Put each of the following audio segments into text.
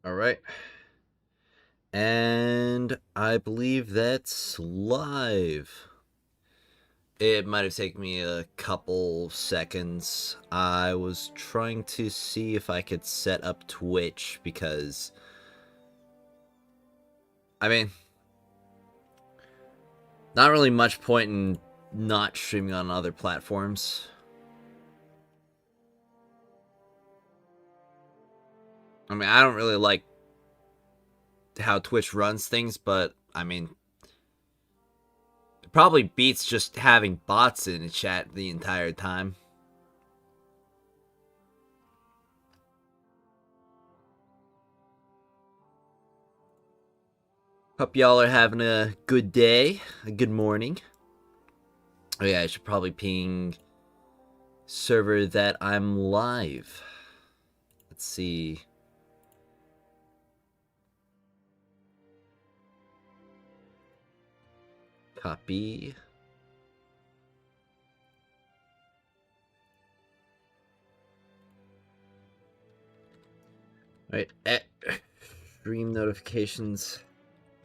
All right. And I believe that's live. It might have taken me a couple seconds. I was trying to see if I could set up Twitch because, I mean, not really much point in not streaming on other platforms. I mean, I don't really like how Twitch runs things, but I mean, it probably beats just having bots in the chat the entire time. Hope y'all are having a good day, a good morning. Oh yeah, I should probably ping server that I'm live. Let's see. Copy. All right, stream notifications.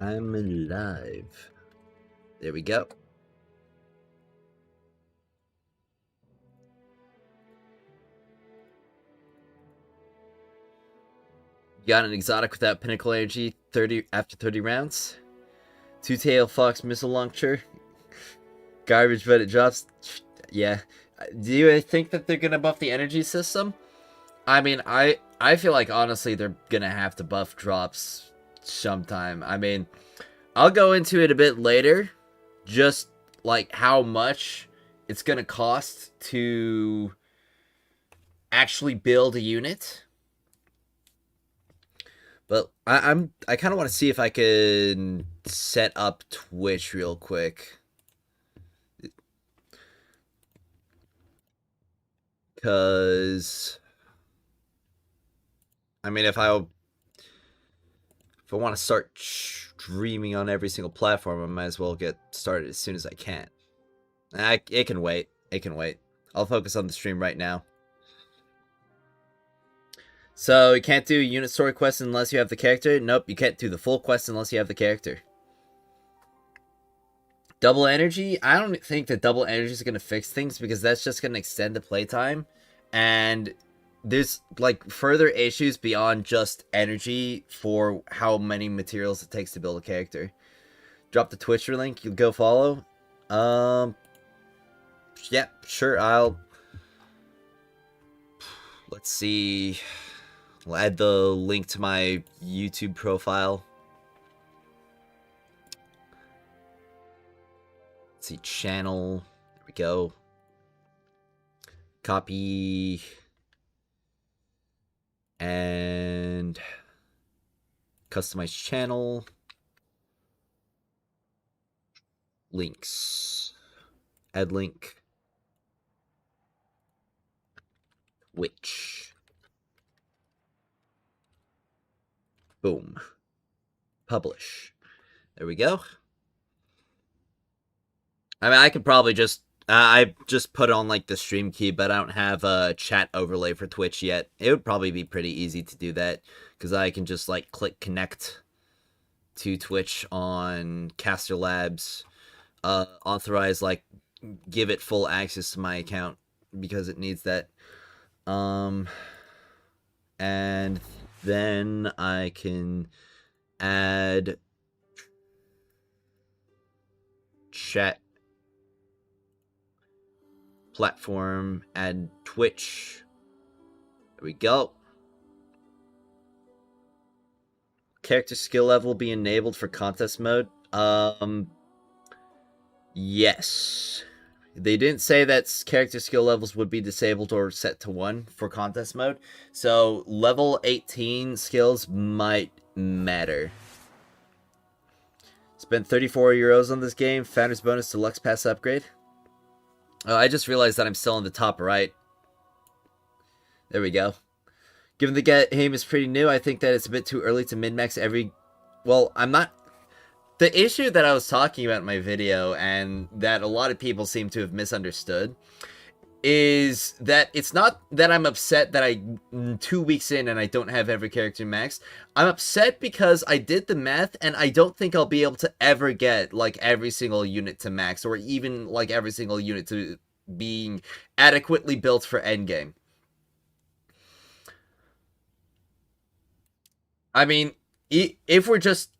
I'm live. There we go. Got an exotic without pinnacle energy 30 after 30 rounds. Two-tail fox missile launcher. Garbage but it drops. Yeah. Do you think that they're gonna buff the energy system? I mean, I feel like honestly they're gonna have to buff drops sometime. I mean, I'll go into it a bit later, just like how much it's gonna cost to actually build a unit. But I kind of want to see if I can set up Twitch real quick. Cause I mean, if I want to start streaming on every single platform, I might as well get started as soon as I can. It can wait. It can wait. I'll focus on the stream right now. So you can't do unit story quests unless you have the character? Nope, you can't do the full quest unless you have the character. Double energy? I don't think that double energy is going to fix things because that's just going to extend the playtime. And there's like further issues beyond just energy for how many materials it takes to build a character. Drop the Twitch link, you'll go follow. Yeah, sure, let's see. I'll add the link to my YouTube profile. Let's see, channel. There we go. Copy. And customize channel. Links. Add link. Twitch. Boom. Publish. There we go. I mean, I could probably just I just put on like the stream key, but I don't have a chat overlay for Twitch yet. It would probably be pretty easy to do that because I can just like click connect to Twitch on Caster Labs, authorize like give it full access to my account because it needs that. And then I can add chat platform, add Twitch. There we go. Character skill level be enabled for contest mode. Yes. They didn't say that character skill levels would be disabled or set to 1 for contest mode. So level 18 skills might matter. Spent 34 euros on this game. Founder's bonus deluxe pass upgrade. Oh, I just realized that I'm still in the top right. There we go. Given the game is pretty new, I think that it's a bit too early to min-max every... Well, I'm not... The issue that I was talking about in my video, and that a lot of people seem to have misunderstood, is that it's not that I'm upset that I 2 weeks in and I don't have every character maxed. I'm upset because I did the math and I don't think I'll be able to ever get like every single unit to max, or even like every single unit to being adequately built for endgame. I mean, if we're just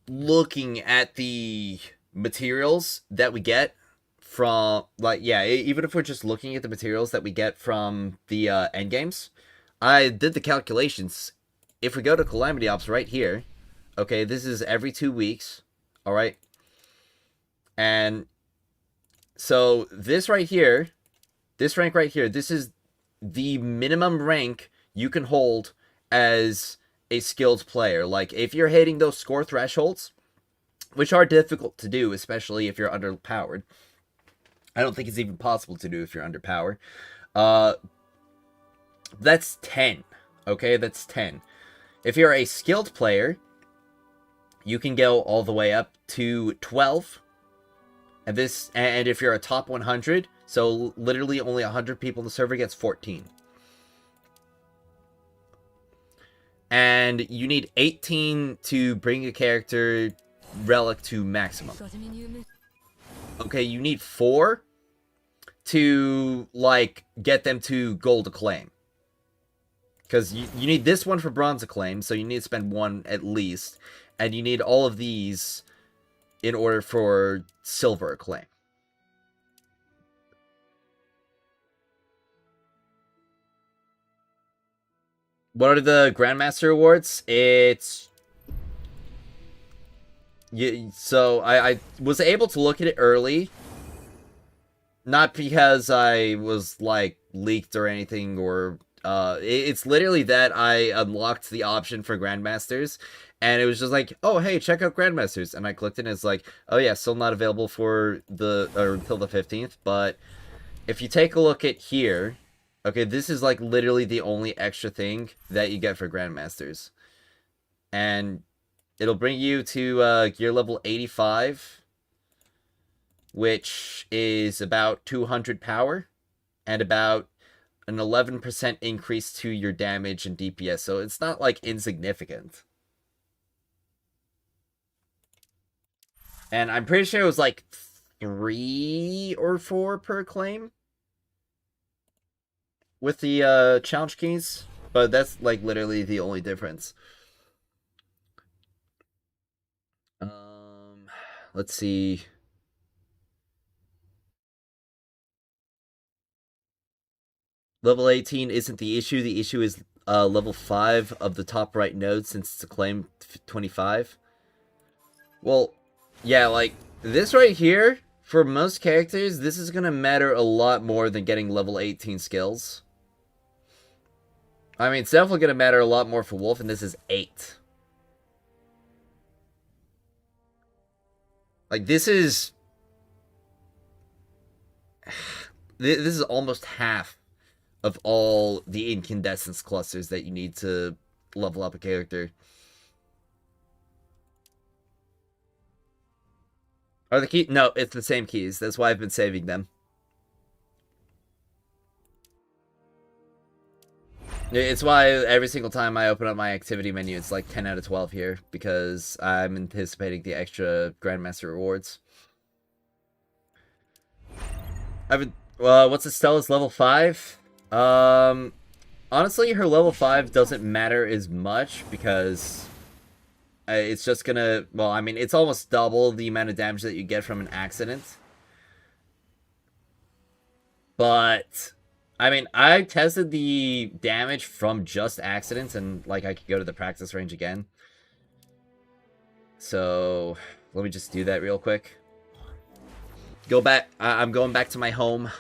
looking at the materials that we get from, like, yeah, even if we're just looking at the materials that we get from the end games, I did the calculations. If we go to Calamity Ops right here, okay, this is every 2 weeks, all right, and so this right here, this rank right here, this is the minimum rank you can hold as a skilled player. Like, if you're hitting those score thresholds, which are difficult to do, especially if you're underpowered. I don't think it's even possible to do if you're underpowered. That's 10. Okay, that's 10. If you're a skilled player, you can go all the way up to 12. And if you're a top 100, so literally only 100 people in the server, gets 14. And you need 18 to bring a character relic to maximum. Okay, you need 4 to, like, get them to gold acclaim. Because you need this one for bronze acclaim, so you need to spend 1 at least. And you need all of these in order for silver acclaim. What are the Grandmaster Awards? It's... So, I was able to look at it early. Not because I was, like, leaked or anything, or... it's literally that I unlocked the option for Grandmasters, and it was just like, oh, hey, check out Grandmasters, and I clicked it, and it's like, oh yeah, still not available for until the 15th, but if you take a look at here, okay, this is, like, literally the only extra thing that you get for Grandmasters, and it'll bring you to gear level 85, which is about 200 power, and about an 11% increase to your damage and DPS, so it's not, like, insignificant. And I'm pretty sure it was, like, 3 or 4 per claim with the challenge keys, but that's, like, literally the only difference. Let's see. Level 18 isn't the issue. The issue is level 5 of the top right node, since it's a claim 25. Well, yeah, like, this right here, for most characters, this is gonna matter a lot more than getting level 18 skills. I mean, it's definitely gonna matter a lot more for Wolf, and this is 8. Like, this is... This is almost half of all the incandescence clusters that you need to level up a character. Are the keys? No, it's the same keys. That's why I've been saving them. It's why every single time I open up my activity menu, it's like 10 out of 12 here, because I'm anticipating the extra Grandmaster rewards. What's Estella's level 5? Honestly, her level 5 doesn't matter as much, because it's just gonna... Well, I mean, it's almost double the amount of damage that you get from an accident. But... I mean, I tested the damage from just accidents, and, like, I could go to the practice range again. So, let me just do that real quick. Go back. I'm going back to my home.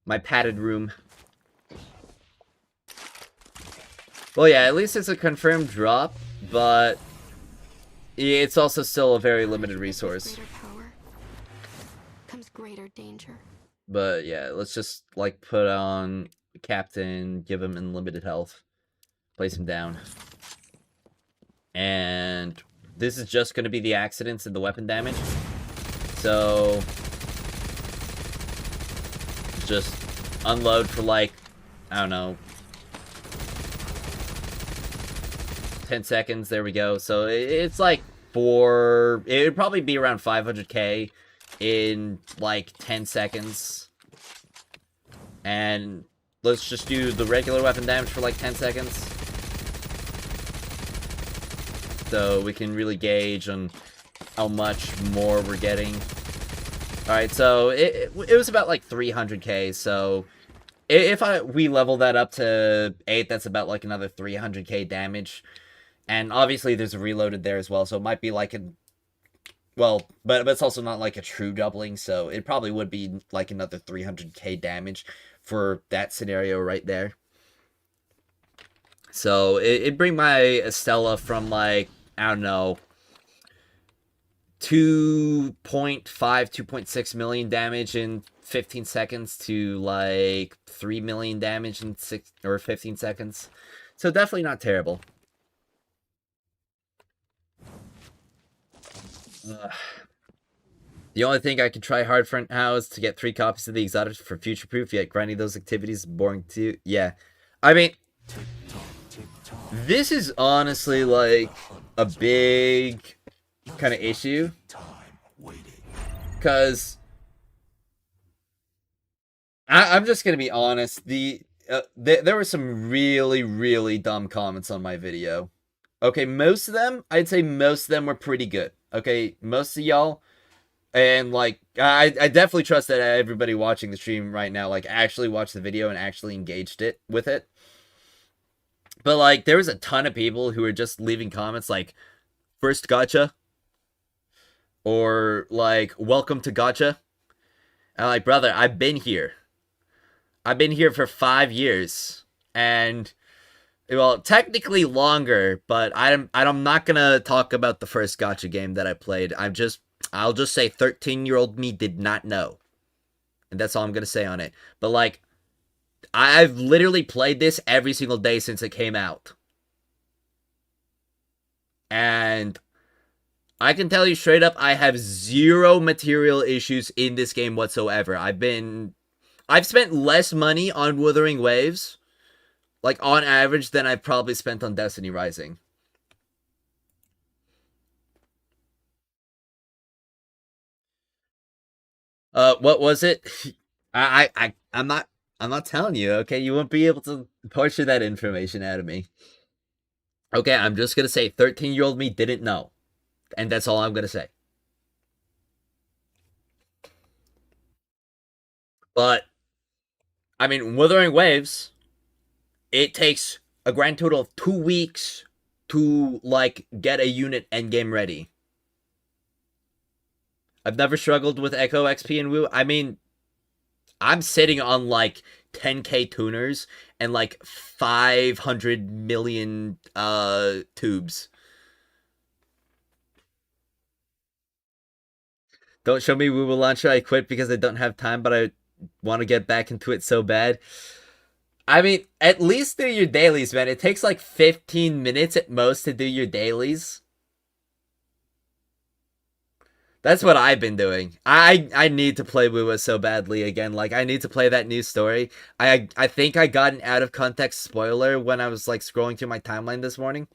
My padded room. Well, yeah, at least it's a confirmed drop, but it's also still a very limited resource. Greater power comes greater danger. But yeah, let's just, like, put on Captain, give him unlimited health, place him down. And this is just going to be the accidents and the weapon damage. So just unload for like, I don't know, 10 seconds. There we go. So it's like it would probably be around 500k in like 10 seconds. And let's just do the regular weapon damage for like 10 seconds. So we can really gauge on how much more we're getting. Alright, so it was about like 300k, so if we level that up to 8, that's about like another 300k damage. And obviously there's a reloaded there as well, so it might be like well, but it's also not like a true doubling, so it probably would be like another 300k damage for that scenario right there. So it'd bring my Estella from like, I don't know, 2.5, 2.6 million damage in 15 seconds to like 3 million damage in 6 or 15 seconds. So definitely not terrible. The only thing I can try hard for now is to get 3 copies of the exotics for future proof, yet grinding those activities is boring too. Yeah. I mean, this is honestly like a big kind of issue. Because I'm just going to be honest. There were some really, really dumb comments on my video. Okay, most of them, I'd say most of them were pretty good. Okay, most of y'all. And, like, I definitely trust that everybody watching the stream right now, like, actually watched the video and actually engaged with it. But, like, there was a ton of people who were just leaving comments like, first gacha. Or, like, welcome to gacha. And I'm like, brother, I've been here. I've been here for 5 years. And, well, technically longer, but I'm not gonna talk about the first gacha game that I played. I'll just say 13-year-old me did not know. And that's all I'm going to say on it. But, like, I've literally played this every single day since it came out. And I can tell you straight up, I have zero material issues in this game whatsoever. I've spent less money on Wuthering Waves, like, on average, than I've probably spent on Destiny Rising. What was it? I'm not telling you, okay? You won't be able to torture that information out of me. Okay, I'm just gonna say 13-year-old me didn't know. And that's all I'm gonna say. But, I mean, Wuthering Waves, it takes a grand total of 2 weeks to, like, get a unit endgame ready. I've never struggled with Echo XP and Woo. I mean, I'm sitting on like 10k tuners and like 500 million tubes. Don't show me Woo Launcher. I quit because I don't have time, but I want to get back into it so bad. I mean, at least do your dailies, man. It takes like 15 minutes at most to do your dailies. That's what I've been doing. I need to play Wuwa so badly again. Like, I need to play that new story. I think I got an out of context spoiler when I was like scrolling through my timeline this morning.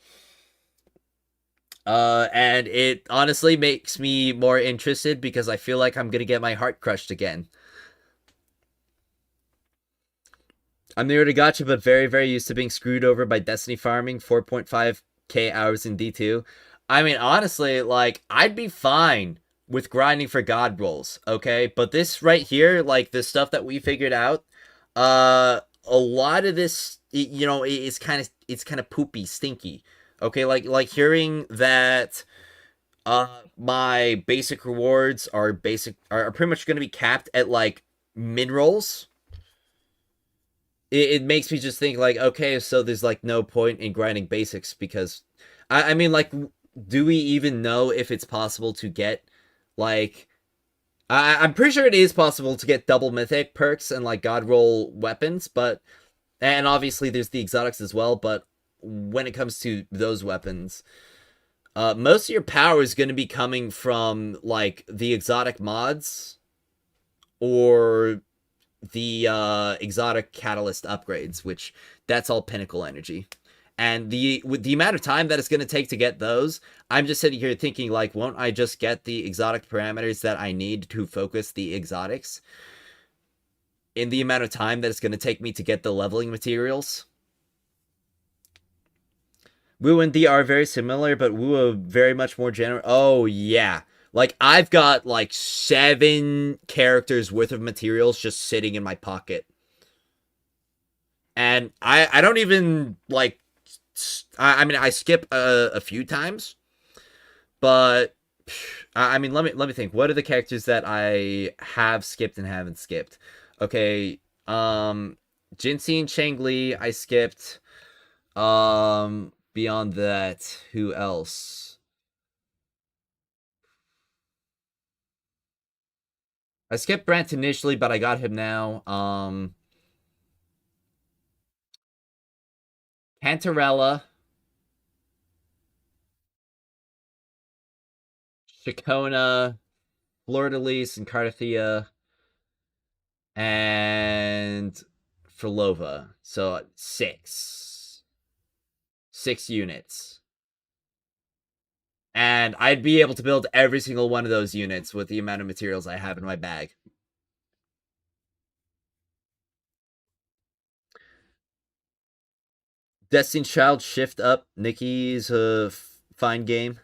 And it honestly makes me more interested because I feel like I'm gonna get my heart crushed again. I'm newer to gacha, but very, very used to being screwed over by Destiny farming 4.5k hours in D2. I mean, honestly, like, I'd be fine with grinding for god rolls, okay? But this right here, like, the stuff that we figured out, a lot of this, you know, it's kind of poopy, stinky, okay? Like hearing that my basic rewards are pretty much going to be capped at, like, minerals. It makes me just think, like, okay, so there's, like, no point in grinding basics because, I mean, like, do we even know if it's possible to get, like, I'm pretty sure it is possible to get double mythic perks and, like, god roll weapons, but, and obviously there's the exotics as well, but when it comes to those weapons, most of your power is going to be coming from, like, the exotic mods, or the exotic catalyst upgrades, which that's all pinnacle energy. And with the amount of time that it's going to take to get those, I'm just sitting here thinking, like, won't I just get the exotic parameters that I need to focus the exotics in the amount of time that it's going to take me to get the leveling materials? Wu and Thee are very similar, but Wu are very much more general. Oh, yeah. Like, I've got, like, 7 characters worth of materials just sitting in my pocket. And I don't even, like, I mean, I skip a few times, but I mean, let me think. What are the characters that I have skipped and haven't skipped? Okay, Jinxie and Changli, I skipped. Beyond that, who else? I skipped Brant initially, but I got him now. Cantarella, Chacona, Fleur-de-Lis, and Cardathia, and Frolova. So 6 units. And I'd be able to build every single one of those units with the amount of materials I have in my bag. Destiny's Child Shift Up. Nikki's a fine game.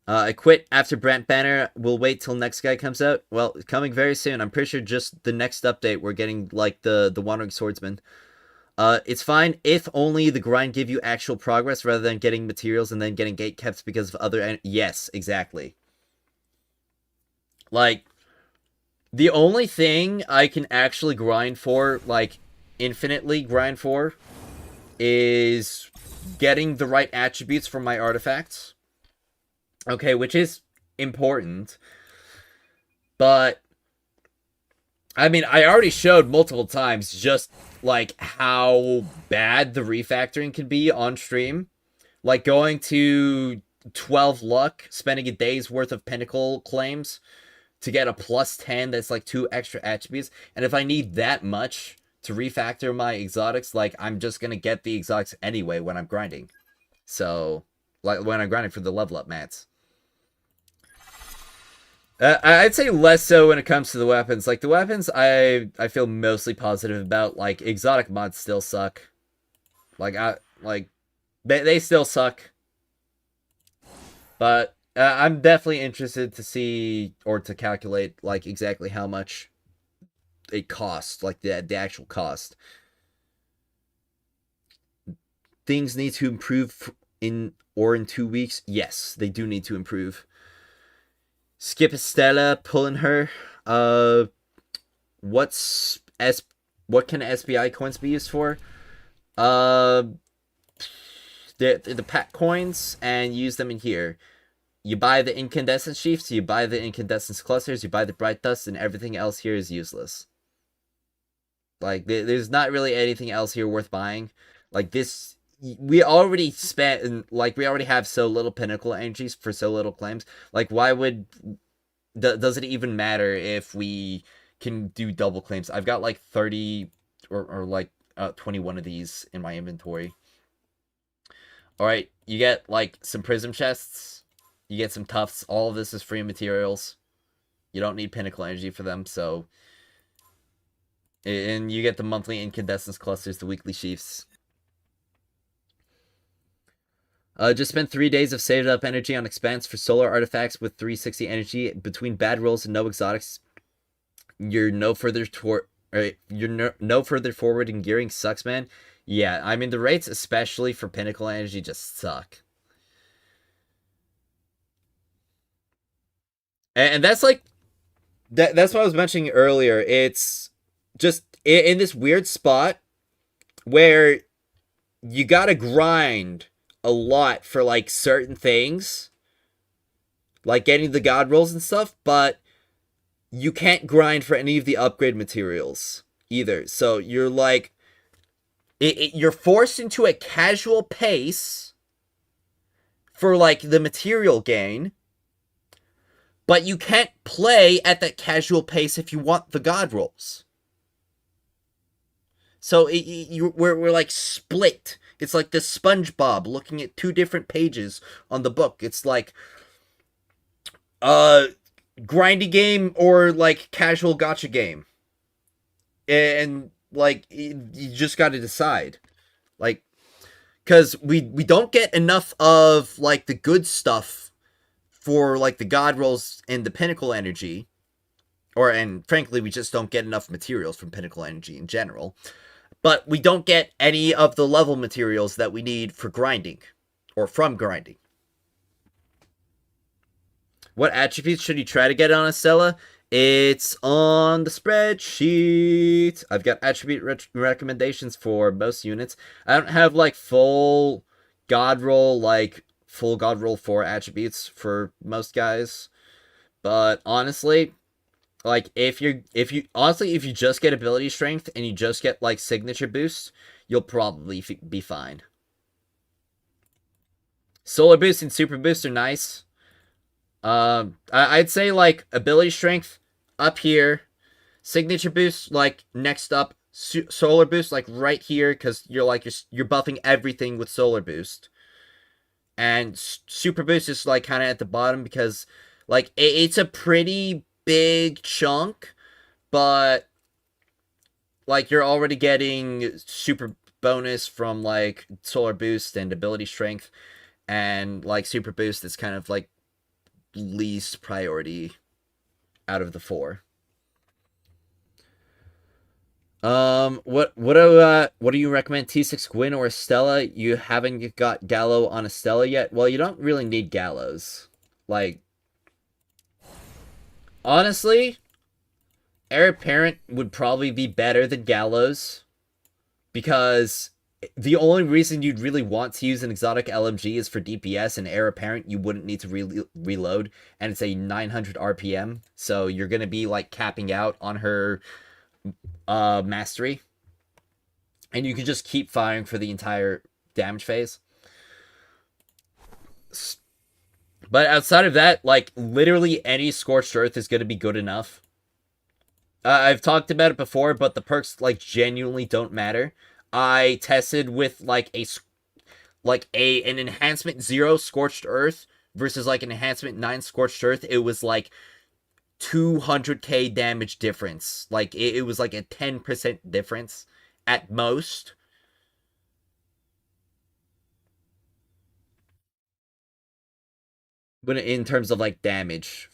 I quit after Brant Banner. We'll wait till next guy comes out. Well, coming very soon. I'm pretty sure just the next update we're getting, like, the Wandering Swordsman. It's fine if only the grind give you actual progress rather than getting materials and then getting gate kept because of other... Yes, exactly. Like, the only thing I can actually grind for, like, infinitely grind for, is getting the right attributes from my artifacts. Okay, which is important. But, I mean, I already showed multiple times just, like, how bad the refactoring can be on stream. Like, going to 12 luck, spending a day's worth of pinnacle claims to get a plus 10 that's, like, 2 extra attributes. And if I need that much to refactor my exotics, like, I'm just gonna get the exotics anyway when I'm grinding. So, like, when I'm grinding for the level up mats. I'd say less so when it comes to the weapons. Like, the weapons, I feel mostly positive about. Like, exotic mods still suck. Like, they still suck. But I'm definitely interested to see or to calculate, like, exactly how much it costs, like the actual cost. Things need to improve in 2 weeks. Yes, they do need to improve. Skip Estella, pulling her. What can SBI coins be used for? The pack coins, and use them in here. You buy the incandescent sheaths, you buy the incandescent clusters, you buy the bright dust, and everything else here is useless. Like, there's not really anything else here worth buying. Like, this, we already spent, like, we already have so little pinnacle energies for so little claims. Like, why would, does it even matter if we can do double claims? I've got, like, 30 or like, 21 of these in my inventory. Alright, you get, like, some prism chests. You get some tufts. All of this is free materials. You don't need pinnacle energy for them, so... And you get the monthly incandescence clusters, the weekly sheaths. Just spent 3 days of saved up energy on expanse for solar artifacts with 360 energy. Between bad rolls and no exotics, you're no further no further forward in gearing. Sucks, man. Yeah, I mean, the rates, especially for pinnacle energy, just suck. And that's like, that's what I was mentioning earlier. It's just in this weird spot where you gotta grind a lot for, like, certain things, like getting the god rolls and stuff, but you can't grind for any of the upgrade materials either. So you're like, you're forced into a casual pace for, like, the material gain, But you can't play at that casual pace if you want the god rolls. So we're like split. It's like the SpongeBob looking at two different pages on the book. It's like grindy game or like casual gacha game. And like you just got to decide. Like cuz we don't get enough of like the good stuff for like the god rolls and the pinnacle energy. And frankly, we just don't get enough materials from pinnacle energy in general. But we don't get any of the level materials that we need for grinding, or from grinding. What attributes should you try to get on a Stella? It's on the spreadsheet. I've got attribute recommendations for most units. I don't have like full god roll 4 attributes for most guys. But honestly, like if you just get ability strength and you just get like signature boosts, you'll probably be fine. Solar boost and super boost are nice. I'd say like ability strength up here, signature boost like next up, solar boost like right here because you're buffing everything with solar boost, and super boost is like kind of at the bottom because like it's a pretty big chunk, but like you're already getting super bonus from like solar boost and ability strength, and like super boost is kind of like least priority out of the 4. What do you recommend? T6 Gwyn or Estella? You haven't got Gallo on Estella yet? Well, you don't really need Gallows. Like, honestly, Heir Apparent would probably be better than Gallows, because the only reason you'd really want to use an exotic LMG is for DPS, and Heir Apparent you wouldn't need to reload, and it's a 900 RPM, so you're gonna be like capping out on her mastery, and you can just keep firing for the entire damage phase. But outside of that, like literally any Scorched Earth is gonna be good enough. I've talked about it before, but the perks like genuinely don't matter. I tested with like an enhancement 0 Scorched Earth versus like an enhancement 9 Scorched Earth. It was like 200k damage difference. Like it was like a 10% difference at most. But in terms of like damage.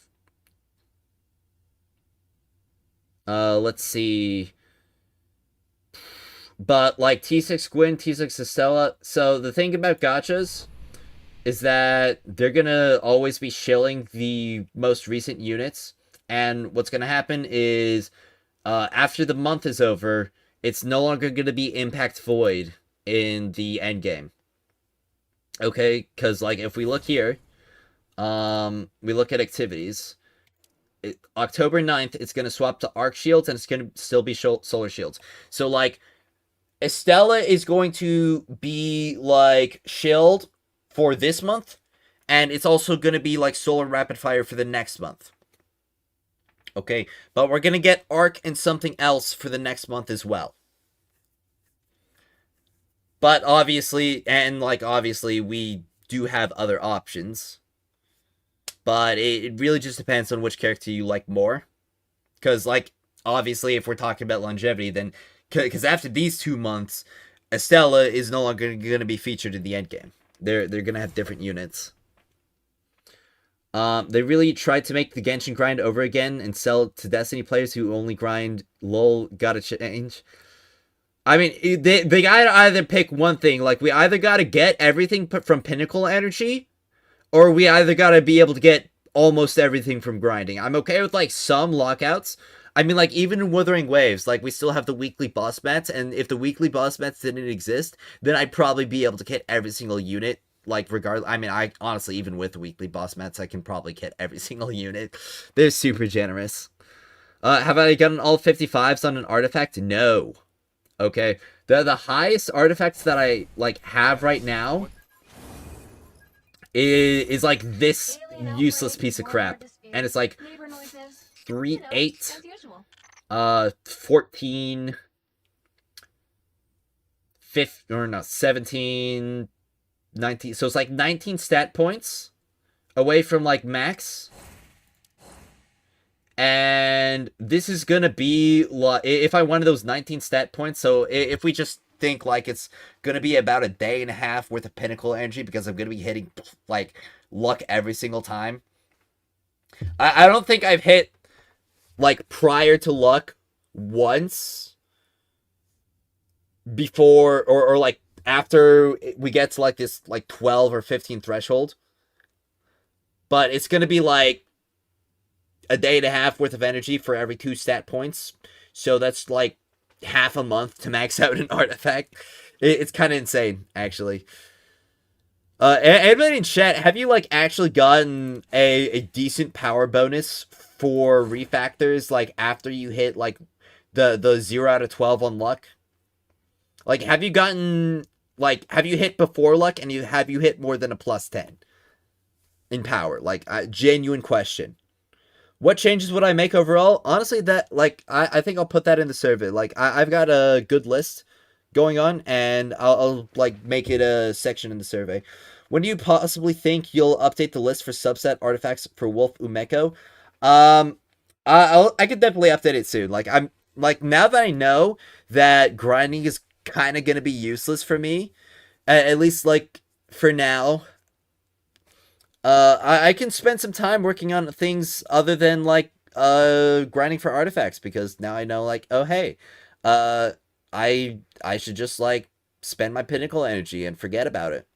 Let's see. But like T6 Gwyn, T6 Estella. So the thing about gachas is that they're gonna always be shilling the most recent units, and what's gonna happen is after the month is over, it's no longer gonna be Impact Void in the end game. Okay, because like if we look here, we look at activities. October 9th, it's gonna swap to Arc Shields, and it's gonna still be Solar Shields. So like Estella is going to be like shield for this month, and it's also going to be like Solar Rapid Fire for the next month. Okay, but we're going to get Arc and something else for the next month as well. But obviously, we do have other options. But it really just depends on which character you like more. Because, like, obviously, if we're talking about longevity, then because after these 2 months, Estella is no longer going to be featured in the endgame. They're going to have different units. They really tried to make the Genshin grind over again and sell it to Destiny players who only grind. LOL, gotta change. I mean, they gotta either pick one thing. Like, we either gotta get everything from Pinnacle Energy, or we either gotta be able to get almost everything from grinding. I'm okay with, like, some lockouts. I mean, like, even in Wuthering Waves, like, we still have the weekly boss mats, and if the weekly boss mats didn't exist, then I'd probably be able to get every single unit, like, regardless. I mean, I honestly, even with weekly boss mats, I can probably get every single unit. They're super generous. Have I gotten all 55s on an artifact? No. Okay. The highest artifacts that I, like, have right now is like, this useless piece of crap. and it's like 3, 8, 14, 15, or no, 17, 19. So it's like 19 stat points away from like max. And this is gonna be if I wanted those 19 stat points. So if we just think like it's gonna be about a day and a half worth of pinnacle energy because I'm gonna be hitting like luck every single time. I don't think I've hit like prior to luck once before or like after we get to like this like 12 or 15 threshold. But it's gonna be like a day and a half worth of energy for every 2 stat points. So that's like half a month to max out an artifact. It's kind of insane, actually. Anybody in chat, have you like actually gotten a decent power bonus for refactors like after you hit like the 0 out of 12 on luck? Like, have you gotten like have you hit before luck and have you hit more than a +10 in power? Like, genuine question. What changes would I make overall? Honestly, that like I think I'll put that in the survey. Like I've got a good list going on, and I'll like make it a section in the survey. When do you possibly think you'll update the list for subset artifacts for Wolf Umeko? I could definitely update it soon. Like I'm like now that I know that grinding is kind of gonna be useless for me, at least like for now. I can spend some time working on things other than like grinding for artifacts because now I know like, oh hey, I should just like spend my pinnacle energy and forget about it.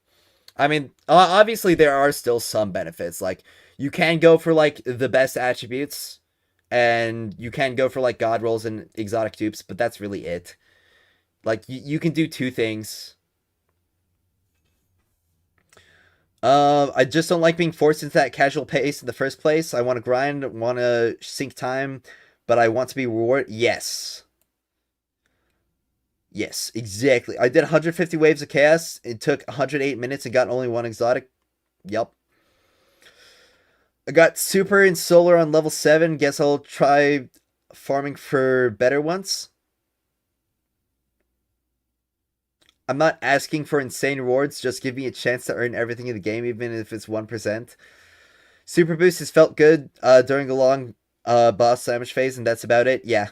I mean, obviously there are still some benefits. Like you can go for like the best attributes, and you can go for like god rolls and exotic dupes, but that's really it. Like you can do 2 things. I just don't like being forced into that casual pace in the first place. I want to grind, want to sink time, but I want to be rewarded. Yes. Yes, exactly. I did 150 waves of chaos. It took 108 minutes and got only 1 exotic. Yep. I got super and solar on level 7. Guess I'll try farming for better ones. I'm not asking for insane rewards, just give me a chance to earn everything in the game, even if it's 1%. Super boost has felt good during a long boss damage phase, and that's about it. Yeah.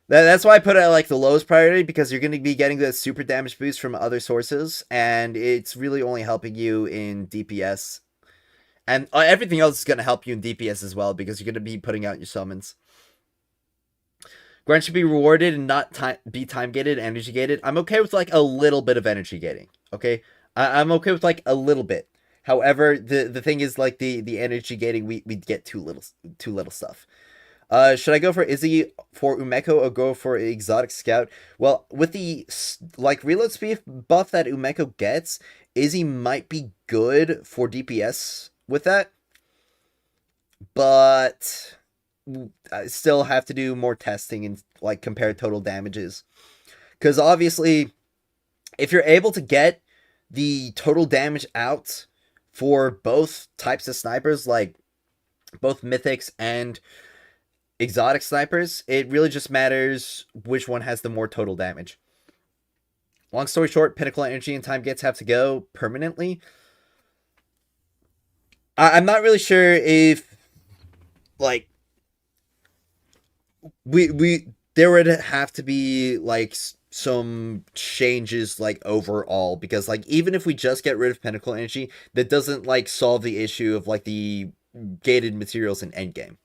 That's why I put it at like the lowest priority, because you're going to be getting the super damage boost from other sources, and it's really only helping you in DPS. And everything else is going to help you in DPS as well, because you're going to be putting out your summons. Grind should be rewarded and not be time gated, energy gated. I'm okay with like a little bit of energy gating. Okay, I'm okay with like a little bit. However, the thing is like the energy gating, we get too little stuff. Should I go for Izzy for Umeko or go for Exotic Scout? Well, with the like reload speed buff that Umeko gets, Izzy might be good for DPS with that, but I still have to do more testing and like compare total damages, because obviously if you're able to get the total damage out for both types of snipers, like both mythics and exotic snipers, it really just matters which one has the more total damage. Long story short, pinnacle energy and time gates have to go permanently. I'm not really sure if like there would have to be like some changes like overall, because like even if we just get rid of pinnacle energy, that doesn't like solve the issue of like the gated materials in endgame.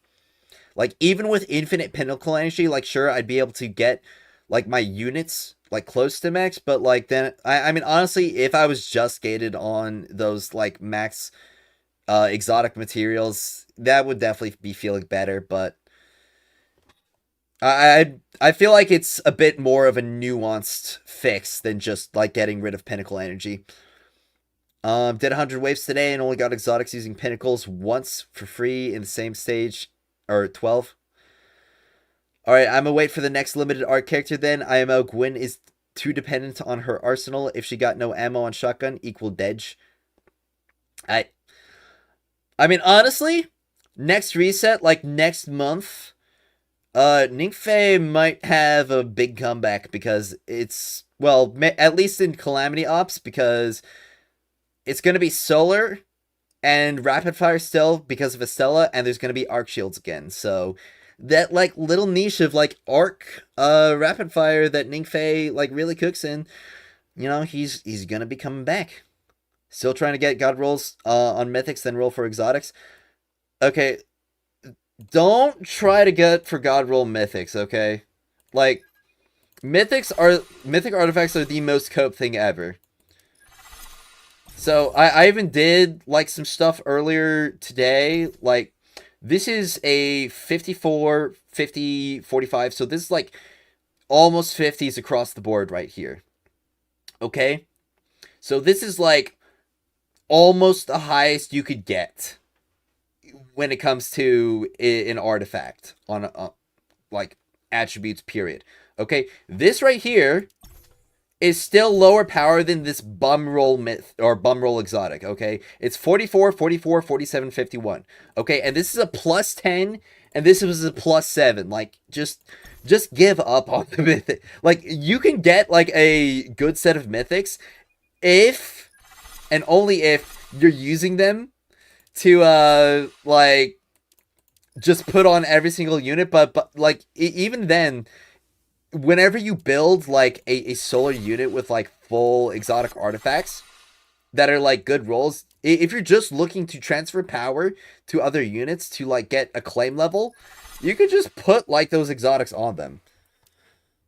Like even with infinite pinnacle energy, like sure I'd be able to get like my units like close to max, but like then I mean honestly, if I was just gated on those like max exotic materials, that would definitely be feeling better, but I feel like it's a bit more of a nuanced fix than just like getting rid of pinnacle energy. Did 100 waves today and only got exotics using pinnacles once for free in the same stage, or 12. Alright, I'm gonna wait for the next limited art character then. IMO Gwyn is too dependent on her arsenal. If she got no ammo on shotgun, equal Dedge. I mean, honestly, next reset, like next month, Ningfei might have a big comeback because it's, well, at least in Calamity Ops, because it's going to be solar and rapid fire still because of Estella, and there's going to be arc shields again. So that like little niche of like arc rapid fire that Ningfei like really cooks in, he's going to be coming back. Still trying to get god rolls on mythics, then roll for exotics. Okay, don't try to get for god roll mythics, okay? Like mythic artifacts are the most cope thing ever. So I even did like some stuff earlier today. Like this is a 54, 50, 45. So this is like almost 50s across the board right here. Okay? So this is like almost the highest you could get when it comes to an artifact on like attributes period. Okay? This right here is still lower power than this bum roll myth or bum roll exotic, okay? It's 44, 44, 47, 51. Okay, and this is a plus 10 and this was a plus 7. Like just give up on the mythic. Like you can get like a good set of mythics if and only if you're using them to like just put on every single unit, but like even then, whenever you build like a solar unit with like full exotic artifacts that are like good rolls, if you're just looking to transfer power to other units to like get a claim level, you could just put like those exotics on them.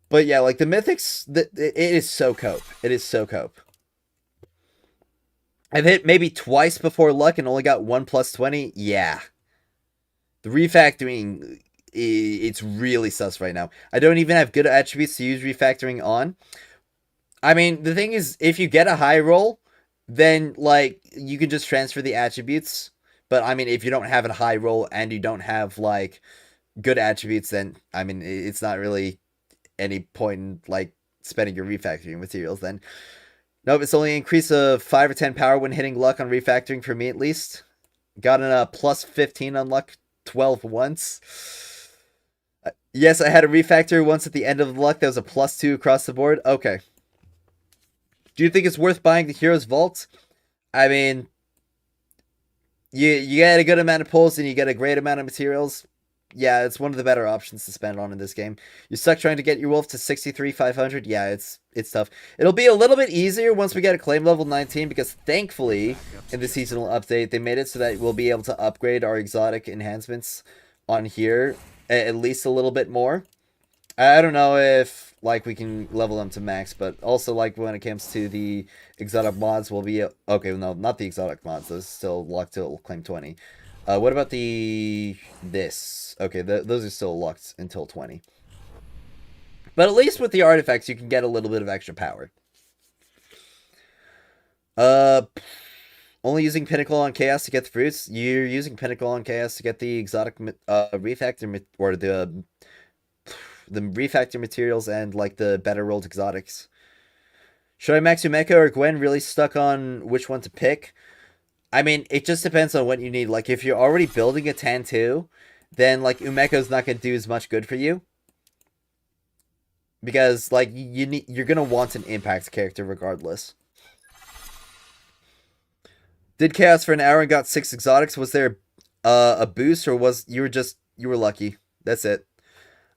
But yeah, like the mythics, it is so cope. It is so cope. I've hit maybe twice before luck and only got 1 plus 20. Yeah. The refactoring, it's really sus right now. I don't even have good attributes to use refactoring on. I mean, the thing is, if you get a high roll, then like you can just transfer the attributes. But I mean, if you don't have a high roll and you don't have like good attributes, then I mean, it's not really any point in like spending your refactoring materials then. Nope, it's only an increase of 5 or 10 power when hitting luck on refactoring for me at least. Got a plus 15 on luck 12 once. Yes, I had a refactor once at the end of the luck. That was a plus 2 across the board. Okay. Do you think it's worth buying the Hero's Vault? I mean, you get a good amount of pulls and you get a great amount of materials. Yeah, it's one of the better options to spend on in this game. You're stuck trying to get your wolf to 63, 500. Yeah, it's tough. It'll be a little bit easier once we get a claim level 19 because thankfully in the seasonal update they made it so that we'll be able to upgrade our exotic enhancements on here at least a little bit more. I don't know if like we can level them to max, but also like when it comes to the exotic mods, we'll be okay. No, not the exotic mods. Those still locked till claim 20. What about this? Okay, those are still locked until 20. But at least with the artifacts, you can get a little bit of extra power. Only using Pinnacle on Chaos to get the fruits. You're using Pinnacle on Chaos to get the exotic refactor or the refactor materials and like the better rolled exotics. Should I max Umeko or Gwen? Really stuck on which one to pick. I mean, it just depends on what you need. Like, if you're already building a Tan2, then, like, Umeko's not going to do as much good for you. Because, like, you're going to want an impact character regardless. Did Chaos for an hour and got 6 exotics. Was there a boost, or was you were lucky? That's it.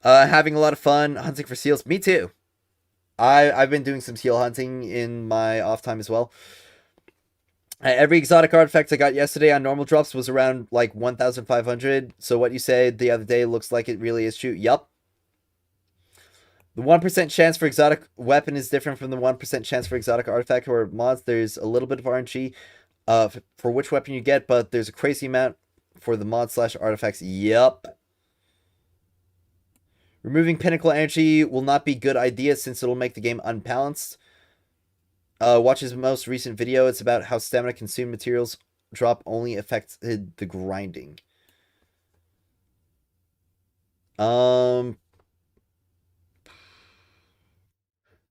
Having a lot of fun hunting for seals. Me too. I've been doing some seal hunting in my off time as well. Every exotic artifact I got yesterday on normal drops was around like 1,500. So what you said the other day looks like it really is true. Yup. The 1% chance for exotic weapon is different from the 1% chance for exotic artifact or mods. There's a little bit of RNG for which weapon you get, but there's a crazy amount for the mod / artifacts. Yup. Removing pinnacle energy will not be a good idea since it'll make the game unbalanced. Watch his most recent video. It's about how stamina consumed materials drop only affects the grinding. I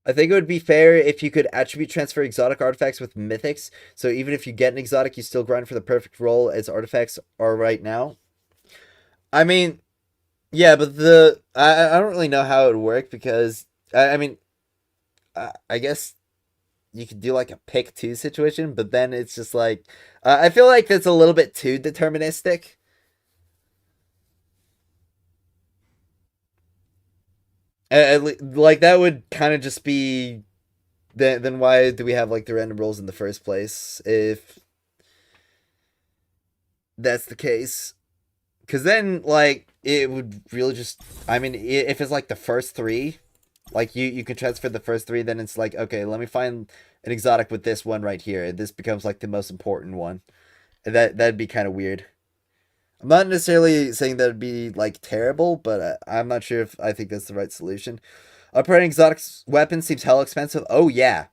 think it would be fair if you could attribute transfer exotic artifacts with mythics. So even if you get an exotic, you still grind for the perfect roll as artifacts are right now. I mean, yeah, but I don't really know how it would work because I mean I guess you could do like a pick two situation, but then it's just like I feel like that's a little bit too deterministic. Like that would kind of just be then why do we have like the random rolls in the first place if that's the case? Because then like it would really just I mean if it's like the first three, like you can transfer the first three, then it's like okay, let me find an exotic with this one right here. This becomes like the most important one. And that'd be kind of weird. I'm not necessarily saying that'd be like terrible, but I'm not sure if I think that's the right solution. Upgrading exotic weapons seems hell expensive. Oh yeah,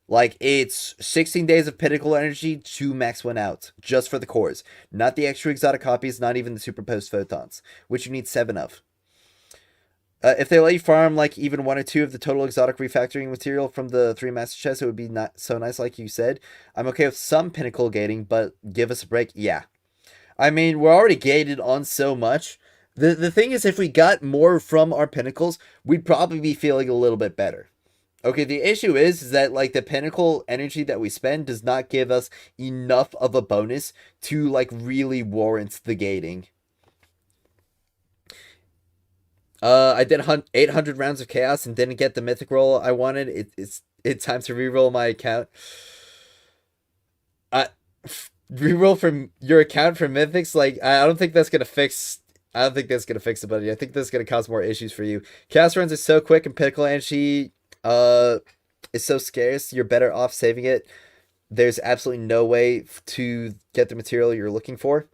like it's 16 days of pinnacle energy to max one out just for the cores, not the extra exotic copies, not even the superposed photons, which you need 7 of. If they let you farm like even 1 or 2 of the total exotic refactoring material from the 3 master chests, it would be not so nice, like you said. I'm okay with some pinnacle gating, but give us a break. Yeah, I mean we're already gated on so much. The thing is, if we got more from our pinnacles, we'd probably be feeling a little bit better. Okay, the issue is that like the pinnacle energy that we spend does not give us enough of a bonus to like really warrant the gating. I did 800 rounds of chaos and didn't get the mythic roll I wanted. It's time to reroll my account. Uh, reroll from your account for mythics. Like I don't think that's gonna fix. I don't think that's gonna fix it, buddy. I think that's gonna cause more issues for you. Chaos runs are so quick and pinnacle energy is so scarce. You're better off saving it. There's absolutely no way to get the material you're looking for.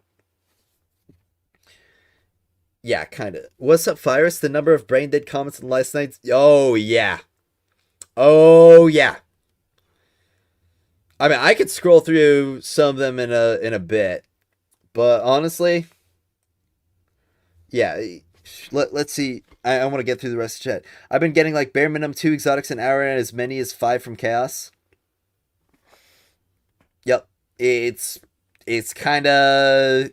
Yeah, kind of. What's up, Virus? The number of brain dead comments in last night's. Oh, yeah. Oh, yeah. I mean, I could scroll through some of them in a bit, but honestly, yeah. Let's see. I want to get through the rest of the chat. I've been getting like bare minimum 2 exotics an hour and as many as 5 from Chaos. Yep. It's kind of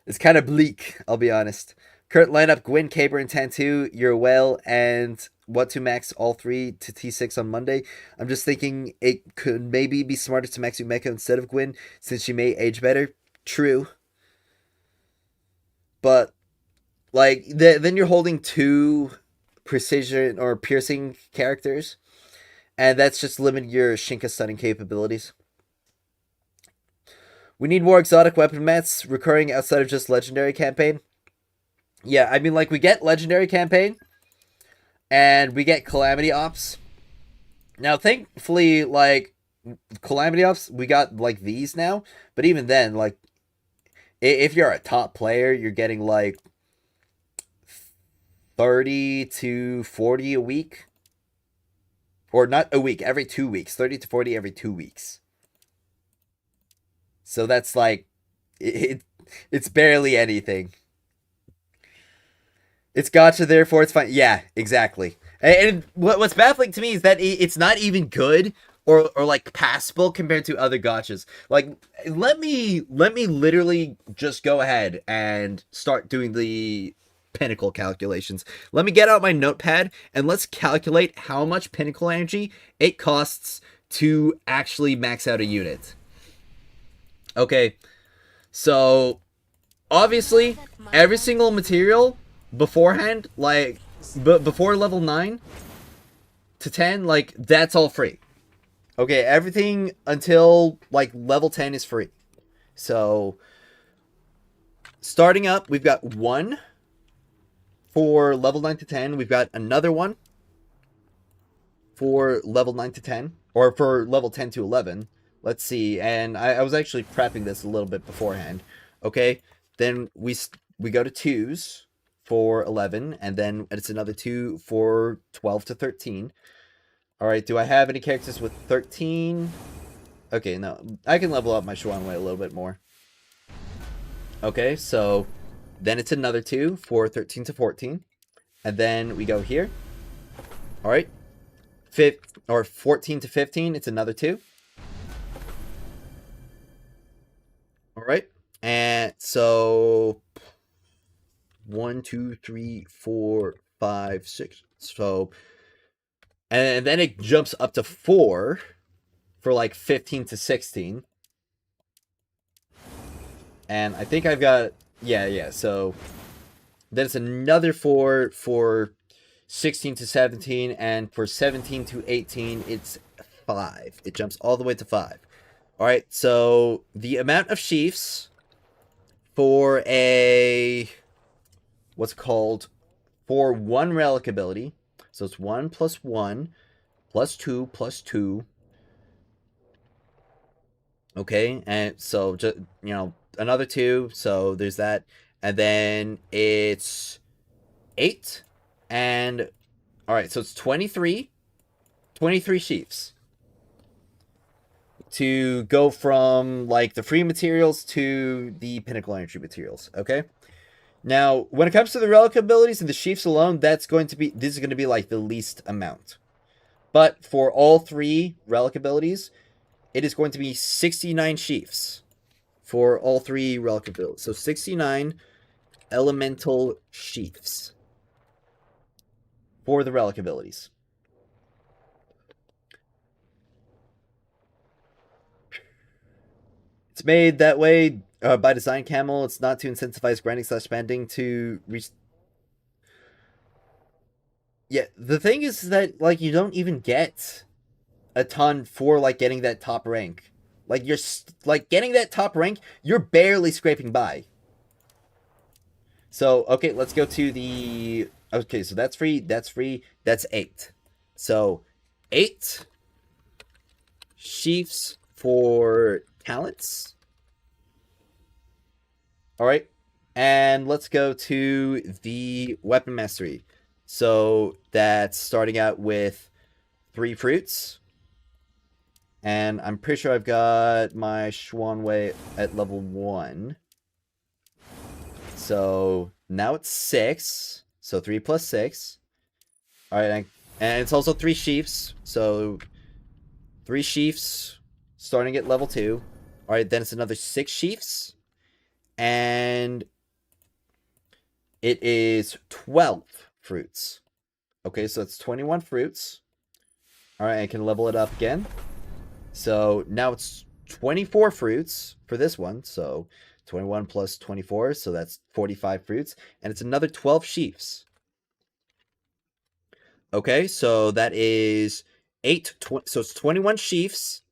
it's kind of bleak, I'll be honest. Current lineup: Gwyn, Caber, and Tantu. You're a whale, and what to max all 3 to T6 on Monday. I'm just thinking it could maybe be smarter to max Umeko instead of Gwyn, since she may age better. True. But, like, then you're holding 2 precision or piercing characters, and that's just limiting your Shinka stunning capabilities. We need more exotic weapon mats recurring outside of just legendary campaign. Yeah, I mean, like, we get legendary campaign, and we get calamity ops. Now, thankfully, like, calamity ops, we got, like, these now. But even then, like, if you're a top player, you're getting, like, 30 to 40 a week. Or not a week, every 2 weeks. 30 to 40 every 2 weeks. So that's, like, it's barely anything. It's gacha, therefore it's fine. Yeah, exactly. And what's baffling to me is that it's not even good or like passable compared to other gachas. Like, let me literally just go ahead and start doing the pinnacle calculations. Let me get out my notepad and let's calculate how much pinnacle energy it costs to actually max out a unit. Okay, so obviously every single material beforehand, like before level 9 to 10, like that's all free. Okay, everything until like level 10 is free. So starting up, we've got 1 for level 9 to 10. We've got another one for level 9 to 10, or for level 10 to 11. Let's see, and I was actually prepping this a little bit beforehand. Okay, then we go to 2s for 11, and then it's another 2 for 12 to 13. All right, do I have any characters with 13? Okay, no, I can level up my Shuanwei a little bit more. Okay, so then it's another 2 for 13 to 14, and then we go here. All right, 14 to 15, it's another 2. All right, and so 1, 2, 3, 4, 5, 6. So, and then it jumps up to 4 for like 15 to 16. And I think I've got, yeah. So then it's another 4 for 16 to 17, and for 17 to 18, it's 5. It jumps all the way to 5. All right, so the amount of sheaths for a what's called for one relic ability. So it's 1 plus 1 plus 2 plus 2. Okay, and so just another 2. So there's that, and then it's 8, and all right, so it's 23 sheaths to go from like the free materials to the pinnacle energy materials. Okay. Now, when it comes to the relic abilities and the sheaths alone, this is going to be like the least amount. But for all 3 relic abilities, it is going to be 69 sheaths for all 3 relic abilities. So 69 elemental sheaths for the relic abilities. It's made that way by design, Camel. It's not to incentivize grinding / spending to reach. Yeah, the thing is that like you don't even get a ton for like getting that top rank. Like you're like getting that top rank, you're barely scraping by. So okay, let's go to the okay. So that's free. That's free. That's 8. So 8 sheaths for talents. All right, and let's go to the weapon mastery. So that's starting out with 3 fruits. And I'm pretty sure I've got my Schwanwei at level 1. So now it's 6. So 3 plus 6. Alright, and it's also 3 sheaths. So 3 sheaths starting at level 2. Alright, then it's another 6 sheaths. And it is 12 fruits. Okay, so it's 21 fruits. Alright, I can level it up again. So now it's 24 fruits for this one. So 21 plus 24, so that's 45 fruits. And it's another 12 sheaths. Okay, so that is 8, so it's 21 sheaths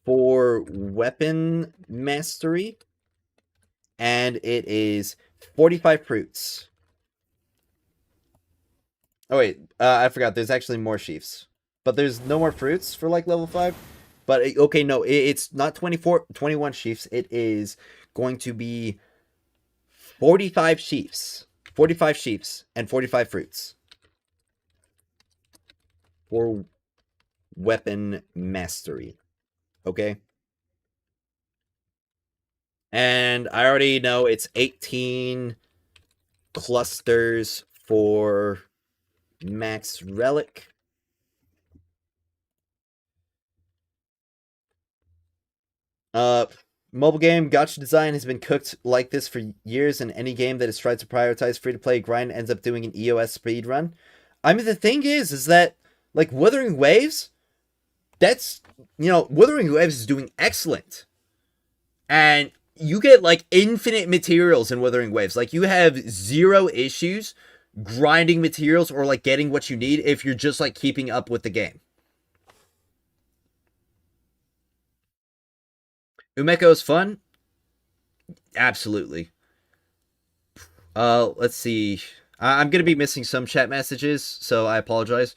for weapon mastery. And it is 45 fruits. Oh wait, I forgot. There's actually more sheaths, but there's no more fruits for like level 5. But okay, no, it's not 21 sheaths. It is going to be 45 sheaths, and 45 fruits for weapon mastery. Okay, and I already know it's 18 clusters for max relic. Mobile game gacha design has been cooked like this for years, and any game that has tried to prioritize free-to-play grind ends up doing an EOS speedrun. I mean, the thing is that, like, Wuthering Waves, Wuthering Waves is doing excellent. And you get, like, infinite materials in Wuthering Waves. Like, you have 0 issues grinding materials or, like, getting what you need if you're just, like, keeping up with the game. Umeko is fun? Absolutely. Let's see. I'm going to be missing some chat messages, so I apologize.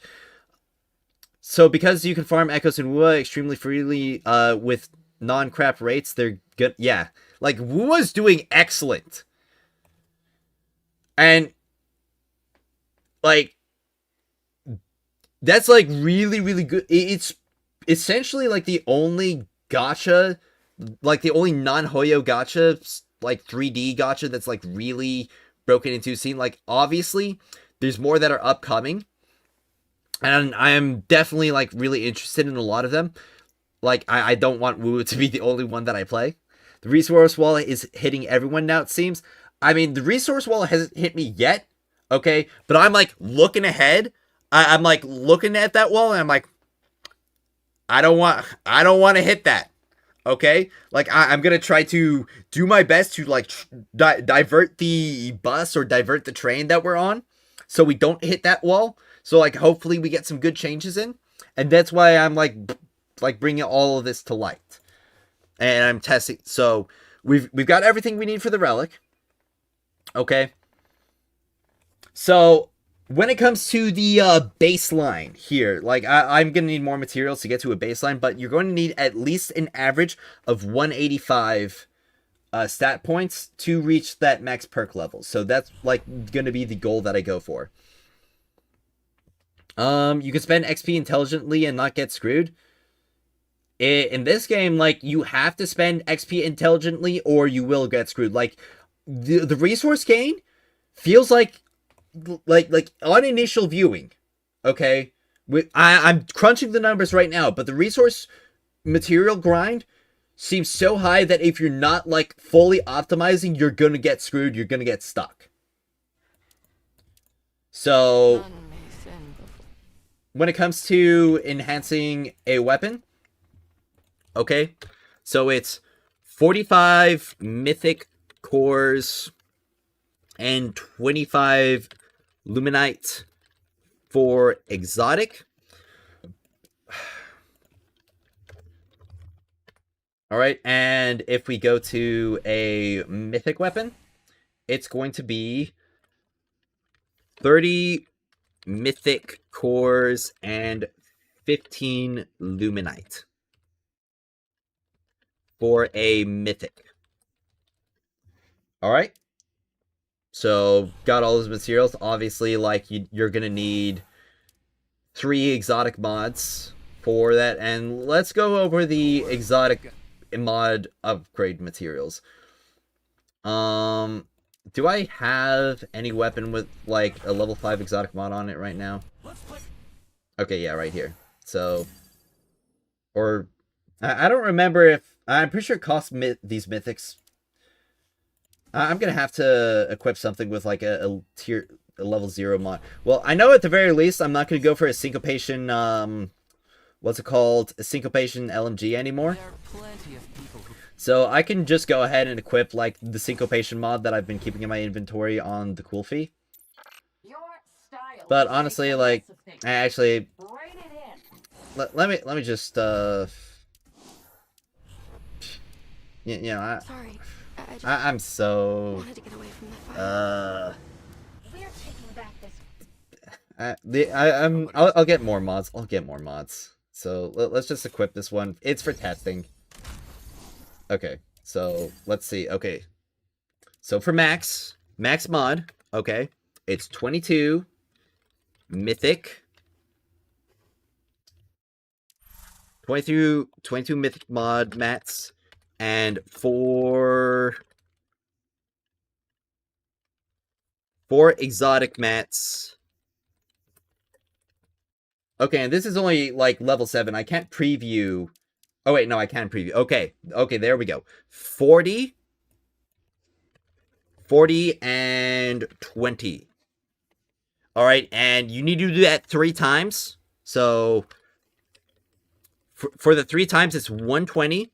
So because you can farm Echoes and Wua extremely freely with non-crap rates, they're good. Yeah, like Wua's doing excellent. And like that's like really, really good. It's essentially like the only gacha, like the only non-Hoyo gacha, like 3D gacha that's like really broken into scene. Like obviously there's more that are upcoming, and I am definitely like really interested in a lot of them. Like I don't want Wu to be the only one that I play. The resource wall is hitting everyone now, it seems. I mean, the resource wall hasn't hit me yet, okay? But I'm, like, looking ahead. I'm, like, looking at that wall, and I'm like, I don't want to hit that, okay? Like, I'm going to try to do my best to, like, divert the bus or divert the train that we're on so we don't hit that wall. So, like, hopefully we get some good changes in. And that's why I'm, like bringing all of this to light. And I'm testing. So, we've got everything we need for the relic. Okay. So, when it comes to the baseline here, like, I'm going to need more materials to get to a baseline, but you're going to need at least an average of 185 stat points to reach that max perk level. So, that's, like, going to be the goal that I go for. You can spend XP intelligently and not get screwed. In this game, like, you have to spend XP intelligently or you will get screwed. Like, the resource gain feels like on initial viewing, okay? I'm crunching the numbers right now, but the resource material grind seems so high that if you're not, like, fully optimizing, you're gonna get screwed, you're gonna get stuck. So, when it comes to enhancing a weapon, okay, so it's 45 mythic cores and 25 luminite for exotic. Alright, and if we go to a mythic weapon, it's going to be 30 mythic cores and 15 luminite for a mythic. Alright. So, got all those materials. Obviously, like, you're gonna need 3 exotic mods for that. And let's go over the exotic mod upgrade materials. Do I have any weapon with, like, a level 5 exotic mod on it right now? Okay, yeah, right here. So, or, I don't remember if, I'm pretty sure it costs these mythics. I'm gonna have to equip something with, like, a level 0 mod. Well, I know at the very least I'm not gonna go for a syncopation, what's it called? A syncopation LMG anymore. So I can just go ahead and equip, like, the syncopation mod that I've been keeping in my inventory on the cool fee. But honestly, like, I actually, let me just, you know, Sorry. I'm so, Wanted to get away from that fire. We're taking back this. I'll get more mods. I'll get more mods. So let's just equip this one. It's for testing. Okay, so let's see. Okay, so for max mod, okay, it's 22 mythic, 22 mythic mod mats, and four exotic mats. Okay, and this is only, like, level 7. I can't preview. Oh, wait, no, I can preview. Okay, there we go. 40, and 20. Alright, and you need to do that 3 times. So, for the 3 times, it's 120.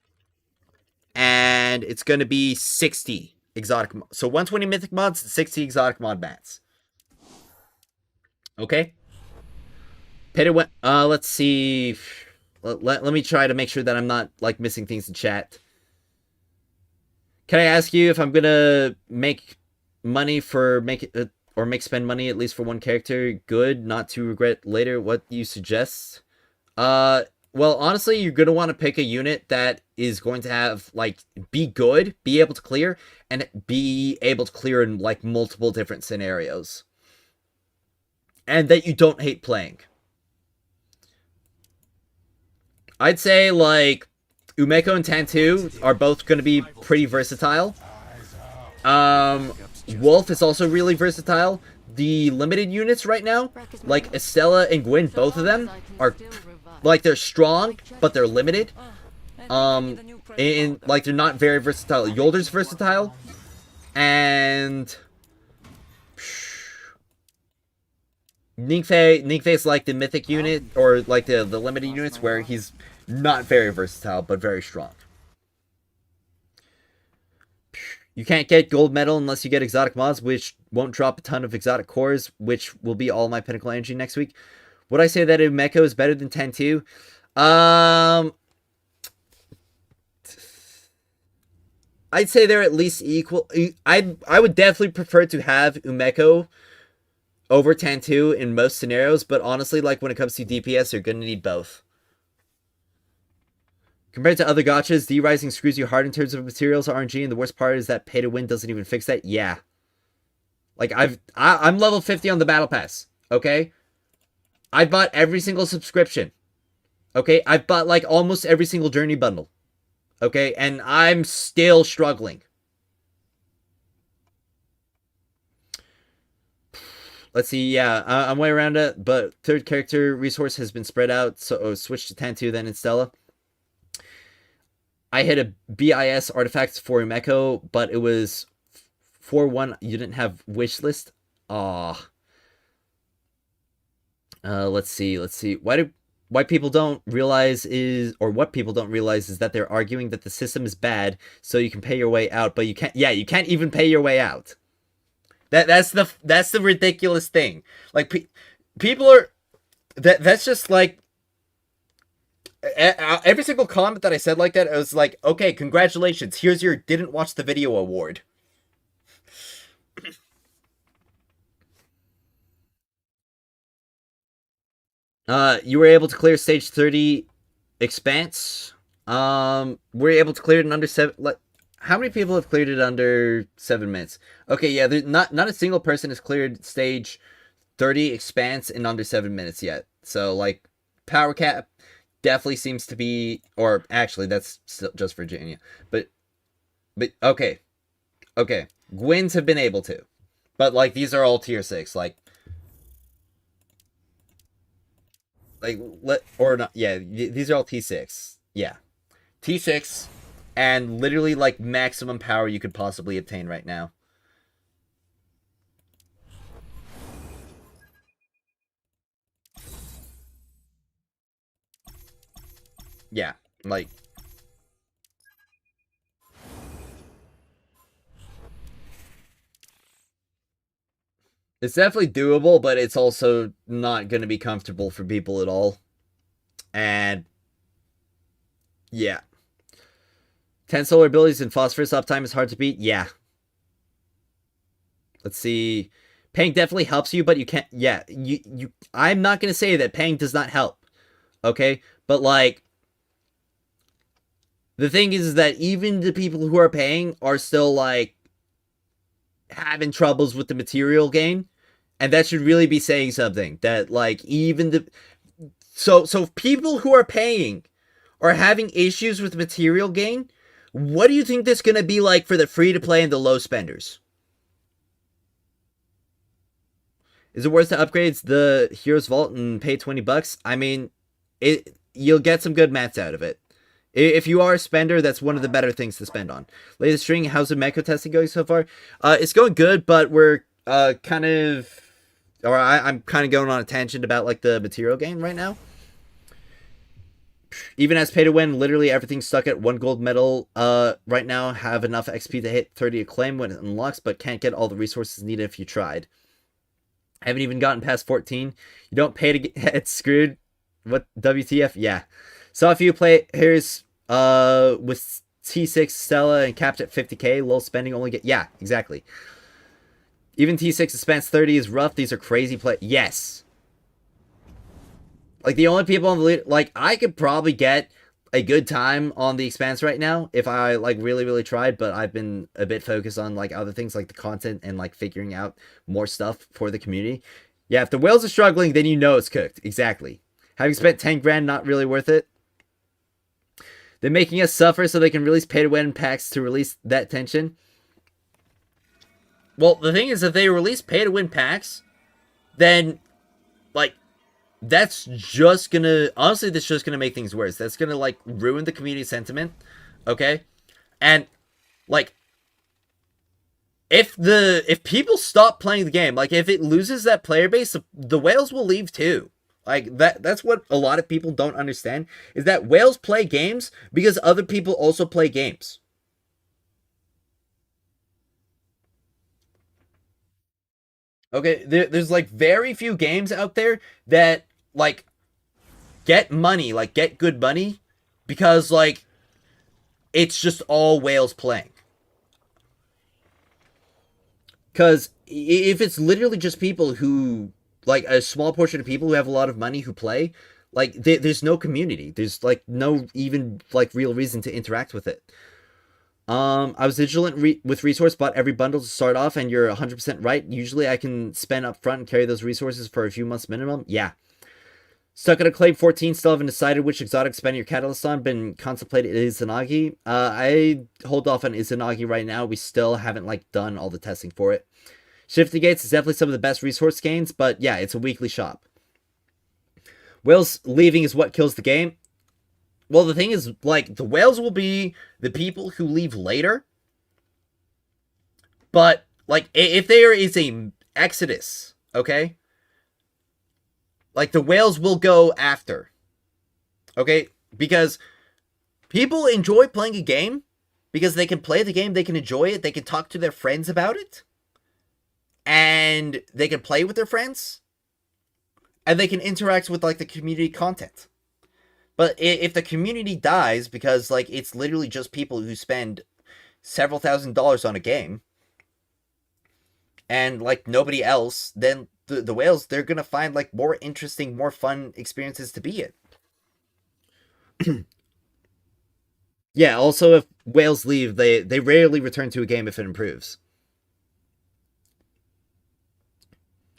And it's going to be 60 exotic. So, 120 mythic mods, 60 exotic mod mats. Okay. Let's see. Let me try to make sure that I'm not, like, missing things in chat. Can I ask you if I'm gonna make money for spend money at least for one character? Good, not to regret later. What you suggest? Well, honestly, you're gonna want to pick a unit that is going to have, like, be good, be able to clear, and be able to clear in, like, multiple different scenarios, and that you don't hate playing. I'd say, like, Umeko and Tantu are both going to be pretty versatile. Wolf is also really versatile. The limited units right now, like Estella and Gwyn, both of them are, like, they're strong, but they're limited. in like they're not very versatile. Yolder's versatile, and Ningfei's like the mythic unit or like the limited units where he's not very versatile but very strong. You can't get gold medal unless you get exotic mods, which won't drop a ton of exotic cores, which will be all my pinnacle energy next week. Would I say that Umeko is better than 10-2? I'd say they're at least equal. I would definitely prefer to have Umeko over 10-2 in most scenarios, but honestly, like when it comes to DPS, you're gonna need both. Compared to other gachas, D-Rising screws you hard in terms of materials, RNG, and the worst part is that pay to win doesn't even fix that. Yeah. Like, I'm level 50 on the Battle Pass, okay? I bought every single subscription, okay? I've bought, like, almost every single Journey bundle, okay? And I'm still struggling. Let's see, yeah, I'm way around it, but third character resource has been spread out, so switch to 10-2 then in Stella. I hit a BIS artifact for Umeko, but it was 4-1. You didn't have wish list. Let's see. Why people don't realize is, or what people don't realize is that they're arguing that the system is bad, so you can pay your way out, but you can't. Yeah, you can't even pay your way out. That's the ridiculous thing. Like people are. That's just like. Every single comment that I said like that, I was like, okay, congratulations. Here's your didn't watch the video award. You were able to clear stage 30 expanse. Were you able to clear it in under 7? Like, how many people have cleared it under 7 minutes? Okay, yeah, there's not a single person has cleared stage 30 expanse in under 7 minutes yet. So like, power cap definitely seems to be, or actually that's still just Virginia, but okay, Gwyn's have been able to, but like these are all tier 6, like or not, yeah, these are all T6, yeah, T6, and literally like maximum power you could possibly obtain right now. Yeah, like it's definitely doable, but it's also not going to be comfortable for people at all. And yeah. 10 solar abilities and phosphorus uptime is hard to beat. Yeah. Let's see. Pang definitely helps you, but you can't. Yeah, you. I'm not going to say that Pang does not help. Okay? But like, the thing is that even the people who are paying are still like having troubles with the material gain, and that should really be saying something. That like even the so people who are paying are having issues with material gain. What do you think this is gonna be like for the free to play and the low spenders? Is it worth to upgrade the Heroes Vault and pay $20? I mean, you'll get some good mats out of it. If you are a spender, that's one of the better things to spend on. Latest string, how's the Umeko testing going so far? It's going good, but we're I'm kind of going on a tangent about like the material gain right now. Even as pay to win, literally everything's stuck at 1 gold medal. Right now, have enough XP to hit 30 acclaim when it unlocks, but can't get all the resources needed if you tried. Haven't even gotten past 14. You don't pay to get screwed. What WTF? Yeah. So if you play here's with T6 Stella and capped at 50k, low spending only get, yeah, exactly. Even T6 expense 30 is rough. These are crazy play. Yes. Like the only people on the lead, like I could probably get a good time on the expanse right now if I like really tried, but I've been a bit focused on like other things like the content and like figuring out more stuff for the community. Yeah, if the whales are struggling, then you know it's cooked. Exactly. Having spent 10 grand, not really worth it. They're making us suffer so they can release pay to win packs to release that tension. Well, the thing is, if they release pay to win packs, then like that's just gonna, honestly, that's just gonna make things worse. That's gonna like ruin the community sentiment, okay? And like, if people stop playing the game, like if it loses that player base, the whales will leave too. Like that's what a lot of people don't understand, is that whales play games because other people also play games. Okay, there's like very few games out there that like get money, like get good money, because like it's just all whales playing. Because if it's literally just people who, like a small portion of people who have a lot of money who play, like there's no community. There's like no even like real reason to interact with it. I was vigilant with resource, bought every bundle to start off, and you're 100% right. Usually I can spend up front and carry those resources for a few months minimum. Yeah. Stuck at a claim 14, still haven't decided which exotic to spend your catalyst on, been contemplating Izanagi. I hold off on Izanagi right now. We still haven't like done all the testing for it. Shifty Gates is definitely some of the best resource gains, but yeah, it's a weekly shop. Whales leaving is what kills the game. Well, the thing is, like, the whales will be the people who leave later. But, like, if there is a exodus, okay? Like, the whales will go after. Okay? Because people enjoy playing a game because they can play the game, they can enjoy it, they can talk to their friends about it, and they can play with their friends, and they can interact with, like, the community content. But if the community dies because, like, it's literally just people who spend several $1,000s on a game, and, like, nobody else, then the whales, they're gonna find, like, more interesting, more fun experiences to be in. Yeah, also, if whales leave, they rarely return to a game if it improves.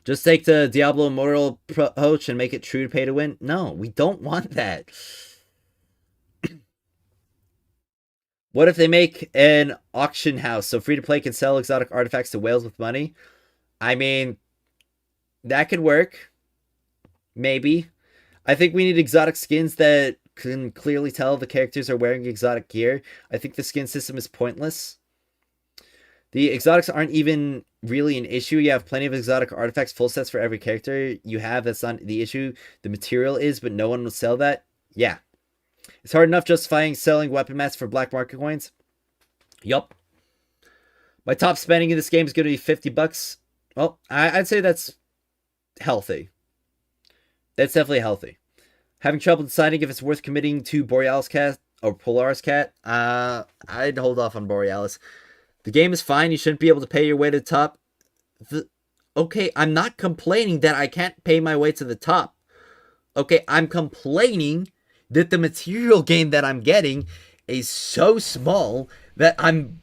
Just take the Diablo Immortal approach and make it true to pay to win? No, we don't want that. What if they make an auction house so free to play can sell exotic artifacts to whales with money? I mean, that could work. Maybe. I think we need exotic skins that can clearly tell the characters are wearing exotic gear. I think the skin system is pointless. The exotics aren't even really an issue. You have plenty of exotic artifacts, full sets for every character you have. That's not the issue. The material is, but no one will sell that. Yeah. It's hard enough justifying selling weapon mats for black market coins. Yup. My top spending in this game is going to be $50. Well, I'd say that's healthy. That's definitely healthy. Having trouble deciding if it's worth committing to Borealis Cat or Polaris Cat? I'd hold off on Borealis. The game is fine. You shouldn't be able to pay your way to the top. Okay, I'm not complaining that I can't pay my way to the top. Okay, I'm complaining that the material gain that I'm getting is so small that I'm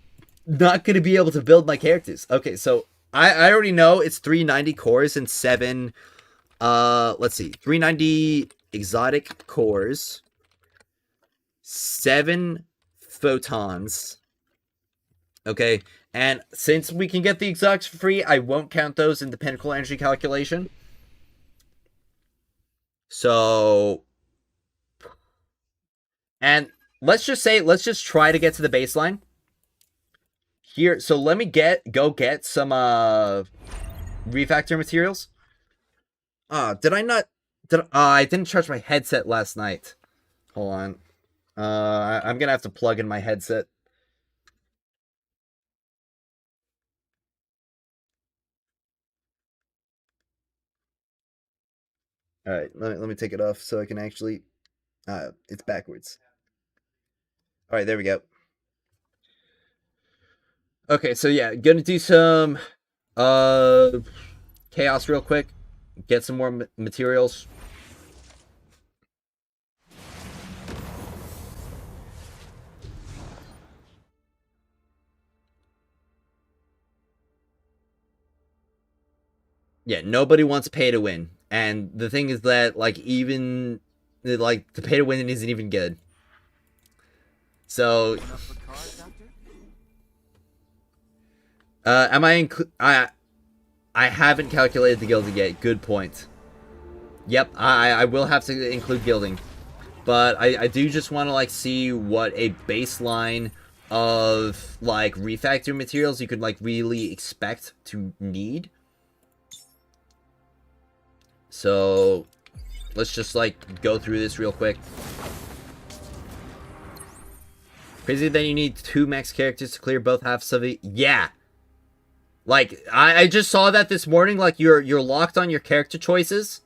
not going to be able to build my characters. Okay, so I already know it's 390 cores and 7, let's see, 390 exotic cores, 7 photons. Okay, and since we can get the exotics for free, I won't count those in the pinnacle energy calculation. So, and let's just try to get to the baseline here. So let me go get some refactor materials. Did I not? I didn't charge my headset last night. Hold on. I'm gonna have to plug in my headset. All right, let me take it off so I can actually. It's backwards. All right, there we go. Okay, so yeah, gonna do some chaos real quick. Get some more materials. Yeah, nobody wants pay to win, and the thing is that like even like the pay to win isn't even good. So, am I I haven't calculated the guild yet. Good point. Yep, I will have to include gilding. But I do just want to, like, see what a baseline of, like, refactor materials you could, like, really expect to need. So, let's just, like, go through this real quick. Crazy that you need 2 max characters to clear both halves of it. Yeah! Like, I just saw that this morning, like, you're locked on your character choices.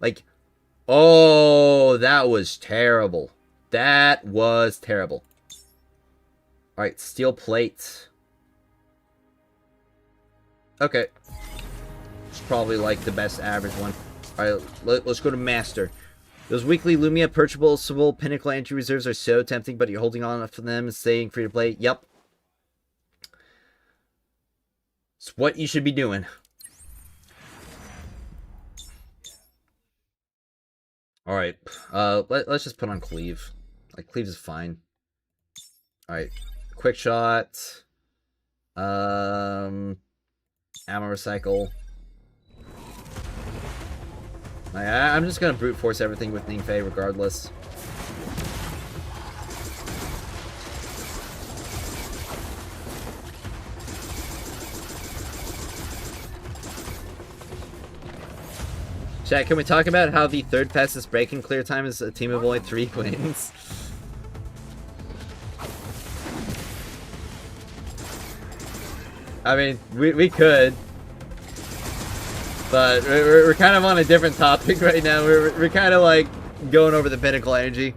Like, oh, that was terrible. That was terrible. Alright, steel plate. Okay. It's probably, like, the best average one. Alright, let's go to master. Those weekly Lumia purchasable pinnacle entry reserves are so tempting, but you're holding on for them and staying free to play. Yep. It's what you should be doing. Alright. Let's just put on cleave. Like, cleave is fine. Alright. Quick shot. Ammo recycle. I'm just gonna brute force everything with Ningfei regardless. Chat, can we talk about how the third fastest break and clear time is a team of only 3 wins? I mean, we could. But we're kind of on a different topic right now. We're kind of like going over the pinnacle energy.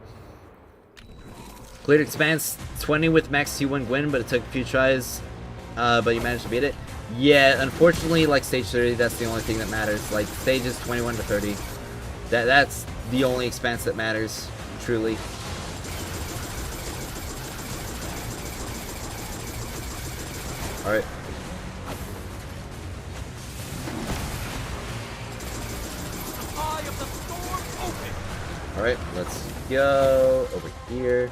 Cleared expanse 20 with max T1 Gwyn, but it took a few tries. But you managed to beat it. Yeah, unfortunately, like stage 30, that's the only thing that matters. Like stages 21 to 30, that's the only expanse that matters, truly. All right. All right, let's go over here.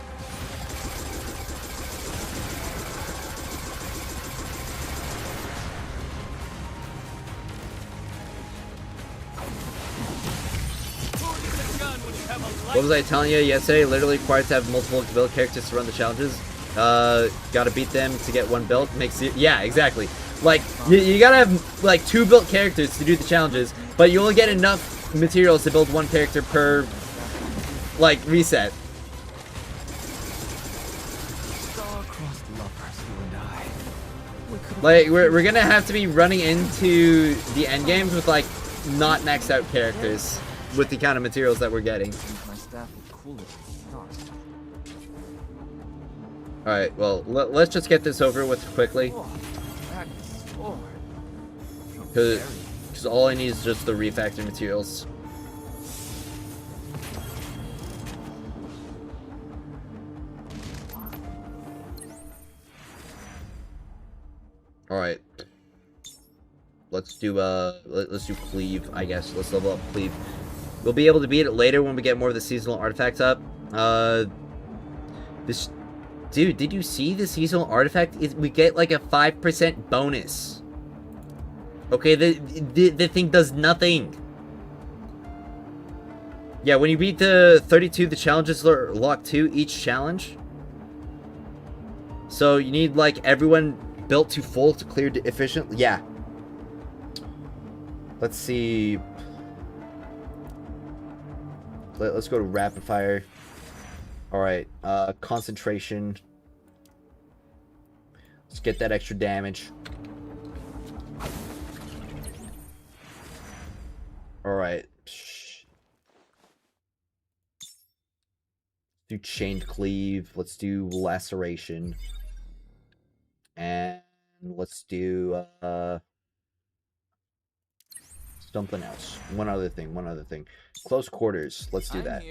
What was I telling you yesterday? Literally required to have multiple build characters to run the challenges. Gotta beat them to get 1 build. Makes it, yeah, exactly. Like, you gotta have, like, 2 built characters to do the challenges, but you only get enough materials to build 1 character per, like, reset. Like, we're gonna have to be running into the end games with, like, not maxed out characters with the kind of materials that we're getting. Alright, well, let's just get this over with quickly. Because all I need is just the refactor materials. Alright. Let's do cleave, I guess. Let's level up cleave. We'll be able to beat it later when we get more of the seasonal artifacts up. This dude, did you see the seasonal artifact? We get like a 5% bonus. Okay, the thing does nothing. Yeah, when you beat the 32, the challenges are locked to each challenge. So you need like everyone built to full to clear efficiently. Yeah. Let's see. Let's go to rapid fire. Alright, concentration. Let's get that extra damage. Alright. Do chained cleave. Let's do laceration. And let's do something else. One other thing. Close quarters. Let's do that.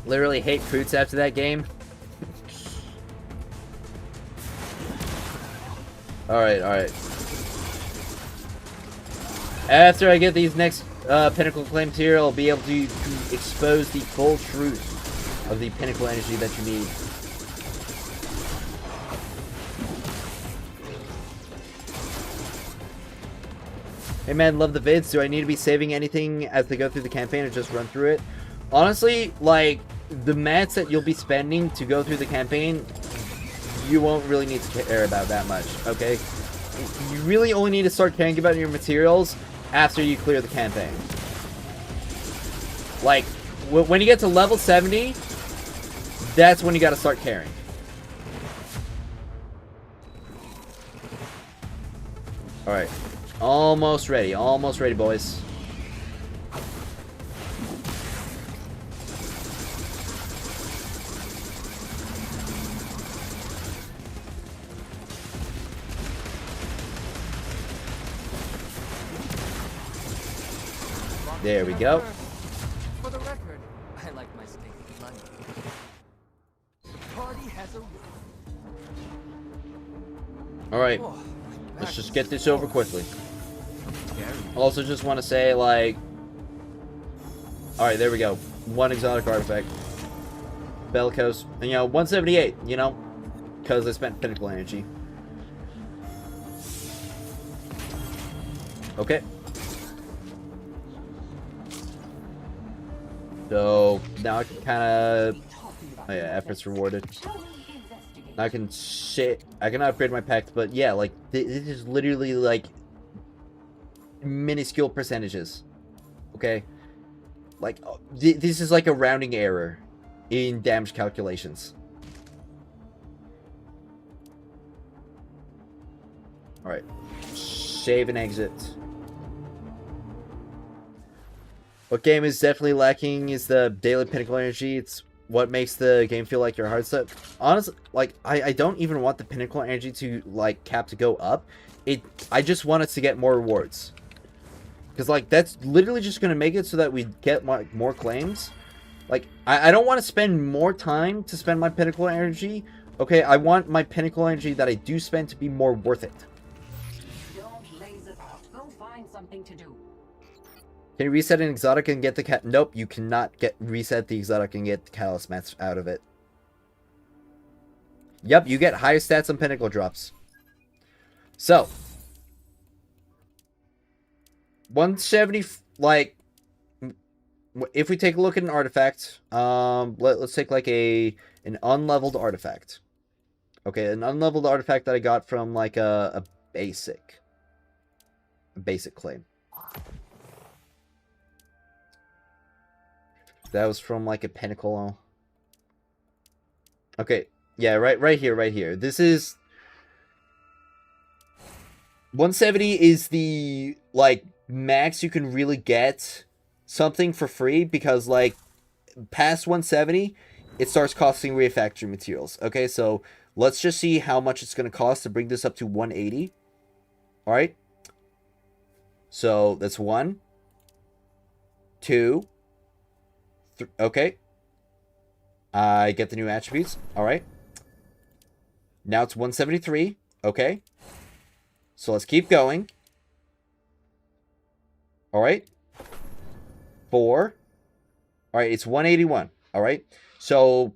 Literally hate fruits after that game. Alright. After I get these next pinnacle claim material, I'll be able to expose the full truth of the pinnacle energy that you need. Hey man, love the vids. Do I need to be saving anything as they go through the campaign or just run through it? Honestly, like, the mats that you'll be spending to go through the campaign, you won't really need to care about that much, okay? You really only need to start caring about your materials after you clear the campaign. Like, when you get to level 70, that's when you gotta start caring. Alright. Almost ready, boys. There we go. For the record, I like my steak blood. The party has a Alright. Let's just get this over quickly. Also just want to say, like... Alright, there we go. One exotic artifact. Bellicose. And, 178, because I spent pinnacle energy. Okay. So, now I can kind of... Oh yeah, efforts rewarded. I can upgrade my packs, but yeah, like, this is literally, like, minuscule percentages. Okay? Like, this is like a rounding error in damage calculations. Alright. Save and exit. What game is definitely lacking is the daily pinnacle energy. It's what makes the game feel like your heart set. Honestly, like, I don't even want the pinnacle energy to, like, cap to go up. I just want us to get more rewards. Because, like, that's literally just going to make it so that we get more claims. Like, I don't want to spend more time to spend my pinnacle energy. Okay, I want my pinnacle energy that I do spend to be more worth it. Don't laze about. Go find something to do. Can you reset an exotic and get the cat? Nope, you cannot reset the exotic and get the catalyst mats out of it. Yep, you get higher stats on pinnacle drops. So, 170, like, if we take a look at an artifact, let's take like an unleveled artifact. Okay, an unleveled artifact that I got from like a basic claim. That was from like a pinnacle. Okay, yeah, right here. This is 170 is the like max you can really get something for free, because like past 170 it starts costing refactory materials. Okay, so let's just see how much it's going to cost to bring this up to 180. All right, so that's 1 2 okay. I get the new attributes. All right. Now it's 173. Okay. So let's keep going. All right. 4. All right. It's 181. All right. So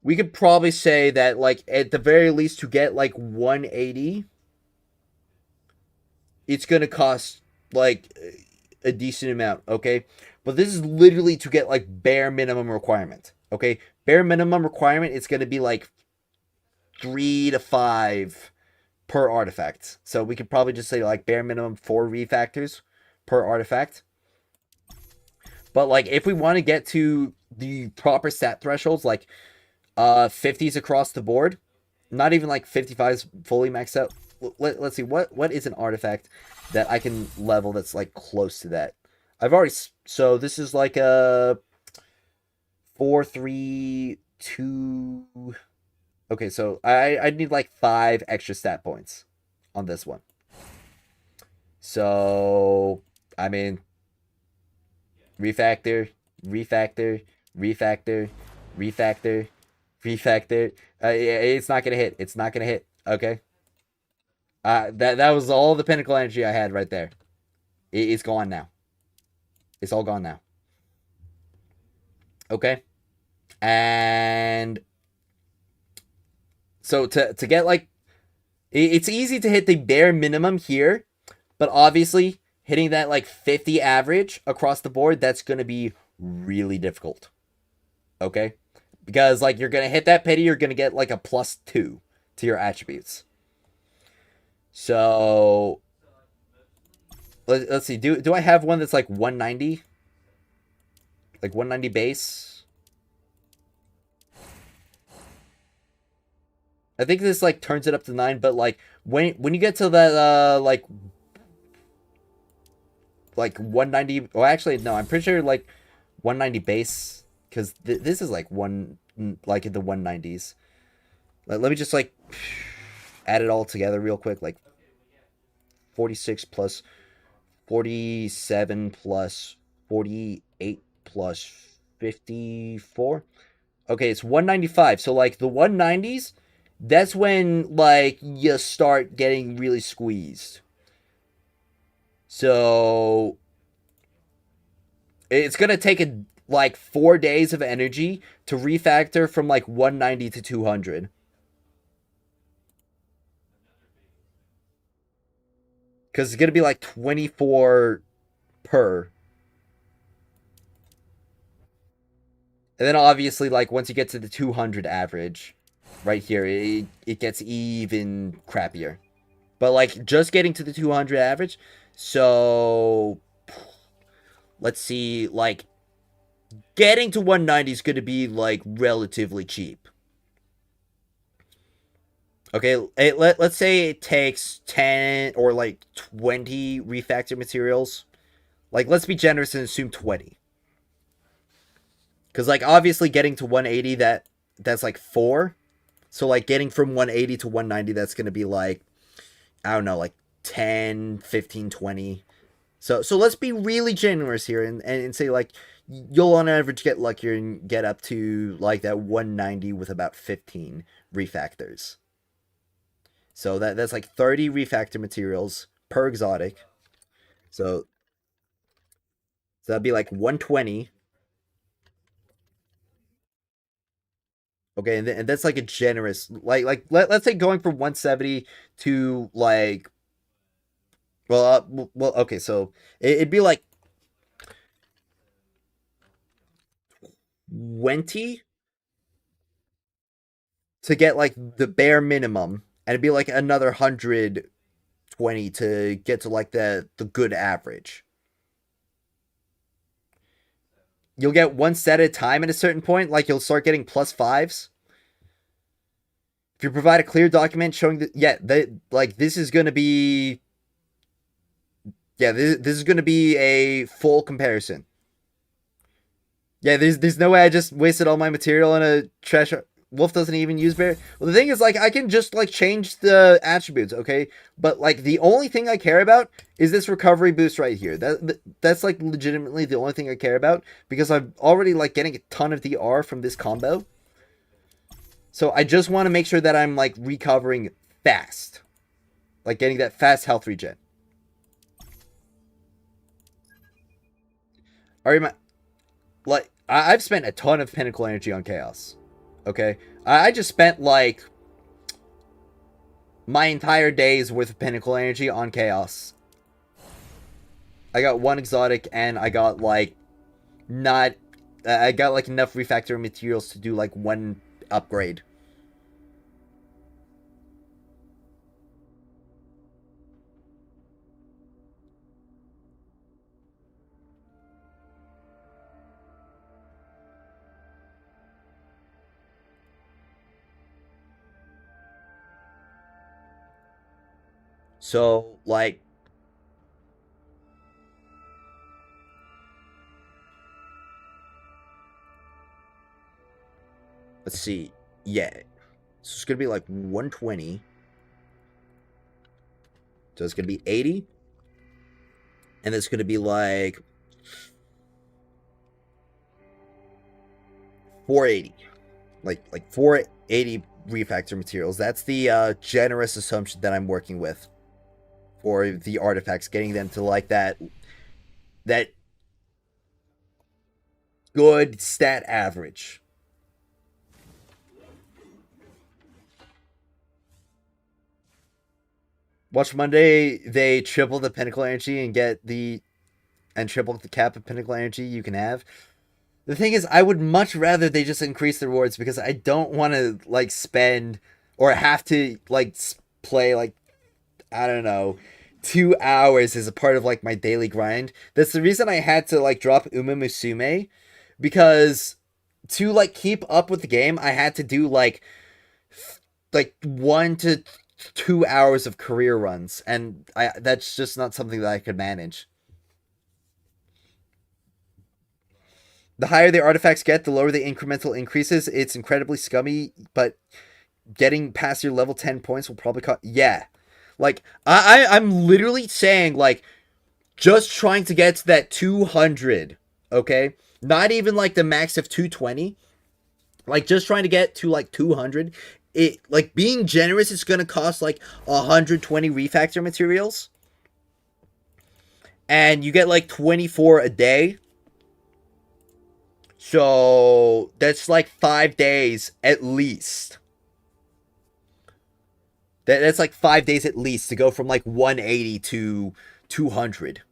we could probably say that, like, at the very least, to get like 180, it's going to cost like a decent amount. Okay. But this is literally to get, like, bare minimum requirement, okay? Bare minimum requirement, it's going to be, like, 3 to 5 per artifact. So we could probably just say, like, bare minimum 4 refactors per artifact. But, like, if we want to get to the proper stat thresholds, like, 50s across the board, not even, like, 55s fully maxed out. Let's see, what is an artifact that I can level that's, like, close to that? I've already... So this is like a 4, 3, 2... Okay, so I need like 5 extra stat points on this one. So, I mean... Refactor. It's not gonna hit. It's not gonna hit. Okay? That was all the pinnacle energy I had right there. It's gone now. It's all gone now. Okay. And so to get like, it's easy to hit the bare minimum here, But obviously, hitting that like 50 average across the board, that's going to be really difficult. Okay? Because like you're going to hit that pity, you're going to get like a +2 to your attributes. So let's see. Do I have one that's like 190? Like 190 base? I think this like turns it up to 9, but like when you get to that like 190, well actually no, I'm pretty sure like 190 base, because this is like like in the 190s. Let me just like add it all together real quick. Like 46 plus 47 plus 48 plus 54. Okay, it's 195. So like the 190s, that's when like you start getting really squeezed. So it's gonna take like 4 days of energy to refactor from like 190 to 200. Because it's gonna be like 24 per. And then obviously, like once you get to the 200 average, right here, it gets even crappier. But like just getting to the 200 average, so let's see, like getting to 190 is going to be like relatively cheap. Okay, let's say it takes 10 or like 20 refactor materials. Like let's be generous and assume 20. Cuz like obviously getting to 180, that's like 4. So like getting from 180 to 190, that's going to be like, I don't know, like 10, 15, 20. So let's be really generous here and say like you'll on average get luckier and get up to like that 190 with about 15 refactors. So that's like 30 refactor materials per exotic. So that'd be like 120. Okay, and that's like a generous, let's say going from 170 to like, well okay, so it'd be like 20 to get like the bare minimum, and it'd be like another 120 to get to like the good average. You'll get one set at a time at a certain point, like you'll start getting +5s. If you provide a clear document showing that, yeah, like this is gonna be, yeah, this is gonna be a full comparison. Yeah, there's no way I just wasted all my material on a trash. Wolf doesn't even use bear. Well, the thing is, like, I can just like change the attributes, okay? But like, the only thing I care about is this recovery boost right here. That's like legitimately the only thing I care about, because I'm already like getting a ton of DR from this combo. So I just want to make sure that I'm like recovering fast, like getting that fast health regen. Alright, like I've spent a ton of pinnacle energy on chaos. Okay, I just spent like my entire day's worth of pinnacle energy on chaos. I got one exotic and I got like not, I got like enough refactor materials to do like one upgrade. So like, let's see, yeah, so it's gonna be like 120. So it's gonna be 80, and it's gonna be like 480, like 480 refactor materials. That's the generous assumption that I'm working with for the artifacts, getting them to like that good stat average. Watch Monday, they triple the pinnacle energy and triple the cap of pinnacle energy you can have. The thing is, I would much rather they just increase the rewards because I don't want to like spend or have to like play like, I don't know, 2 hours as a part of like my daily grind. That's the reason I had to like drop Uma Musume, because to like keep up with the game, I had to do like 1 to 2 hours of career runs, and that's just not something that I could manage. The higher the artifacts get, the lower the incremental increases. It's incredibly scummy, but getting past your level 10 points will probably cost. Yeah. Like, I'm literally saying, like, just trying to get to that 200, okay? Not even, like, the max of 220. Like, just trying to get to, like, 200. It, like, being generous is going to cost, like, 120 refactor materials. And you get, like, 24 a day. So that's like 5 days at least. That's like 5 days at least to go from like 180 to 200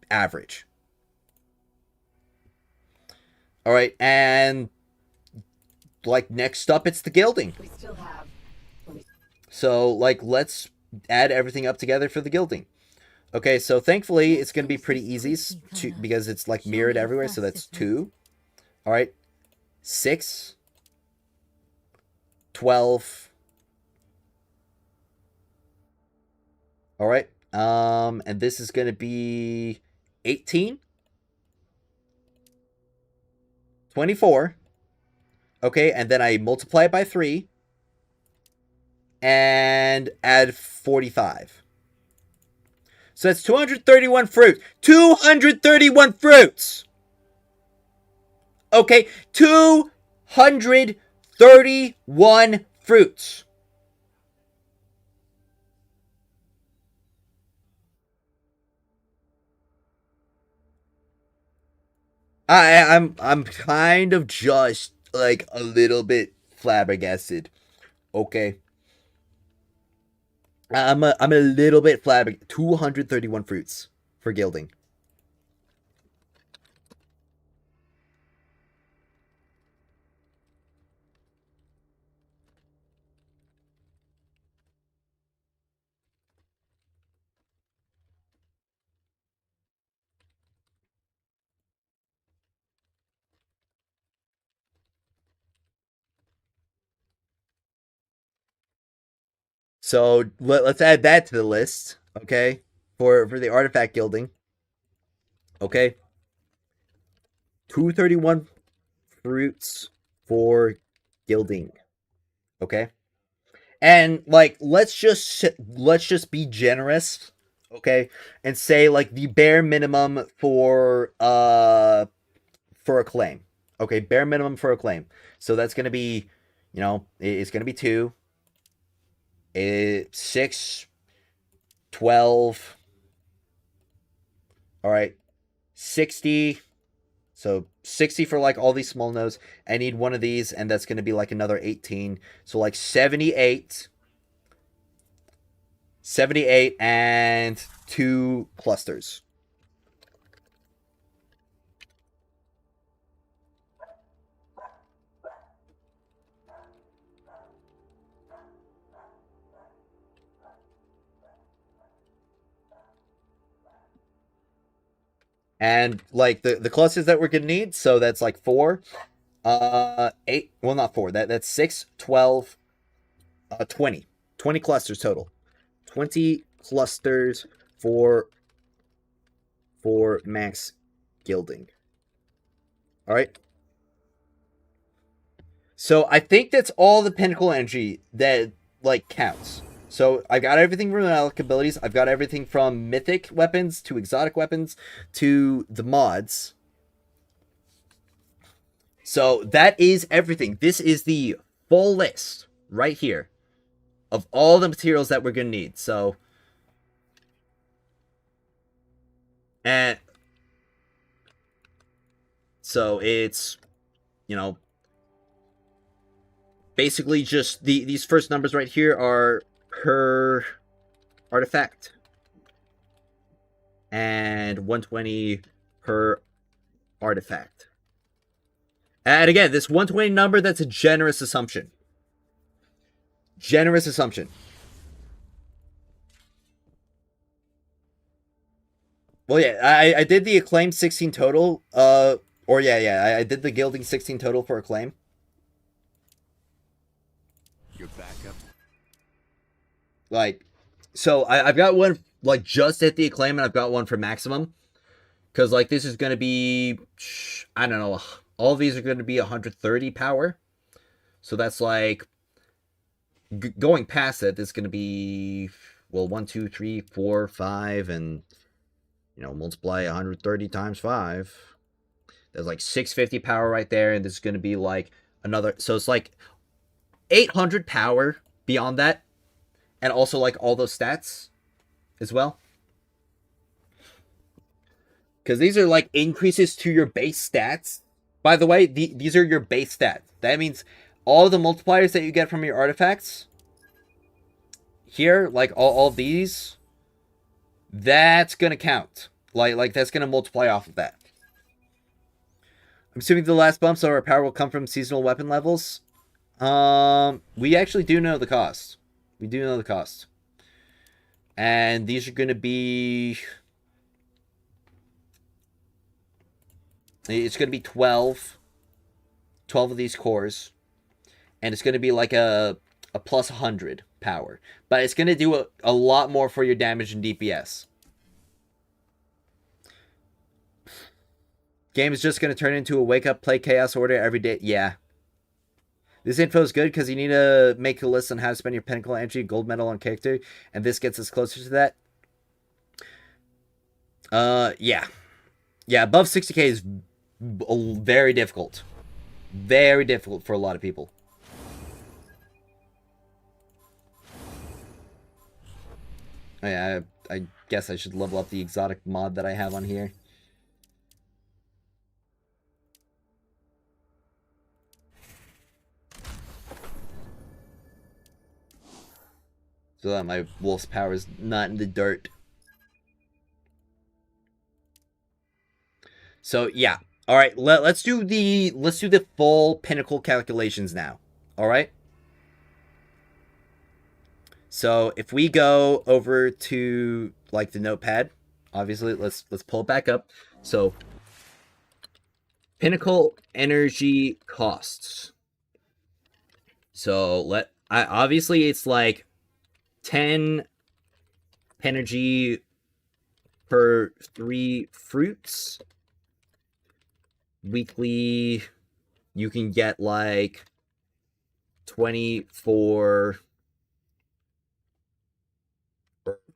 average. All right, and like next up, it's the gilding. We still have. So like let's add everything up together for the gilding. Okay, so thankfully it's gonna be pretty easy because it's like mirrored everywhere. So that's 2. All right, 6, 12. All right, and this is gonna be 18, 24. Okay, and then I multiply it by 3 and add 45. So that's 231 fruit. 231 fruits. Okay, 231 fruits. I'm kind of just like a little bit flabbergasted. Okay. I'm a little bit flabbergasted. 231 fruits for gilding. So let's add that to the list, okay? For the artifact gilding. Okay. 231 fruits for gilding. Okay? And like let's just be generous, okay? And say like the bare minimum for a claim. Okay, bare minimum for a claim. So that's going to be, it's going to be 2, 6, 12. All right. 60. So 60 for like all these small nodes. I need one of these, and that's going to be like another 18. So like 78. 78 and 2 clusters. And like the clusters that we're gonna need, so that's like 4, 8. Well, not 4. That's 6, 12, 20. 20 clusters total. 20 clusters for max gilding. All right. So I think that's all the pinnacle energy that like counts. So I've got everything from the relic abilities. I've got everything from mythic weapons to exotic weapons to the mods. So that is everything. This is the full list right here of all the materials that we're going to need. So, and so it's, basically just these first numbers right here are per artifact. And 120 per artifact. And again, this 120 number, that's a generous assumption. Generous assumption. Well, yeah, I did the acclaim 16 total. I did the gilding 16 total for acclaim. Your backup. Like, so I've got one like just at the acclaim, and I've got one for maximum. Because like this is gonna be, I don't know, all of these are gonna be 130 power. So that's like going past it. It's gonna be, well, 1, 2, 3, 4, 5, and multiply 130 times 5. There's like 650 power right there, and this is gonna be like another. So it's like 800 power beyond that, and also like all those stats as well. Because these are like increases to your base stats. By the way, these are your base stats. That means all the multipliers that you get from your artifacts here, like all these, that's gonna count. Like that's gonna multiply off of that. I'm assuming the last bumps of our power will come from seasonal weapon levels. We actually do know the cost. We do know the cost. And these are gonna be, it's going to be 12 of these cores, and it's going to be like a plus 100 power, but it's going to do a lot more for your damage and DPS. Game is just going to turn into a wake up, play Chaos Order every day. Yeah. This info is good because you need to make a list on how to spend your pinnacle energy, gold medal on character, and this gets us closer to that. Yeah. Yeah, above 60k is very difficult. Very difficult for a lot of people. Oh, yeah, I guess I should level up the exotic mod that I have on here. So that my wolf's power is not in the dirt. So yeah. All right, let's do the full pinnacle calculations now. All right. So if we go over to like the notepad, obviously let's pull it back up. So pinnacle energy costs. So obviously it's like 10 energy per 3 fruits. Weekly, you can get like 24.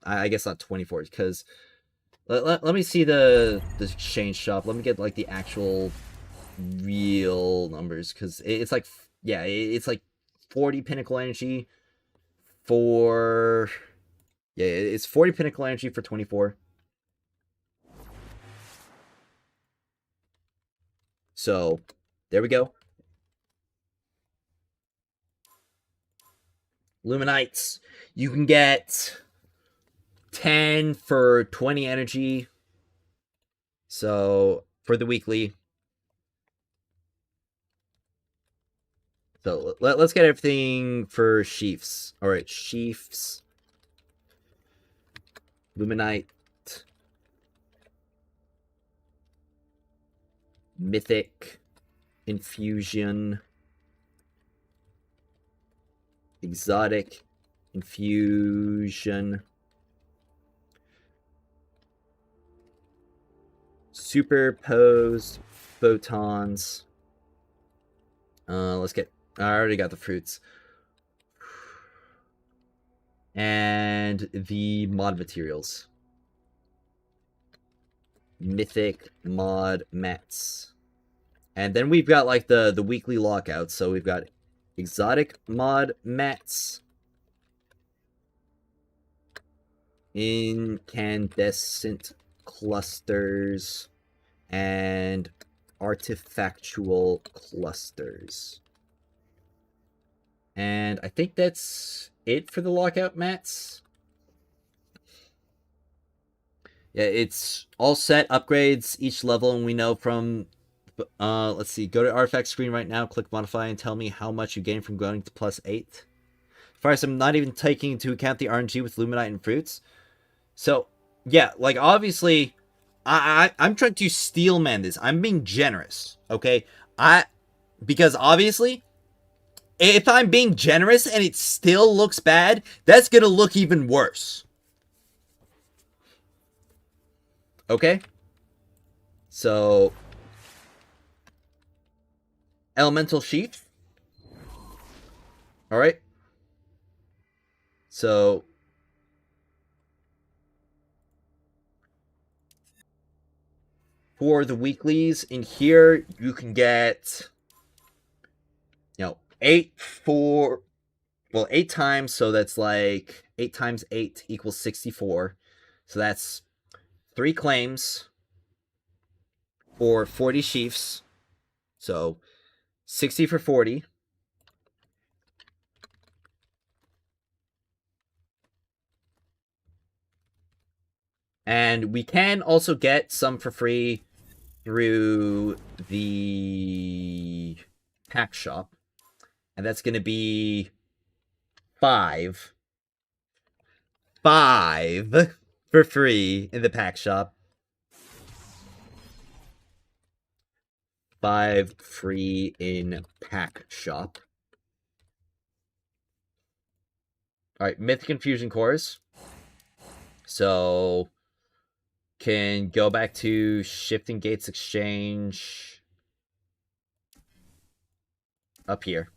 I guess not 24, because let me see the exchange shop. Let me get like the actual real numbers, because it's like, yeah, it's like 40 pinnacle energy for, yeah, it's 40 pinnacle energy for 24. So, there we go. Luminites. You can get 10 for 20 energy. So, for the weekly. So, let's get everything for sheafs. Alright, sheafs. Luminite. Mythic. Infusion. Exotic. Infusion. Superposed photons. Let's get... I already got the fruits. And the mod materials. Mythic mod mats. And then we've got like the weekly lockouts. So we've got exotic mod mats. Incandescent clusters. And artifactual clusters. And I think that's it for the lockout mats. Yeah, it's all set upgrades each level, and we know from let's see, go to artifact screen right now, click modify, and tell me how much you gain from going to +8. First, I'm not even taking into account the RNG with Luminite and fruits. So, yeah, like, obviously, I'm trying to steel man this. I'm being generous, okay? Because obviously, if I'm being generous and it still looks bad, that's gonna look even worse. Okay? So, elemental sheath. Alright. So, for the weeklies in here, you can get, 8 times, so that's like 8 times 8 equals 64. So that's 3 claims for 40 sheaths. So 60 for 40. And we can also get some for free through the pack shop. And that's going to be 5. 5 for free in the pack shop. 5 free in pack shop. Alright, Mythic Infusion cores. So, can go back to Shifting Gates Exchange up here.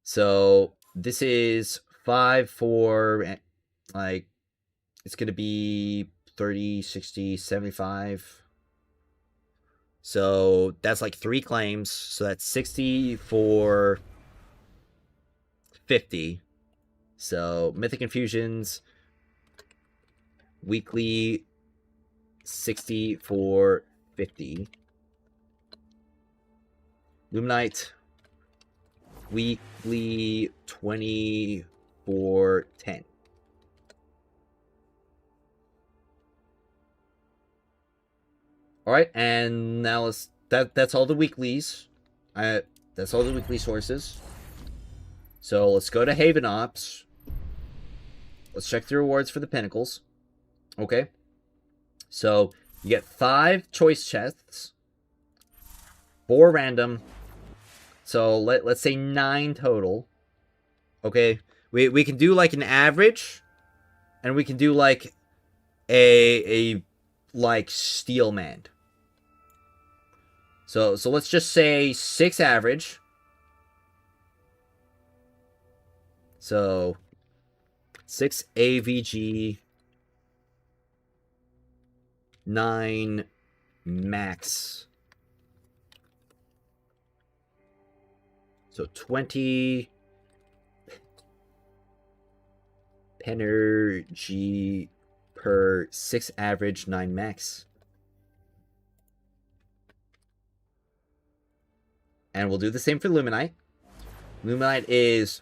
So, this is 5 for, like, it's going to be 30, 60, 75. So, that's like 3 claims. So, that's 60 for 50. So, Mythic Infusions, weekly 60 for 50. Luminite, weekly 20 for 10. Alright, and now that's all the weeklies. That's all the weekly sources. So let's go to Haven Ops. Let's check the rewards for the pinnacles. Okay. So you get 5 choice chests, 4 random. So let's say 9 total. Okay. We can do like an average, and we can do like a like steel manned. So let's just say 6 average. So 6 AVG, 9 max. So 20 Penergy per 6 average, 9 max. And we'll do the same for Luminite. Luminite is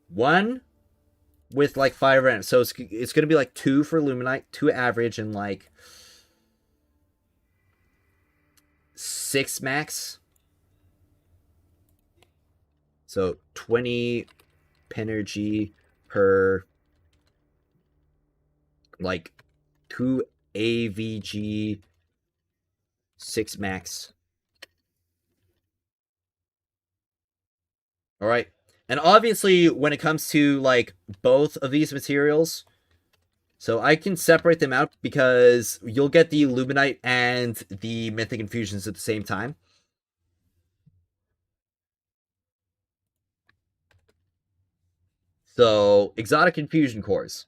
1 with like 5 random. So it's going to be like 2 for Luminite, 2 average, and like 6 max. So 20 Penergy per like 2 AVG, 6 max. All right. And obviously, when it comes to like both of these materials, so I can separate them out because you'll get the Luminite and the Mythic Infusions at the same time. So, Exotic Infusion cores.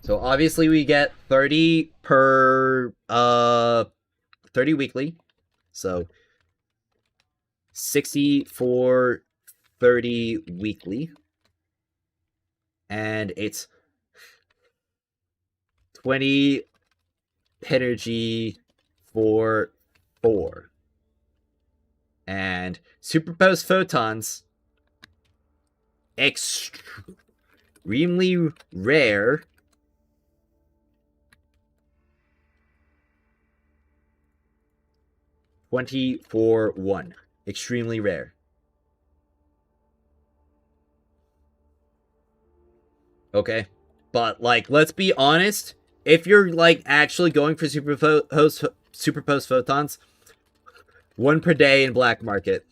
So obviously we get 30 per 30 weekly. So 60 for 30 weekly. And it's 20 energy for 4. And superposed photons extremely rare. $24.1. Extremely rare. Okay. But, like, let's be honest. If you're, like, actually going for superposed photons, 1 per day in black market.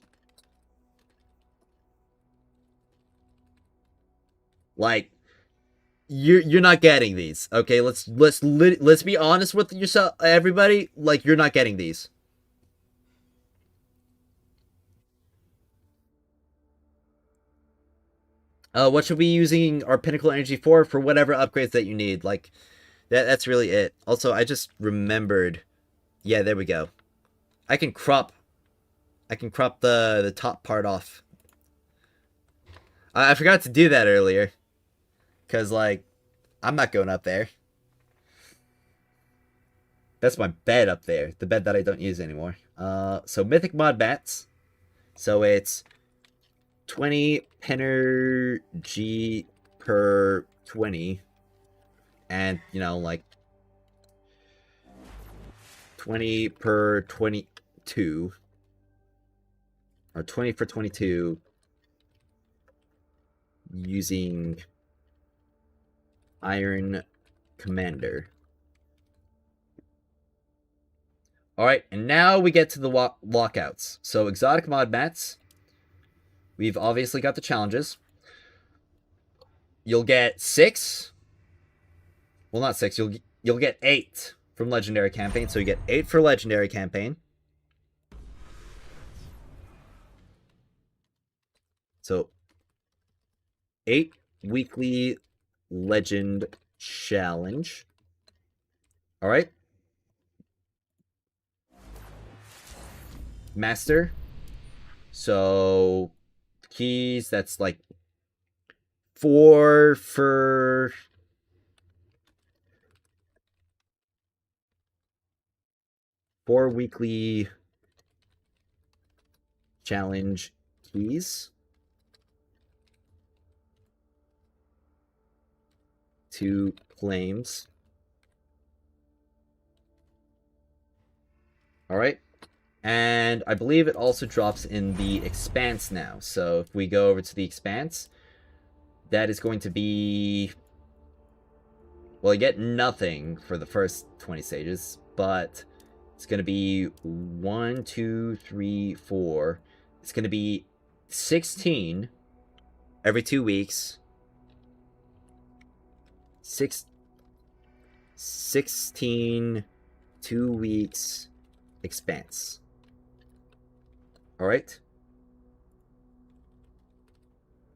Like, you're not getting these. Okay, let's be honest with yourself, everybody. Like, you're not getting these. What should we be using our pinnacle energy for? For whatever upgrades that you need. Like, that's really it. Also, I just remembered. Yeah, there we go. I can crop the top part off. I forgot to do that earlier. Because, like, I'm not going up there. That's my bed up there. The bed that I don't use anymore. So Mythic Mod Bats. So it's 20 energy per 20. And, you know, like 20 per 22. Or 20 for 22. Using Iron Commander. Alright, and now we get to the lockouts. So, exotic mod mats. We've obviously got the challenges. You'll get 6. Well, not 6. You'll get 8 from legendary campaign. So you get 8 for legendary campaign. So 8 weekly legend challenge. All right. Master. So keys, that's like 4 for 4 weekly challenge keys. 2 claims. All right. And I believe it also drops in the Expanse now. So if we go over to the Expanse, that is going to be... Well, you get nothing for the first 20 stages, but it's going to be 1, 2, 3, 4. It's going to be 16 every 2 weeks. 16 2 weeks Expanse. All right.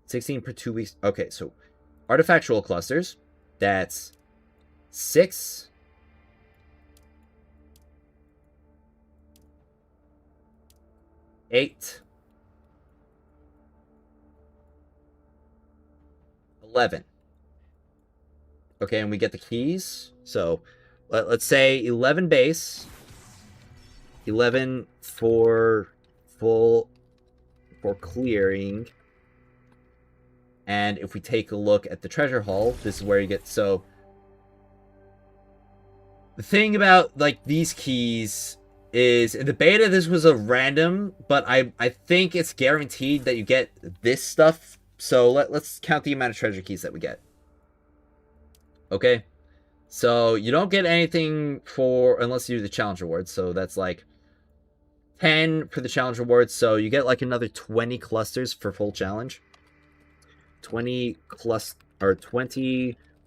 16 per 2 weeks. Okay, so artifactual clusters. That's 6. 8. 11. Okay, and we get the keys. So let's say 11 base. 11 for clearing. And if we take a look at the treasure haul, this is where you get... So the thing about, like, these keys is, in the beta this was a random, but I think it's guaranteed that you get this stuff. So let's count the amount of treasure keys that we get. Okay, so you don't get anything for, unless you do the challenge rewards. So that's like 10 for the challenge rewards. So you get like another 20 clusters for full challenge. 20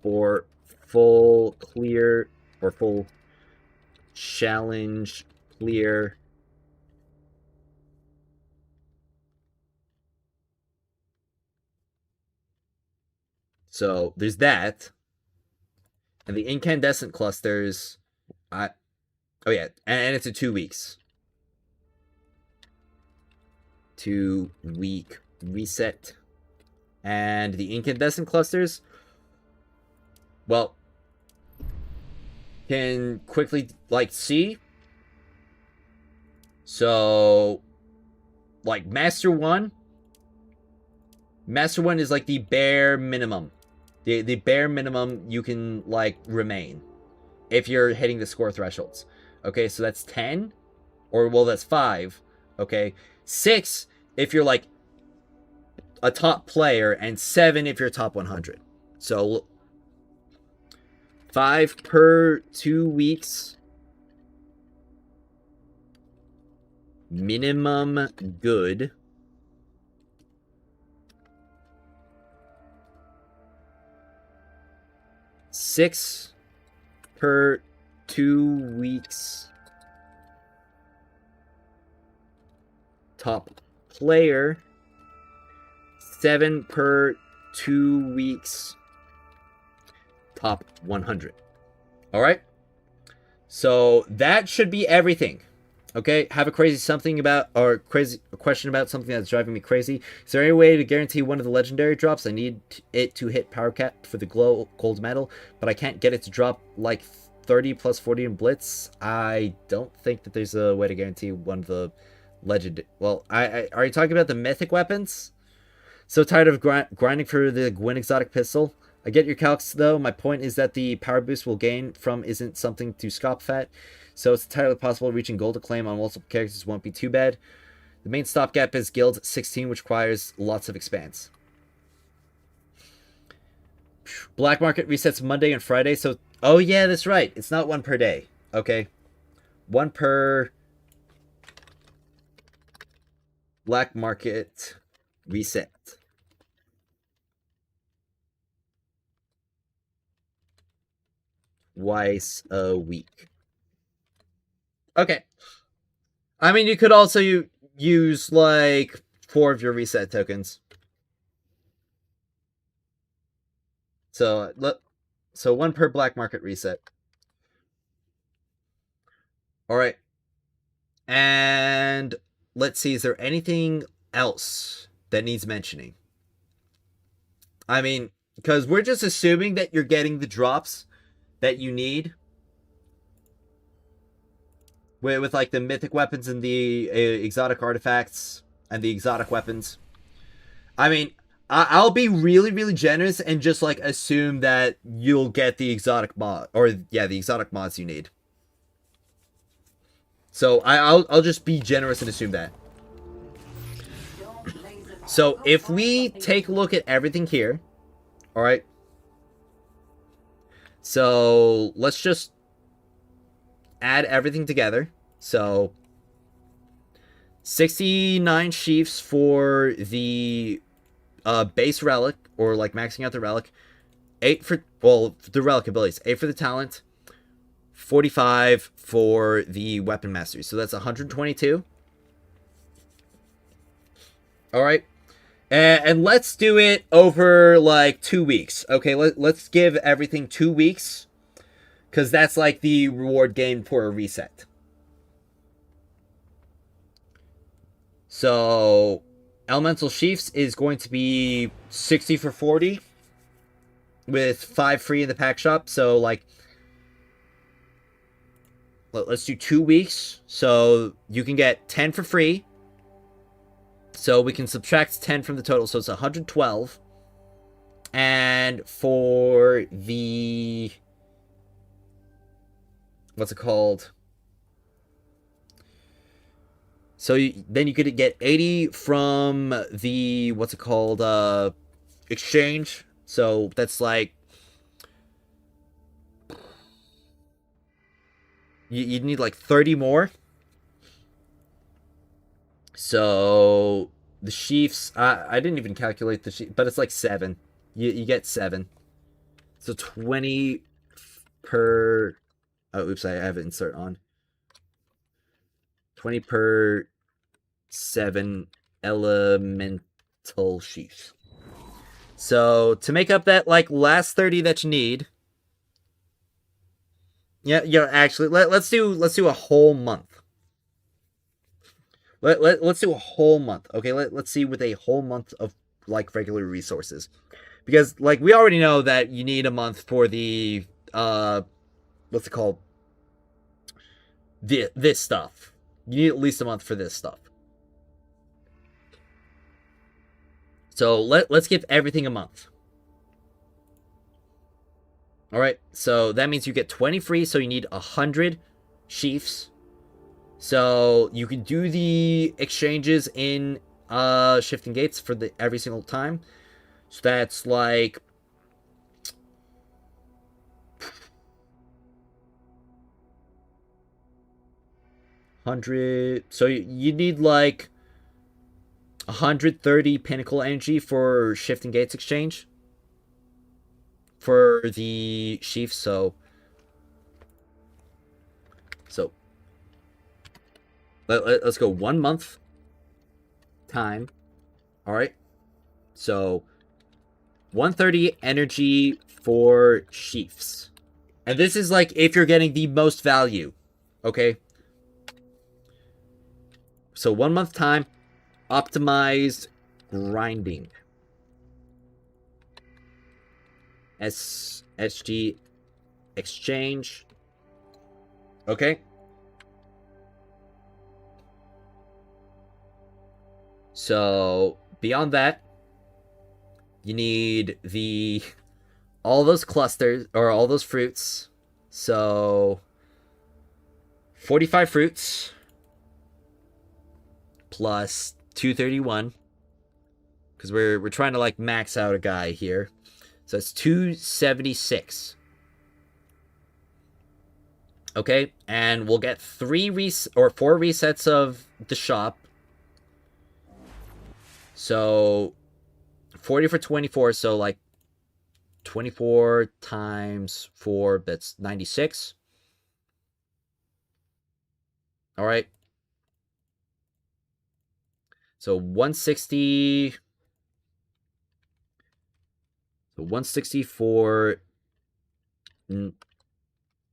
for full clear or full challenge clear. So there's that. And the incandescent clusters, oh yeah, and it's a 2 weeks. 2 week reset. And the incandescent clusters, well, can quickly, like, see. So, like, Master 1 is like the bare minimum. The bare minimum you can, like, remain if you're hitting the score thresholds. Okay, so that's 10, or, well, that's 5. Okay, 6 if you're, like, a top player, and 7 if you're top 100. So 5 per 2 weeks. Minimum good. Six per 2 weeks. Top player. 7 per 2 weeks. Top 100. All right. So that should be everything. Okay, have a crazy something about, or crazy question about something that's driving me crazy. Is there any way to guarantee one of the legendary drops? I need it to hit power cap for the gold medal, but I can't get it to drop like 30 plus 40 in blitz. I don't think that there's a way to guarantee one of the legend. Well, are you talking about the mythic weapons? So tired of grinding for the Gwyn exotic pistol. I get your calcs though. My point is that the power boost we'll gain from isn't something to scoff at. So it's entirely possible reaching gold acclaim on multiple characters won't be too bad. The main stopgap is Guild 16, which requires lots of expanse. Black market resets Monday and Friday, so... Oh yeah, that's right. It's not 1 per day. Okay. 1 per... Black market reset. Twice a week. Okay. I mean, you could also use, like, 4 of your reset tokens. So 1 per black market reset. Alright. And let's see, is there anything else that needs mentioning? I mean, because we're just assuming that you're getting the drops that you need. With like the mythic weapons and the exotic artifacts and the exotic weapons. I mean, I'll be really, really generous and just like assume that you'll get the exotic mod, or yeah, the exotic mods you need. So I'll just be generous and assume that. So if we take a look at everything here, all right. So let's just add everything together. So 69 sheaths for the base relic, or like maxing out the relic. 8 for, well, the relic abilities. 8 for the talent. 45 for the weapon mastery. So that's 122. All right. And let's do it over like 2 weeks. Okay, let's give everything 2 weeks. Because that's like the reward gain for a reset. So, Elemental Sheaths is going to be 60 for 40. With 5 free in the pack shop. So, like, let's do 2 weeks. So, you can get 10 for free. So, we can subtract 10 from the total. So, it's 112. And for the... what's it called? So then you could get 80 from the, what's it called, exchange. So that's like, you'd need like 30 more. So the sheaths, I didn't even calculate the sheath, but it's like 7. You get 7. So 20 per... Oh, oops, I have insert on. 20 per 7 elemental sheaths. So, to make up that, like, last 30 that you need... Yeah, actually, let's do a whole month. Let's do a whole month, okay? Let's see with a whole month of, like, regular resources. Because, like, we already know that you need a month for the, what's it called? This stuff. You need at least a month for this stuff. So let's give everything a month. Alright, so that means you get 20 free, so you need 100 sheaths. So you can do the exchanges in shifting gates for the every single time. So that's like 100. So you need like 130 pinnacle energy for shifting gates exchange for the sheath. So let's go 1 month time. All right. So 130 energy for sheaths. And this is like if you're getting the most value. Okay. So 1 month time, optimized grinding. SG exchange. Okay. So beyond that, you need all those clusters or all those fruits. So 45 fruits plus 231 because we're trying to like max out a guy here. So it's 276. Okay, and we'll get 4 resets of the shop. So 40 for 24, so like 24 times 4, that's 96. All right. So 160. So 164.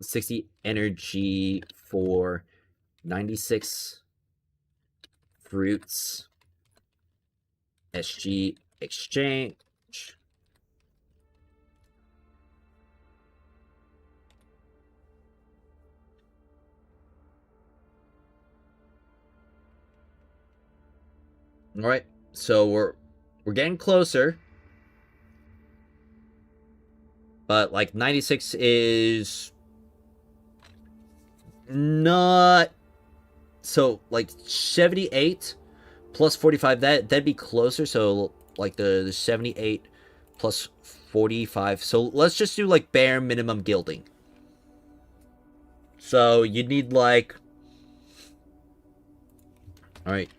60 energy for 96 fruits. SG exchange. All right, so we're getting closer, but like 96 is not so like 78 plus 45 that'd be closer. So like the 78 plus 45. So let's just do like bare minimum gilding. So you need like, all right,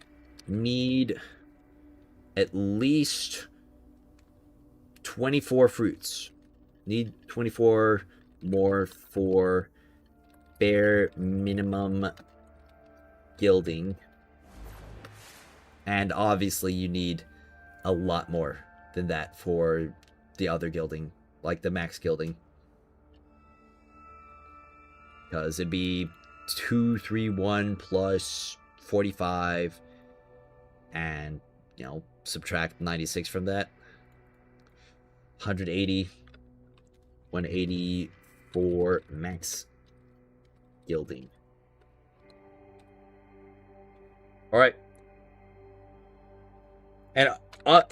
need at least 24 fruits. Need 24 more for bare minimum gilding. And obviously you need a lot more than that for the other gilding, like the max gilding. Because it'd be 231 plus 45 and, you know, subtract 96 from that. 180. 180 for max gilding. All right.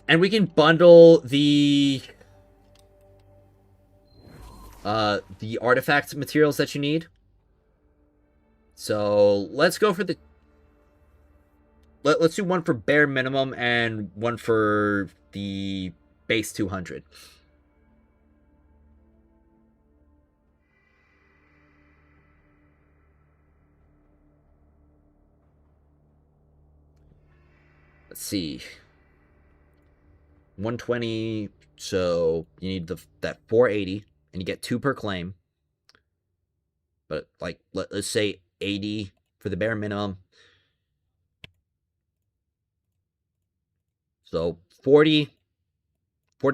And we can bundle the artifact materials that you need. So let's go for let's do one for bare minimum and one for the base 200. Let's see. 120, so you need that 480, and you get 2 per claim. But like let's say 80 for the bare minimum. So 40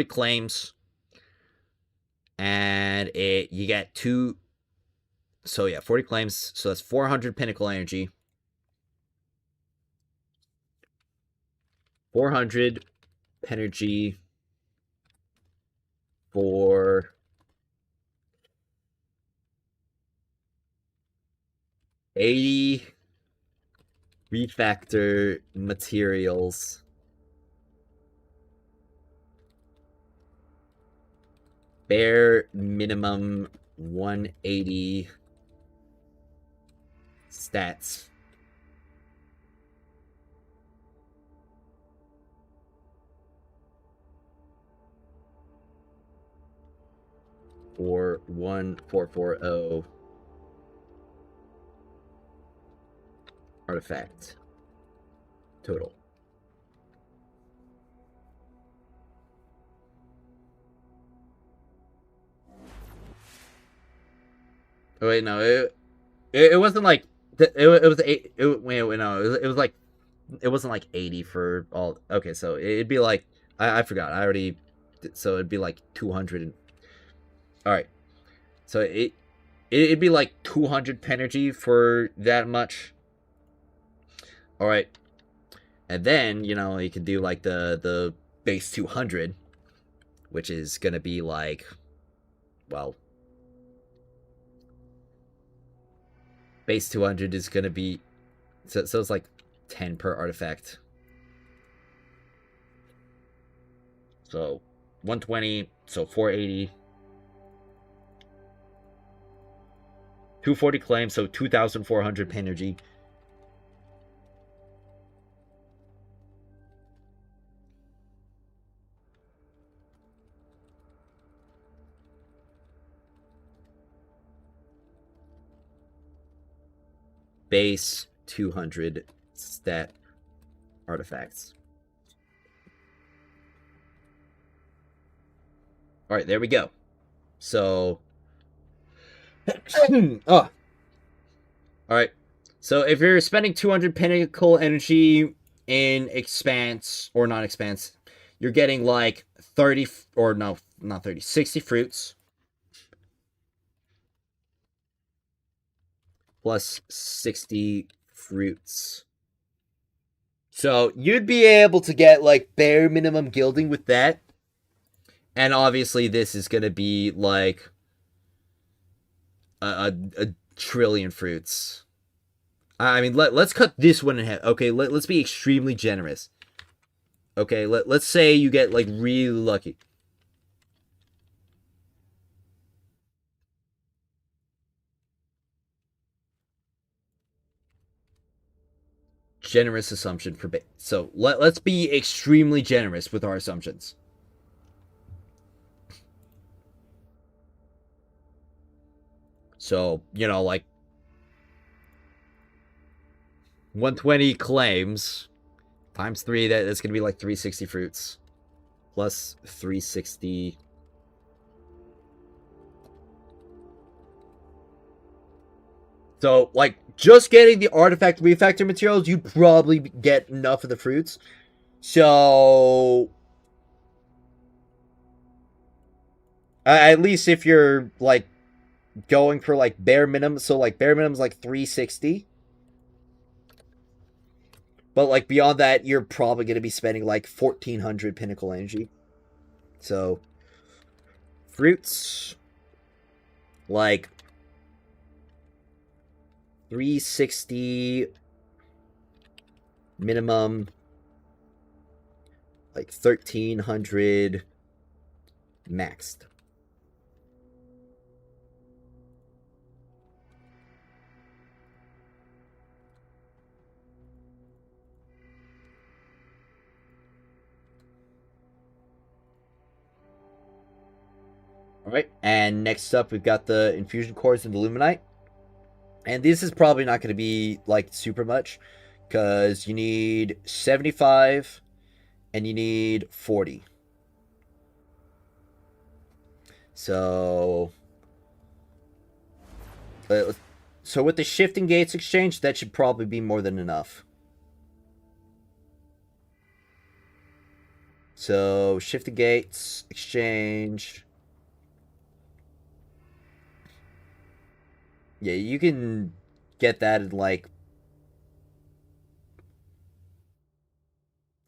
claims, and you get 2. So yeah, 40 claims, so that's 400 pinnacle energy. 400 energy for 80 refactor materials. bare minimum 180 stats. Or 1440 artifact total. Oh wait, no, it wasn't like it was eight. Wait, no, it was like it wasn't like 80 for all. Okay, so it'd be like I forgot. I already. So it'd be like 200. All right, so it'd be like 200 penergy for that much. All right, and then you could do like the base 200, which is gonna be like, well, base 200 is gonna be so it's like 10 per artifact. So 120, so 480. 240 claims, so 2,400 penergy. Base 200 stat artifacts. All right, there we go. So, oh, all right. So if you're spending 200 pinnacle energy in expanse or non-expanse, you're getting like 30 or no, not 30, 60 fruits plus 60 fruits. So you'd be able to get like bare minimum gilding with that. And obviously this is going to be like a trillion fruits. I mean, let's cut this one in half. Okay, let's be extremely generous. Okay, let's say you get like really lucky. Generous assumption for so let's be extremely generous with our assumptions. So, like 120 claims times 3, that's going to be like 360 fruits plus 360. So, like, just getting the artifact refactor materials, you'd probably get enough of the fruits. So, at least if you're, like, going for, like, bare minimum. So, like, bare minimum's, like, 360. But, like, beyond that, you're probably going to be spending, like, 1,400 pinnacle energy. So, fruits, like, 360 minimum, like 1,300 maxed. All right, and next up we've got the infusion cores and the luminite. And this is probably not going to be like super much because you need 75 and you need 40. So with the shifting gates exchange, that should probably be more than enough. So shifting gates exchange. Yeah, you can get that in like,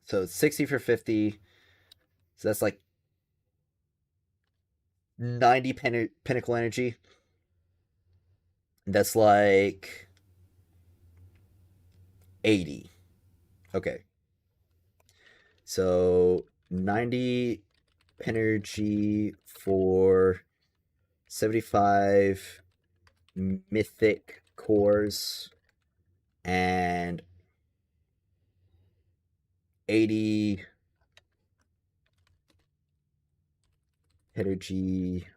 so it's 60 for 50. So that's like 90 pinnacle energy. That's like 80. Okay. So 90 Energy for 75 mythic cores and 80 energy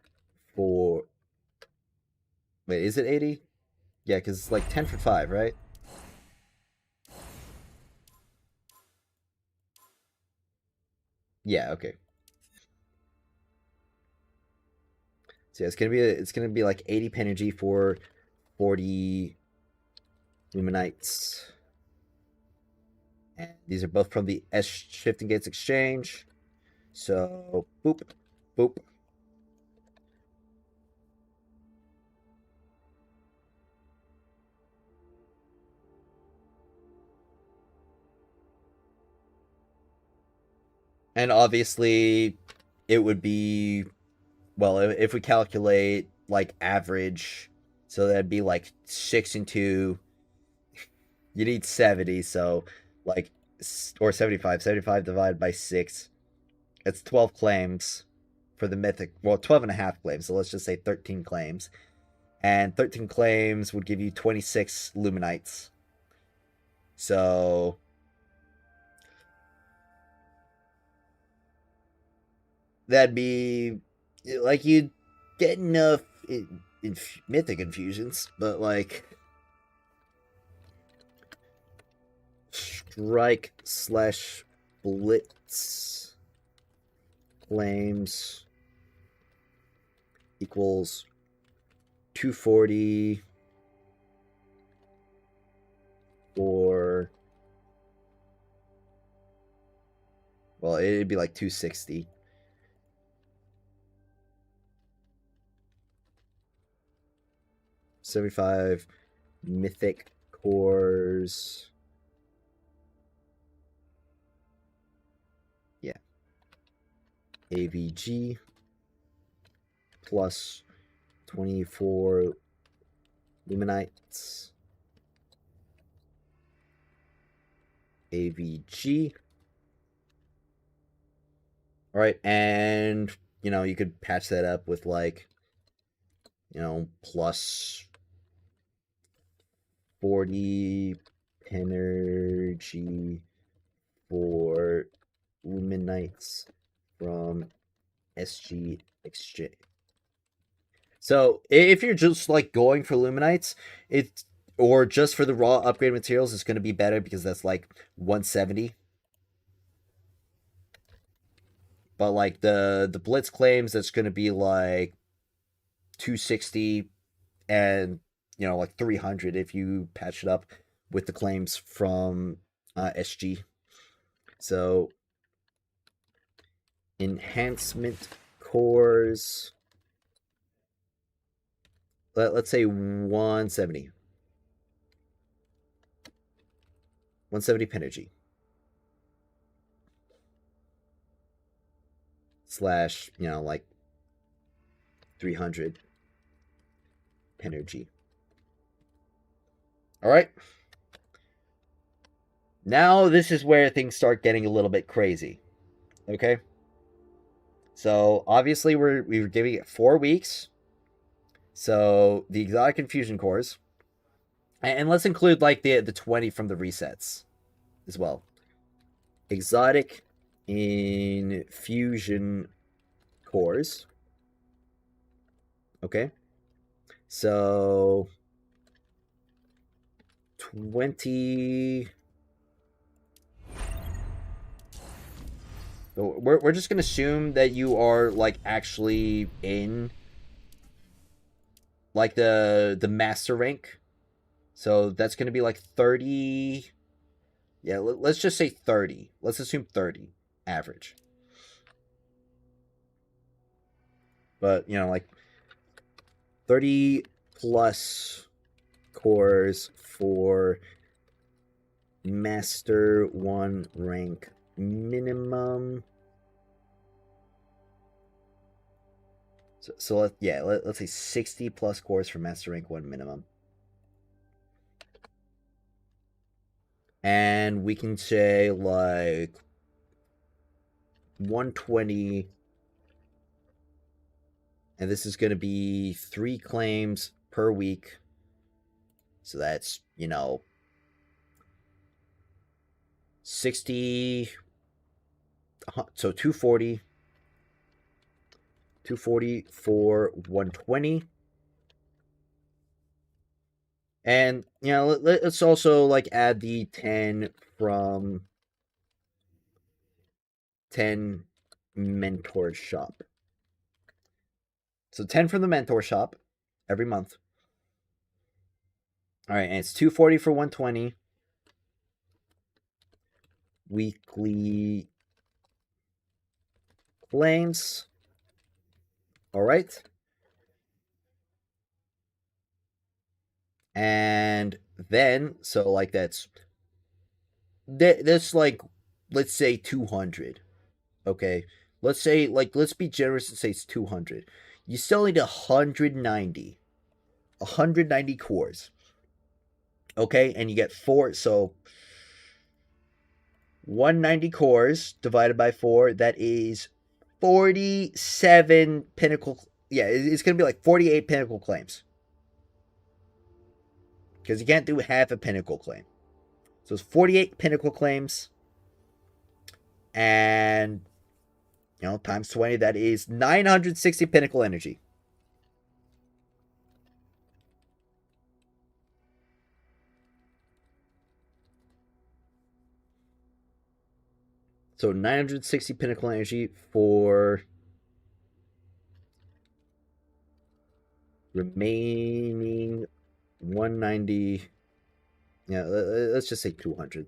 for... Wait, is it 80? Yeah, because it's like 10 for 5, right? Yeah, okay. So yeah, it's gonna be like 80 energy for 40 Luminites. And these are both from the S Shifting Gates Exchange. So boop, boop. And obviously, it would be, well, if we calculate like average, so that'd be like 6 and 2. You need 70, so like, or 75. 75 divided by 6. It's 12 claims for the mythic. Well, 12 and a half claims, so let's just say 13 claims. And 13 claims would give you 26 Luminites. So that'd be like you'd get enough in mythic infusions, but like strike slash blitz claims equals 240 for, well, it'd be like 260. $75 mythic cores. Yeah. AVG plus 24 Luminites. AVG. All right, and you could patch that up with like plus 40 energy for Luminites from SG Exchange. So if you're just like going for Luminites, or just for the raw upgrade materials, it's going to be better because that's like 170. But like the Blitz claims, that's going to be like 260 and like 300 if you patch it up with the claims from SG. So enhancement cores, let's say 170 energy slash like 300 energy. All right, now this is where things start getting a little bit crazy. Okay, so obviously we were giving it 4 weeks. So the exotic infusion cores, and let's include like the 20 from the resets as well. Exotic infusion cores. Okay, so 20. So we're just gonna assume that you are like actually in like the master rank. So that's gonna be like 30. Yeah, let's just say 30. Let's assume 30 average. But like 30 plus cores for master 1 rank minimum. So let's say 60 plus cores for master rank 1 minimum. And we can say like 120 And this is going to be 3 claims per week. So that's, 60. So 240. 240 for 120. And, let's also, like, add the 10 from 10 mentor shop. So 10 from the mentor shop every month. All right, and it's 240 for 120. Weekly claims. All right. And then, so like that's like, let's say 200. Okay. Let's be generous and say it's 200. You still need 190. 190 cores. Okay, and you get 4, so 190 cores divided by 4, that is 47 pinnacle. Yeah, it's going to be like 48 pinnacle claims. Because you can't do half a pinnacle claim. So it's 48 pinnacle claims. And, times 20, that is 960 pinnacle energy. So 960 pinnacle energy for remaining 190. Yeah, let's just say 200.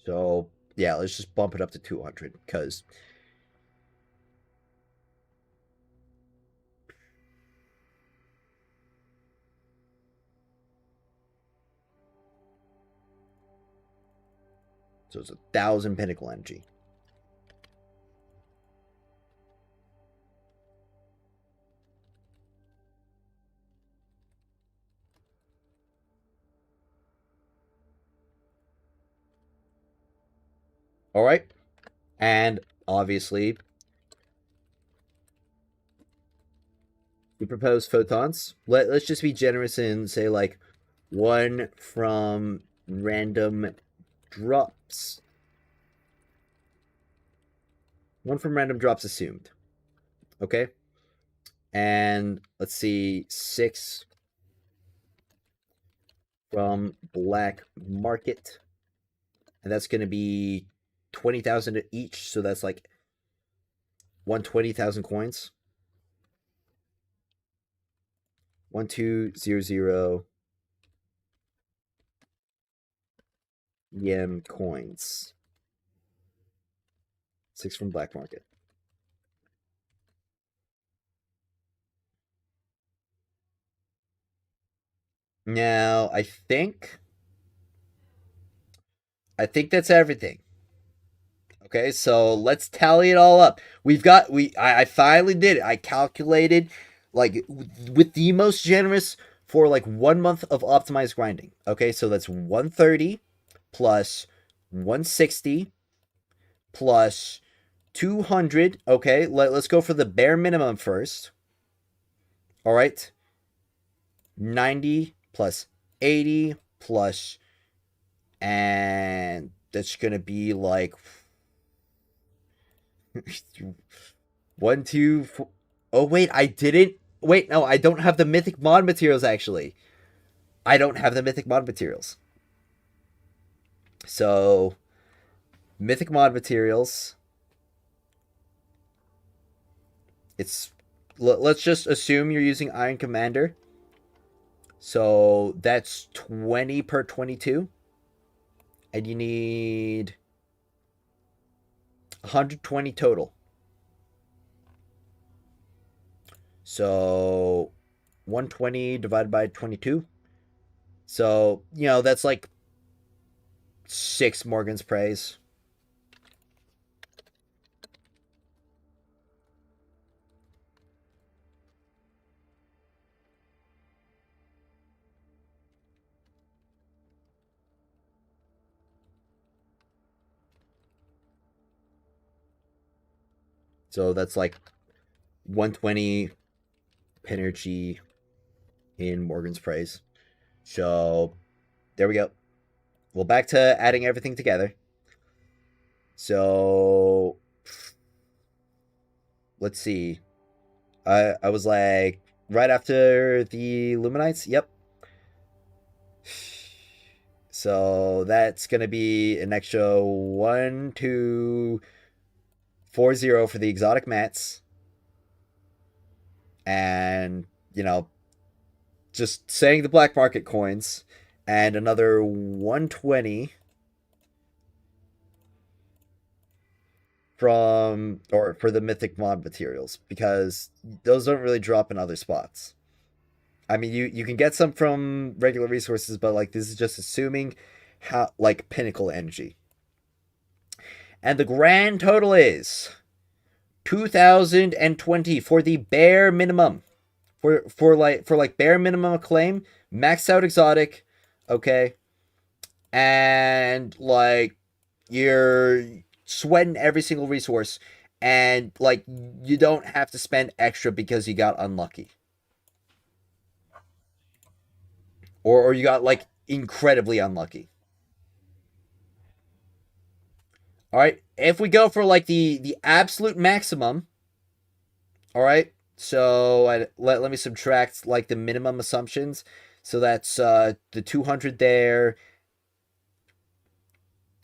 So, yeah, let's just bump it up to 200 because so it's 1,000 pinnacle energy. All right. And obviously, we propose photons. Let's just be generous and say like 1 from random drops. 1 from random drops assumed. Okay. And let's see, 6 from black market. And that's going to be 20,000 each. So that's like 120,000 coins. 1200 yen coins. 6 from black market. Now, I think that's everything. Okay, so let's tally it all up. I finally did it. I calculated like with the most generous for like 1 month of optimized grinding. Okay, so that's 130 plus 160 plus 200. Okay, let's go for the bare minimum first. All right. 90 plus 80 plus, and that's going to be like 1, 2, 4. Oh, wait, I didn't. Wait, no, I don't have the mythic mod materials actually. I don't have the mythic mod materials. So, mythic mod materials. Let's just assume you're using Iron Commander. So that's 20 per 22. And you need 120 total. So 120 divided by 22. So, that's like 6 Morgan's Praise. So that's like 120 energy in Morgan's Praise. So there we go. Well, back to adding everything together. So let's see. I was like right after the Luminites. Yep. So that's gonna be an extra 1240 for the exotic mats, and just saying the black market coins, and another 120 from or for the mythic mod materials, because those don't really drop in other spots. I mean, you can get some from regular resources, but like this is just assuming how like pinnacle energy. And the grand total is 2020 for the bare minimum. For like bare minimum acclaim, maxed out exotic, okay? And like you're sweating every single resource, and like you don't have to spend extra because you got unlucky. Or you got like incredibly unlucky. All right, if we go for like the absolute maximum, all right. So let me subtract like the minimum assumptions. So that's the 200 there.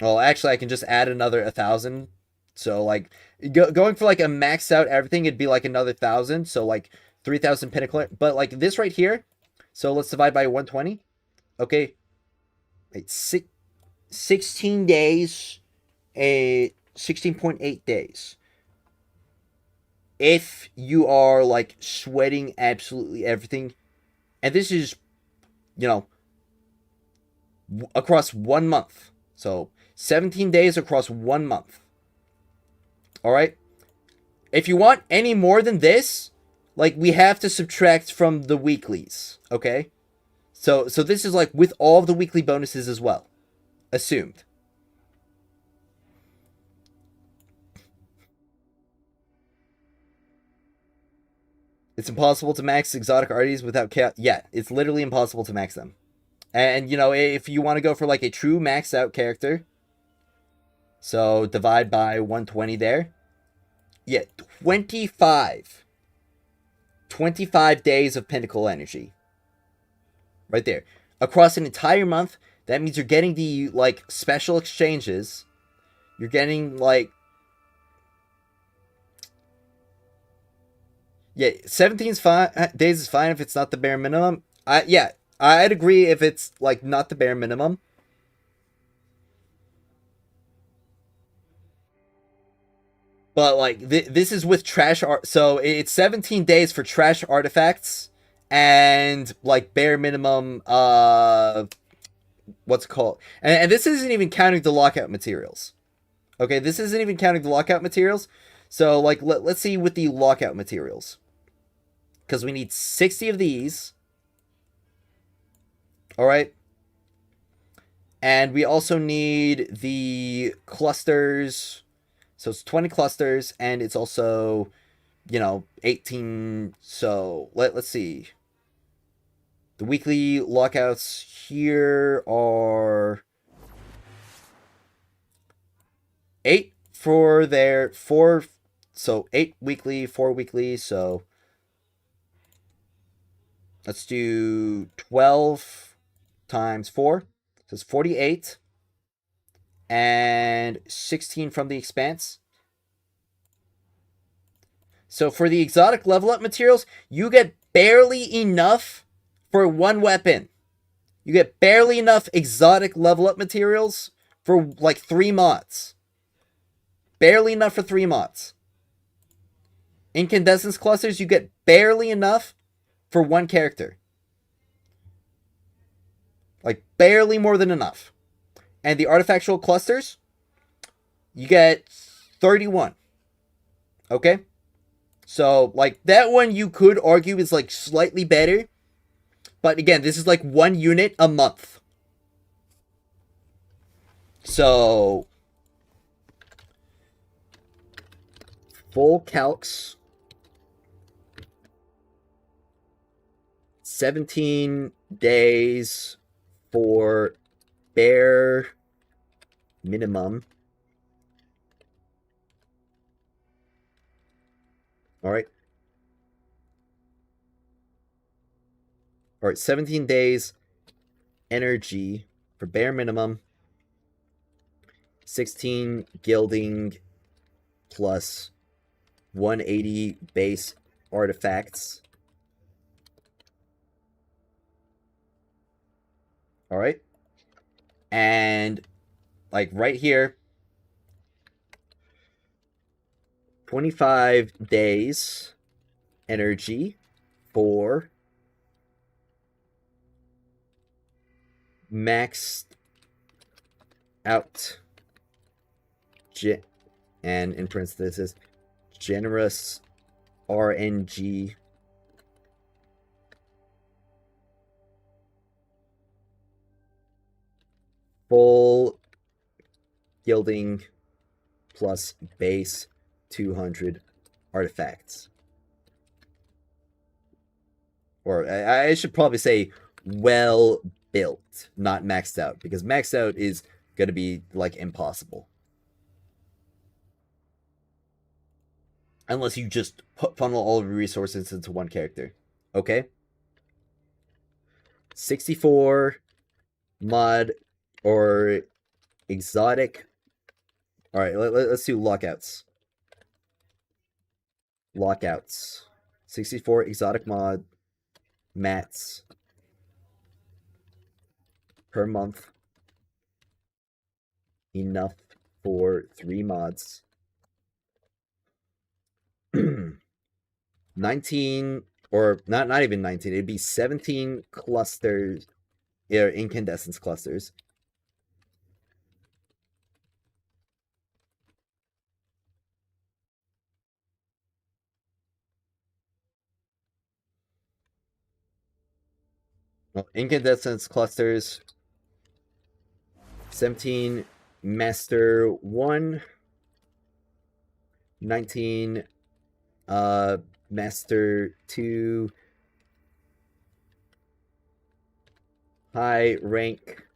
Well, actually, I can just add another 1,000. So like going for like a maxed out everything, it'd be like another 1,000. So like 3,000 pinnacle. But like this right here. So let's divide by 120. Okay. Wait, 16 days. 16.8 days. If you are like sweating absolutely everything, and this is, across 1 month. So 17 days across 1 month. All right. If you want any more than this, like we have to subtract from the weeklies. Okay. So this is like with all of the weekly bonuses as well, assumed. It's impossible to max exotic arties without chaos. Yeah, it's literally impossible to max them. And if you want to go for like a true maxed out character, so divide by 120 there. Yeah, 25 days of pinnacle energy. Right there. Across an entire month, that means you're getting the like special exchanges. You're getting like 17 days is fine if it's not the bare minimum. I'd agree if it's like not the bare minimum. But like this is with trash art, so it's 17 days for trash artifacts and like bare minimum. What's it called? And this isn't even counting the lockout materials. Okay, this isn't even counting the lockout materials. So like let's see with the lockout materials, because we need 60 of these. All right. And we also need the clusters. So it's 20 clusters, and it's also, 18. So let's see. The weekly lockouts here are 8 for their 4. So 8 weekly, 4 weekly. So let's do 12 times 4. So it's 48. And 16 from the expanse. So for the exotic level up materials, you get barely enough for 1 weapon. You get barely enough exotic level up materials for like 3 mods. Barely enough for 3 mods. Incandescence clusters, you get barely enough for 1 character. Like barely more than enough. And the artifactual clusters, you get 31. Okay? So, like, that one you could argue is, like, slightly better. But again, this is, like, 1 unit a month. So, full calcs, 17 days for bare minimum. All right. All right, 17 days energy for bare minimum. 16 gilding plus 180 base artifacts. All right. And like right here, 25 days energy for maxed out and in parentheses generous RNG full gilding plus base 200 artifacts. Or I should probably say well built, not maxed out, because maxed out is going to be like impossible. Unless you just funnel all of your resources into one character. Okay? 64 mod or exotic. Alright, let's do lockouts. Lockouts. 64 exotic mod mats per month. Enough for 3 mods. 19 or not even 19, it'd be 17 clusters or incandescence clusters. Well, incandescence clusters, 17 master 1, 19 master 2, high rank,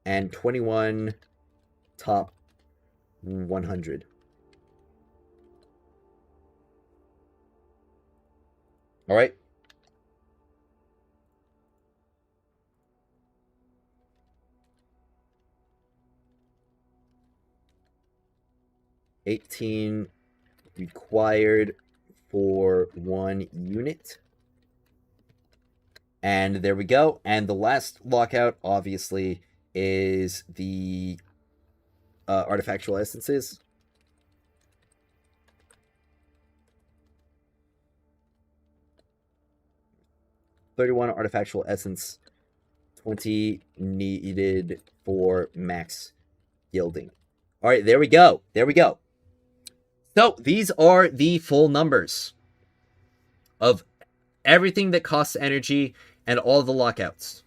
and 21 top 100. All right. $18 required for 1 unit. And there we go. And the last lockout, obviously, is the artifactual essences. $31 artifactual essence, 20 needed for max gilding. All right, there we go. There we go. So these are the full numbers of everything that costs energy and all the lockouts.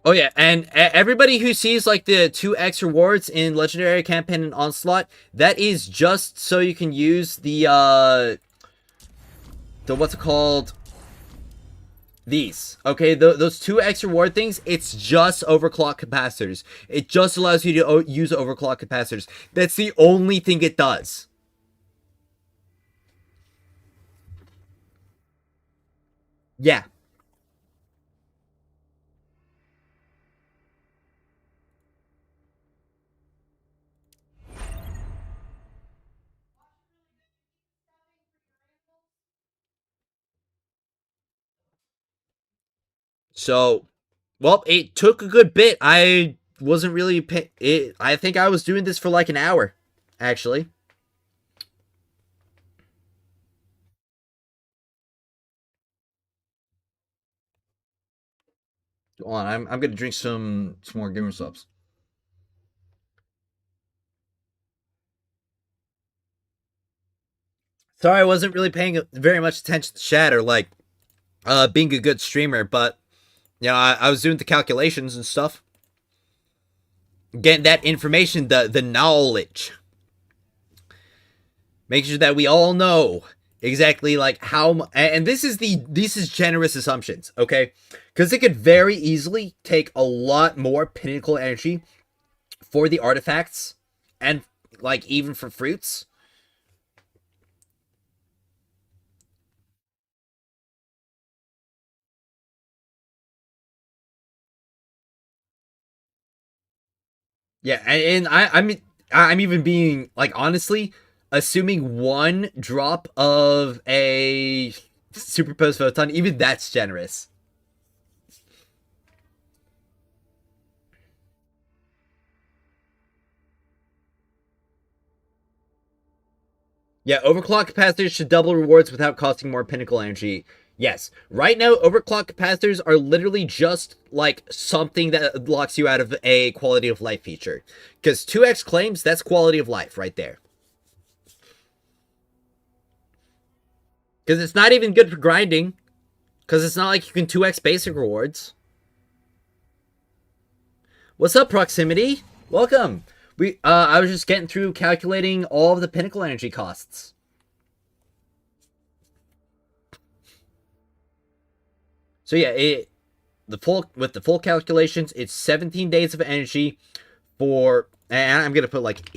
Oh yeah, and everybody who sees like the 2x rewards in Legendary Campaign and Onslaught, that is just so you can use the what's it called? These. Okay, those 2x reward things, it's just overclock capacitors. It just allows you to use overclock capacitors. That's the only thing it does. Yeah. So, well, it took a good bit. I wasn't really I think I was doing this for like an hour, actually. Hold on, I'm gonna drink some more gamer subs. Sorry, I wasn't really paying very much attention to chat or like being a good streamer, but You know, I was doing the calculations and stuff. Getting that information, the knowledge. Make sure that we all know exactly like how, and this is generous assumptions, okay? Because it could very easily take a lot more pinnacle energy for the artifacts and like even for fruits. Yeah, and I'm even being like honestly assuming one drop of a superposed photon, even that's generous. Yeah, overclock capacitors should double rewards without costing more pinnacle energy. Yes. Right now, overclock capacitors are literally just like something that locks you out of a quality of life feature. Because 2x claims, that's quality of life right there. Because it's not even good for grinding. Because it's not like you can 2x basic rewards. What's up, Proximity? Welcome. I was just getting through calculating all of the pinnacle energy costs. So yeah, with the full calculations, it's 17 days of energy for, and I'm gonna put like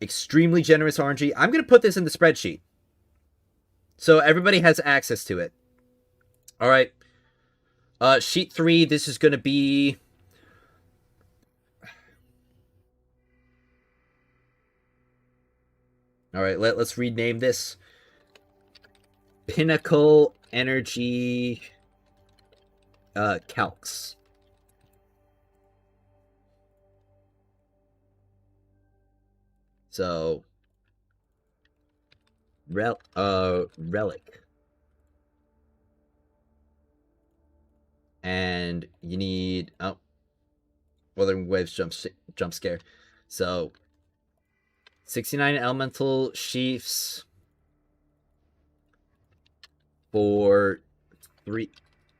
extremely generous RNG. I'm gonna put this in the spreadsheet so everybody has access to it. All right. Sheet 3. This is gonna be. All right. Let's rename this. Pinnacle Energy Calcs. So relic. And you need Wuthering Waves jump scare. So 69 elemental sheaths for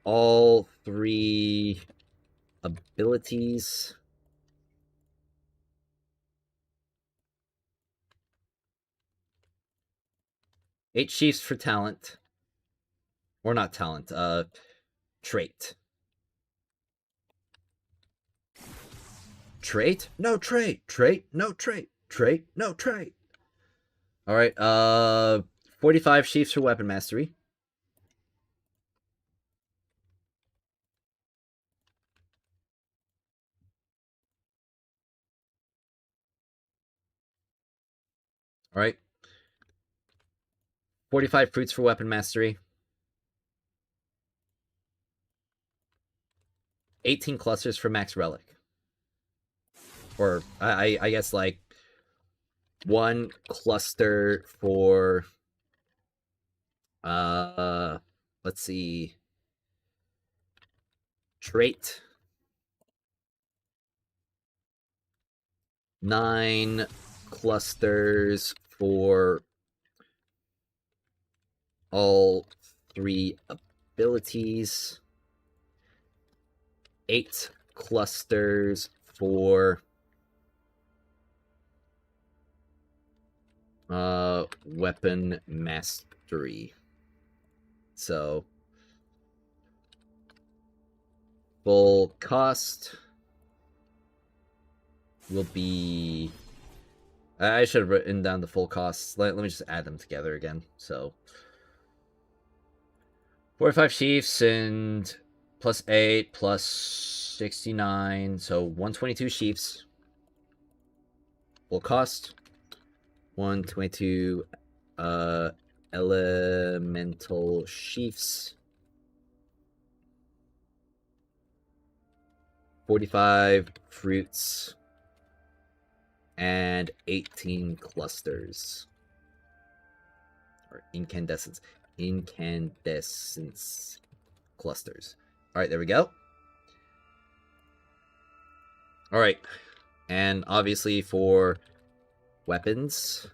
all three abilities. Eight sheaths for talent. Or not talent, trait. Trait? No trait. Trait? No trait. Trait? No trait. Alright, 45 sheaths for weapon mastery. Alright. 45 fruits for weapon mastery. 18 clusters for max relic. Or, I guess, like, one cluster for, let's see, trait. 9 clusters for all three abilities. 8 clusters for weapon mastery. So full cost will be, I should have written down the full costs. Let me just add them together again. So 45 sheaths and plus 8 plus 69, so 122 sheaths. Full cost 122 elemental sheaths. 45 fruits and 18 clusters. Or incandescence clusters. All right, there we go. All right. And obviously for weapons,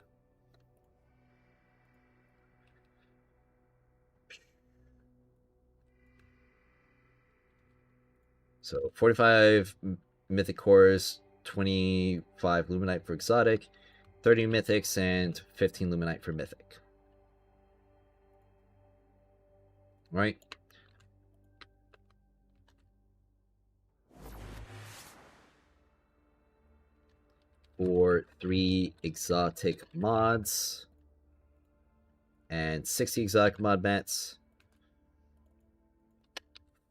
So 45 mythic cores, 25 luminite for exotic, 30 mythics, and 15 luminite for mythic. Right? For 3 exotic mods and 60 exotic mod mats.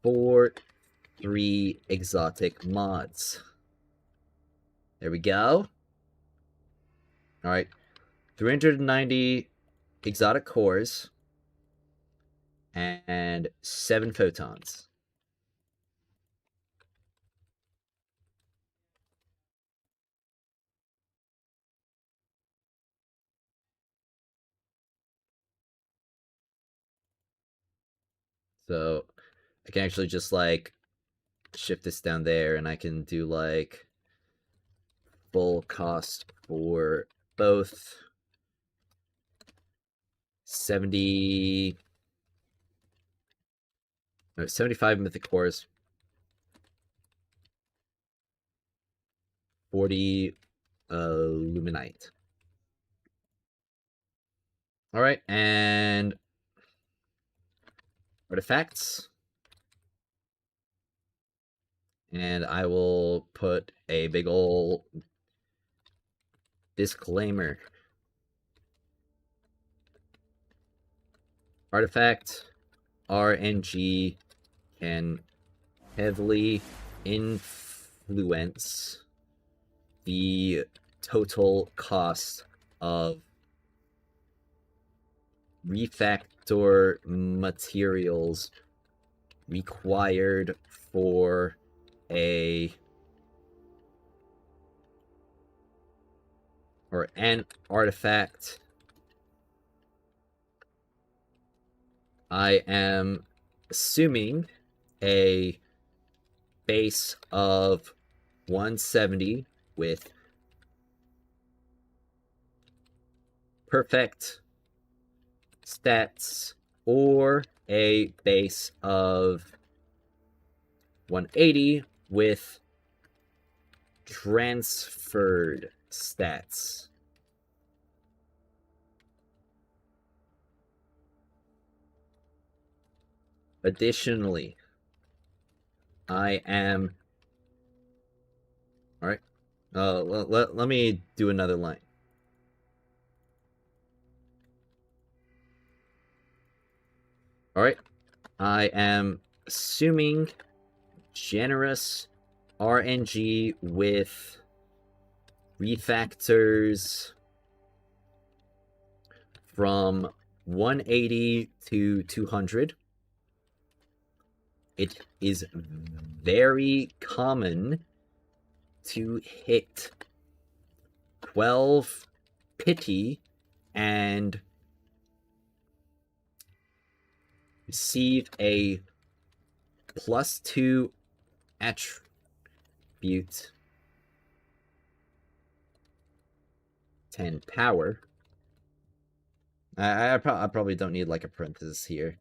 For 3 exotic mods. There we go. Alright. 390 exotic cores and 7 photons. So I can actually just like shift this down there and I can do like full cost for both 75 mythic cores, 40 luminite. All right, and artifacts. And I will put a big ol' disclaimer. Artifact RNG can heavily influence the total cost of refactor materials required for an artifact. I am assuming a base of 170 with perfect stats, or a base of 180 with transferred stats. Additionally, I am... Alright. Let me do another line. Alright. I am assuming generous RNG with refactors from 180 to 200. It is very common to hit 12 pity and receive a +2 attribute 10 power. I probably don't need like a parenthesis here.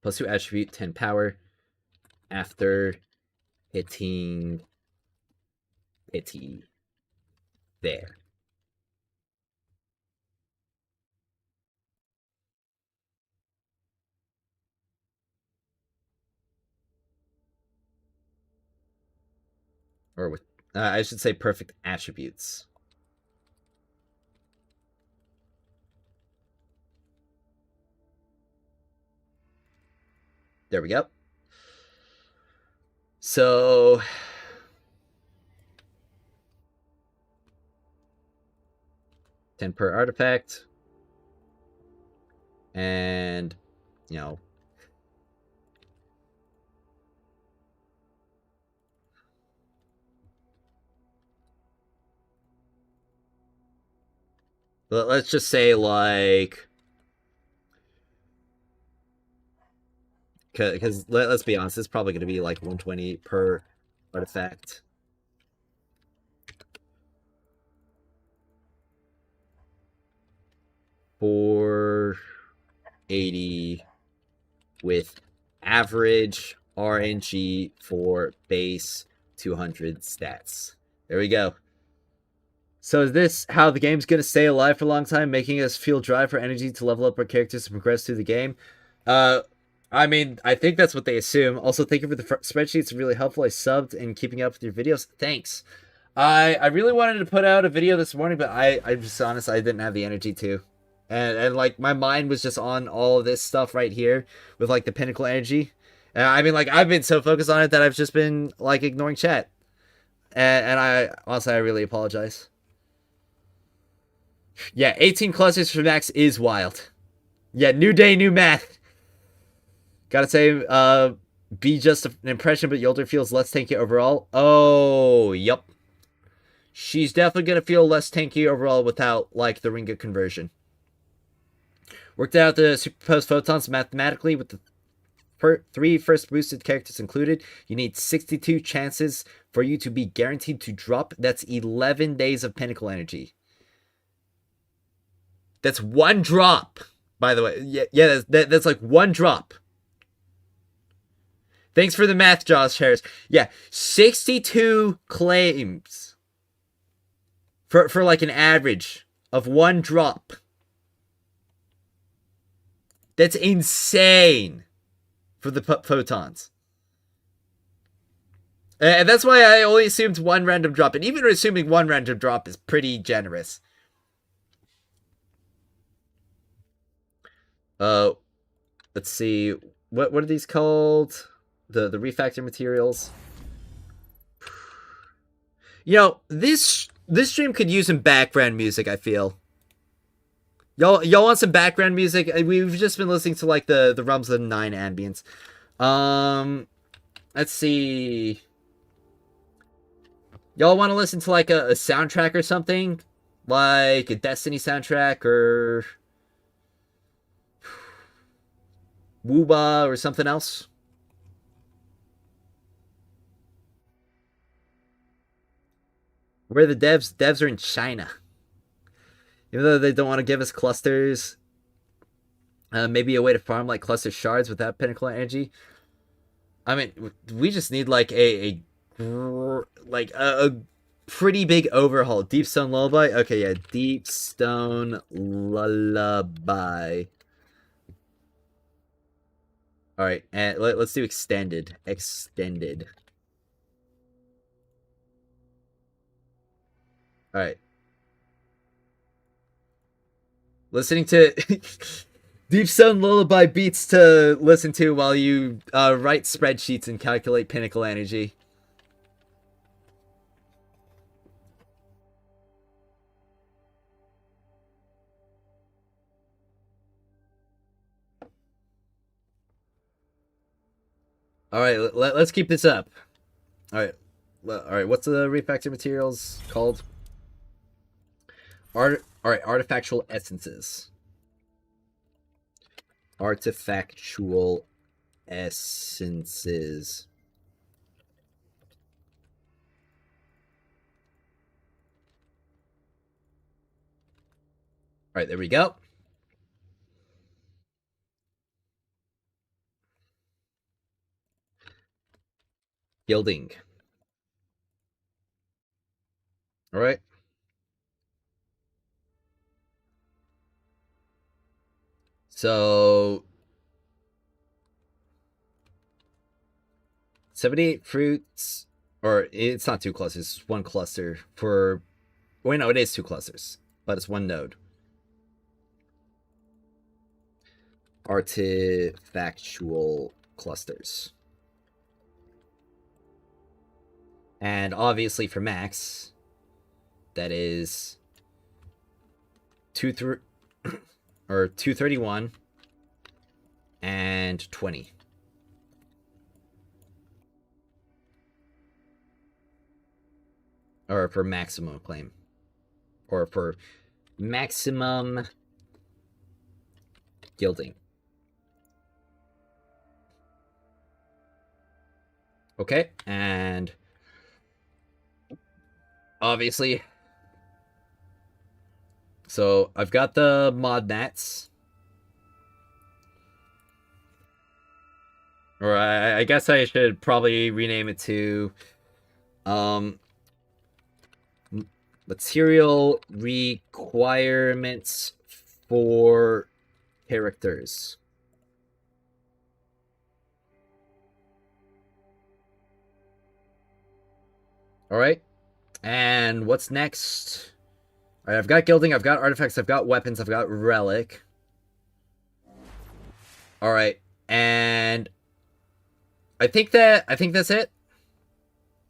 +2 attribute 10 power after hitting pity. There. Or with, I should say perfect attributes. There we go. So... $10 per artifact. And, you know... let's just say, like... Because, let's be honest, it's probably going to be, like, 120 per artifact. For 80 with average RNG for base 200 stats. There we go. So is this how the game's going to stay alive for a long time, making us feel drive for energy to level up our characters and progress through the game? I mean, I think that's what they assume. Also, thank you for the spreadsheets. It's really helpful. I subbed and keeping up with your videos. Thanks. I really wanted to put out a video this morning, but I'm just honest, I didn't have the energy to. And like, my mind was just on all of this stuff right here with, like, the pinnacle energy. And I mean, like, I've been so focused on it that I've just been, like, ignoring chat. And I, honestly, I really apologize. Yeah, 18 clusters for max is wild. Yeah, new day, new math. Gotta say, be just an impression, but Yolder feels less tanky overall. Oh, yup. She's definitely gonna feel less tanky overall without, like, the Ringa conversion. Worked out the superposed photons mathematically with the three first boosted characters included. You need 62 chances for you to be guaranteed to drop. That's 11 days of pinnacle energy. That's one drop, by the way. Yeah, that's like one drop. Thanks for the math, Josh Harris. Yeah, 62 claims for like an average of one drop. That's insane for the photons. And that's why I only assumed one random drop. And even assuming one random drop is pretty generous. Let's see. What are these called? The refactor materials. You know, this stream could use some background music, I feel. Y'all want some background music? We've just been listening to, like, the Realms of the Nine ambience. Let's see. Y'all want to listen to, like, a soundtrack or something? Like a Destiny soundtrack or Wooba or something else? Where the devs? Devs are in China. Even though they don't want to give us clusters. Maybe a way to farm, like, cluster shards without pinnacle energy. I mean, we just need, like, a pretty big overhaul. Deep Stone Lullaby? Okay, yeah. Deep Stone Lullaby. Alright, and let's do extended. Extended. Alright. Listening to Deep Stone Lullaby beats to listen to while you write spreadsheets and calculate pinnacle energy. Alright, let's keep this up. Alright, what's the refactor materials called? Alright, artifactual essences. Artifactual essences. Alright, there we go. Gilding. Alright. So 78 fruits, or it's not 2 clusters, it's 1 cluster for, wait, no, it is 2 clusters, but it's 1 node. Artifactual clusters. And obviously for max, that is 231 and 20. Or for maximum claim. Or for maximum gilding. Okay, and obviously, so I've got the mod mats. Or I guess I should probably rename it to um material requirements for characters. All right. And what's next? All right, I've got gilding, I've got artifacts, I've got weapons, I've got relic. All right. And I think that's it.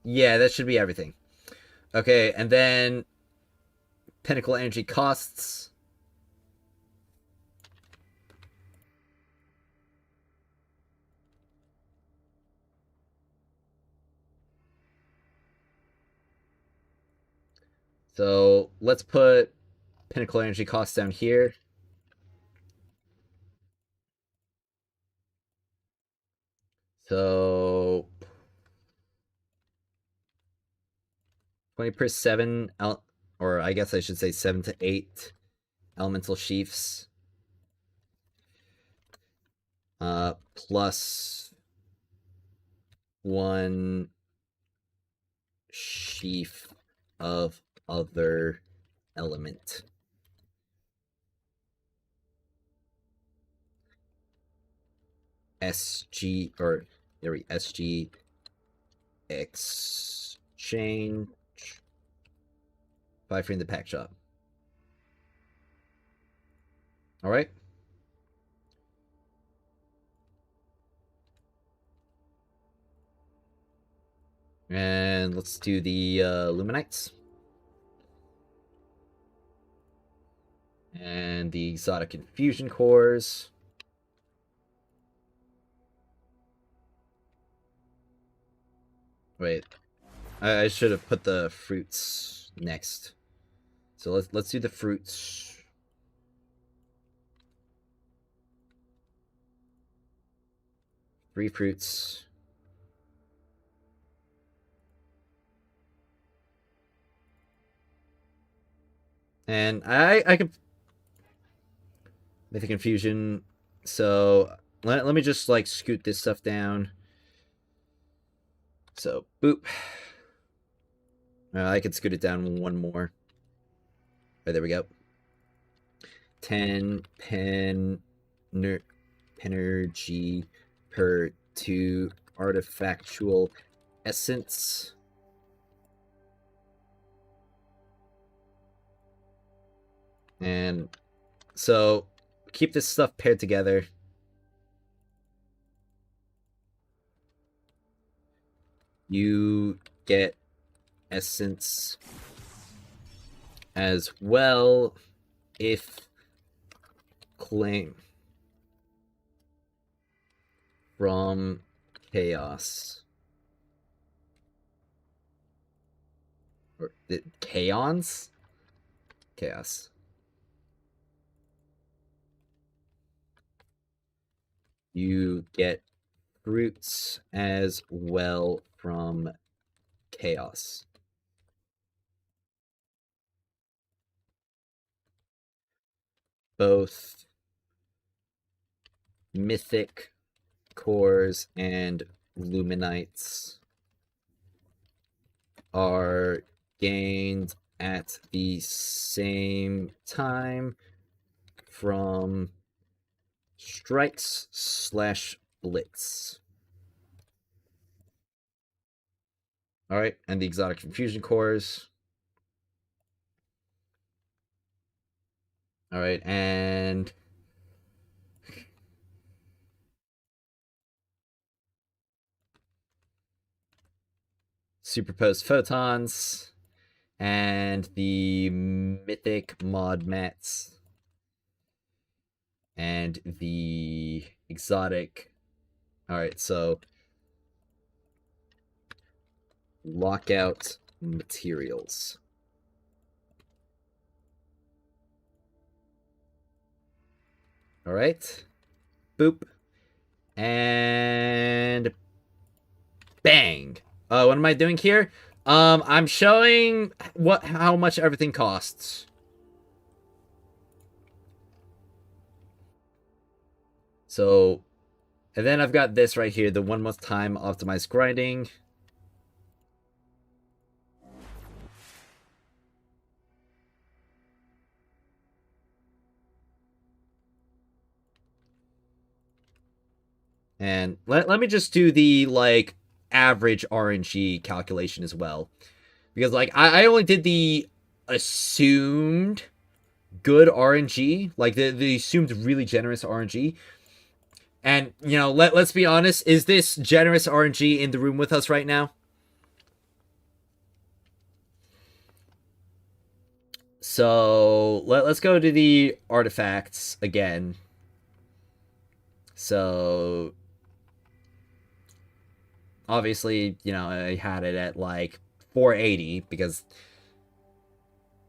Yeah, that should be everything. Okay, and then pinnacle energy costs. So let's put pinnacle energy costs down here. So 20 per 7, or I guess I should say 7 to 8 elemental sheaths. Plus 1 sheath of other element. SG, or there we SG exchange. Buy free in the pack shop. All right. And let's do the Luminites. And the exotic infusion cores. Wait, I should have put the fruits next. So let's do the fruits. Three fruits. And I could Mythic Infusion. So let me just like scoot this stuff down. So boop. I could scoot it down one more. Oh, there we go. 10 energy per 2 artifactual essence. And so keep this stuff paired together. You get essence as well if claim from chaos. Or chaos? Chaos. You get fruits as well from chaos. Both mythic cores and luminites are gained at the same time from strikes / blitz. All right, and the exotic infusion cores. All right, and superposed photons and the mythic mod mats and the exotic. All right, so lockout materials. All right, boop, and bang. What am I doing here? I'm showing how much everything costs. So And then I've got this right here, the 1 month time optimized grinding. And let me just do the, like, average RNG calculation as well. Because, like, I only did the assumed good RNG. Like, the assumed really generous RNG. And, you know, let's be honest. Is this generous RNG in the room with us right now? So, let's go to the artifacts again. So, obviously, you know, I had it at like 480 because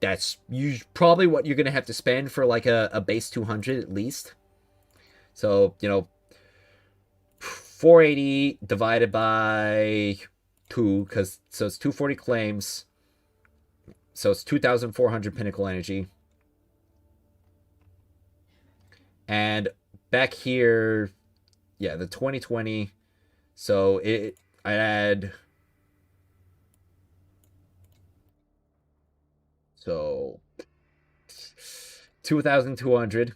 that's probably what you're going to have to spend for like a base 200 at least. So, you know, 480 divided by 2, so it's 240 claims. So it's 2,400 pinnacle energy. And back here, yeah, the 2020. So I add, so 2,200.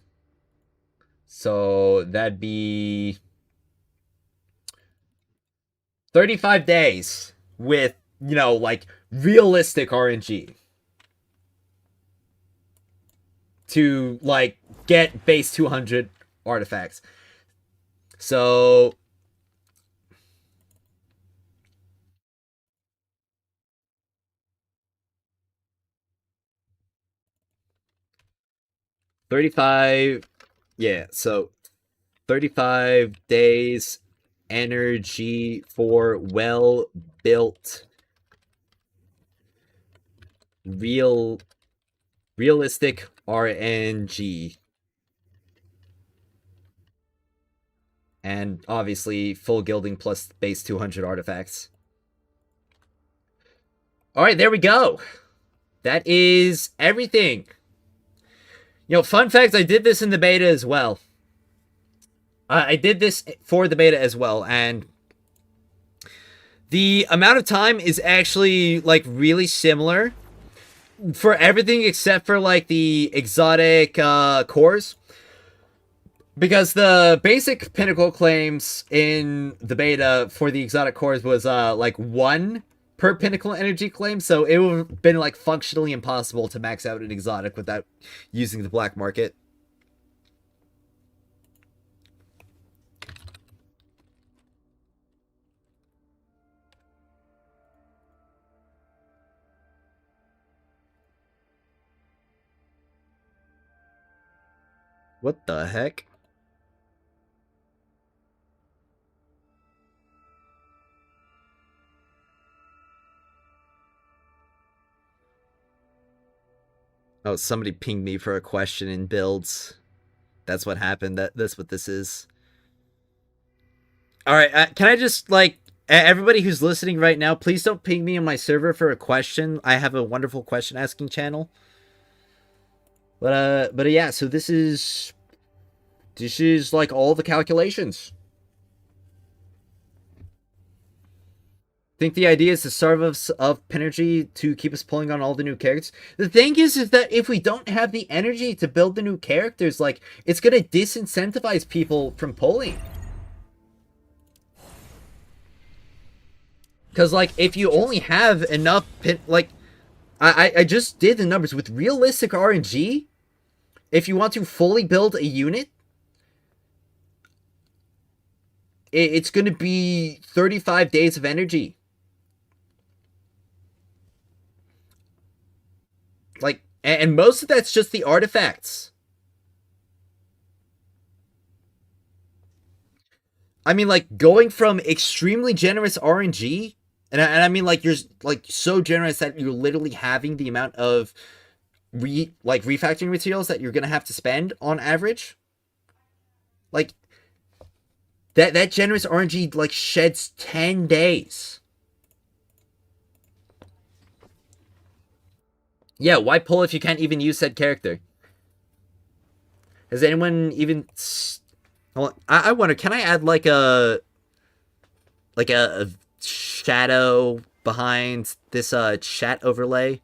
So that'd be 35 days with, you know, like realistic RNG to like get base 200 artifacts. So $35, yeah, so 35 days energy for well built realistic RNG. And obviously full gilding plus base 200 artifacts. All right, there we go. That is everything. You know, fun fact, I did this in the beta as well. I did this for the beta as well, and the amount of time is actually, like, really similar for everything except for, like, the exotic cores. Because the basic pinnacle claims in the beta for the exotic cores was, like, 1 per pinnacle energy claim, so it would have been, like, functionally impossible to max out an exotic without using the black market. What the heck? Oh, somebody pinged me for a question in builds. That's what happened. That's what this is. All right, can I just, like, everybody who's listening right now, please don't ping me on my server for a question. I have a wonderful question asking channel. But yeah, so this is like all the calculations. Think the idea is to starve us of energy to keep us pulling on all the new characters. The thing is that if we don't have the energy to build the new characters, like, it's gonna disincentivize people from pulling. Because, like, if you only have enough like, I just did the numbers with realistic RNG. If you want to fully build a unit, it's gonna be 35 days of energy. Like, and most of that's just the artifacts. I mean, like, going from extremely generous RNG, and I mean, like, you're, like, so generous that you're literally having the amount of refactoring materials that you're gonna have to spend on average. Like, that generous RNG, like, sheds 10 days. Yeah, why pull if you can't even use said character? Has anyone even... Well, I wonder, can I add like a shadow behind this chat overlay?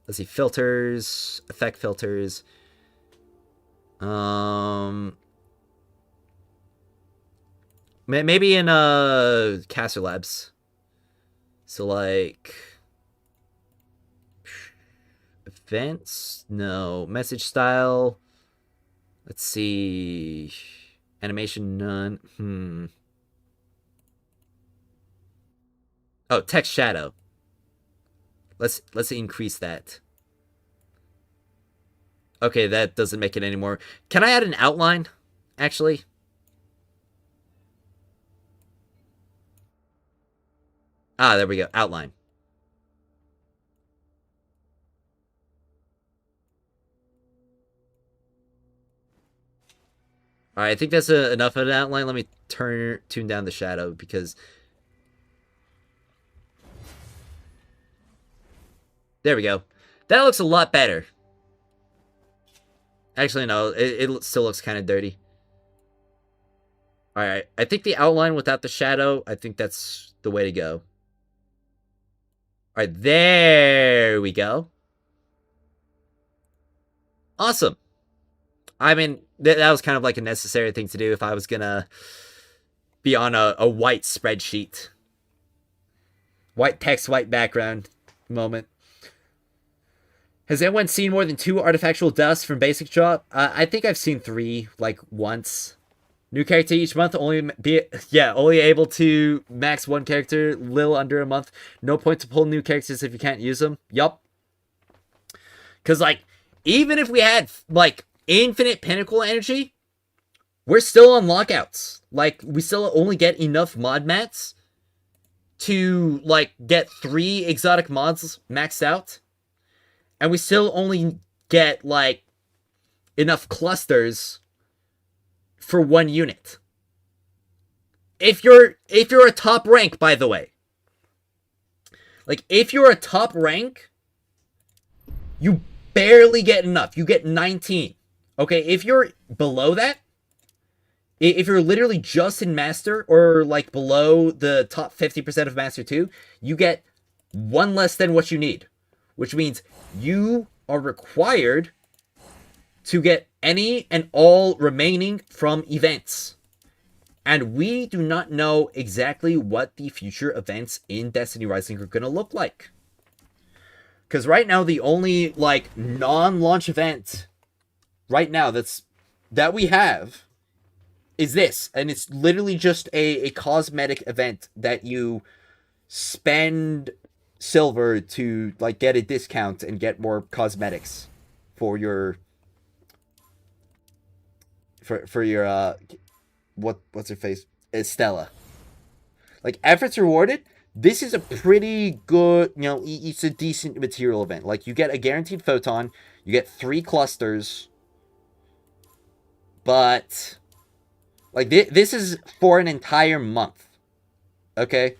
Let's see, filters, effect filters. Maybe in Caster Labs. So like events, no, message style. Let's see, animation, none. Oh, text shadow. Let's increase that. Okay, that doesn't make it anymore. Can I add an outline, actually? Ah, there we go. Outline. All right, I think that's enough of an outline. Let me tune down the shadow because there we go. That looks a lot better. Actually, no, it still looks kind of dirty. All right, I think the outline without the shadow, I think that's the way to go. All right, there we go. Awesome. I mean, that was kind of like a necessary thing to do if I was gonna be on a white spreadsheet. White text, white background moment. Has anyone seen more than 2 artifactual dusts from basic drop? I think I've seen 3, like, once. New character each month, only able to max 1 character, little under a month. No point to pull new characters if you can't use them. Yup. Because, like, even if we had, like, infinite pinnacle energy, we're still on lockouts. Like, we still only get enough mod mats to, like, get 3 exotic mods maxed out. And we still only get, like, enough clusters for 1 unit. If you're a top rank, by the way. Like, if you're a top rank, you barely get enough. You get 19. Okay, if you're below that, if you're literally just in Master or, like, below the top 50% of Master 2, you get 1 less than what you need. Which means you are required to get any and all remaining from events. And we do not know exactly what the future events in Destiny Rising are going to look like. Because right now, the only, like, non-launch event right now that we have is this. And it's literally just a cosmetic event that you spend silver to, like, get a discount and get more cosmetics for your what's her face, Estella. Like, efforts rewarded. This is a pretty good, you know, it's a decent material event. Like, you get a guaranteed photon, you get 3 clusters, but like this is for an entire month. Okay,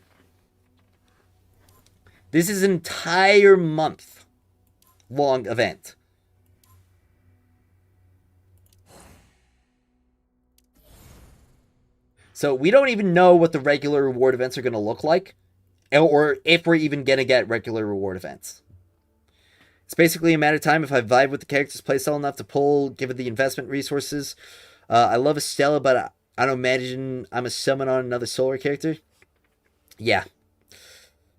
this is an entire month long event. So we don't even know what the regular reward events are going to look like, or if we're even going to get regular reward events. It's basically a matter of time if I vibe with the character's playstyle enough to pull, given the investment resources. I love Estella, but I don't imagine I'm a summon on another solar character. Yeah.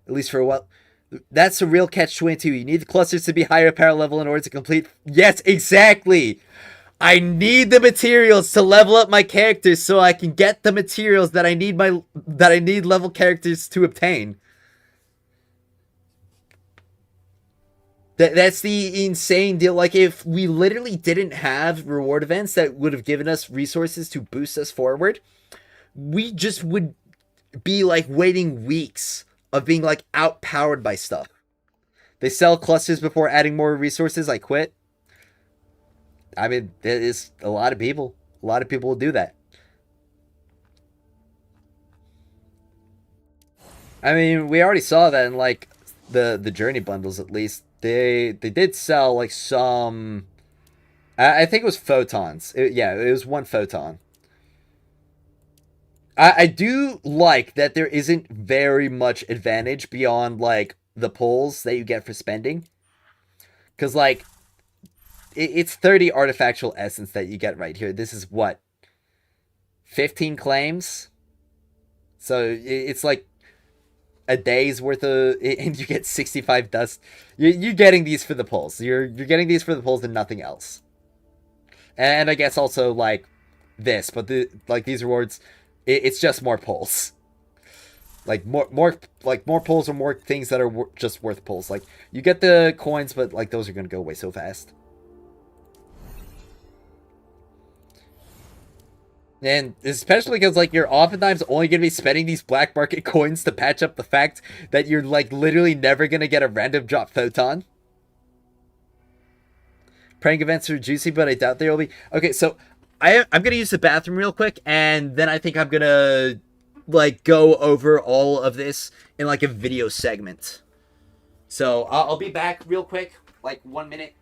At least for a while. That's a real catch-22. You need the clusters to be higher power level in order to complete... Yes, exactly! I need the materials to level up my characters so I can get the materials that I need level characters to obtain. That's the insane deal. Like, if we literally didn't have reward events that would have given us resources to boost us forward, we just would be, like, waiting weeks of being, like, outpowered by stuff. They sell clusters before adding more resources. I quit. I mean, there is a lot of people. A lot of people will do that. I mean, we already saw that in, like, the journey bundles, at least. They did sell, like, some... I think it was photons. It was 1 photon. I do like that there isn't very much advantage beyond, like, the pulls that you get for spending. Because, like, it's 30 artifactual essence that you get right here. This is what? 15 claims? So it's like a day's worth of, and you get 65 dust. You're getting these for the pulls. You're getting these for the pulls and nothing else. And I guess also, like, this, but these rewards, it's just more pulls. Like more pulls or more things that are just worth pulls. Like, you get the coins, but like those are gonna go away so fast. And especially because, like, you're oftentimes only going to be spending these black market coins to patch up the fact that you're, like, literally never going to get a random drop photon. Prank events are juicy, but I doubt they will be. Okay, so I'm going to use the bathroom real quick, and then I think I'm going to, like, go over all of this in, like, a video segment. So I'll be back real quick, like 1 minute.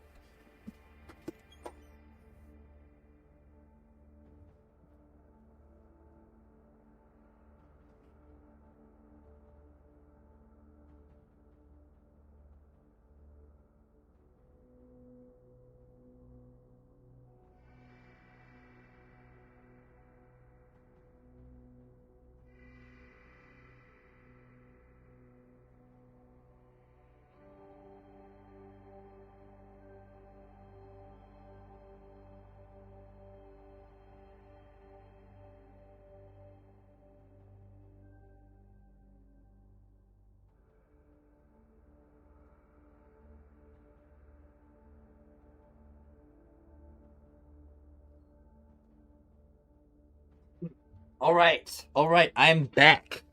All right, I'm back.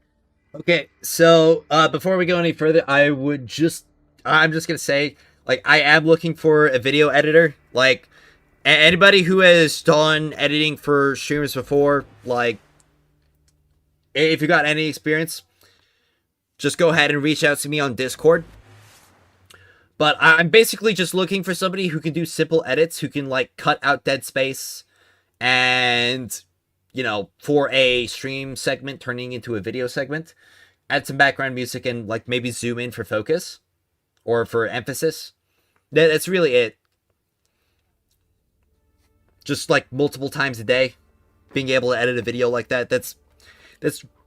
Okay, so before we go any further, I'm just gonna say, like, I am looking for a video editor. Like, anybody who has done editing for streamers before, like, if you got any experience, just go ahead and reach out to me on Discord. But I'm basically just looking for somebody who can do simple edits, who can, like, cut out dead space, and, you know, for a stream segment turning into a video segment, add some background music and, like, maybe zoom in for focus or for emphasis. That's really it. Just, like, multiple times a day, being able to edit a video like that, that's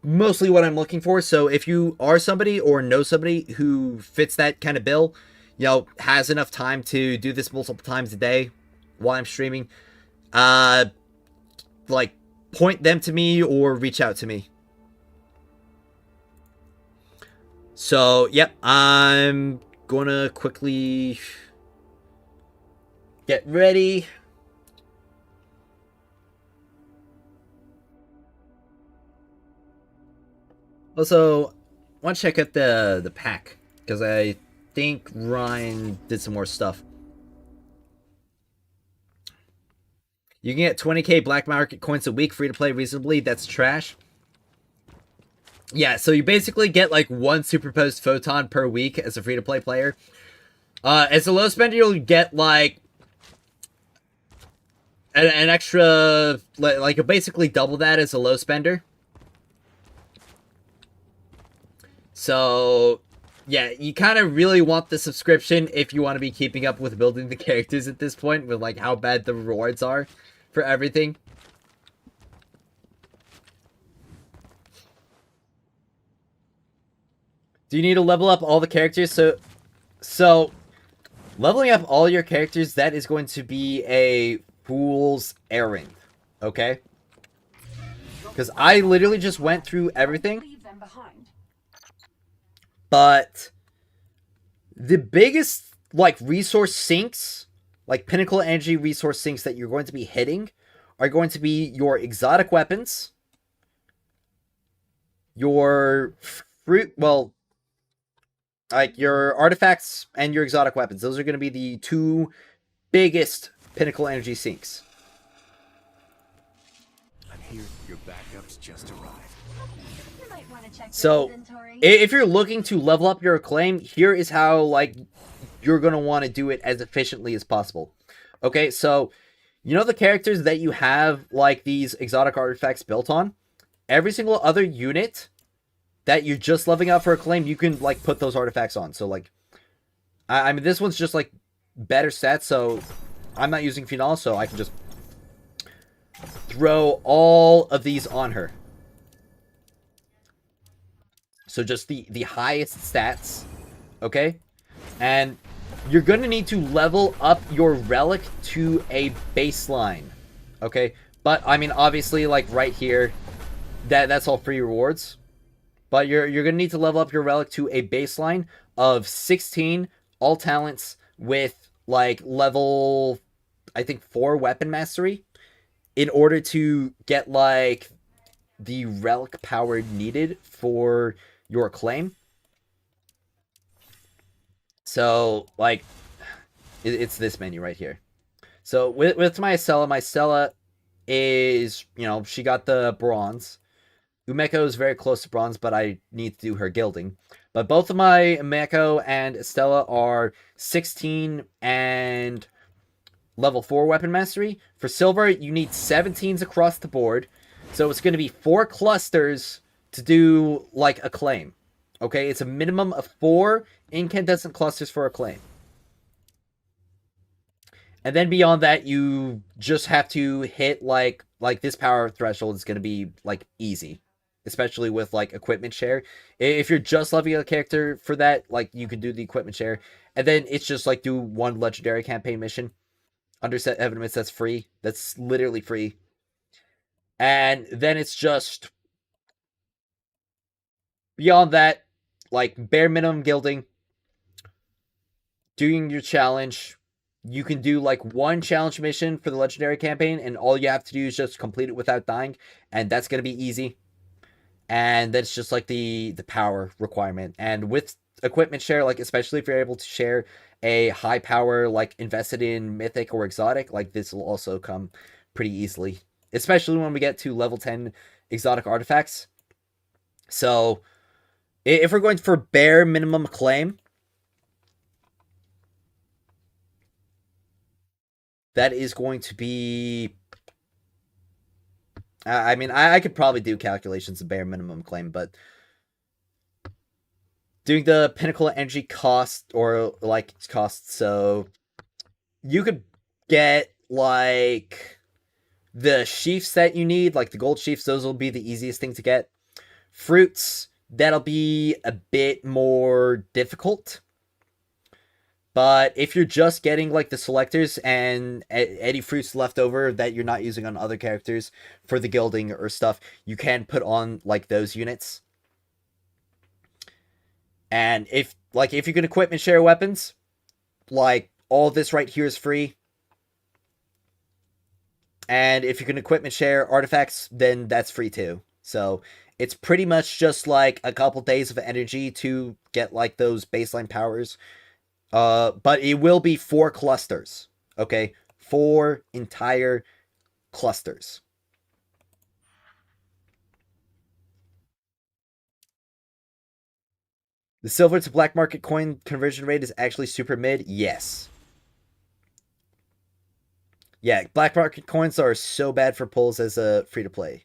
mostly what I'm looking for. So if you are somebody or know somebody who fits that kind of bill, you know, has enough time to do this multiple times a day while I'm streaming, like, point them to me or reach out to me. So, yep, I'm gonna quickly get ready. Also, I want to check out the pack, because I think Ryan did some more stuff. You can get 20k black market coins a week free to play reasonably. That's trash. Yeah, so you basically get, like, one superposed photon per week as a free to play player. As a low spender, you'll get, like, an extra, like, you'll basically double that as a low spender. So, yeah, you kind of really want the subscription if you want to be keeping up with building the characters at this point, with, like, how bad the rewards are for everything. Do you need to level up all the characters? So leveling up all your characters, that is going to be a fool's errand, okay? Because I literally just went through everything. But the biggest, like, resource sinks, like pinnacle energy resource sinks that you're going to be hitting are going to be your exotic weapons, your fruit, well, like, your artifacts and your exotic weapons. Those are going to be the two biggest pinnacle energy sinks. I'm here. Your backups just arrived. So, if you're looking to level up your acclaim, here is how, like, you're going to want to do it as efficiently as possible. Okay, so, you know the characters that you have, like, these exotic artifacts built on? every single other unit that you're just leveling up for Acclaim, you can, like, put those artifacts on. So, like, I mean, this one's just, like, better stats, so I'm not using Phenol, so I can just throw all of these on her. So just the highest stats, okay? And you're going to need to level up your relic to a baseline, okay? But, I mean, obviously, like, right here, that's all free rewards. But you're going to need to level up your relic to a baseline of 16 all talents with, like, level, I think, 4 weapon mastery in order to get, like, the relic power needed for your claim. So, like, it's this menu right here. So, with my Stella is, you know, she got the bronze. Umeko is very close to bronze, but I need to do her gilding. But both of my Umeko and Stella are 16 and level 4 weapon mastery. For silver, you need 17s across the board. So it's going to be 4 clusters to do, like, Acclaim. Okay, it's a minimum of 4 incandescent clusters for Acclaim. And then beyond that, you just have to hit, like this power threshold is going to be, like, easy. Especially with, like, equipment share. If you're just leveling a character for that, like, you can do the equipment share. And then it's just, like, do 1 legendary campaign mission. Under set evidence, that's free. That's literally free. And then it's just beyond that, like, bare minimum gilding, doing your challenge. You can do, like, 1 challenge mission for the legendary campaign, and all you have to do is just complete it without dying, and that's going to be easy. And that's just, like, the power requirement. And with equipment share, like, especially if you're able to share a high power, like, invested in mythic or exotic, like, this will also come pretty easily. Especially when we get to level 10 exotic artifacts. So, if we're going for bare minimum claim, that is going to be... I mean, I could probably do calculations of bare minimum claim, but doing the pinnacle energy cost, or, like, cost, so you could get, like, the sheaths that you need, like the gold sheaths, those will be the easiest thing to get. Fruits, that'll be a bit more difficult. But if you're just getting, like, the selectors and any fruits left over that you're not using on other characters for the gilding or stuff, you can put on, like, those units. And if you can equipment share weapons, like, all this right here is free. And if you can equipment share artifacts, then that's free too. So it's pretty much just, like, a couple days of energy to get, like, those baseline powers. But it will be 4 clusters. Okay? 4 entire clusters. The silver to black market coin conversion rate is actually super mid. Yes. Yeah, black market coins are so bad for pulls as a free to play.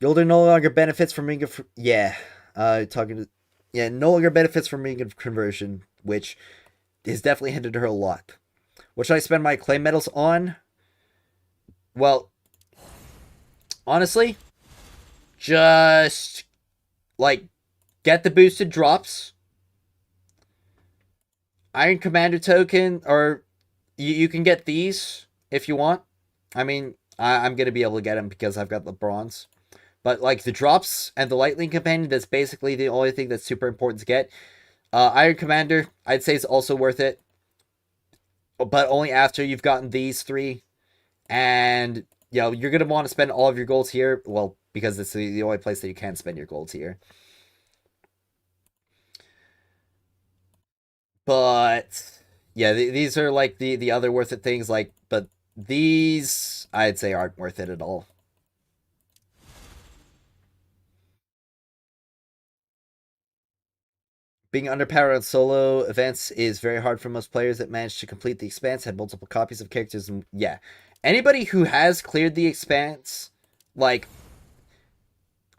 Yolder no longer benefits from ring of... Yeah. No longer benefits from ring of conversion, which has definitely hindered her a lot. What should I spend my claim medals on? Well, honestly, just, like, get the boosted drops. Iron Commander token, or you can get these if you want. I mean, I'm going to be able to get them because I've got the bronze. But, like, the drops and the Lightning Companion, that's basically the only thing that's super important to get. Iron Commander, I'd say, is also worth it. But only after you've gotten these 3. And, you know, you're going to want to spend all of your golds here. Well, because it's the only place that you can spend your golds here. But, yeah, these are, like, the other worth it things. Like, but these, I'd say, aren't worth it at all. Being underpowered on solo events is very hard for most players that manage to complete the Expanse, had multiple copies of characters, and yeah. Anybody who has cleared the Expanse, like,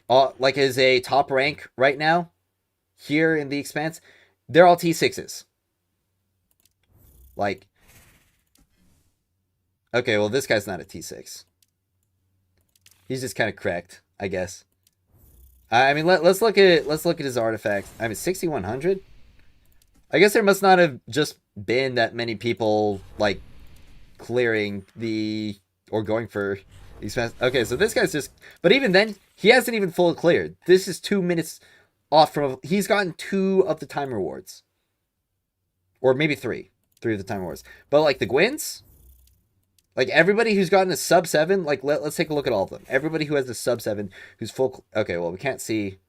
like is a top rank right now here in the Expanse, they're all T6s. Like, okay, well this guy's not a T6. He's just kind of cracked, I guess. I mean, let's look at his artifacts. I mean, 6100. I guess there must not have just been that many people like clearing the or going for these fast. Okay, so this guy's just. But even then, he hasn't even full cleared. This is 2 minutes off from. He's gotten 2 of the time rewards, or maybe 3 of the time rewards. But like the Gwyn's, like everybody who's gotten a sub 7, like let's take a look at all of them. Everybody who has a sub 7 who's full. Okay, well we can't see.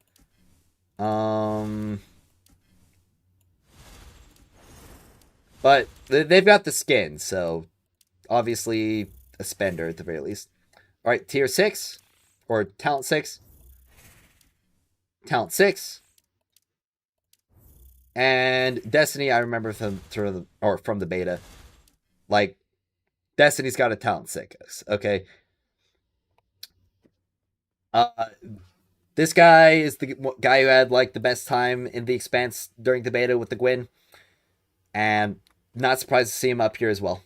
But they've got the skin, so obviously a spender at the very least. All right, tier 6 or talent 6. Talent 6. And Destiny, I remember from the beta. Like Destiny's got a talent 6, okay? This guy is the guy who had like the best time in the Expanse during the beta with the Gwyn. And not surprised to see him up here as well.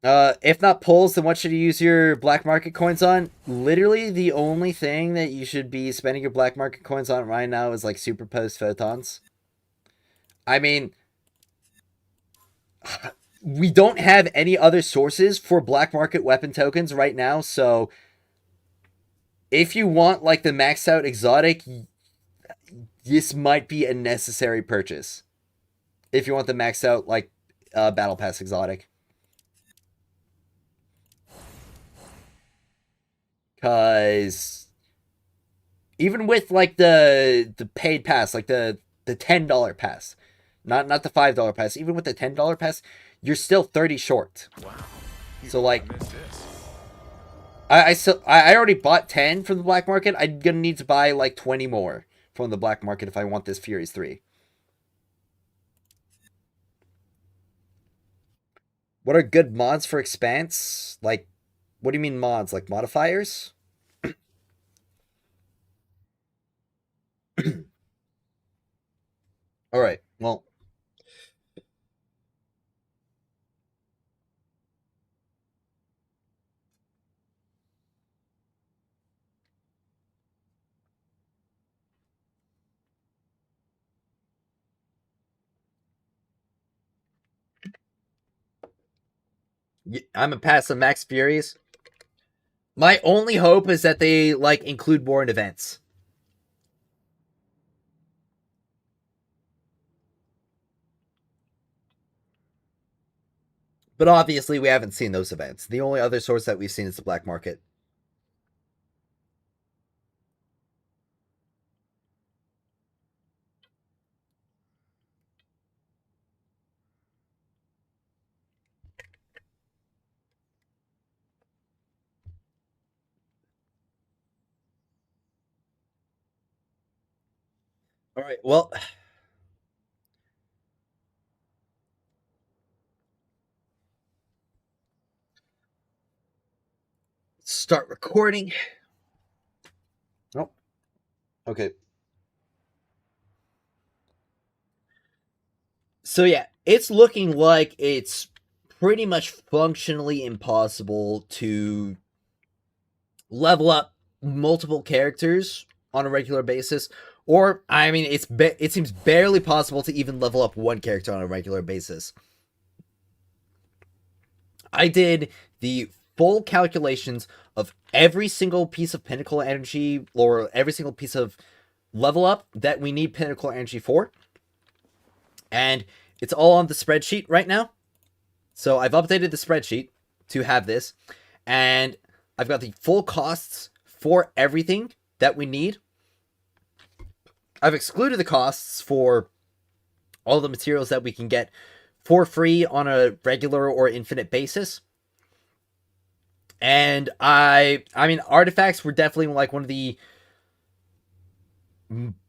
If not pulls, then what should you use your black market coins on? Literally, the only thing that you should be spending your black market coins on right now is like superposed photons. I mean, we don't have any other sources for black market weapon tokens right now, so if you want like the maxed out exotic, this might be a necessary purchase. If you want the maxed out like battle pass exotic. Cause even with like the paid pass, like the $10 pass, not the $5 pass, even with the $10 pass, you're still 30 short. Wow. So like I already bought 10 from the black market. I'm gonna need to buy like 20 more from the black market if I want this Furies 3. What are good mods for Expanse? Like, what do you mean mods? Like modifiers? All right. Well, I'm a pass on Max Furies. My only hope is that they like include more in events. But obviously, we haven't seen those events. The only other source that we've seen is the black market. All right, well, start recording. Oh, okay. So yeah, it's looking like it's pretty much functionally impossible to level up multiple characters on a regular basis, or I mean, it seems barely possible to even level up one character on a regular basis. I did the full calculations of every single piece of pinnacle energy or every single piece of level up that we need pinnacle energy for, and it's all on the spreadsheet right now. So I've updated the spreadsheet to have this, and I've got the full costs for everything that we need. I've excluded the costs for all the materials that we can get for free on a regular or infinite basis. And I mean, artifacts were definitely like one of the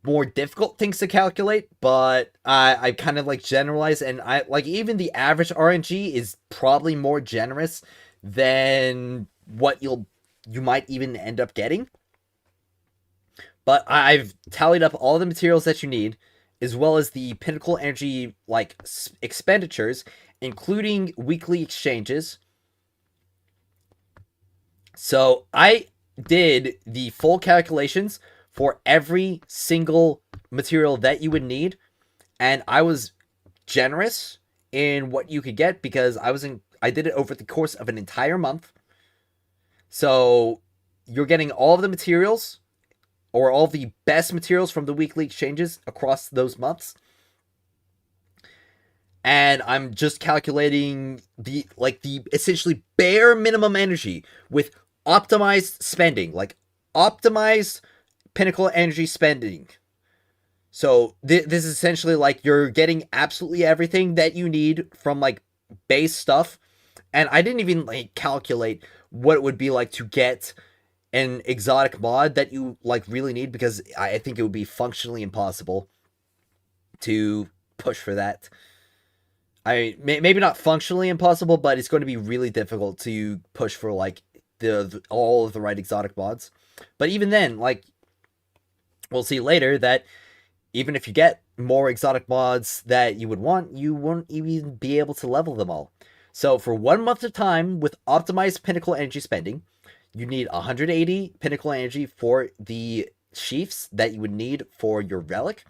more difficult things to calculate, but I kind of like generalize, and I like even the average RNG is probably more generous than what you'll you might even end up getting. But I've tallied up all the materials that you need, as well as the Pinnacle Energy like expenditures, including weekly exchanges. So I did the full calculations for every single material that you would need, and I was generous in what you could get because I did it over the course of an entire month. So you're getting all of the materials, or all the best materials from the weekly exchanges across those months. And I'm just calculating the essentially bare minimum energy with optimized spending, like optimized Pinnacle Energy spending. So this is essentially like you're getting absolutely everything that you need from like base stuff. And I didn't even like calculate what it would be like to get an exotic mod that you like really need, because I think it would be functionally impossible to push for that. Maybe not functionally impossible, but it's going to be really difficult to push for like the all of the right exotic mods. But even then, like we'll see later that even if you get more exotic mods that you would want, you won't even be able to level them all. So for 1 month of time with optimized Pinnacle Energy spending, you need 180 Pinnacle Energy for the sheaths that you would need for your relic,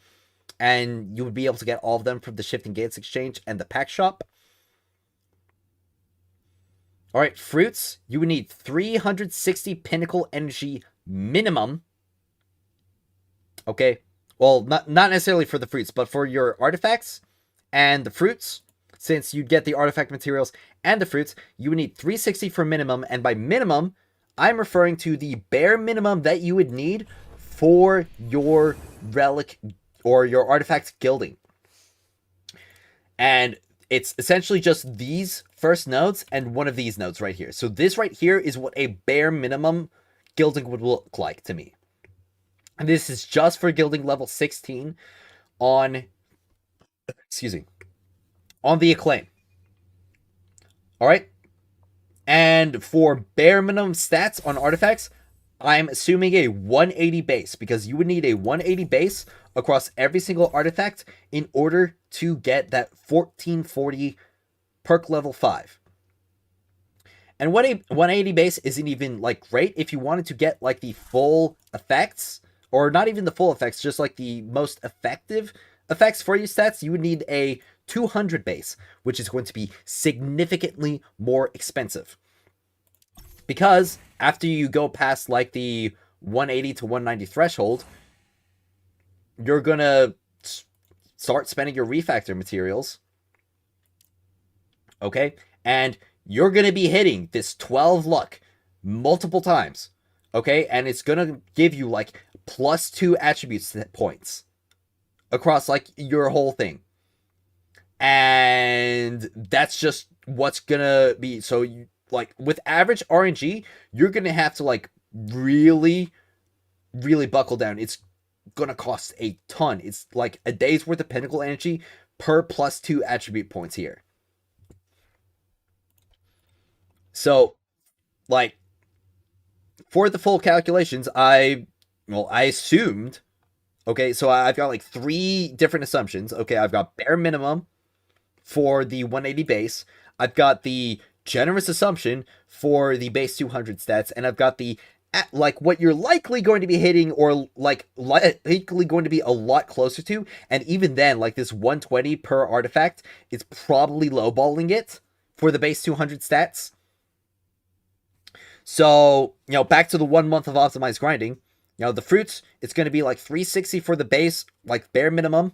and you would be able to get all of them from the Shifting Gates Exchange and the pack shop. Alright, fruits, you would need 360 Pinnacle Energy minimum. Okay, well, not necessarily for the fruits, but for your artifacts and the fruits, since you'd get the artifact materials and the fruits, you would need 360 for minimum, and by minimum, I'm referring to the bare minimum that you would need for your relic or your artifact gilding. And it's essentially just these first nodes and one of these nodes right here. So this right here is what a bare minimum gilding would look like to me. And this is just for gilding level 16 on, on the Acclaim. Alright? And for bare minimum stats on artifacts, I'm assuming a 180 base, because you would need a 180 base across every single artifact in order to get that 1440 perk level 5. And 180 base isn't even like great if you wanted to get like the full effects, or not even the full effects, just like the most effective effects for your stats. You would need a 200 base, which is going to be significantly more expensive. Because after you go past like the 180 to 190 threshold, you're gonna start spending your refactor materials. Okay? And you're gonna be hitting this 12 luck multiple times. Okay? And it's gonna give you like +2 attributes points across like your whole thing. And that's just what's gonna be. So you, like with average RNG, you're gonna have to like really buckle down. It's gonna cost a ton. It's like a day's worth of Pinnacle Energy per +2 attribute points here. So like for the full calculations, I assumed, okay, so I've got like 3 different assumptions. Okay, I've got bare minimum for the 180 base, I've got the generous assumption for the base 200 stats, and I've got the like what you're likely going to be hitting, or like likely going to be a lot closer to. And even then, like this 120 per artifact is probably lowballing it for the base 200 stats. So, you know, back to the 1 month of optimized grinding, you know, the fruits, it's going to be like 360 for the base, like bare minimum,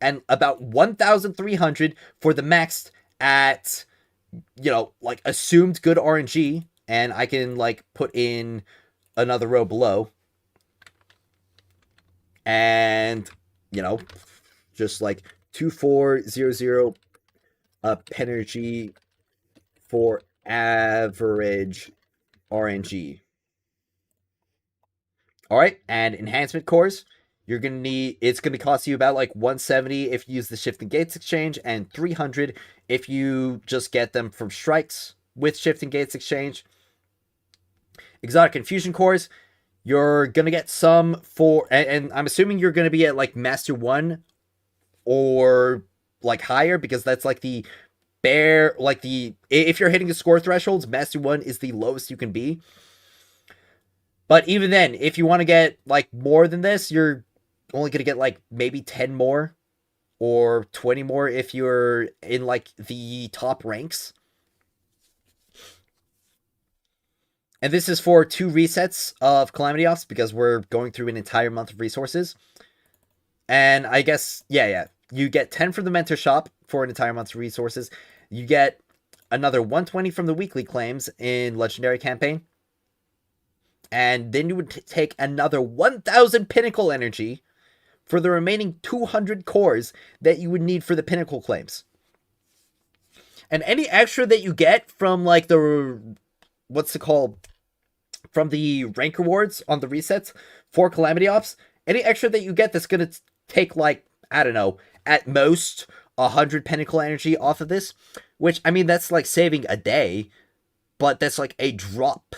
and about 1,300 for the maxed at, you know, like assumed good RNG. And I can like put in another row below. And, you know, just like 2400 Penergy for average RNG. Alright, and enhancement cores, you're gonna need, it's gonna cost you about like 170 if you use the Shifting Gates Exchange, and 300 if you just get them from strikes with Shifting Gates Exchange. exotic infusion cores, you're gonna get some for, and I'm assuming you're gonna be at like Master 1 or like higher, because that's like the bare, like the, if you're hitting the score thresholds, Master 1 is the lowest you can be. But even then, if you want to get like more than this, you're only gonna get like maybe 10 more or 20 more if you're in like the top ranks. And this is for 2 resets of Calamity Offs, because we're going through an entire month of resources. And I guess, yeah. You get 10 from the Mentor Shop for an entire month's resources. You get another 120 from the weekly claims in Legendary Campaign. And then you would take another 1,000 Pinnacle Energy for the remaining 200 cores that you would need for the Pinnacle claims. And any extra that you get from like the, what's it called, from the rank rewards on the resets for Calamity Ops, any extra that you get that's going to take like, I don't know, at most 100 Pinnacle Energy off of this, which, I mean, that's like saving a day, but that's like a drop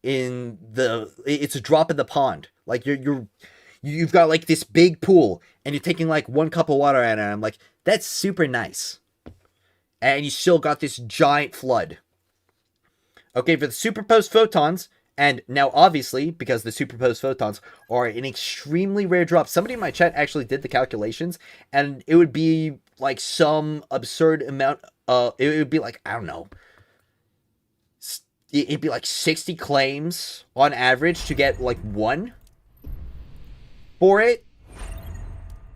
in the, it's a drop in the pond. Like you've got like this big pool and you're taking like 1 cup of water out, and I'm like, that's super nice. And you still got this giant flood. Okay, for the superposed photons, and now obviously, because the superposed photons are an extremely rare drop, somebody in my chat actually did the calculations, and it would be like some absurd amount, it would be like, I don't know, it'd be like 60 claims on average to get like 1 for it.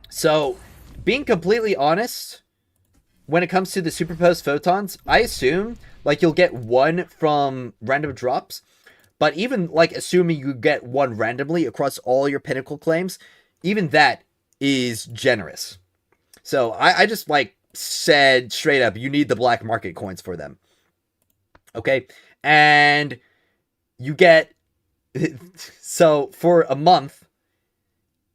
So, being completely honest, when it comes to the superposed photons, I assume like you'll get 1 from random drops. But even like assuming you get 1 randomly across all your Pinnacle claims, even that is generous. So I just like said straight up, you need the black market coins for them. Okay, and you get, so for a month,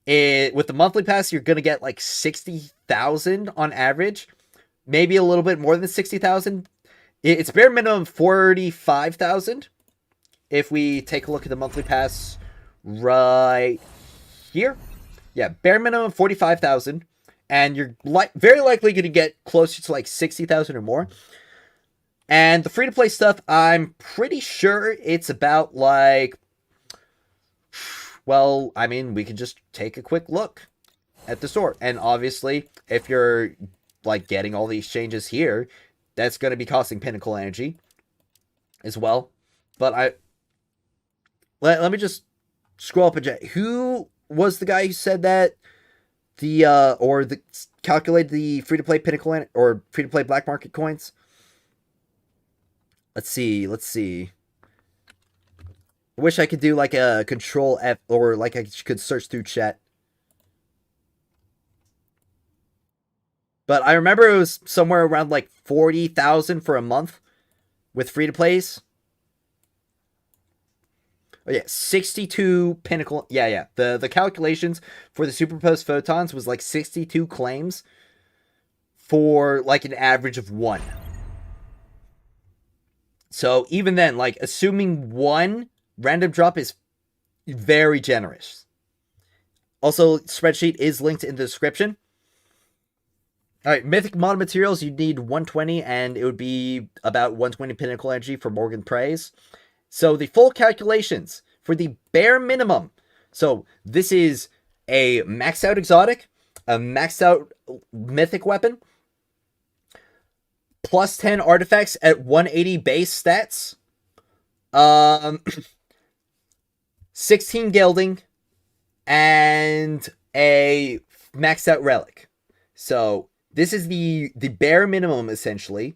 with the monthly pass, you're gonna get like 60,000 on average, maybe a little bit more than 60,000. It's bare minimum 45,000. If we take a look at the monthly pass right here, yeah, bare minimum 45,000, and you're very likely going to get closer to like 60,000 or more. And the free-to-play stuff, I'm pretty sure it's about like, well, I mean, we can just take a quick look at the store. And obviously, if you're like getting all the exchanges here, that's going to be costing Pinnacle Energy as well. But let me just scroll up a jet. Who was the guy who said that calculated the free-to-play Pinnacle or free-to-play black market coins? Let's see. I wish I could do like a Control F, or like I could search through chat. But I remember it was somewhere around like 40,000 for a month with free-to-plays. Oh yeah, 62 Pinnacle. Yeah. The calculations for the superposed photons was like 62 claims for like an average of 1. So even then, like assuming 1 random drop is very generous. Also, spreadsheet is linked in the description. All right, mythic mod materials, you'd need 120, and it would be about 120 Pinnacle Energy for Morgan Praise. So the full calculations for the bare minimum. So this is a maxed out exotic, a maxed out mythic weapon, plus 10 artifacts at 180 base stats, 16 gilding, and a maxed out relic. So this is the bare minimum, essentially,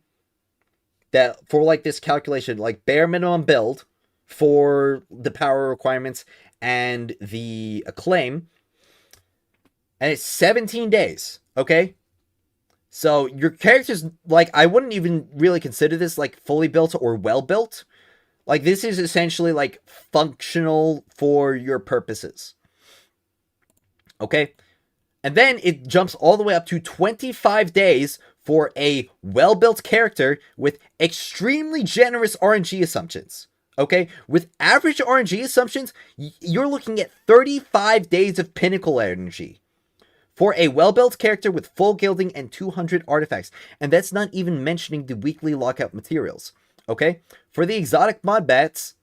that for like this calculation, like bare minimum build for the power requirements and the acclaim. And it's 17 days, okay? So your character's, like, I wouldn't even really consider this like fully built or well built. Like, this is essentially like functional for your purposes. Okay? And then it jumps all the way up to 25 days for a well-built character with extremely generous RNG assumptions. Okay, with average RNG assumptions, you're looking at 35 days of pinnacle energy for a well-built character with full gilding and 200 artifacts. And that's not even mentioning the weekly lockout materials. Okay, for the exotic mod mats,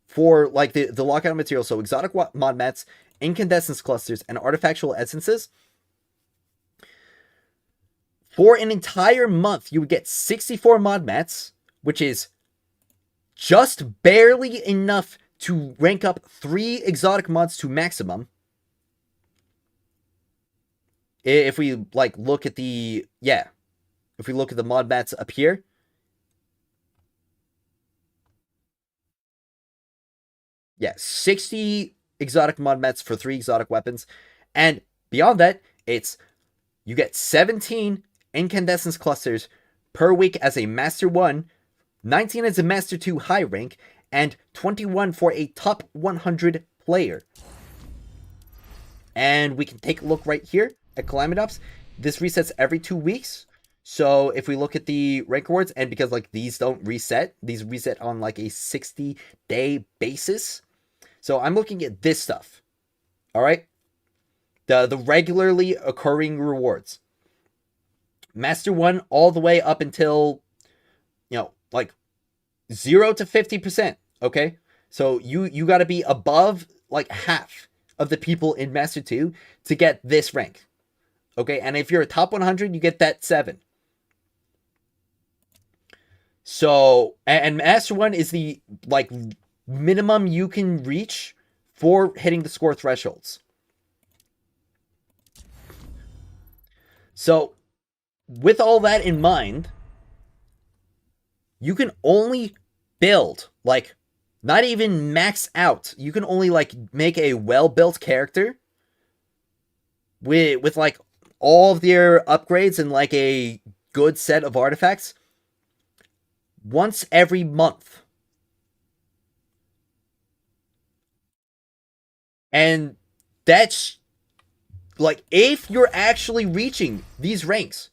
for like the lockout materials, so exotic mod mats, incandescence clusters, and artifactual essences, for an entire month, you would get 64 mod mats, which is just barely enough to rank up 3 exotic mods to maximum. If we like look at the if we look at the mod mats up here, yeah, 60 exotic mod mats for 3 exotic weapons, and beyond that, it's you get 17 incandescence clusters per week as a Master 1, 19 as a Master 2 high rank, and 21 for a top 100 player. And we can take a look right here at Calamity Ops. This resets every 2 weeks. So if we look at the rank rewards, and because like these don't reset, these reset on like a 60-day basis. So I'm looking at this stuff. All right? The regularly occurring rewards. Master 1 all the way up until, like 0 to 50%, okay? So you got to be above like half of the people in Master 2 to get this rank. Okay? And if you're a top 100, you get that 7. So, and Master 1 is the like minimum you can reach for hitting the score thresholds. So, with all that in mind, you can only build, like, not even max out. You can only, like, make a well-built character with like, all of their upgrades and, like, a good set of artifacts once every month. And that's, like, if you're actually reaching these ranks.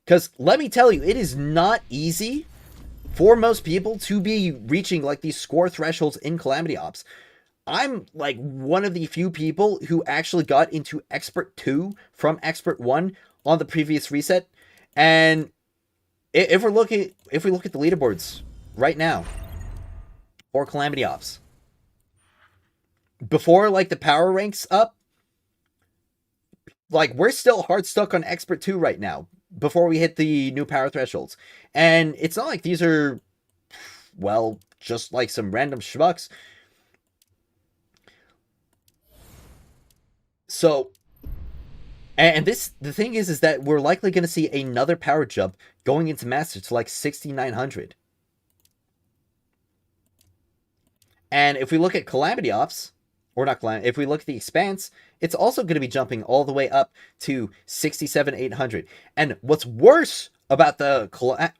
Because let me tell you, it is not easy for most people to be reaching like these score thresholds in Calamity Ops. I'm like one of the few people who actually got into Expert 2 from Expert 1 on the previous reset. And if we look at the leaderboards right now for Calamity Ops, before like the power ranks up, like we're still hard stuck on Expert 2 right now, before we hit the new power thresholds. And it's not like these are, well, just like some random schmucks. So, and the thing is that we're likely going to see another power jump going into Master to like 6,900. And if we look at Calamity Ops, or not Calamity, if we look at the Expanse, it's also going to be jumping all the way up to 67,800. And what's worse about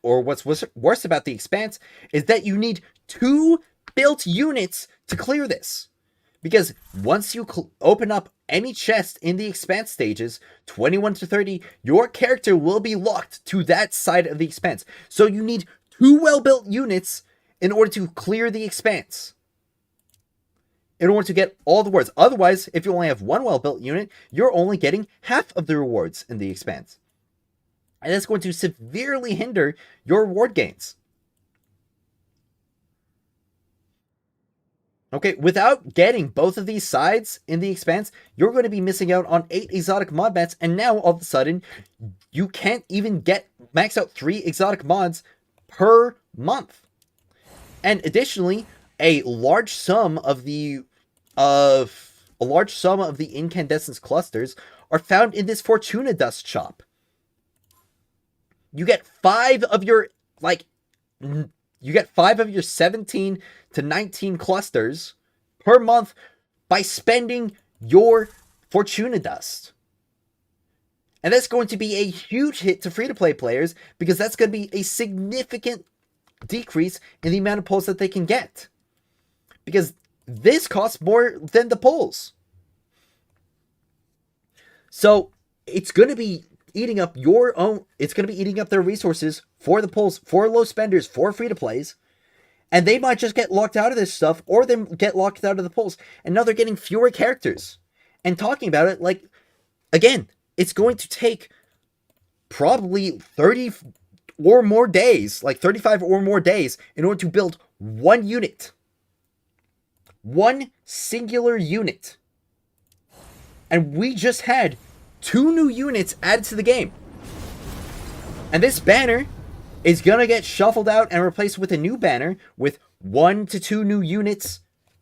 what's worse about the Expanse is that you need 2 built units to clear this. Because once you open up any chest in the Expanse stages, 21 to 30, your character will be locked to that side of the Expanse. So you need 2 well-built units in order to clear the Expanse, in order to get all the rewards. Otherwise, if you only have 1 well-built unit, you're only getting half of the rewards in the Expanse. And that's going to severely hinder your reward gains. Okay, without getting both of these sides in the Expanse, you're going to be missing out on 8 exotic mod mats, and now all of a sudden, you can't even max out 3 exotic mods per month. And additionally, a large sum of the incandescence clusters are found in this Fortuna Dust shop. You get 5 of your 17 to 19 clusters per month by spending your Fortuna Dust. And that's going to be a huge hit to free-to-play players, because that's going to be a significant decrease in the amount of pulls that they can get. Because this costs more than the pulls. So it's going to be eating up their resources for the pulls, for low spenders, for free-to-plays. And they might just get locked out of this stuff, or they get locked out of the polls. And now they're getting fewer characters. And talking about it, like, again, it's going to take probably 30 or more days, like 35 or more days, in order to build one unit. One singular unit. And we just had 2 new units added to the game. And this banner is gonna get shuffled out and replaced with a new banner with 1 to 2 new units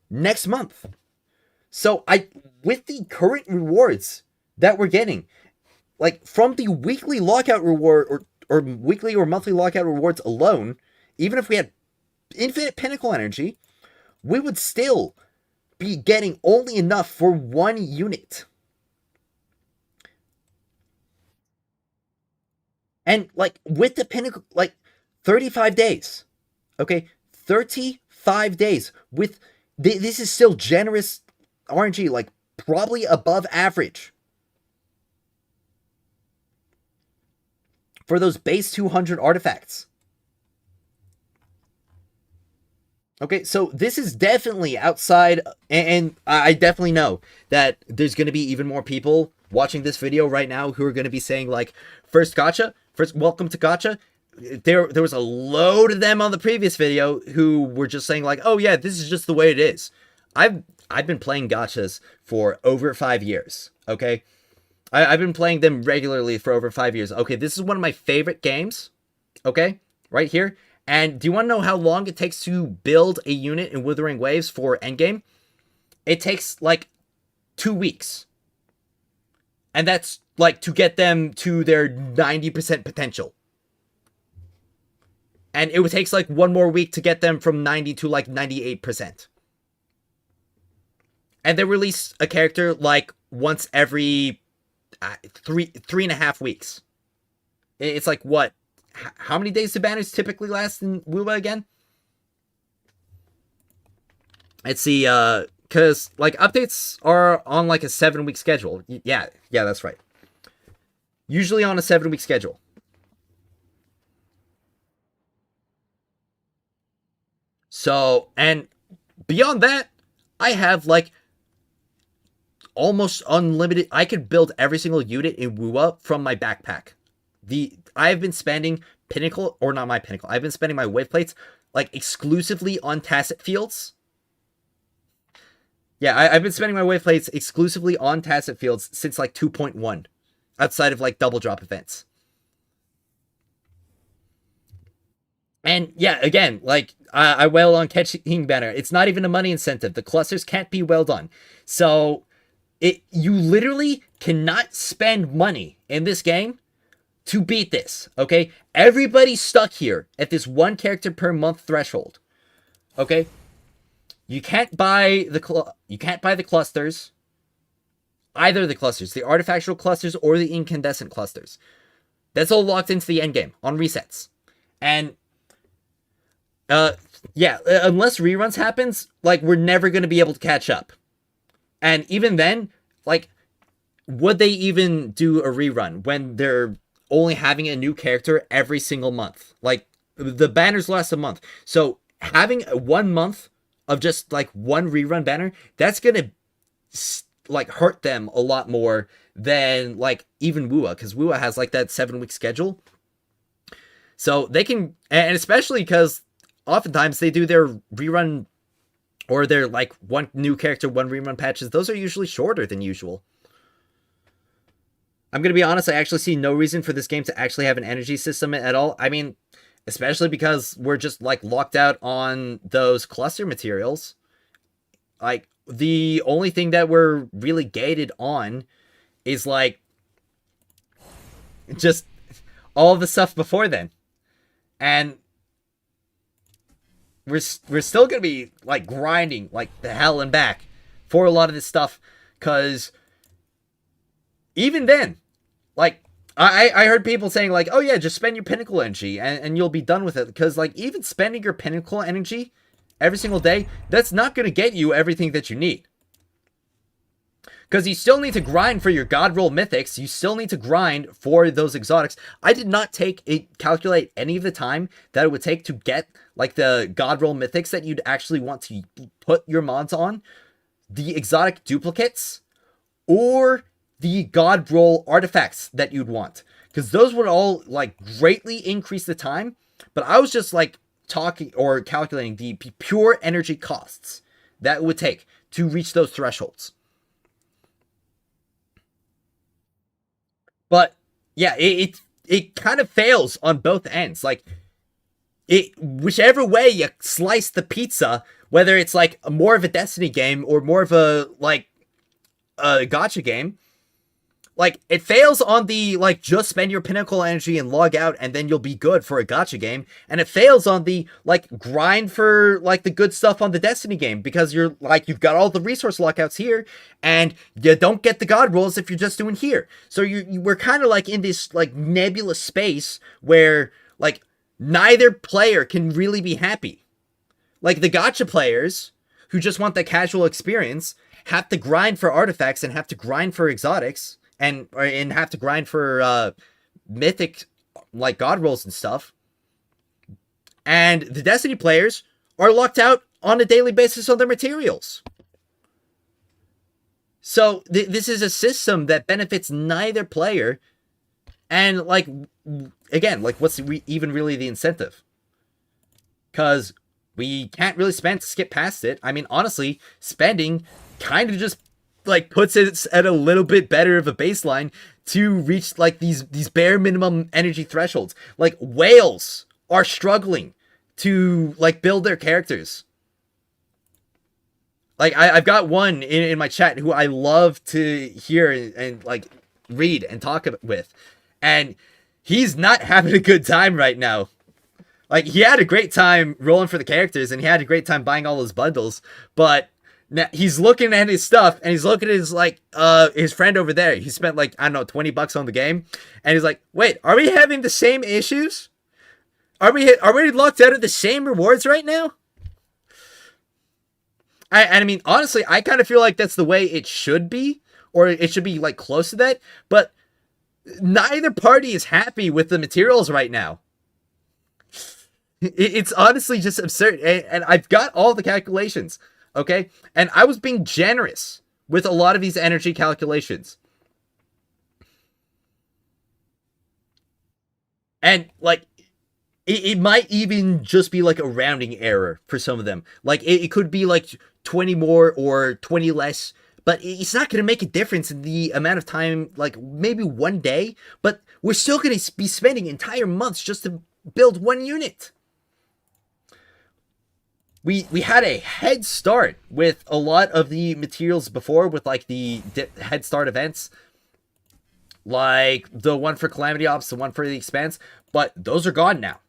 next month. So with the current rewards that we're getting, like from the weekly lockout reward or weekly or monthly lockout rewards alone, even if we had infinite pinnacle energy, we would still be getting only enough for 1 unit. And, like, with the pinnacle, like, 35 days. Okay? 35 days. With, this is still generous RNG, like, probably above average. For those base 200 artifacts. Okay, so this is definitely outside, and I definitely know that there's going to be even more people watching this video right now who are going to be saying, like, first welcome to gacha. There was a load of them on the previous video who were just saying, like, oh yeah, this is just the way it is. I've been playing gachas for over 5 years, okay? I've been playing them regularly for over 5 years. Okay, this is one of my favorite games, okay? Right here. And do you want to know how long it takes to build a unit in Withering Waves for endgame? It takes, like, 2 weeks. And that's, like, to get them to their 90% potential. And it takes, like, 1 more week to get them from 90 to, like, 98%. And they release a character, like, once every 3.5 weeks. It's like, what? How many days do banners typically last in WoWa again? Let's see, because, like, updates are on, like, a 7-week schedule. Yeah, that's right. Usually on a 7-week schedule. So, and beyond that, I have, like, almost unlimited. I could build every single unit in WoWa from my backpack. I've been spending pinnacle, or not my pinnacle, I've been spending my wave plates, like, exclusively on tacit fields. Yeah, I've been spending my wave plates exclusively on tacit fields since, like, 2.1. Outside of, like, double drop events. And, yeah, again, like, I wail on catching banner. It's not even a money incentive. The clusters can't be well done. So, you literally cannot spend money in this game to beat this, okay? Everybody's stuck here at this 1 character per month threshold, okay? You can't buy the clusters, either of the clusters, the artifactual clusters or the incandescent clusters. That's all locked into the endgame on resets. And, yeah, unless reruns happens, like, we're never going to be able to catch up. And even then, like, would they even do a rerun when they're only having a new character every single month? Like, the banners last a month. So, having 1 month of just, like, 1 rerun banner, that's gonna, like, hurt them a lot more than, like, even WoWa, because WoWa has, like, that 7-week schedule. So, they can, and especially because oftentimes they do their rerun, or their, like, 1 new character, 1 rerun patches. Those are usually shorter than usual. I'm going to be honest, I actually see no reason for this game to actually have an energy system at all. I mean, especially because we're just, like, locked out on those cluster materials. Like, the only thing that we're really gated on is, like, just all the stuff before then. And we're still going to be, like, grinding, like, the hell and back for a lot of this stuff, because even then, like, I heard people saying, like, oh yeah, just spend your pinnacle energy and you'll be done with it. Because, like, even spending your pinnacle energy every single day, that's not going to get you everything that you need. Because you still need to grind for your God roll mythics. You still need to grind for those exotics. I did not calculate any of the time that it would take to get like the God roll mythics that you'd actually want to put your mods on, the exotic duplicates, or the God roll artifacts that you'd want. Because those would all like greatly increase the time. But I was just like talking or calculating the pure energy costs that it would take to reach those thresholds. But yeah, it kind of fails on both ends. Like whichever way you slice the pizza, whether it's like more of a Destiny game or more of a like a gacha game, like it fails on the like just spend your pinnacle energy and log out and then you'll be good for a gacha game, and it fails on the like grind for like the good stuff on the Destiny game, because you're like you've got all the resource lockouts here and you don't get the god rolls if you're just doing here. So we're kind of like in this like nebulous space where like neither player can really be happy. Like the gacha players who just want the casual experience have to grind for artifacts and have to grind for exotics and have to grind for mythic like god rolls and stuff. And the Destiny players are locked out on a daily basis on their materials. So this is a system that benefits neither player. And like again, like what's even really the incentive? Because we can't really spend to skip past it. I mean, honestly, spending kind of just like puts it at a little bit better of a baseline to reach like these bare minimum energy thresholds. Like whales are struggling to like build their characters. Like I've got one in my chat who I love to hear and like read and talk with, and he's not having a good time right now. Like he had a great time rolling for the characters and he had a great time buying all those bundles, but now he's looking at his stuff and he's looking at his like his friend over there. He spent like, I don't know, $20 on the game, and he's like, wait, are we having the same issues? Are we locked out of the same rewards right now? I mean, honestly, I kind of feel like that's the way it should be, or it should be like close to that, but neither party is happy with the materials right now. It's honestly just absurd, and I've got all the calculations. Okay, and I was being generous with a lot of these energy calculations. And, like, it might even just be, like, a rounding error for some of them. Like, it could be, like, 20 more or 20 less. But it's not going to make a difference in the amount of time, like, maybe one day. But we're still going to be spending entire months just to build one unit. We had a head start with a lot of the materials before, with like the head start events, like the one for Calamity Ops, the one for the Expanse, but those are gone now.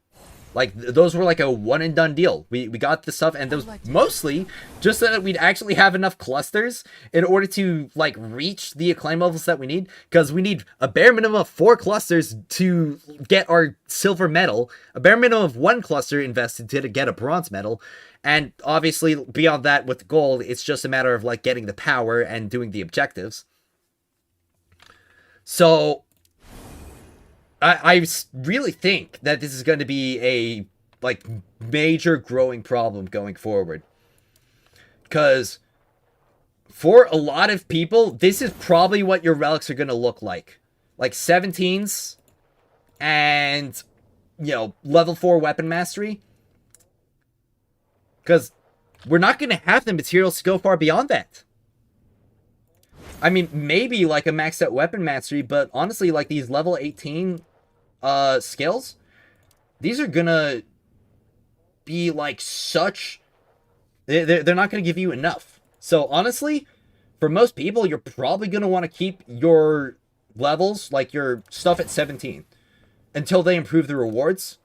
Like those were like a one and done deal. We got the stuff, and those mostly just so that we'd actually have enough clusters in order to like reach the acclaim levels that we need, because we need a bare minimum of 4 clusters to get our silver medal, a bare minimum of 1 cluster invested to get a bronze medal. And obviously, beyond that, with gold, it's just a matter of, like, getting the power and doing the objectives. So, I really think that this is going to be a, like, major growing problem going forward. Because, for a lot of people, this is probably what your relics are going to look like. Like, 17s and, you know, level 4 weapon mastery. Because we're not going to have the materials to go far beyond that. I mean, maybe like a maxed out weapon mastery, but honestly, like these level 18 skills, these are going to be like such... They're not going to give you enough. So honestly, for most people, you're probably going to want to keep your levels, like your stuff at 17, until they improve the rewards.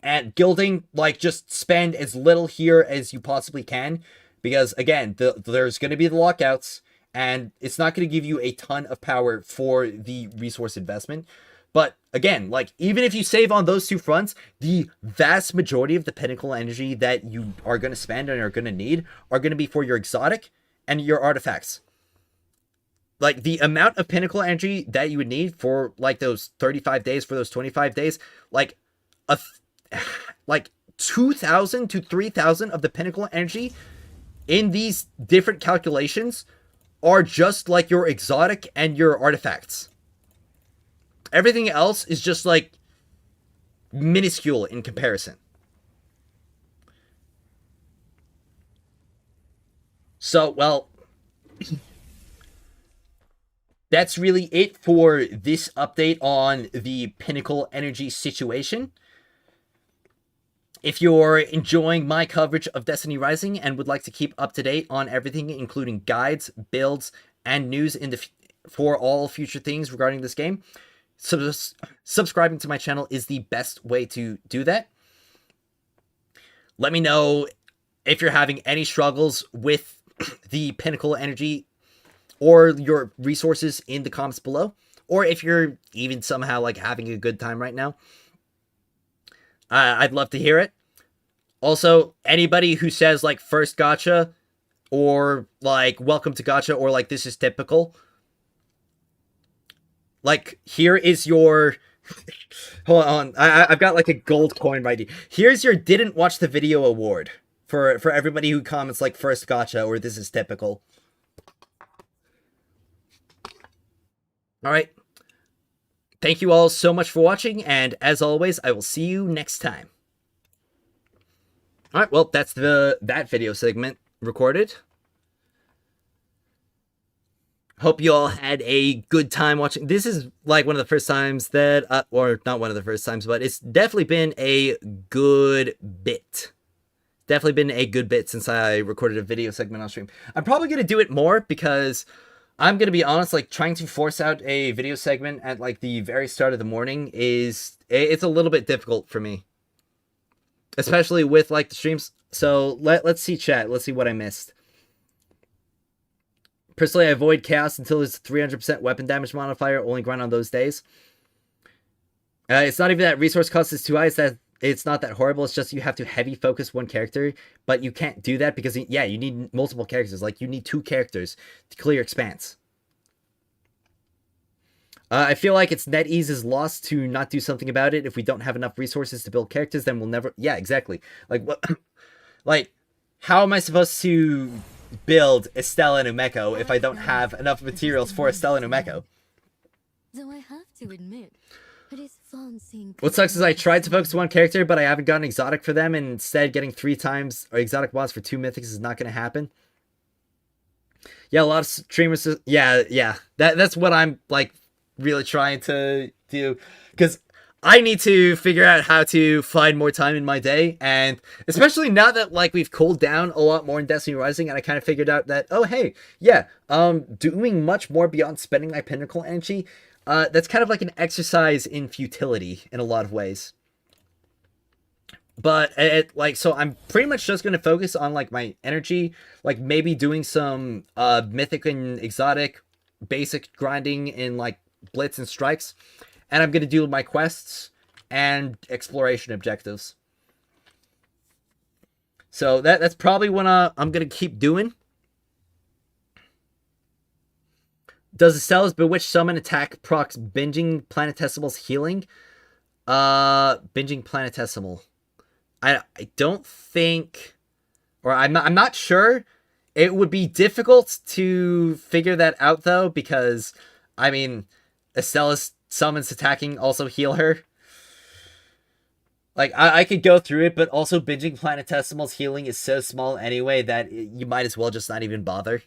And gilding, like, just spend as little here as you possibly can. Because, again, there's going to be the lockouts. And it's not going to give you a ton of power for the resource investment. But, again, like, even if you save on those 2 fronts, the vast majority of the pinnacle energy that you are going to spend and are going to need are going to be for your exotic and your artifacts. like the amount of pinnacle energy that you would need for like those 35 days, for those 25 days, like like 2,000 to 3,000 of the pinnacle energy in these different calculations are just like your exotic and your artifacts. Everything else is just like minuscule in comparison. So, well, that's really it for this update on the pinnacle energy situation. If you're enjoying my coverage of Destiny Rising and would like to keep up to date on everything, including guides, builds, and news for all future things regarding this game, subscribing to my channel is the best way to do that. Let me know if you're having any struggles with the pinnacle energy or your resources in the comments below, or if you're even somehow like having a good time right now. I'd love to hear it. Also, anybody who says like first gacha or like welcome to gacha or like this is typical, like here is your hold on, I've got like a gold coin right here. Here's your didn't watch the video award for everybody who comments like first gacha or this is typical. All right. Thank you all so much for watching, and as always, I will see you next time. All right, well, that's that video segment recorded. Hope you all had a good time watching. This is like one of the first times that, or not one of the first times, but it's definitely been a good bit. Definitely been a good bit since I recorded a video segment on stream. I'm probably going to do it more because I'm going to be honest, like trying to force out a video segment at like the very start of the morning it's a little bit difficult for me. Especially with like the streams. So let's see chat. Let's see what I missed. Personally, I avoid chaos until there's 300% weapon damage modifier, only grind on those days. It's not even that resource cost is too high, it's that it's not that horrible, it's just you have to heavy focus one character, but you can't do that because, yeah, you need multiple characters. Like, you need 2 characters to clear Expanse. I feel like it's NetEase's loss to not do something about it. If we don't have enough resources to build characters, then we'll never... Yeah, exactly. Like, what... like, how am I supposed to build Estelle and Umeko if I don't have enough materials for Estelle and Umeko? Though I have to admit, it is fun seeing. What sucks is I tried to focus one character, but I haven't gotten exotic for them, and instead getting 3 times or exotic mods for 2 mythics is not going to happen. Yeah, a lot of streamers... Yeah. That's what I'm, like, really trying to do. Because I need to figure out how to find more time in my day, and especially now that like we've cooled down a lot more in Destiny Rising, and I kind of figured out that, oh hey, yeah, doing much more beyond spending my pinnacle energy, that's kind of like an exercise in futility in a lot of ways. But so I'm pretty much just gonna focus on like my energy, like maybe doing some mythic and exotic basic grinding in like blitz and strikes. And I'm going to do my quests and exploration objectives. So that's probably what I'm going to keep doing. Does Estella's Bewitched Summon attack procs Binging Planetesimal's healing? Binging Planetesimal. I don't think... Or I'm not sure. It would be difficult to figure that out, though, because, I mean, Estella's summons attacking also heal her. Like, I could go through it, but also Binging Planetesimal's healing is so small anyway that you might as well just not even bother.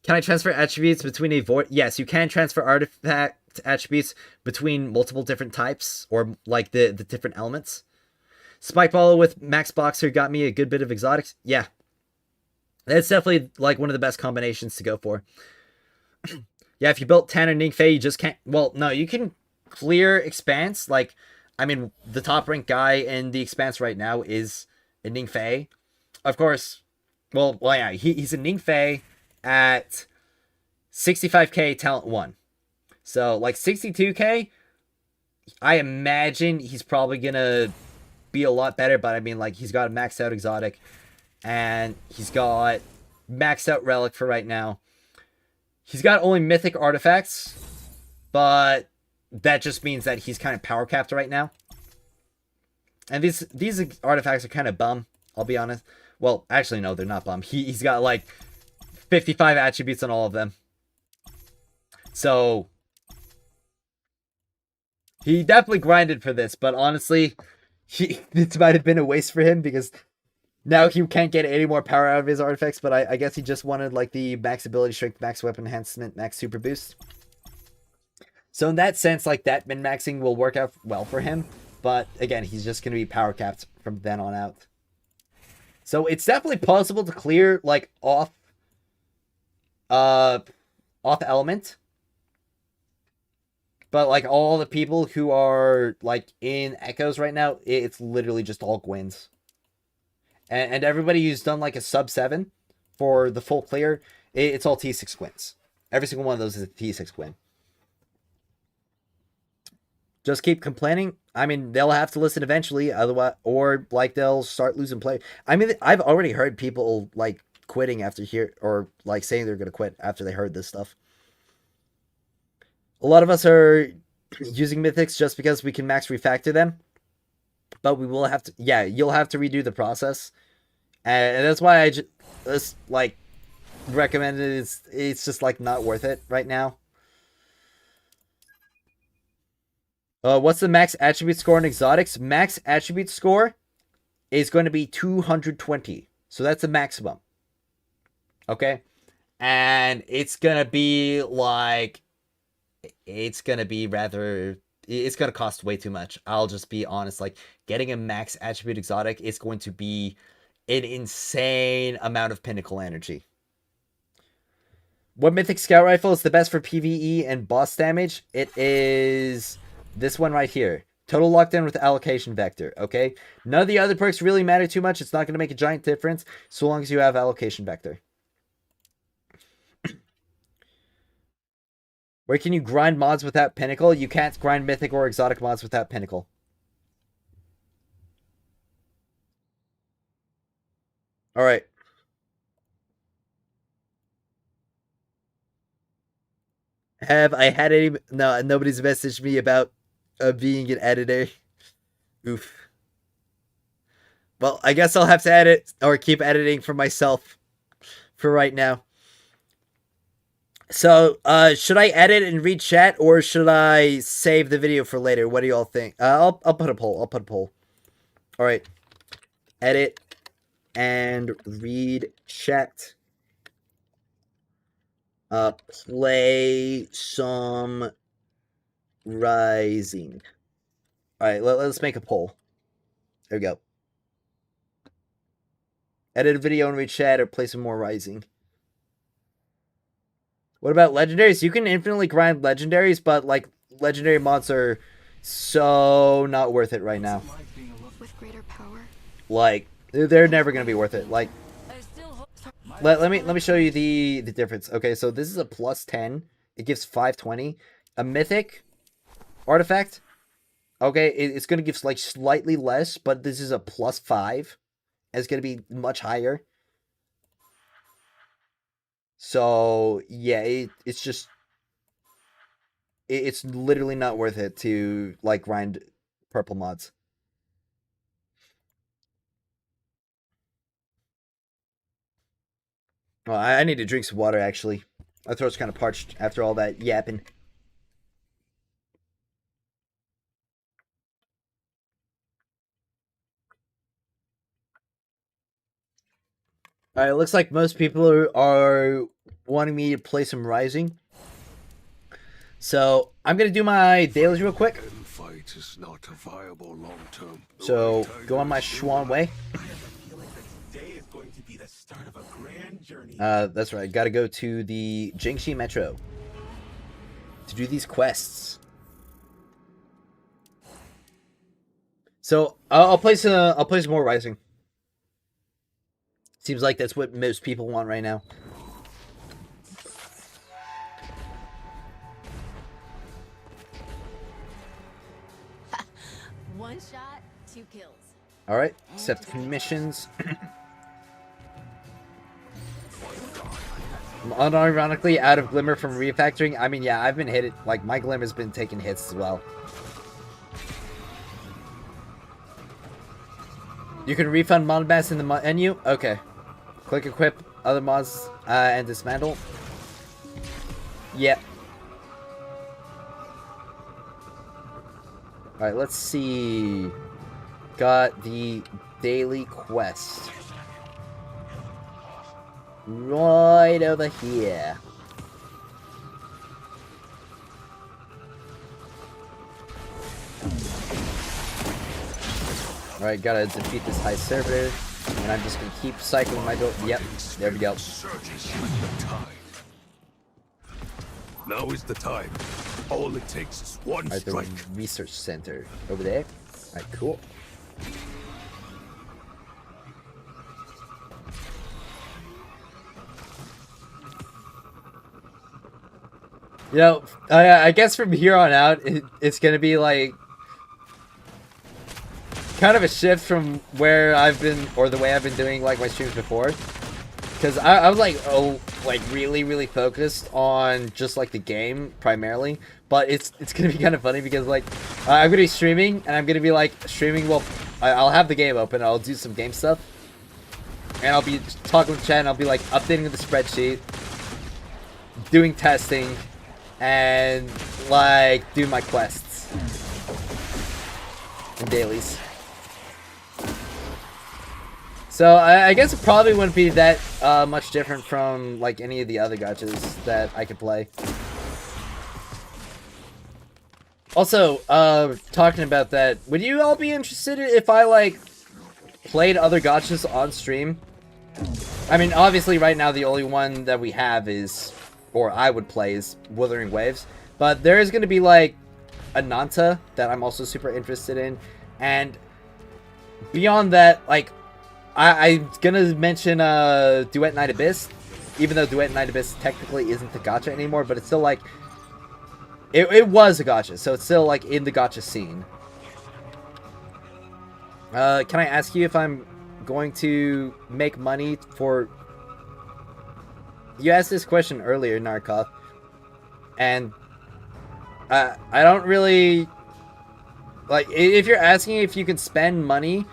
Can I transfer attributes between a void? Yes, you can transfer artifact attributes between multiple different types, or like the different elements. Spikeballer with Max Boxer got me a good bit of exotics. Yeah. That's definitely like one of the best combinations to go for. Yeah, if you built Tanner Ningfei, you just can't... Well, no, you can clear Expanse. Like, I mean, the top ranked guy in the Expanse right now is a Ningfei. Of course, well yeah, he's a Ningfei at 65k talent 1. So, like, 62k, I imagine he's probably gonna be a lot better, but I mean, like, he's got a maxed out exotic, and he's got maxed out relic for right now. He's got only mythic artifacts, but that just means that he's kind of power capped right now. And these artifacts are kind of bum, I'll be honest. Well, actually, no, they're not bum. He's got like 55 attributes on all of them. So he definitely grinded for this, but honestly, this might have been a waste for him because now he can't get any more power out of his artifacts, but I guess he just wanted like the max ability strength, max weapon enhancement, max super boost. So in that sense, like that min-maxing will work out well for him. But again, he's just going to be power capped from then on out. So it's definitely possible to clear like off element. But like all the people who are like in Echoes right now, it's literally just all Gwyn's. And everybody who's done like a sub 7 for the full clear, it's all T6 Gwyn's. Every single one of those is a T6 Gwyn. Just keep complaining. I mean, they'll have to listen eventually, otherwise, or like they'll start losing play. I mean, I've already heard people like quitting after or like saying they're gonna quit after they heard this stuff. A lot of us are using mythics just because we can max refactor them, but we will have to. Yeah, you'll have to redo the process, and that's why I just like recommend it. It's just like not worth it right now. What's the max attribute score in exotics? Max attribute score is going to be 220. So that's the maximum. Okay? And it's going to be like... It's going to be rather... It's going to cost way too much. I'll just be honest. Like, getting a max attribute exotic is going to be an insane amount of pinnacle energy. What mythic scout rifle is the best for PvE and boss damage? It is... this one right here. Total lockdown with allocation vector, okay? None of the other perks really matter too much. It's not going to make a giant difference so long as you have allocation vector. Where can you grind mods without pinnacle? You can't grind mythic or exotic mods without pinnacle. Alright. Have I had any... No, nobody's messaged me about being an editor. Oof. Well, I guess I'll have to edit or keep editing for myself for right now. So, should I edit and read chat or should I save the video for later? What do y'all think? I'll put a poll. I'll put a poll. All right. Edit and read chat. Play some Rising. All right, let's make a poll. There we go. Edit a video and read chat or play some more Rising. What about legendaries? You can infinitely grind legendaries, but like legendary mods are so not worth it right now. With greater power. Like they're never gonna be worth it. Like let me show you the difference. Okay, so this is a plus 10. It gives 520. A mythic artifact. Okay, it's gonna give like slightly less, but this is a plus 5. It's gonna be much higher. So yeah, it's just it's literally not worth it to like grind purple mods. Well, I need to drink some water actually. My throat's kind of parched after all that yapping. All right, it looks like most people are wanting me to play some Rising. So I'm gonna do my dailies real quick. Fight is not a viable long-term. So go on my Schwan way. That's right. Got to go to the Jingxi Metro to do these quests. So I'll play some more Rising. Seems like that's what most people want right now. One shot, 2 kills. All right, accept commissions. unironically out of Glimmer from refactoring. I mean, yeah, I've been hit. Like, my Glimmer's been taking hits as well. You can refund mod mass in the menu? Okay. Click equip other mods and dismantle. Yep. Alright, let's see. Got the daily quest. Right over here. Alright, gotta defeat this high servitor. And I'm just gonna keep cycling my door. Yep, there we go. Now is the time. All it takes is one Alright, the strike. research center over there. Alright, cool. You know, I guess from here on out, it's gonna be like kind of a shift from where I've been, or the way I've been doing like my streams before. Because I was like, really focused on just like the game primarily. But it's gonna be kind of funny because like I'm gonna be streaming and I'm gonna be like streaming while I'll have the game open. I'll do some game stuff, and I'll be talking with chat. And I'll be like updating the spreadsheet, doing testing, and like do my quests and dailies. So I guess it probably wouldn't be that much different from like any of the other gachas that I could play. Also, talking about that, would you all be interested if I like played other gachas on stream? I mean, obviously right now the only one that we have is, or I would play, is Wuthering Waves. But there is going to be like a Nanta that I'm also super interested in. And beyond that, like, I'm gonna mention Duet Night Abyss, even though Duet Night Abyss technically isn't the gacha anymore, but it's still like it was a gacha, so it's still like in the gacha scene. Can I ask you if I'm going to make money for? You asked this question earlier, Narkov, and I don't really like if you're asking if you can spend money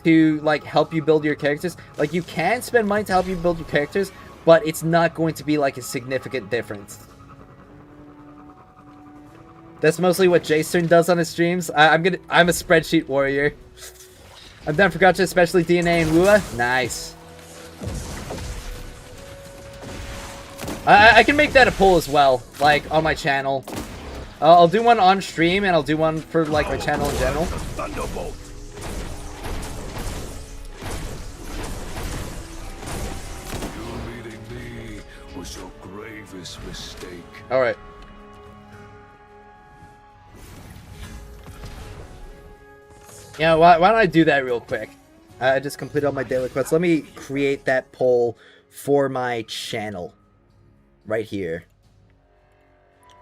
to like help you build your characters. Like, you can spend money to help you build your characters, but it's not going to be like a significant difference. That's mostly what Jason does on his streams. I'm a spreadsheet warrior. I'm down for gacha, especially DNA and Wua. Nice. I can make that a poll as well, like on my channel. I'll do one on stream and I'll do one for like my channel in general. Was your gravest mistake. All right. Yeah, why don't I do that real quick? I just completed all my daily quests. Let me create that poll for my channel. Right here.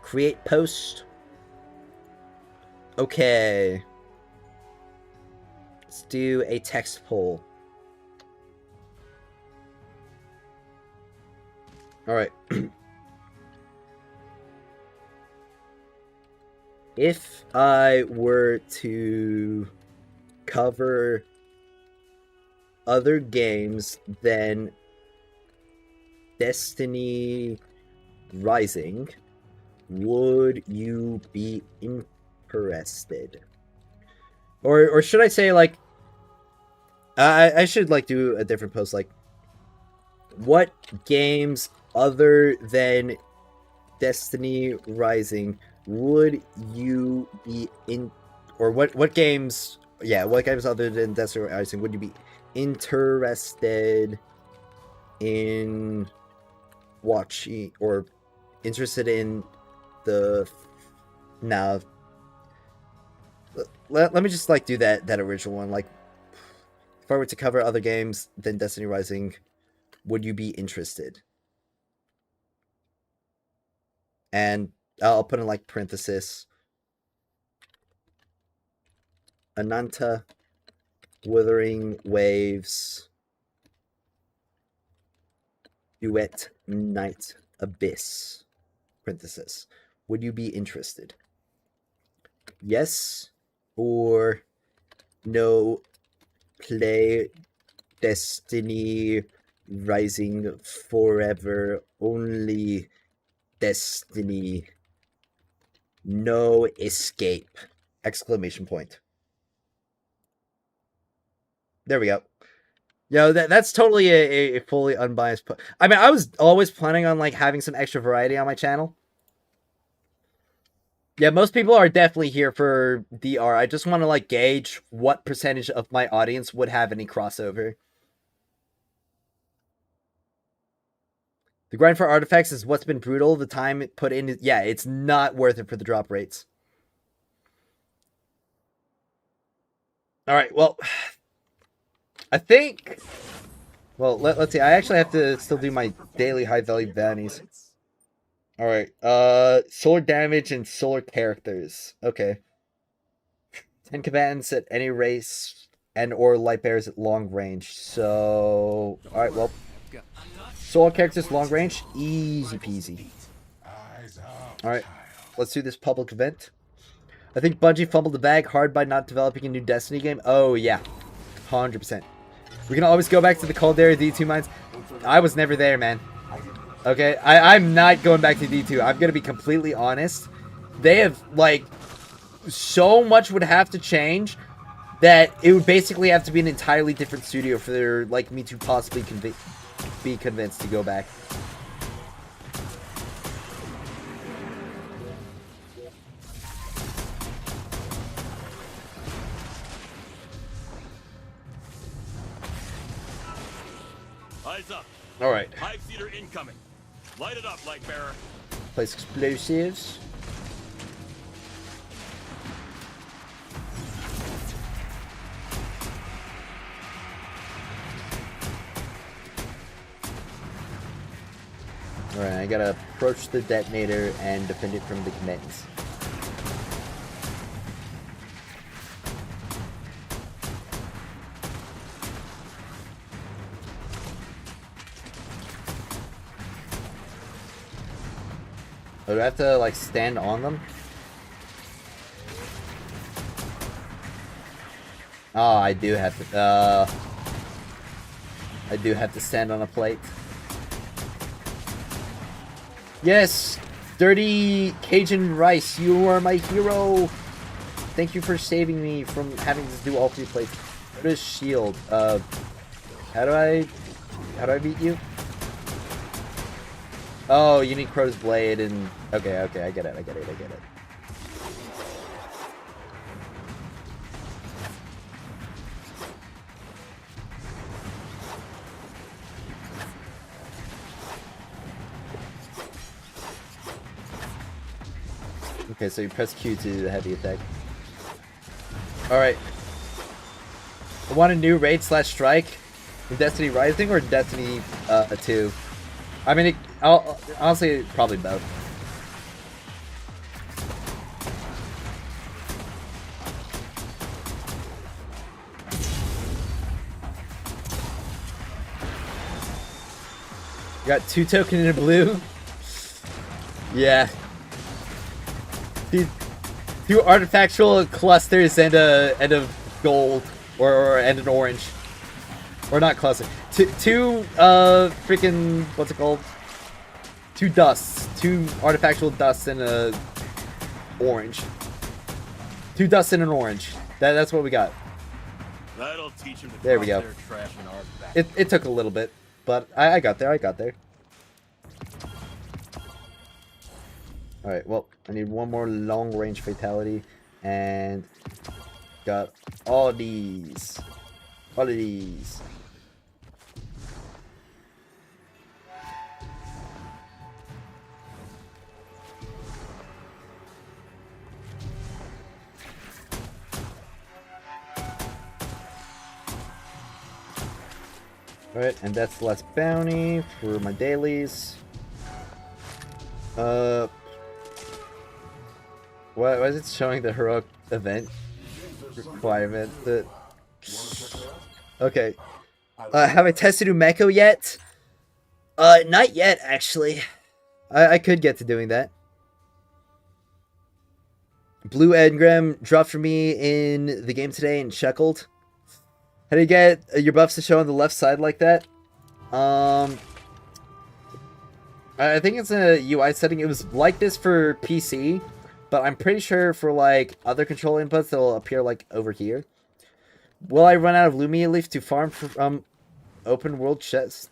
Create post. Okay. Let's do a text poll. Alright. If I were to cover other games than Destiny Rising, would you be interested? Or should I say, like, I should like do a different post, like, what games other than Destiny Rising would you be in, or what games, yeah, what games other than Destiny Rising would you be interested in watching, or interested in the, now, let me just like do that original one, like, if I were to cover other games than Destiny Rising, would you be interested? And I'll put in like parenthesis, Ananta, Wuthering Waves, Duet Night Abyss. Parenthesis. Would you be interested? Yes or no? Play Destiny Rising forever. Only Destiny. No escape. Exclamation point. There we go. Yo, that's totally a fully unbiased. I mean, I was always planning on like having some extra variety on my channel. Yeah, most people are definitely here for DR. I just want to like gauge what percentage of my audience would have any crossover. The grind for artifacts is what's been brutal. The time it put in, yeah, it's not worth it for the drop rates. All right, well, I think. Well, let's see. I actually have to still do my daily high value bounties. All right. Solar damage and solar characters. Okay. 10 combatants at any race and or light bearers at long range. So, all right. Well, solar characters long range, easy peasy. All right. Let's do this public event. I think Bungie fumbled the bag hard by not developing a new Destiny game. Oh yeah, 100%. We can always go back to the Caldera D2 mines. I was never there, man. Okay, I'm not going back to D2. I'm going to be completely honest. They have, like, so much would have to change that it would basically have to be an entirely different studio for, like, me to possibly be convinced to go back. Eyes up. All right. Hive seeder incoming. Light it up, light bearer. Place explosives. Alright, I gotta approach the detonator and defend it from the combatants. Oh, do I have to, like, stand on them? Oh, I do have to, I do have to stand on a plate. Yes! Dirty Cajun Rice, you are my hero! Thank you for saving me from having to do all 3 plates. What is shield? How do I beat you? Oh, you need Crow's Blade and... Okay, I get it. Okay, so you press Q to do the heavy attack. Alright. I want a new raid / strike in Destiny Rising or Destiny 2? I mean, honestly, probably both. You got 2 token in blue? Yeah. 2 artifactual clusters and a gold and an orange. Or not cluster. Two freaking, what's it called? 2 dusts. 2 artifactual dusts and a orange. 2 dusts and an orange. That's what we got. That'll teach him to there we go. their trash and artifacts. It took a little bit, but I got there. Alright, well, I need one more long range fatality and got all of these. Alright, and that's the last bounty for my dailies. Why is it showing the heroic event requirement? Okay. Have I tested Umeko yet? Not yet, actually. I could get to doing that. Blue Engram dropped for me in the game today and chuckled. How do you get your buffs to show on the left side like that? I think it's a UI setting. It was like this for PC, but I'm pretty sure for like other control inputs, they'll appear like over here. Will I run out of Lumia Leaf to farm from open world chests?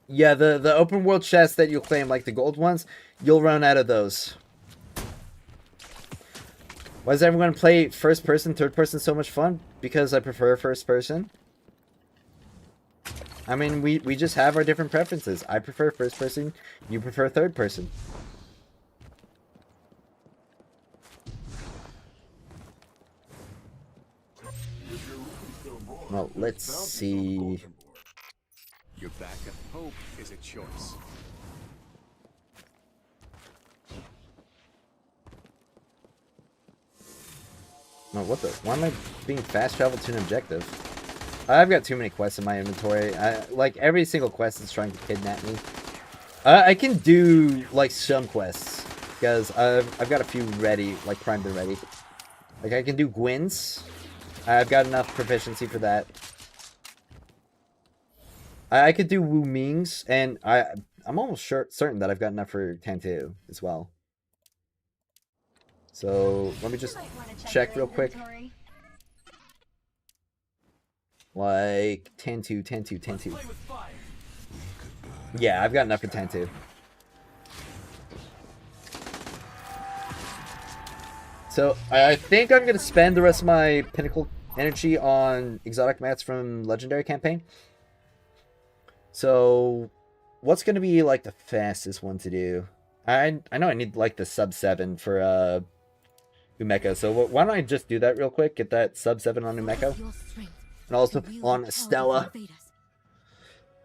Yeah, the open world chests that you'll claim, like the gold ones, you'll run out of those. Why does everyone play first person, third person so much fun? Because I prefer first person. I mean, we just have our different preferences. I prefer first person, you prefer third person. Well, let's see. Your backup hope is a choice. No, what the? Why am I being fast traveled to an objective? I've got too many quests in my inventory. Like, every single quest is trying to kidnap me. I can do, like, some quests. Because I've got a few ready, like, primed and ready. Like, I can do Gwyn's. I've got enough proficiency for that. I could do Wu Ming's, and I'm almost certain that I've got enough for Tantu as well. So, let me just check real quick. Like, Tantu. Yeah, I've got enough for Tantu. So, I think I'm going to spend the rest of my Pinnacle energy on exotic mats from Legendary Campaign. So, what's going to be, like, the fastest one to do? I know I need, like, the sub 7 for, Umeko. So, why don't I just do that real quick? Get that sub 7 on Umeko. And also on Estella.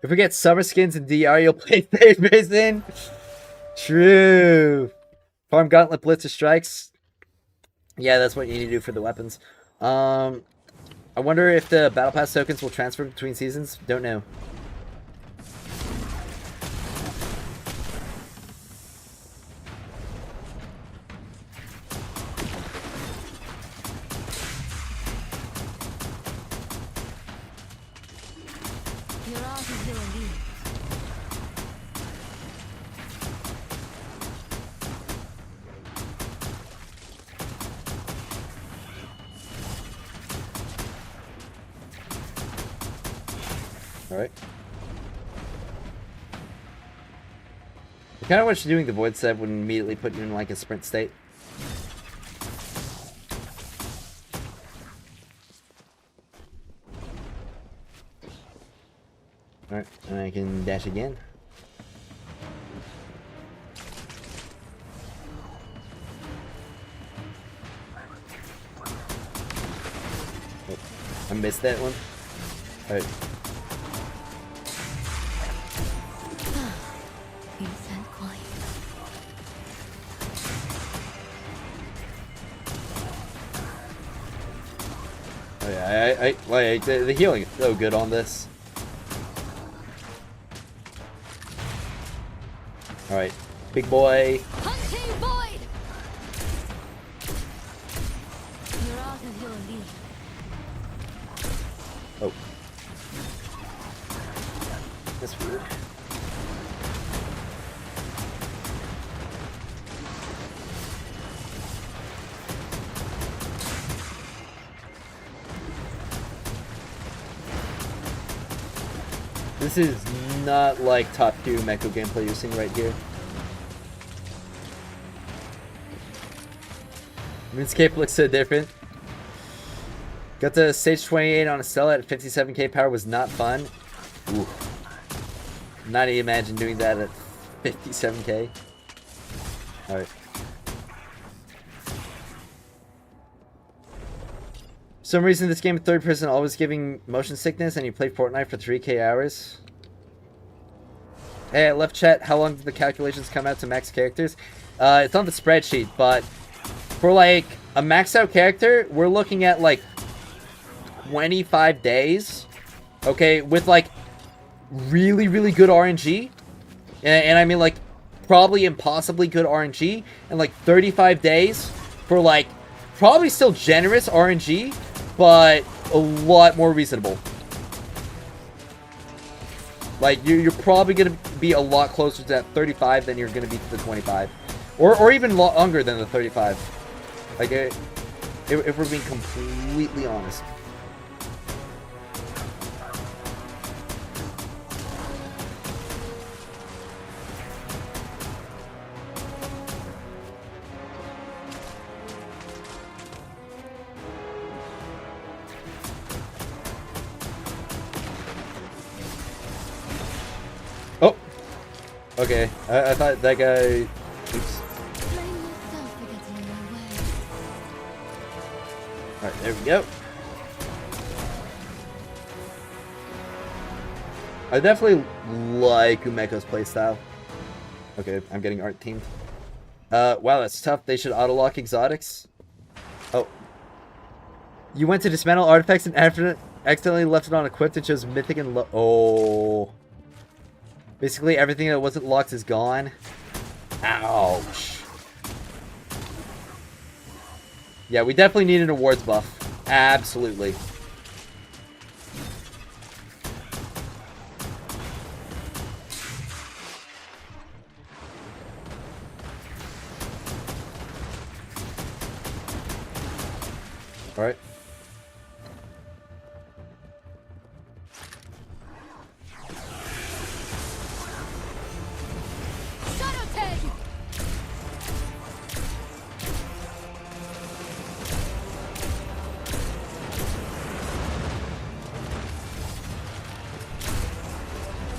If we get summer skins in DR, you'll play third person. True. Farm Gauntlet Blitzer Strikes. Yeah, that's what you need to do for the weapons. I wonder if the Battle Pass tokens will transfer between seasons. Don't know. Alright. I kind of wish doing the Void set would immediately put you in like a sprint state. Alright, and I can dash again. Oh, I missed that one. Alright. Oh yeah, I like the healing is so good on this. Alright, big boy. Hunting void. You're out of your league. Oh. That's weird. This is not like top tier Umeko gameplay you're seeing right here. Moonscape looks so different. Got to stage 28 on Estella at 57k power was not fun. Ooh. Not even imagine doing that at 57k. Alright. For some reason this game in third person always giving motion sickness and you play Fortnite for 3k hours. Hey, left chat, how long did the calculations come out to max characters? It's on the spreadsheet, but for like a maxed out character, we're looking at like 25 days. Okay, with like really, really good RNG, and I mean like probably impossibly good RNG, and like 35 days for like probably still generous RNG, but a lot more reasonable. Like you're probably gonna be a lot closer to that 35 than you're gonna be to the 25, or even longer than the 35. Like if we're being completely honest. Oh, okay. I thought that guy. Oops. Blame yourself for getting in my way. All right, there we go. I definitely like Umeko's playstyle. Okay, I'm getting art teamed. Wow, that's tough. They should auto-lock exotics. Oh. You went to dismantle artifacts and accidentally left it unequipped and chose mythic and oh. Basically, everything that wasn't locked is gone. Ouch. Yeah, we definitely need an awards buff. Absolutely. Alright.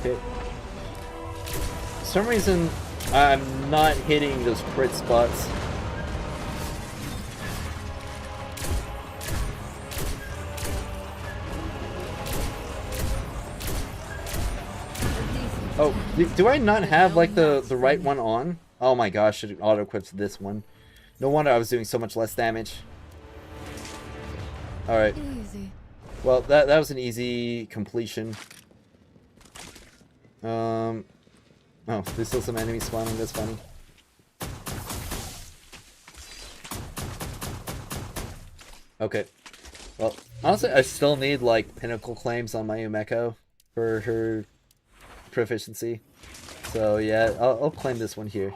Okay. For some reason, I'm not hitting those crit spots. Oh, do I not have like the right one on? Oh my gosh, it auto equips this one. No wonder I was doing so much less damage. All right. Easy. Well, that was an easy completion. Oh, there's still some enemies spawning. That's funny. Okay. Well, honestly, I still need like pinnacle claims on my Umeko for her proficiency. So yeah, I'll claim this one here.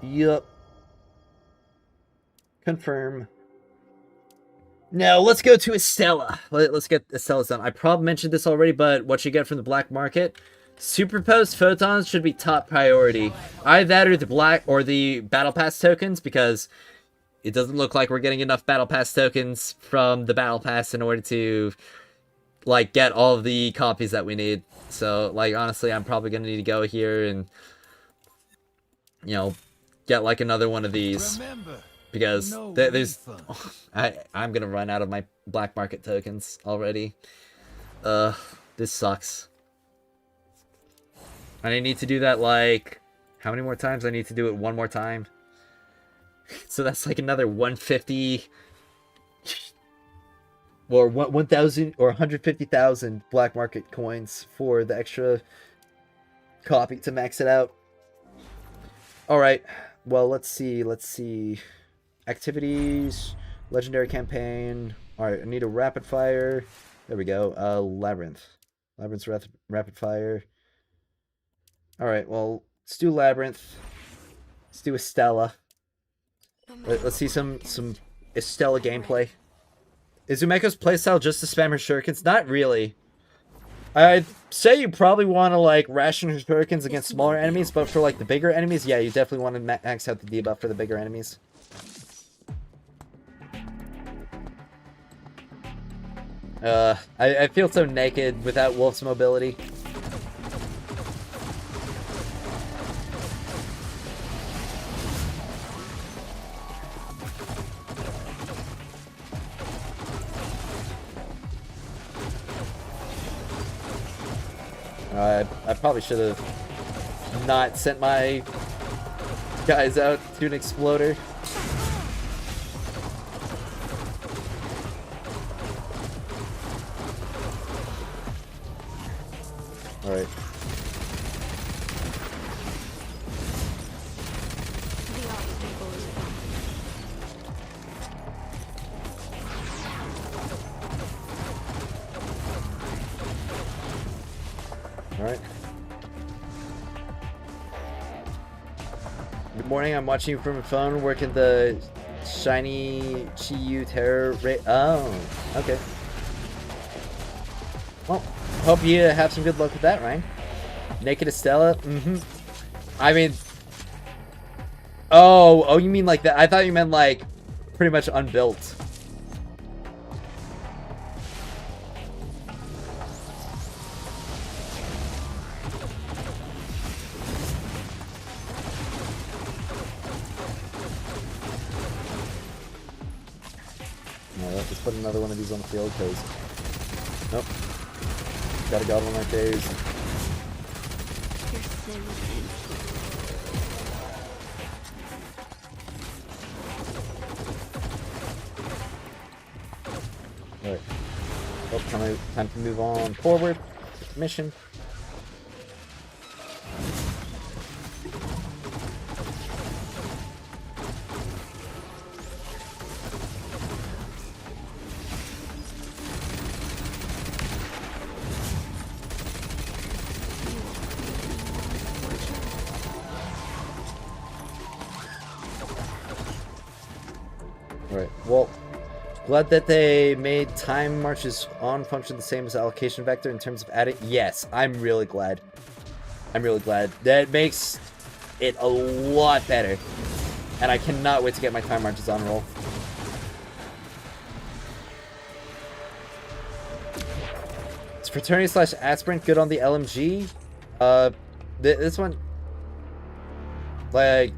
Yup. Confirm. Now let's go to Estella. Let's get Estella's done. I probably mentioned this already, but what you get from the black market, superposed photons should be top priority. Either that or the battle pass tokens, because it doesn't look like we're getting enough battle pass tokens from the battle pass in order to like get all of the copies that we need. So like honestly, I'm probably gonna need to go here and get like another one of these. Remember, Because no there's, refund. I'm gonna run out of my black market tokens already. This sucks. And I need to do that like, how many more times? I need to do it one more time. So that's like another 150, or 1,000 or 150,000 black market coins for the extra copy to max it out. All right. Well, let's see. Activities, legendary campaign. All right, I need a rapid fire. There we go. Labyrinth's rapid fire. All right, well, let's do Labyrinth. Let's do Estella. Let's see some Estella gameplay. Is Umeko's playstyle just to spam her shurikens? Not really. I'd say you probably want to like ration her shurikens against smaller enemies, but for like the bigger enemies, yeah, you definitely want to max out the debuff for the bigger enemies. I feel so naked without Wolf's mobility. I probably should have not sent my guys out to an exploder. All right. The obstacle is gone. All right. Good morning. I'm watching you from a phone, working the shiny Chi-Yu terror rate. Oh, okay. Well, hope you have some good luck with that, Ryan. Naked Estella? Mm-hmm. I mean... Oh, you mean like that? I thought you meant like pretty much unbuilt. Let's put another one of these on the field, because... Nope. Got a goblin like these. Your sin is Alright. Oh, time to move on forward. Mission. Alright, well, glad that they made time marches on function the same as allocation vector in terms of adding. Yes, I'm really glad. I'm really glad. That makes it a lot better. And I cannot wait to get my time marches on roll. Is Fraternity slash Aspirant good on the LMG? This one, like,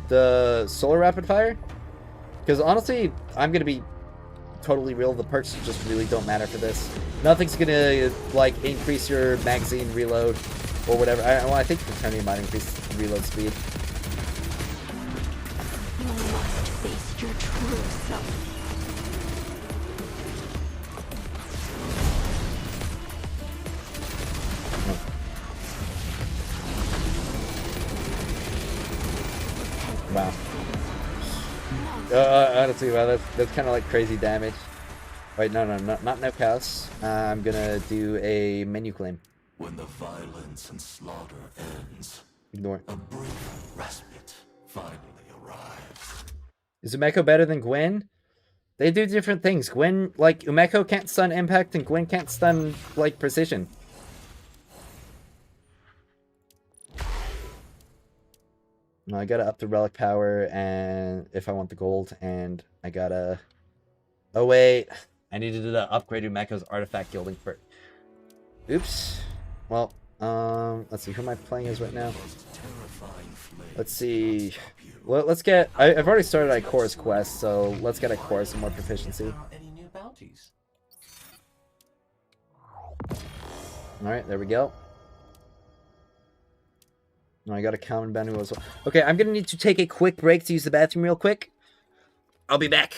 the solar rapid fire, because honestly I'm gonna be totally real, the perks just really don't matter for this. Nothing's gonna like increase your magazine reload or whatever. I think Fraternity might increase reload speed. you must face your true self. Wow. Honestly, wow, that's kind of like crazy damage. Wait, no, not no cows. I'm gonna do a menu claim. When the violence and slaughter ends, Ignore. a brief respite finally arrives. Is Umeko better than Gwen? They do different things. Gwen, like, Umeko can't stun impact and Gwen can't stun, like, precision. No, I gotta up the relic power, and if I want the gold, and I gotta... Oh, wait. I needed to upgrade Umeko's artifact gilding for... Oops. Well, let's see. Who am I playing as right now? Let's see. Well, let's get... I've already started a chorus quest, so let's get a chorus and more proficiency. Any new bounties? Alright, there we go. No, I got a common Banu as well. Okay, I'm gonna need to take a quick break to use the bathroom real quick. I'll be back.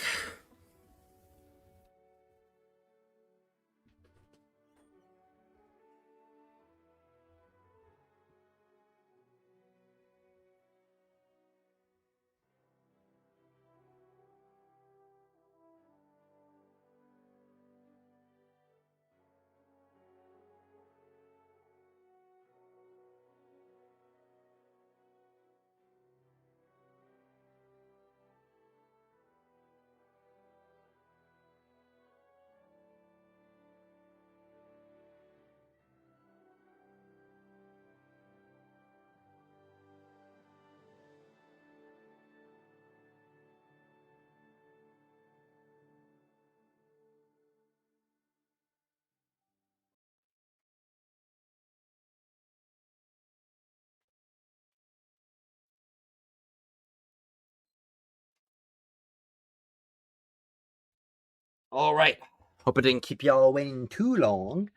Alright. Hope I didn't keep y'all waiting too long.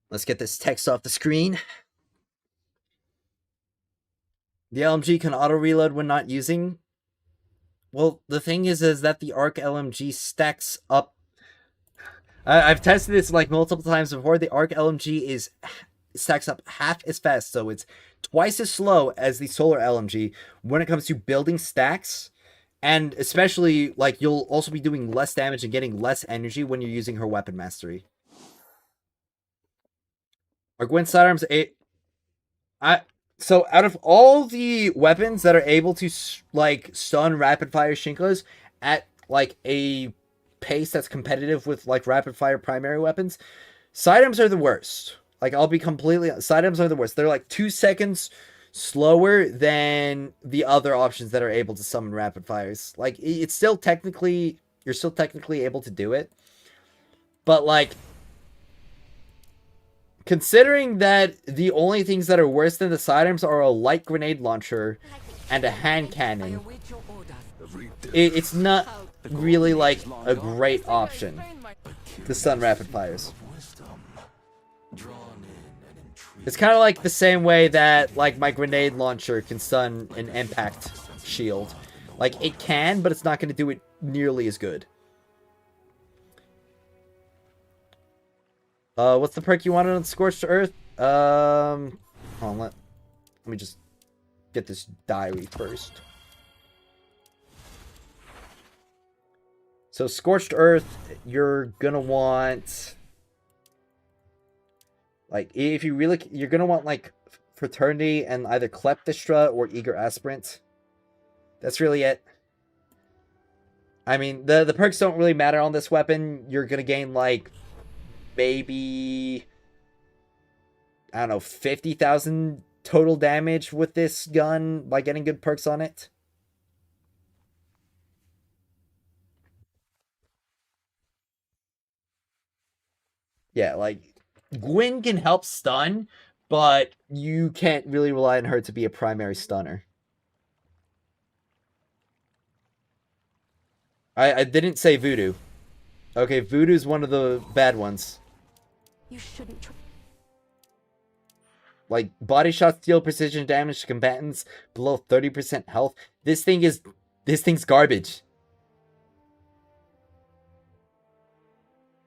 Let's get this text off the screen. The LMG can auto-reload when not using. Well, the thing is that the ARC LMG stacks up. I've tested this like multiple times before. The arc LMG stacks up half as fast, so it's twice as slow as the solar LMG when it comes to building stacks. And especially, like, you'll also be doing less damage and getting less energy when you're using her weapon mastery. Our Gwen sidearms, so out of all the weapons that are able to, like, stun rapid fire Shinkos at, like, a pace that's competitive with, like, rapid fire primary weapons, sidearms are the worst. Like, I'll be completely... Sidearms are the worst. They're, like, 2 seconds slower than the other options that are able to summon rapid fires. Like, it's still technically... You're still technically able to do it. But, like... Considering that the only things that are worse than the sidearms are a light grenade launcher and a hand cannon, it's not really, like, a great option to stun rapid fires. It's kind of like the same way that, like, my grenade launcher can stun an impact shield. Like, it can, but it's not going to do it nearly as good. What's the perk you wanted on Scorched Earth? Hold on, let me just get this diary first. So, Scorched Earth, you're gonna want... Like, if you really... You're gonna want, like, Fraternity and either Kleptystra or Eager Aspirant. That's really it. I mean, the perks don't really matter on this weapon. You're gonna gain, like... maybe, I don't know, 50,000 total damage with this gun by getting good perks on it. Yeah, like, Gwyn can help stun, but you can't really rely on her to be a primary stunner. I didn't say Voodoo. Okay, Voodoo's one of the bad ones. You shouldn't try. Like, body shots deal precision damage to combatants below 30% health. This thing's garbage.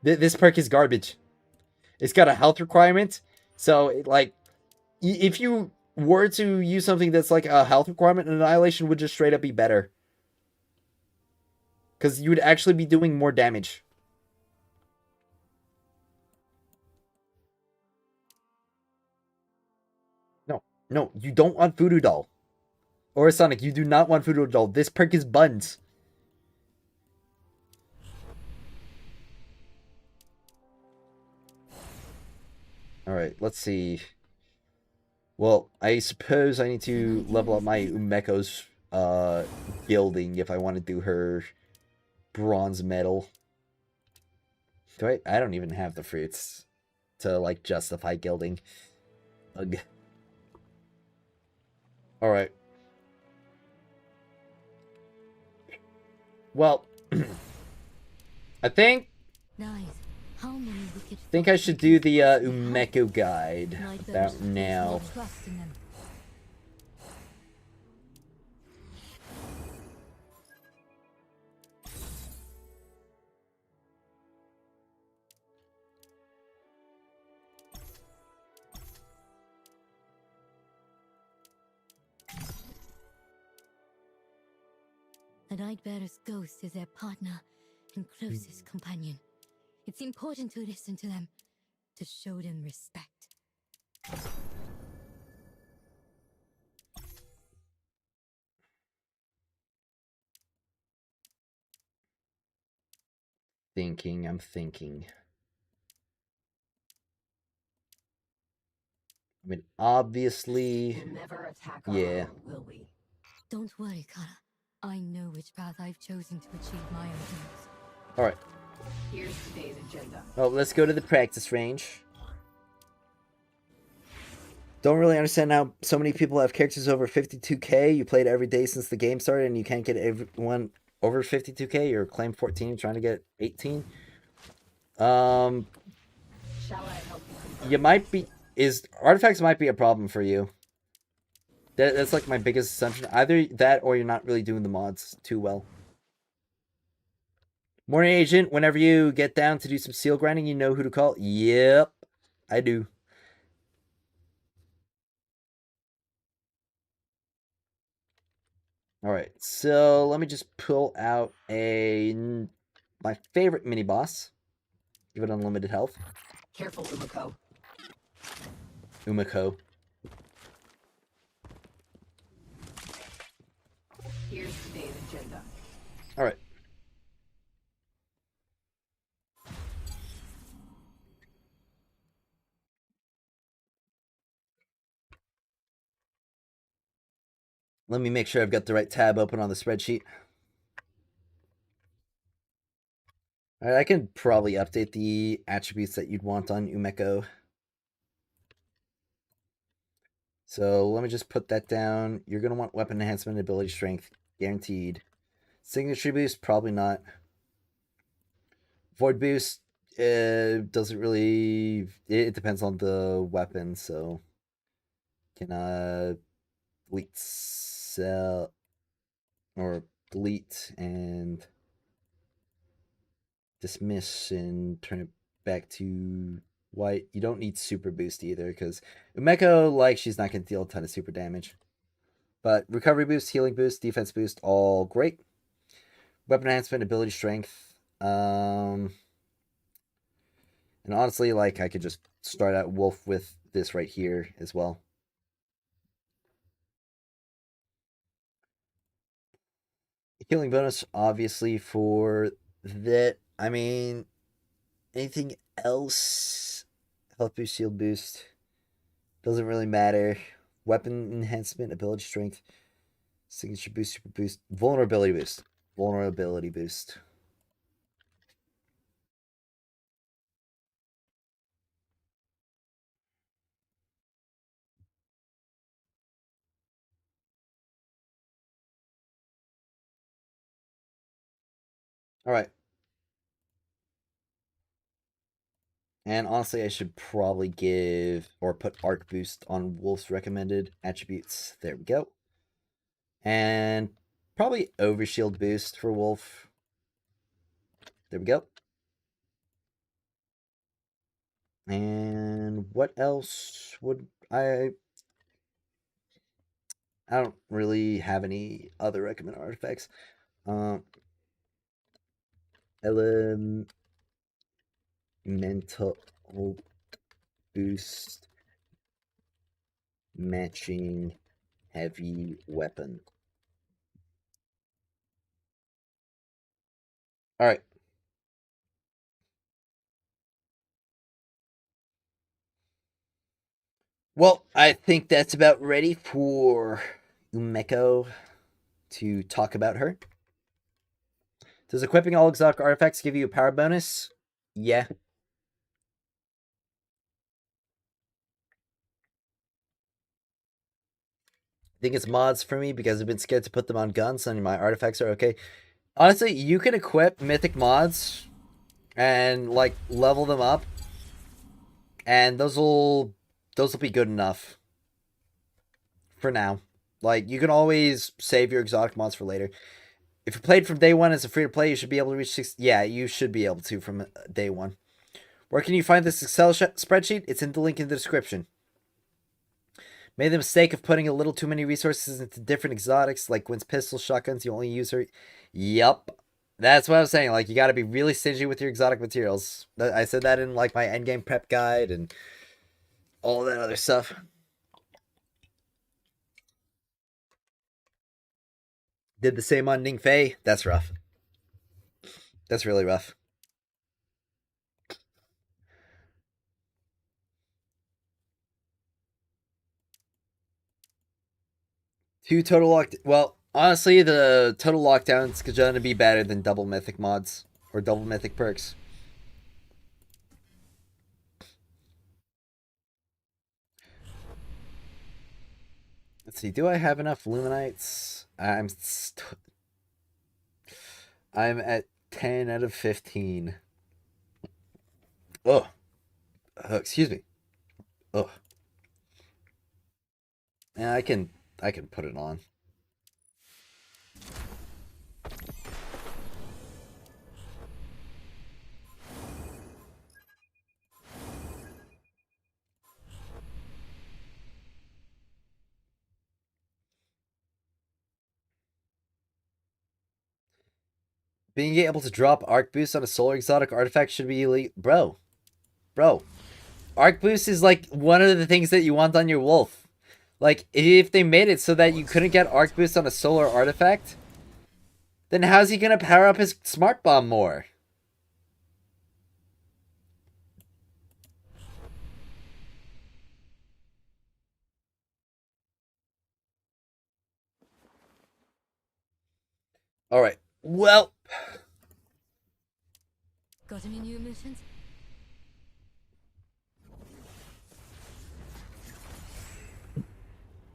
This perk is garbage. It's got a health requirement, so, like, if you were to use something that's like a health requirement, Annihilation would just straight up be better. Because you would actually be doing more damage. No, you don't want Voodoo Doll. Or Sonic, you do not want Voodoo Doll. This perk is buns. Alright, let's see. Well, I suppose I need to level up my Umeko's gilding if I want to do her bronze medal. Do I don't even have the fruits to, like, justify gilding. Ugh. Alright. Well, I think I should do the Umeko guide about now. The Nightbearer's ghost is their partner and closest companion. It's important to listen to them, to show them respect. I'm thinking. I mean, obviously... We'll never attack yeah. our own, will we? Don't worry, Kara. I know which path I've chosen to achieve my own dreams. Alright. Here's today's agenda. Well, let's go to the practice range. Don't really understand how so many people have characters over 52k. You played every day since the game started and you can't get everyone over 52k. You're claim 14, trying to get 18. Shall I help you? You might be... Artifacts might be a problem for you. That's like my biggest assumption. Either that or you're not really doing the mods too well. Morning, Agent. Whenever you get down to do some seal grinding, you know who to call. Yep, I do. All right, so let me just pull out my favorite mini boss. Give it unlimited health. Careful, Umeko. Umeko. Here's today's agenda. All right. Let me make sure I've got the right tab open on the spreadsheet. All right, I can probably update the attributes that you'd want on Umeko. So let me just put that down. You're going to want weapon enhancement, ability strength, guaranteed. Signature boost, probably not. Void boost, doesn't really... It depends on the weapon, so... Can delete cell... Or delete and... dismiss and turn it back to white. You don't need super boost either, because Umeko, like, she's not going to deal a ton of super damage. But recovery boost, healing boost, defense boost, all great. Weapon enhancement, ability strength. And honestly, like, I could just start out Wolf with this right here as well. Healing bonus, obviously, for that. I mean, anything else? Health boost, shield boost. Doesn't really matter. Weapon enhancement, ability strength, signature boost, super boost, vulnerability boost. Vulnerability boost. All right. And honestly, I should probably give or put arc boost on Wolf's recommended attributes. There we go. And probably overshield boost for Wolf. There we go. And what else would I don't really have any other recommended artifacts. Elemental boost matching heavy weapon. All right. Well, I think that's about ready for Umeko to talk about her. Does equipping all exotic artifacts give you a power bonus? Yeah. I think it's mods for me because I've been scared to put them on guns and my artifacts are okay. Honestly, you can equip mythic mods and like level them up, and those will be good enough for now. Like, you can always save your exotic mods for later. If you played from day one as a free to play, you should be able to reach 6. Yeah, you should be able to from day one. Where can you find this Excel spreadsheet? It's in the link in the description. Made the mistake of putting a little too many resources into different exotics, like Gwen's pistols, shotguns. You only use her. Yup. That's what I was saying. Like, you gotta be really stingy with your exotic materials. I said that in, like, my endgame prep guide and all that other stuff. Did the same on Ningfei. That's rough. That's really rough. Two total locked. Well, honestly, the total lockdown is going to be better than double mythic mods or double mythic perks. Let's see. Do I have enough Luminites? I'm at 10 out of 15. Oh, excuse me. Oh, yeah, I can put it on. Being able to drop arc boost on a solar exotic artifact should be illegal. Bro. Arc boost is like one of the things that you want on your wolf. Like, if they made it so that you couldn't get arc boost on a solar artifact, then how's he gonna power up his smart bomb more? Alright, well... Got any new missions?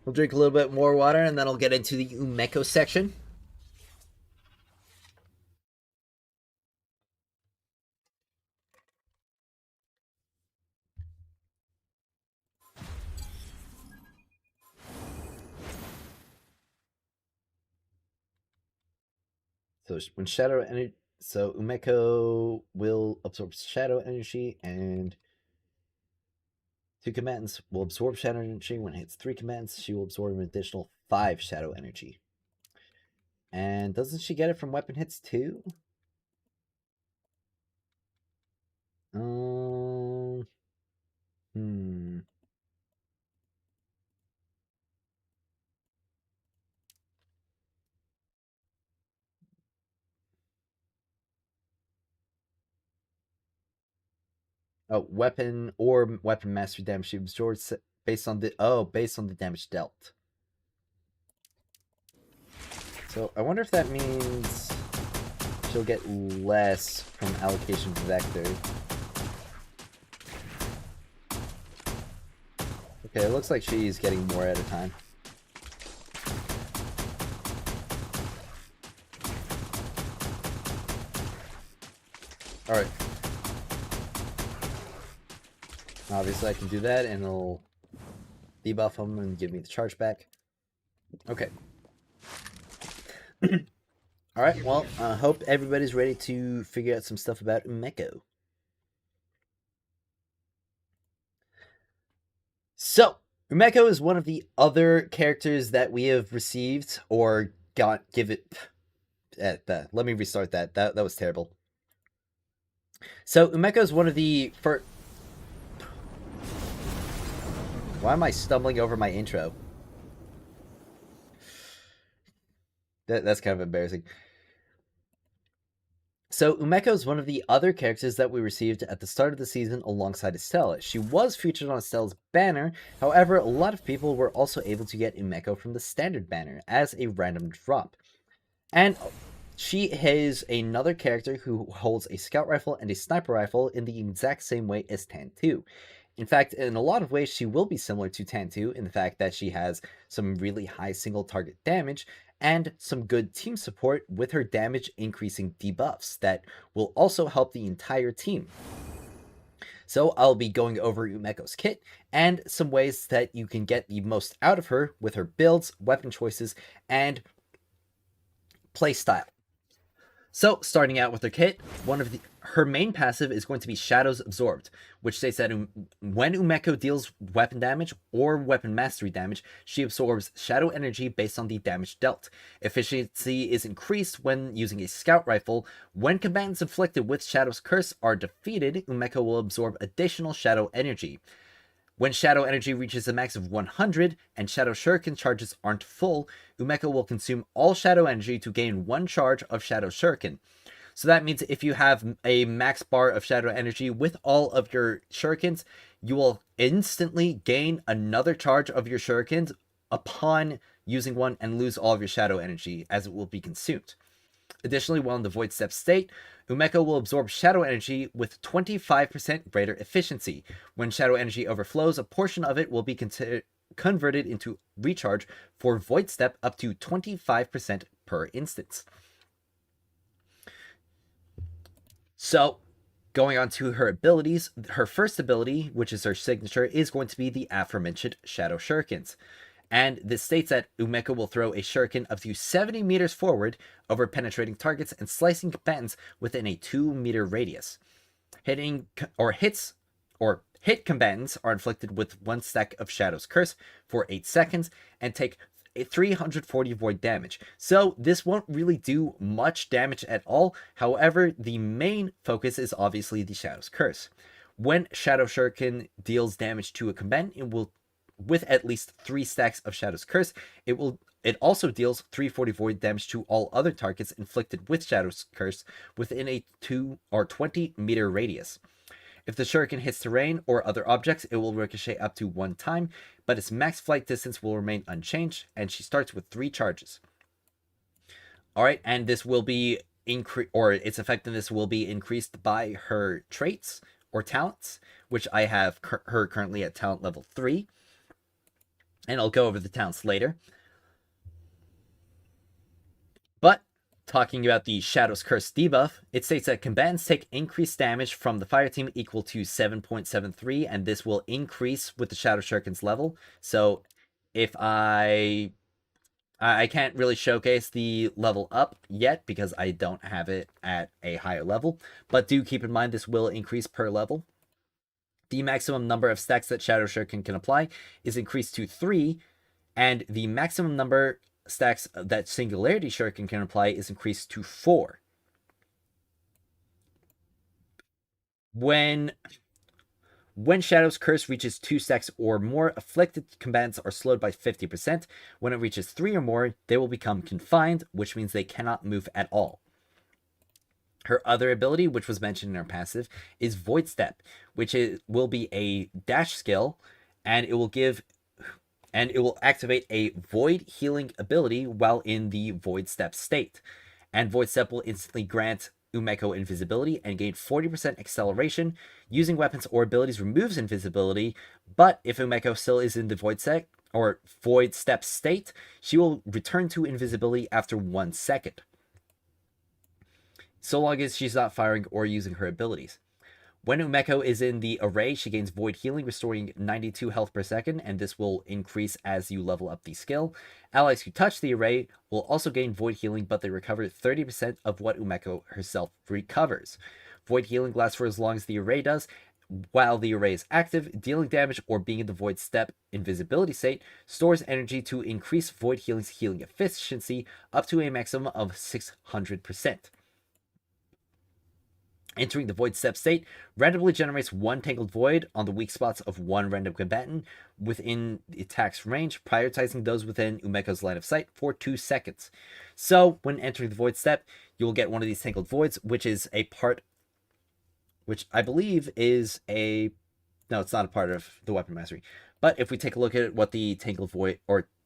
We'll drink a little bit more water and then I'll get into the Umeko section. So when shadow energy, so Umeko will absorb shadow energy, and 2 combatants will absorb shadow energy. When it hits 3 combatants, she will absorb an additional 5 shadow energy. And doesn't she get it from weapon hits too? Hmm. Oh, weapon or weapon mastery damage she absorbs based on the damage dealt. So I wonder if that means she'll get less from allocation vector. Okay, it looks like she's getting more at a time. Alright. Obviously I can do that and it'll debuff him and give me the charge back. Okay. Alright, well, I hope everybody's ready to figure out some stuff about Umeko. So, Umeko is one of the other characters that we have received or got let me restart that. That was terrible. So, Umeko is one of the first... Why am I stumbling over my intro? That's kind of embarrassing. So, Umeko is one of the other characters that we received at the start of the season alongside Estella. She was featured on Estella's banner, however, a lot of people were also able to get Umeko from the standard banner as a random drop. And she is another character who holds a scout rifle and a sniper rifle in the exact same way as Tan2. In fact, in a lot of ways, she will be similar to Tan2 in the fact that she has some really high single target damage and some good team support with her damage increasing debuffs that will also help the entire team. So I'll be going over Umeko's kit and some ways that you can get the most out of her with her builds, weapon choices, and playstyle. So, starting out with her kit, her main passive is going to be Shadows Absorbed, which states that when Umeko deals weapon damage or weapon mastery damage, she absorbs shadow energy based on the damage dealt. Efficiency is increased when using a scout rifle. When combatants inflicted with Shadow's Curse are defeated, Umeko will absorb additional shadow energy. When shadow energy reaches a max of 100 and shadow shuriken charges aren't full, Umeko will consume all shadow energy to gain 1 charge of shadow shuriken. So that means if you have a max bar of shadow energy with all of your shurikens, you will instantly gain another charge of your shurikens upon using one and lose all of your shadow energy as it will be consumed. Additionally, while in the Void Step state, Umeko will absorb shadow energy with 25% greater efficiency. When shadow energy overflows, a portion of it will be converted into recharge for Void Step up to 25% per instance. So, going on to her abilities, her first ability, which is her signature, is going to be the aforementioned Shadow Shurikens. And this states that Umeko will throw a shuriken up to 70 meters forward over penetrating targets and slicing combatants within a 2-meter radius. Hit combatants are inflicted with 1 stack of Shadow's Curse for 8 seconds and take 340 void damage. So this won't really do much damage at all. However, the main focus is obviously the Shadow's Curse. When Shadow Shuriken deals damage to a combatant, it will, with at least 3 stacks of Shadow's Curse, it also deals 340 void damage to all other targets inflicted with Shadow's Curse within a 2 or 20 meter radius. If the shuriken hits terrain or other objects, it will ricochet up to 1 time, but its max flight distance will remain unchanged, and she starts with 3 charges. Alright, and this will be its effectiveness will be increased by her traits or talents, which I have her currently at talent level 3. And I'll go over the talents later. But talking about the Shadow's Curse debuff, it states that combatants take increased damage from the fire team equal to 7.73, and this will increase with the Shadow Shuriken's level. So if I can't really showcase the level up yet because I don't have it at a higher level, but do keep in mind this will increase per level. The maximum number of stacks that Shadow Shuriken can apply is increased to 3, and the maximum number stacks that Singularity Shuriken can apply is increased to 4. When Shadow's Curse reaches 2 stacks or more, afflicted combatants are slowed by 50%. When it reaches 3 or more, they will become confined, which means they cannot move at all. Her other ability, which was mentioned in her passive, is Void Step, which will be a dash skill, and it will activate a void healing ability while in the Void Step state. And Void Step will instantly grant Umeko invisibility and gain 40% acceleration. Using weapons or abilities removes invisibility, but if Umeko still is in the Void Step state, she will return to invisibility after 1 second, so long as she's not firing or using her abilities. When Umeko is in the array, she gains Void Healing, restoring 92 health per second, and this will increase as you level up the skill. Allies who touch the array will also gain Void Healing, but they recover 30% of what Umeko herself recovers. Void Healing lasts for as long as the array does. While the array is active, dealing damage or being in the Void Step invisibility state stores energy to increase Void Healing's healing efficiency up to a maximum of 600%. Entering the Void Step state randomly generates 1 Tangled Void on the weak spots of 1 random combatant within the attack's range, prioritizing those within Umeko's line of sight for 2 seconds. So, when entering the Void Step, you will get one of these Tangled Voids, which is a part, which I believe is a, no, it's not a part of the Weapon Mastery. But if we take a look at what the Tangled Void,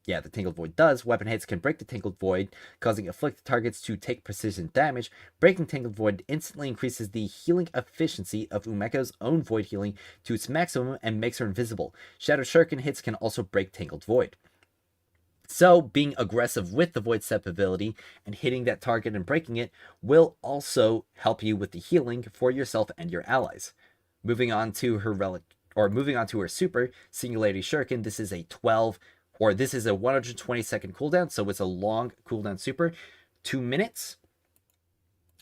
the Tangled Void does, weapon hits can break the Tangled Void, causing afflicted targets to take precision damage. Breaking Tangled Void instantly increases the healing efficiency of Umeko's own Void Healing to its maximum and makes her invisible. Shadow Shuriken hits can also break Tangled Void. So, being aggressive with the Void Step ability and hitting that target and breaking it will also help you with the healing for yourself and your allies. Moving on to her super, Singularity Shuriken, this is a 120 second cooldown, so it's a long cooldown super, 2 minutes.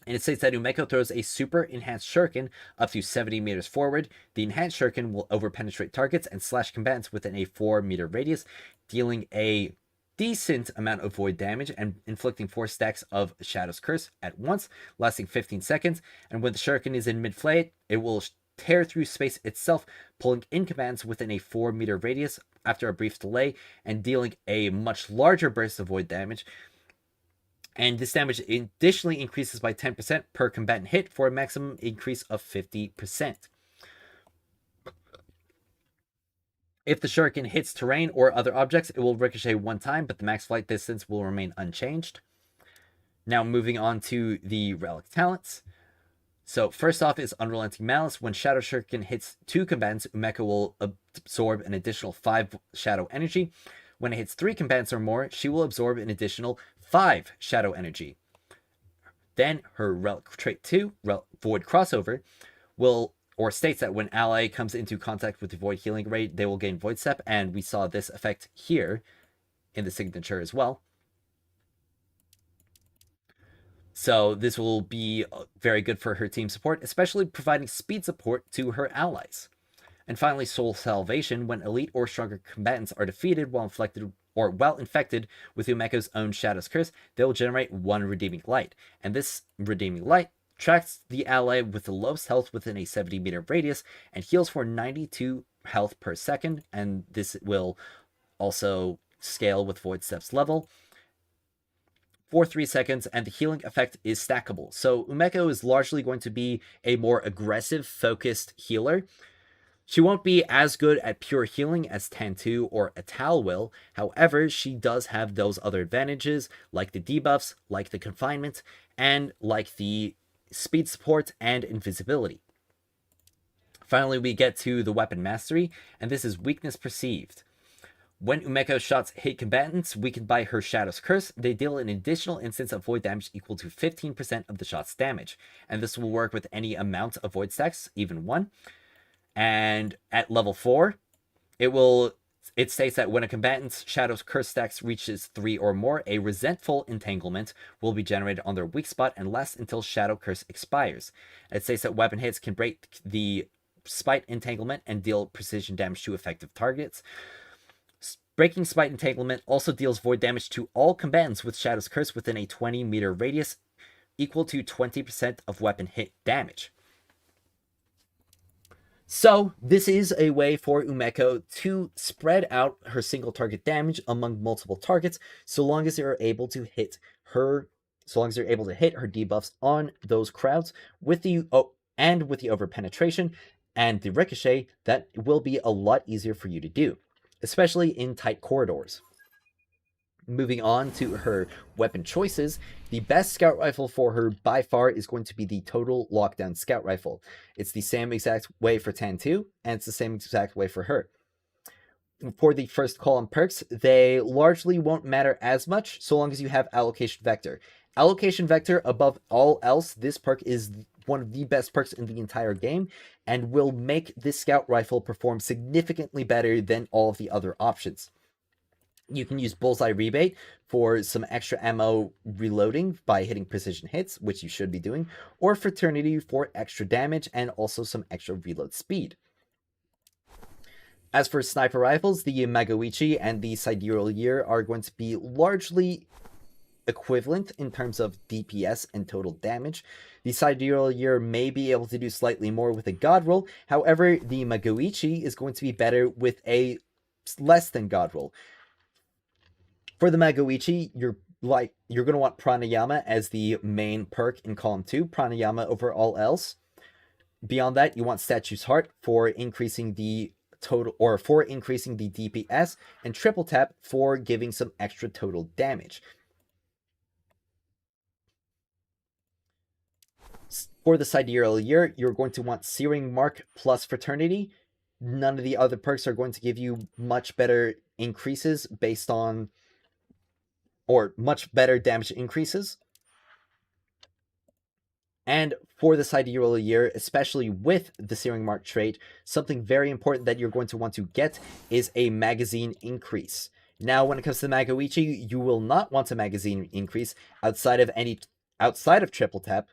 And it states that Umeko throws a super enhanced shuriken up to 70 meters forward. The enhanced shuriken will overpenetrate targets and slash combatants within a 4 meter radius, dealing a decent amount of void damage and inflicting 4 stacks of Shadow's Curse at once, lasting 15 seconds. And when the shuriken is in mid-flight, it will tear through space itself, pulling in combatants within a 4 meter radius after a brief delay, and dealing a much larger burst of void damage. And this damage additionally increases by 10% per combatant hit for a maximum increase of 50%. If the shuriken hits terrain or other objects, it will ricochet 1 time, but the max flight distance will remain unchanged. Now moving on to the relic talents. So first off is Unrelenting Malice. When Shadow Shuriken hits 2 combatants, Umeko will absorb an additional 5 Shadow Energy. When it hits 3 combatants or more, she will absorb an additional 5 Shadow Energy. Then her Relic Trait 2, Void Crossover, states that when ally comes into contact with the Void Healing Ray, they will gain Void Step, and we saw this effect here in the signature as well. So this will be very good for her team support, especially providing speed support to her allies. And finally, Soul Salvation. When elite or stronger combatants are defeated while inflicted or while infected with Umeko's own Shadow's Curse, they will generate 1 redeeming light. And this redeeming light tracks the ally with the lowest health within a 70-meter radius and heals for 92 health per second. And this will also scale with Void Steps level for 3 seconds, and the healing effect is stackable. So Umeko is largely going to be a more aggressive, focused healer. She won't be as good at pure healing as Tantu or Atal will. However, she does have those other advantages, like the debuffs, like the confinement, and like the speed support and invisibility. Finally, we get to the weapon mastery, and this is weakness perceived. When Umeko's shots hit combatants weakened by her Shadow's Curse, they deal an additional instance of void damage equal to 15% of the shot's damage. And this will work with any amount of void stacks, even 1. And at level 4, it states that when a combatant's Shadow's Curse stacks reaches 3 or more, a resentful entanglement will be generated on their weak spot and lasts until Shadow Curse expires. It states that weapon hits can break the Spite entanglement and deal precision damage to effective targets. Breaking Spite entanglement also deals void damage to all combatants with Shadow's Curse within a 20-meter radius, equal to 20% of weapon hit damage. So, this is a way for Umeko to spread out her single target damage among multiple targets, so long as they're able to hit her debuffs on those crowds with the over penetration and the ricochet. That will be a lot easier for you to do, especially in tight corridors. Moving on to her weapon choices, the best scout rifle for her by far is going to be the Total Lockdown Scout Rifle. It's the same exact way for Tantu, and it's the same exact way for her. For the first column perks, they largely won't matter as much so long as you have Allocation Vector. Allocation Vector, above all else, this perk is one of the best perks in the entire game, and will make this scout rifle perform significantly better than all of the other options. You can use Bullseye Rebate for some extra ammo reloading by hitting precision hits, which you should be doing, or Fraternity for extra damage and also some extra reload speed. As for sniper rifles, the Magoichi and the Sidereal Year are going to be largely equivalent in terms of DPS and total damage. The Sidereal Year may be able to do slightly more with a God roll, however, the Magoichi is going to be better with a less than God roll. For the Magoichi, you're going to want Pranayama as the main perk in column 2, Pranayama over all else. Beyond that, you want Statue's Heart for increasing the DPS, and Triple Tap for giving some extra total damage. For the Sidereal Year, you're going to want Searing Mark plus Fraternity. None of the other perks are going to give you much better increases based on, or much better damage increases. And for the Sidereal Year, especially with the Searing Mark trait, something very important that you're going to want to get is a magazine increase. Now, when it comes to the Magoichi, you will not want a magazine increase outside of Triple Tap,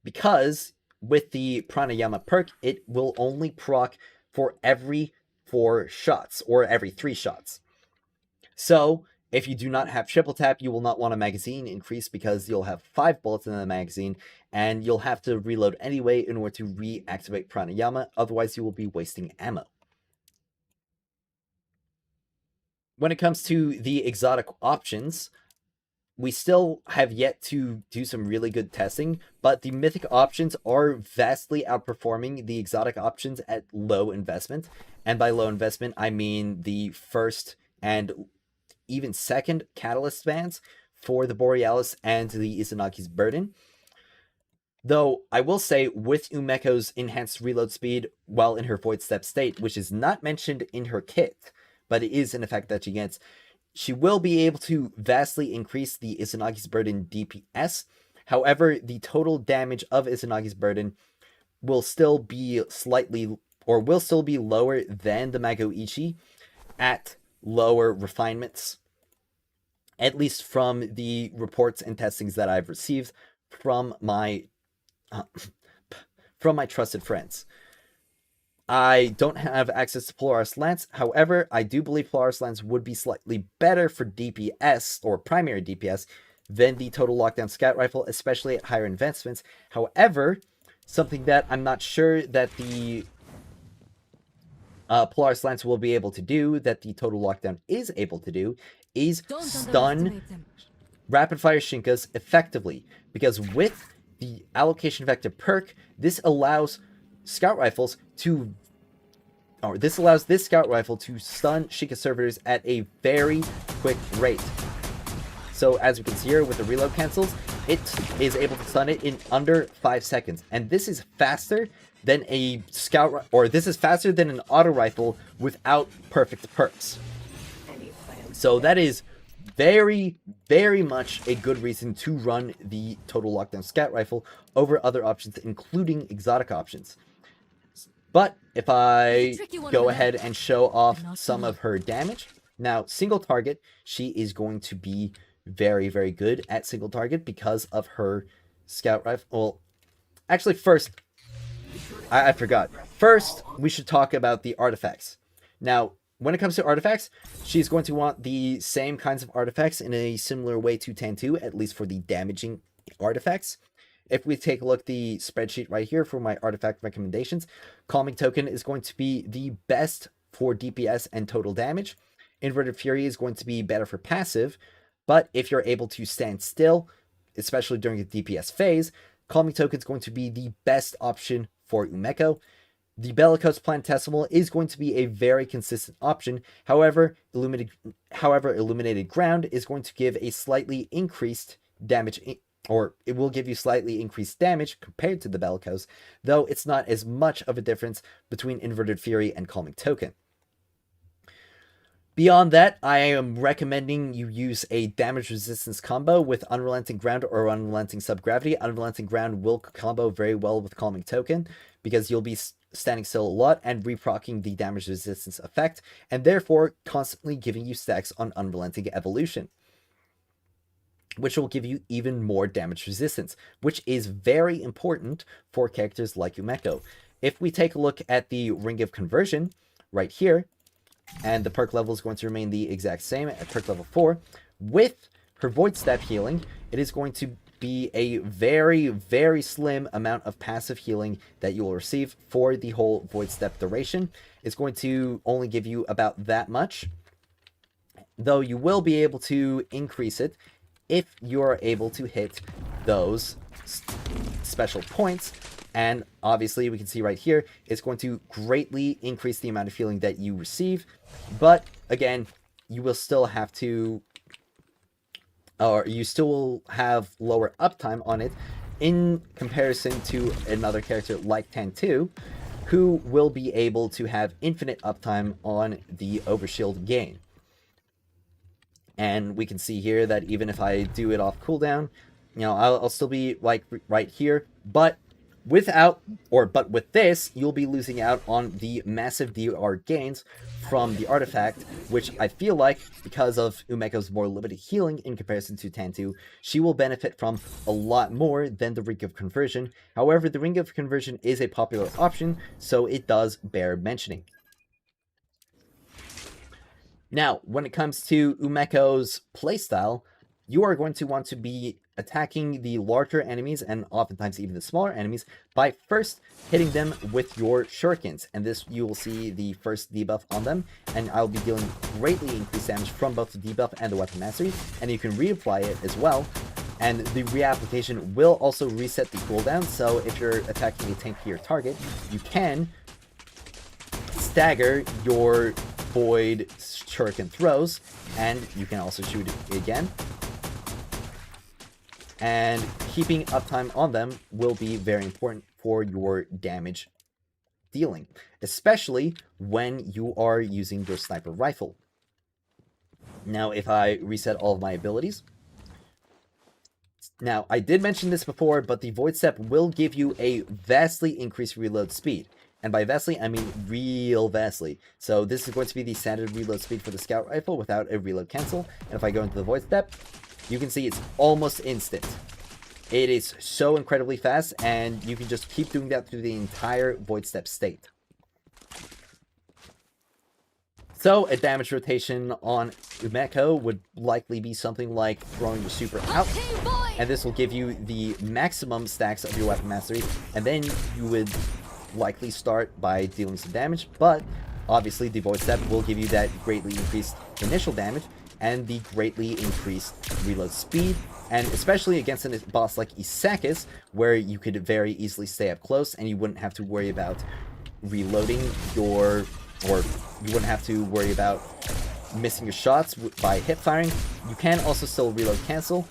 because with the Pranayama perk, it will only proc for every 4 shots, or every 3 shots. So, if you do not have Triple Tap, you will not want a magazine increase because you'll have 5 bullets in the magazine, and you'll have to reload anyway in order to reactivate Pranayama, otherwise you will be wasting ammo. When it comes to the exotic options, we still have yet to do some really good testing, but the mythic options are vastly outperforming the exotic options at low investment. And by low investment, I mean the first and even second catalyst bands for the Borealis and the Izanagi's Burden. Though, I will say, with Umeko's enhanced reload speed while in her Void Step state, which is not mentioned in her kit, but it is an effect that she gets, she will be able to vastly increase the Izanagi's Burden DPS. However, the total damage of Izanagi's Burden will still be lower than the Magoichi at lower refinements, at least from the reports and testings that I've received from my trusted friends. I don't have access to Polaris Lance. However, I do believe Polaris Lance would be slightly better for DPS, or primary DPS, than the Total Lockdown Scout Rifle, especially at higher advancements. However, something that I'm not sure that the Polaris Lance will be able to do, that the Total Lockdown is able to do, is Don't stun underestimate them. rapid fire Shinkas effectively. Because with the allocation vector perk, this allows scout rifles to, or this allows this scout rifle to stun Shinka servitors at a very quick rate. So as you can see here with the reload cancels, it is able to stun it in under 5 seconds. And this is faster than a scout, or this is faster than an auto rifle without perfect perks. So that is very, very much a good reason to run the Total Lockdown Scout Rifle over other options, including exotic options. But if I go ahead and show off some of her damage, now single target, she is going to be very, very good at single target because of her Scout Rifle. Well, actually first, I forgot. First, we should talk about the artifacts. Now, when it comes to artifacts, she's going to want the same kinds of artifacts in a similar way to Tantu, at least for the damaging artifacts. If we take a look at the spreadsheet right here for my artifact recommendations, Calming Token is going to be the best for DPS and total damage. Inverted Fury is going to be better for passive, but if you're able to stand still, especially during the DPS phase, Calming Token is going to be the best option for Umeko. The Bellicose Planetesimal is going to be a very consistent option. However, Illuminated Ground is going to give a slightly increased damage, or it will give you slightly increased damage compared to the Bellicose, though it's not as much of a difference between Inverted Fury and Calming Token. Beyond that, I am recommending you use a damage resistance combo with Unrelenting Ground or Unrelenting Subgravity. Unrelenting Ground will combo very well with Calming Token because you'll be standing still a lot and reprocking the damage resistance effect, and therefore constantly giving you stacks on Unrelenting Evolution, which will give you even more damage resistance, which is very important for characters like Umeko. If we take a look at the Ring of Conversion right here, and the perk level is going to remain the exact same at perk level 4. With her Void Step healing, it is going to be a very, very slim amount of passive healing that you will receive for the whole Void Step duration. It's going to only give you about that much, though you will be able to increase it if you are able to hit those special points. And obviously, we can see right here, it's going to greatly increase the amount of healing that you receive. But again, you will still have to, or you still will have lower uptime on it in comparison to another character like Tantu, who will be able to have infinite uptime on the Overshield gain. And we can see here that even if I do it off cooldown, you know, I'll still be like right here, but with this, you'll be losing out on the massive DR gains from the artifact, which I feel like, because of Umeko's more limited healing in comparison to Tantu, she will benefit from a lot more than the Ring of Conversion. However, the Ring of Conversion is a popular option, so it does bear mentioning. Now, when it comes to Umeko's playstyle, you are going to want to be attacking the larger enemies, and oftentimes even the smaller enemies, by first hitting them with your shurikens. And this, you will see the first debuff on them, and I'll be dealing greatly increased damage from both the debuff and the weapon mastery, and you can reapply it as well. And the reapplication will also reset the cooldown, so if you're attacking a tankier target, you can stagger your void shuriken throws, and you can also shoot it again. And keeping uptime on them will be very important for your damage dealing, especially when you are using your sniper rifle. Now, if I reset all of my abilities, now I did mention this before, but the Void Step will give you a vastly increased reload speed. And by vastly, I mean real vastly. So this is going to be the standard reload speed for the Scout Rifle without a reload cancel. And if I go into the Void Step, you can see it's almost instant. It is so incredibly fast, and you can just keep doing that through the entire Void Step state. So a damage rotation on Umeko would likely be something like throwing your super out, and this will give you the maximum stacks of your weapon mastery, and then you would likely start by dealing some damage, but obviously the Void Step will give you that greatly increased initial damage and the greatly increased reload speed, and especially against a boss like Isakis, where you could very easily stay up close and you wouldn't have to worry about reloading your, or you wouldn't have to worry about missing your shots by hip firing. You can also still reload cancel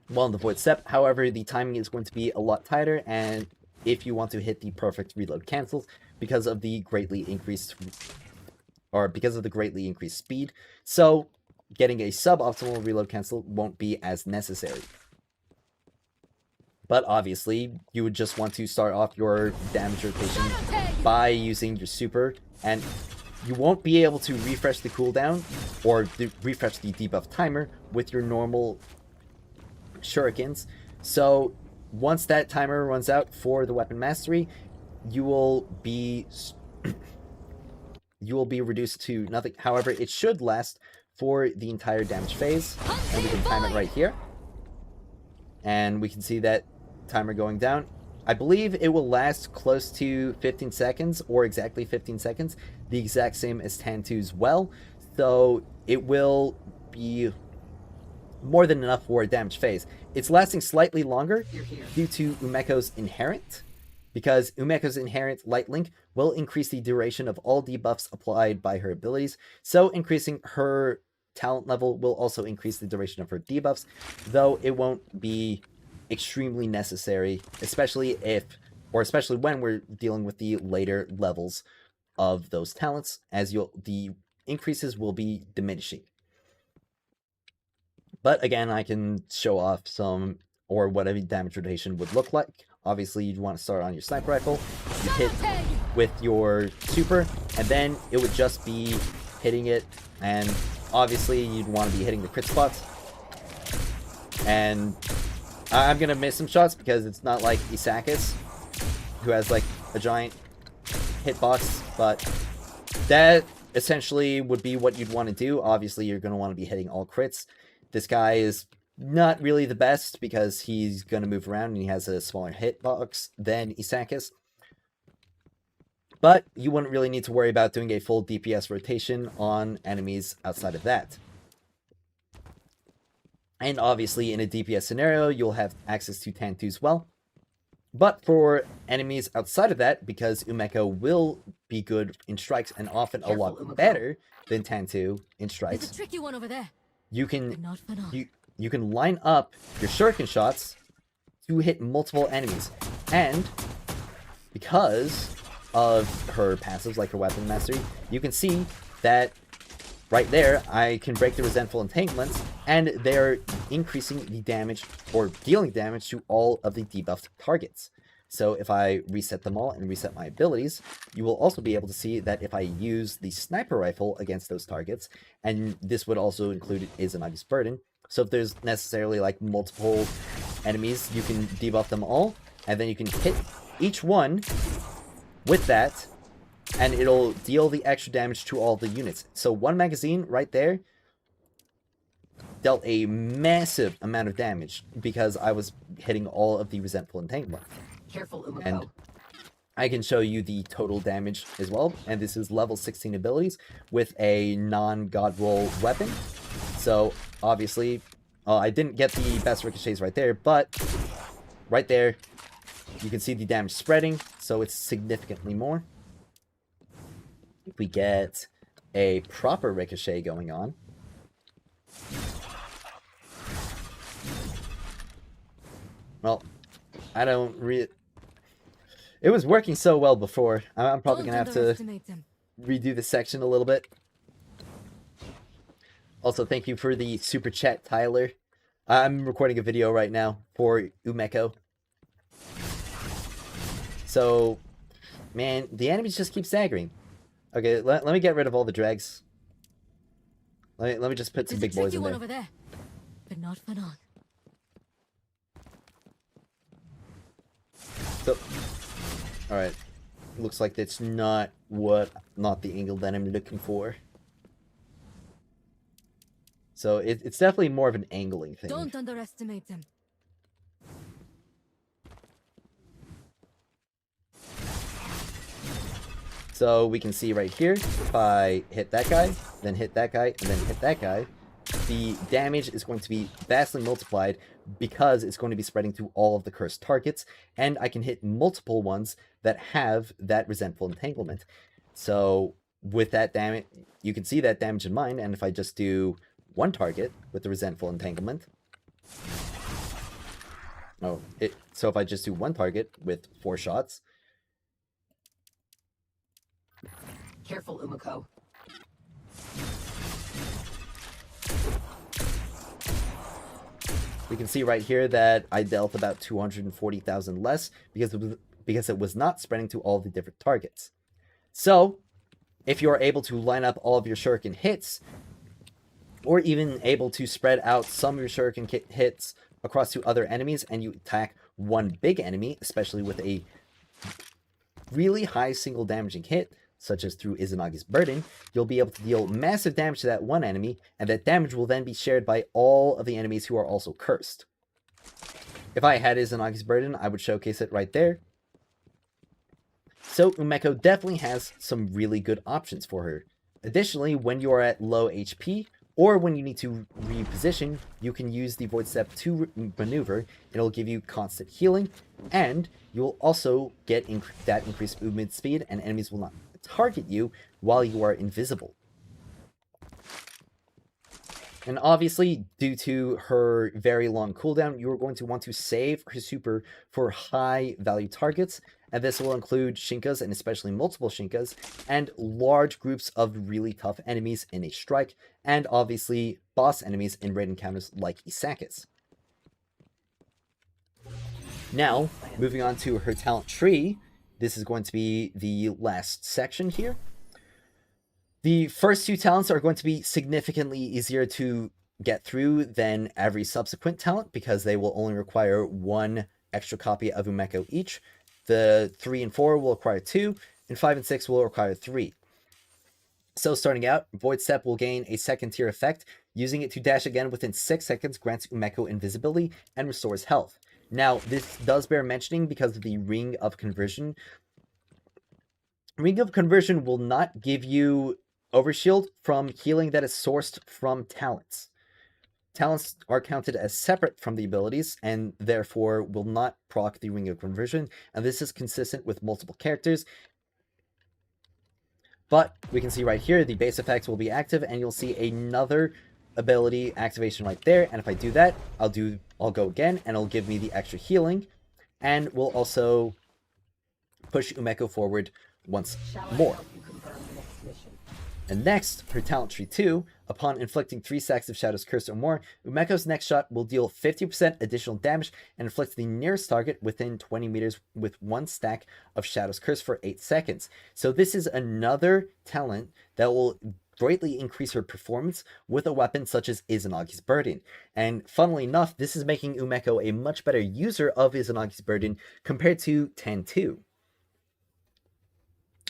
while in the Void Step. However, the timing is going to be a lot tighter, and if you want to hit the perfect reload cancels because of the greatly increased speed. So getting a suboptimal reload cancel won't be as necessary. But obviously, you would just want to start off your damage rotation by using your super, and you won't be able to refresh the cooldown or refresh the debuff timer with your normal shurikens. So once that timer runs out for the weapon mastery, you will be reduced to nothing. However, it should last for the entire damage phase, and we can time it right here, and we can see that timer going down. I believe it will last close to 15 seconds, or exactly 15 seconds, the exact same as Tantu's well, so it will be more than enough for a damage phase. It's lasting slightly longer due to Umeko's inherent, because Umeko's inherent Light Link will increase the duration of all debuffs applied by her abilities, so increasing her talent level will also increase the duration of her debuffs, though it won't be extremely necessary, especially when we're dealing with the later levels of those talents, as the increases will be diminishing. But again, I can show off what a damage rotation would look like. Obviously, you'd want to start on your sniper rifle. You hit with your super, and then it would just be hitting it, and obviously you'd want to be hitting the crit spots. And I'm gonna miss some shots because it's not like Isakis, who has like a giant hitbox, but that essentially would be what you'd want to do. Obviously, you're gonna want to be hitting all crits. This guy is not really the best because he's gonna move around and he has a smaller hitbox than Isakis. But you wouldn't really need to worry about doing a full DPS rotation on enemies outside of that. And obviously, in a DPS scenario, you'll have access to Tantu as well. But for enemies outside of that, because Umeko will be good in strikes and often a lot better than Tantu in strikes, There's a tricky one over there. you can Not for now. you can line up your shuriken shots to hit multiple enemies. And because of her passives, like her weapon mastery, you can see that right there, I can break the resentful entanglements, and they're increasing the damage, or dealing damage, to all of the debuffed targets. So if I reset them all and reset my abilities, you will also be able to see that if I use the sniper rifle against those targets, and this would also include Izanagi's Burden, so if there's necessarily like multiple enemies, you can debuff them all, and then you can hit each one with that, and it'll deal the extra damage to all the units. So one magazine right there dealt a massive amount of damage because I was hitting all of the resentful entanglement. Careful, Umeko. And I can show you the total damage as well. And this is level 16 abilities with a non-god roll weapon. So obviously, I didn't get the best ricochets right there, but right there, you can see the damage spreading, so it's significantly more. If we get a proper ricochet going on, well, I don't really... It was working so well before. I'm probably going to have to underestimate them. redo the section a little bit. Also, thank you for the super chat, Tyler. I'm recording a video right now for Umeko. So, man, the enemies just keep staggering. Okay, let me get rid of all the dregs. Let me just put some There's big a boys tricky in one there. over there, but not for long. So, alright. looks like it's not the angle that I'm looking for. So it's definitely more of an angling thing. Don't underestimate them. So we can see right here, if I hit that guy, then hit that guy, and then hit that guy, the damage is going to be vastly multiplied because it's going to be spreading to all of the cursed targets, and I can hit multiple ones that have that resentful entanglement. So with that damage, you can see that damage in mind, and if I just do one target with the resentful entanglement, so if I just do one target with 4 shots, Careful, Umeko. we can see right here that I dealt about 240,000 less because it was not spreading to all the different targets. So, if you're able to line up all of your shuriken hits, or even able to spread out some of your shuriken hits across to other enemies, and you attack one big enemy, especially with a really high single damaging hit, such as through Izanagi's Burden, you'll be able to deal massive damage to that one enemy, and that damage will then be shared by all of the enemies who are also cursed. If I had Izanagi's Burden, I would showcase it right there. So Umeko definitely has some really good options for her. Additionally, when you are at low HP, or when you need to reposition, you can use the Void Step to maneuver. It'll give you constant healing, and you'll also get that increased movement speed, and enemies will not target you while you are invisible. And obviously, due to her very long cooldown, you are going to want to save her super for high value targets, and this will include Shinkas, and especially multiple Shinkas, and large groups of really tough enemies in a strike, and obviously boss enemies in raid encounters like Isakis. Now, moving on to her talent tree, this is going to be the last section here. The first 2 talents are going to be significantly easier to get through than every subsequent talent because they will only require 1 extra copy of Umeko each. The 3 and 4 will require 2, and 5 and 6 will require 3. So starting out, Void Step will gain a second tier effect. Using it to dash again within 6 seconds grants Umeko invisibility and restores health. Now, this does bear mentioning because of the Ring of Conversion. Ring of Conversion will not give you Overshield from healing that is sourced from talents. Talents are counted as separate from the abilities, and therefore will not proc the Ring of Conversion, and this is consistent with multiple characters. But we can see right here, the base effects will be active, and you'll see another ability activation right there, and if I do that, I'll go again, and it'll give me the extra healing, and we'll also push Umeko forward once more. And next, her talent tree 2, upon inflicting 3 stacks of Shadow's Curse or more, Umeko's next shot will deal 50% additional damage and inflict the nearest target within 20 meters with 1 stack of Shadow's Curse for 8 seconds. So this is another talent that will greatly increase her performance with a weapon such as Izanagi's Burden. And funnily enough, this is making Umeko a much better user of Izanagi's Burden compared to Ten-2,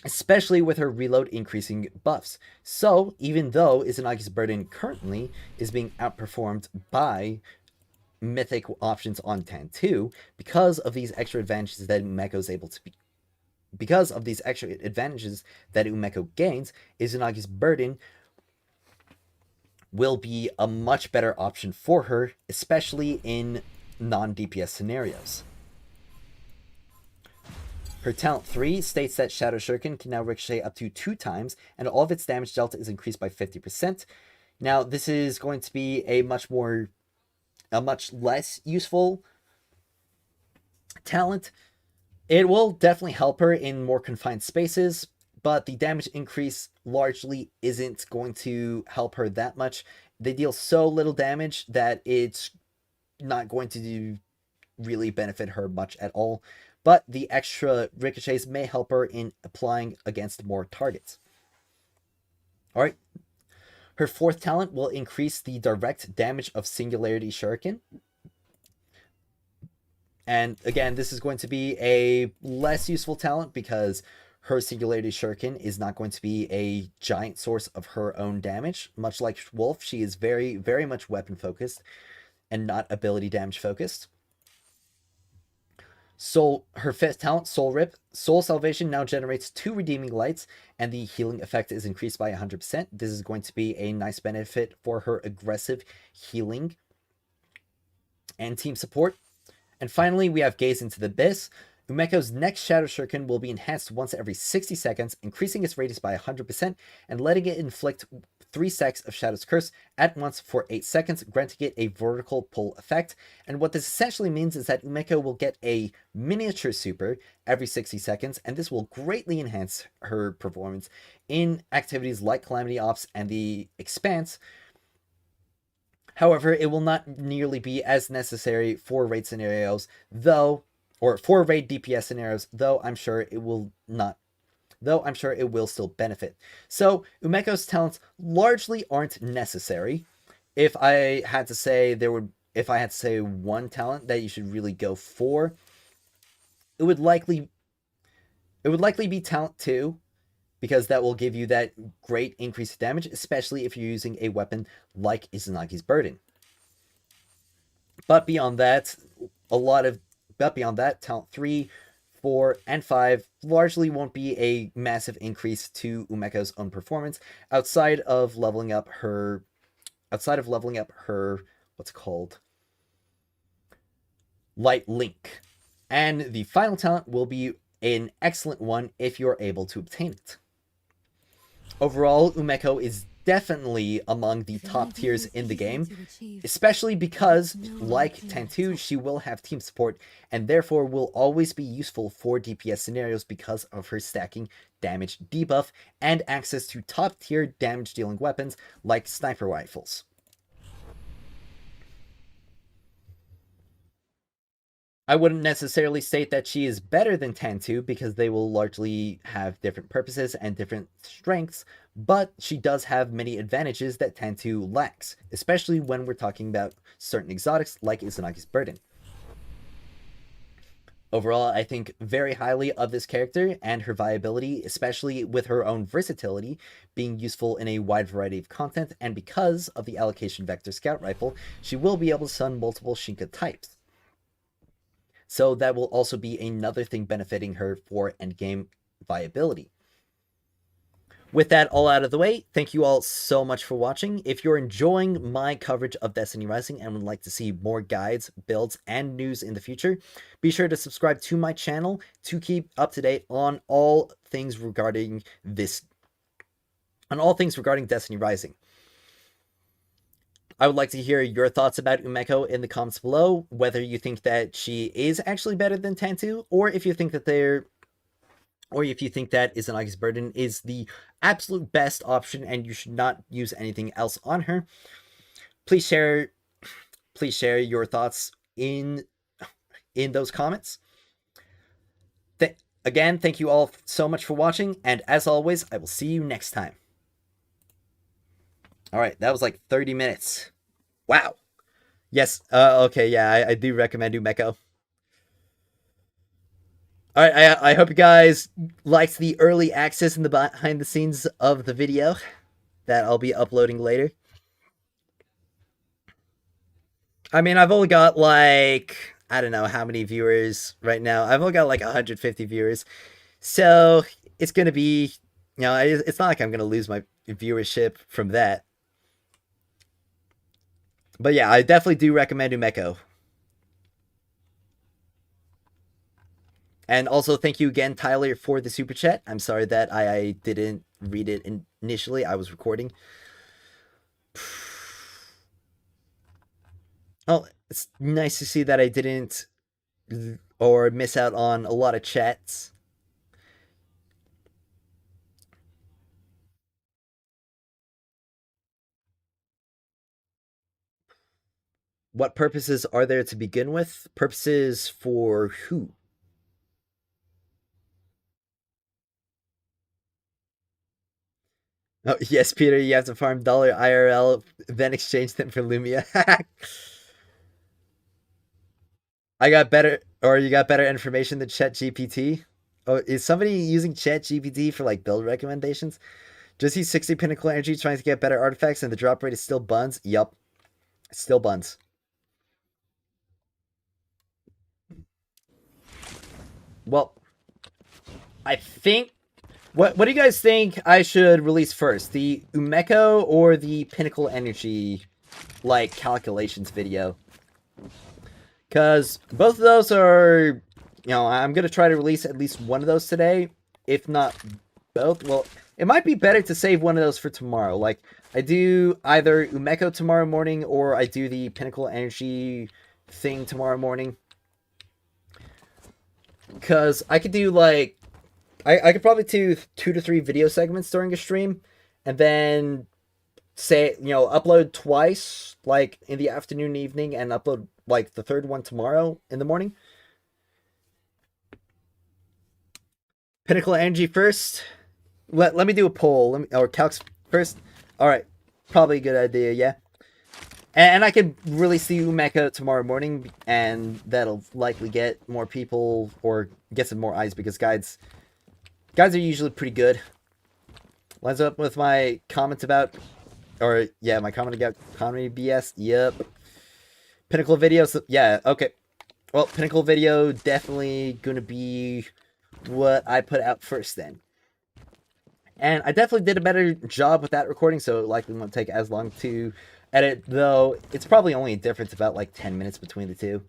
especially with her reload increasing buffs. So, even though Izanagi's Burden currently is being outperformed by mythic options on Ten-2, because of these extra advantages that Umeko is able to be, because of these extra advantages that Umeko gains, Izanagi's Burden will be a much better option for her, especially in non-DPS scenarios. Her talent 3 states that Shadow Shuriken can now ricochet up to 2 times, and all of its damage delta is increased by 50%. Now, this is going to be a much less useful talent. It will definitely help her in more confined spaces, but the damage increase largely isn't going to help her that much. They deal so little damage that it's not going to really benefit her much at all. But the extra ricochets may help her in applying against more targets. Alright. Her 4th talent will increase the direct damage of Singularity Shuriken. And again, this is going to be a less useful talent because her Singularity Shuriken is not going to be a giant source of her own damage. Much like Wolf, she is very, very much weapon focused and not ability damage focused. Her fifth talent, Soul Rip. Soul Salvation now generates 2 redeeming lights, and the healing effect is increased by 100%. This is going to be a nice benefit for her aggressive healing and team support. And finally, we have Gaze into the Abyss. Umeko's next Shadow Shuriken will be enhanced once every 60 seconds, increasing its radius by 100% and letting it inflict 3 stacks of Shadow's Curse at once for 8 seconds, granting it a vertical pull effect. And what this essentially means is that Umeko will get a miniature super every 60 seconds, and this will greatly enhance her performance in activities like Calamity Ops and the Expanse. However, it will not nearly be as necessary for raid scenarios, though, or for raid DPS scenarios, though I'm sure it will still benefit. So, Umeko's talents largely aren't necessary. If I had to say one talent that you should really go for, it would likely be talent 2, because that will give you that great increase of damage, especially if you're using a weapon like Izanagi's Burden. But beyond that, talent 3, 4, and 5 largely won't be a massive increase to Umeko's own performance outside of leveling up her Light Link. And the final talent will be an excellent one if you're able to obtain it. Overall, Umeko is definitely among the top tiers in the game, especially because, like Tantu, she will have team support and therefore will always be useful for DPS scenarios because of her stacking damage debuff and access to top tier damage dealing weapons like sniper rifles. I wouldn't necessarily state that she is better than Tantu because they will largely have different purposes and different strengths, but she does have many advantages that Tantu lacks, especially when we're talking about certain exotics like Izanagi's Burden. Overall, I think very highly of this character and her viability, especially with her own versatility, being useful in a wide variety of content, and because of the allocation vector scout rifle, she will be able to stun multiple Shinka types. So that will also be another thing benefiting her for endgame viability. With that all out of the way, thank you all so much for watching. If you're enjoying my coverage of Destiny Rising and would like to see more guides, builds, and news in the future, be sure to subscribe to my channel to keep up to date on all things regarding Destiny Rising. I would like to hear your thoughts about Umeko in the comments below, whether you think that she is actually better than Tantu, or if you think that Izanagi's Burden is the absolute best option and you should not use anything else on her. Please share your thoughts in those comments. Again, thank you all so much for watching, and as always, I will see you next time. Alright, that was like 30 minutes. Wow. Yes, okay, yeah, I do recommend Umeko. Alright, I hope you guys liked the early access and the behind the scenes of the video that I'll be uploading later. I mean, I've only got like, I don't know how many viewers right now. I've only got like 150 viewers. So it's going to be, it's not like I'm going to lose my viewership from that. But yeah, I definitely do recommend Umeko. And also, thank you again, Tyler, for the super chat. I'm sorry that I didn't read it initially. I was recording. Oh, it's nice to see that I didn't or miss out on a lot of chats. What purposes are there to begin with? Purposes for who? Oh, yes, Peter, you have to farm dollar IRL, then exchange them for Lumia. You got better information than ChatGPT? Oh, is somebody using ChatGPT for like build recommendations? Just use 60 pinnacle energy trying to get better artifacts and the drop rate is still buns? Yup. Still buns. Well, I think... What do you guys think I should release first? The Umeko or the Pinnacle Energy, like, calculations video? Because both of those are... You know, I'm going to try to release at least one of those today. If not both. Well, it might be better to save one of those for tomorrow. Like, I do either Umeko tomorrow morning or I do the Pinnacle Energy thing tomorrow morning. Because I could do, like... I could probably do 2 to 3 video segments during a stream. And then, say, you know, upload twice, like, in the afternoon and evening. And upload, like, the third one tomorrow in the morning. Pinnacle Energy first. Let me do a poll. Or calcs first. Alright. Probably a good idea, yeah. And I could release the Umeko tomorrow morning. And that'll likely get more people. Or get some more eyes. Because guides are usually pretty good. Lines up with my comments about... Or, yeah, my comment about comedy BS. Yep. Pinnacle videos. Yeah, okay. Well, Pinnacle video definitely gonna be... what I put out first then. And I definitely did a better job with that recording, so it likely won't take as long to edit, though it's probably only a difference about like 10 minutes between the two.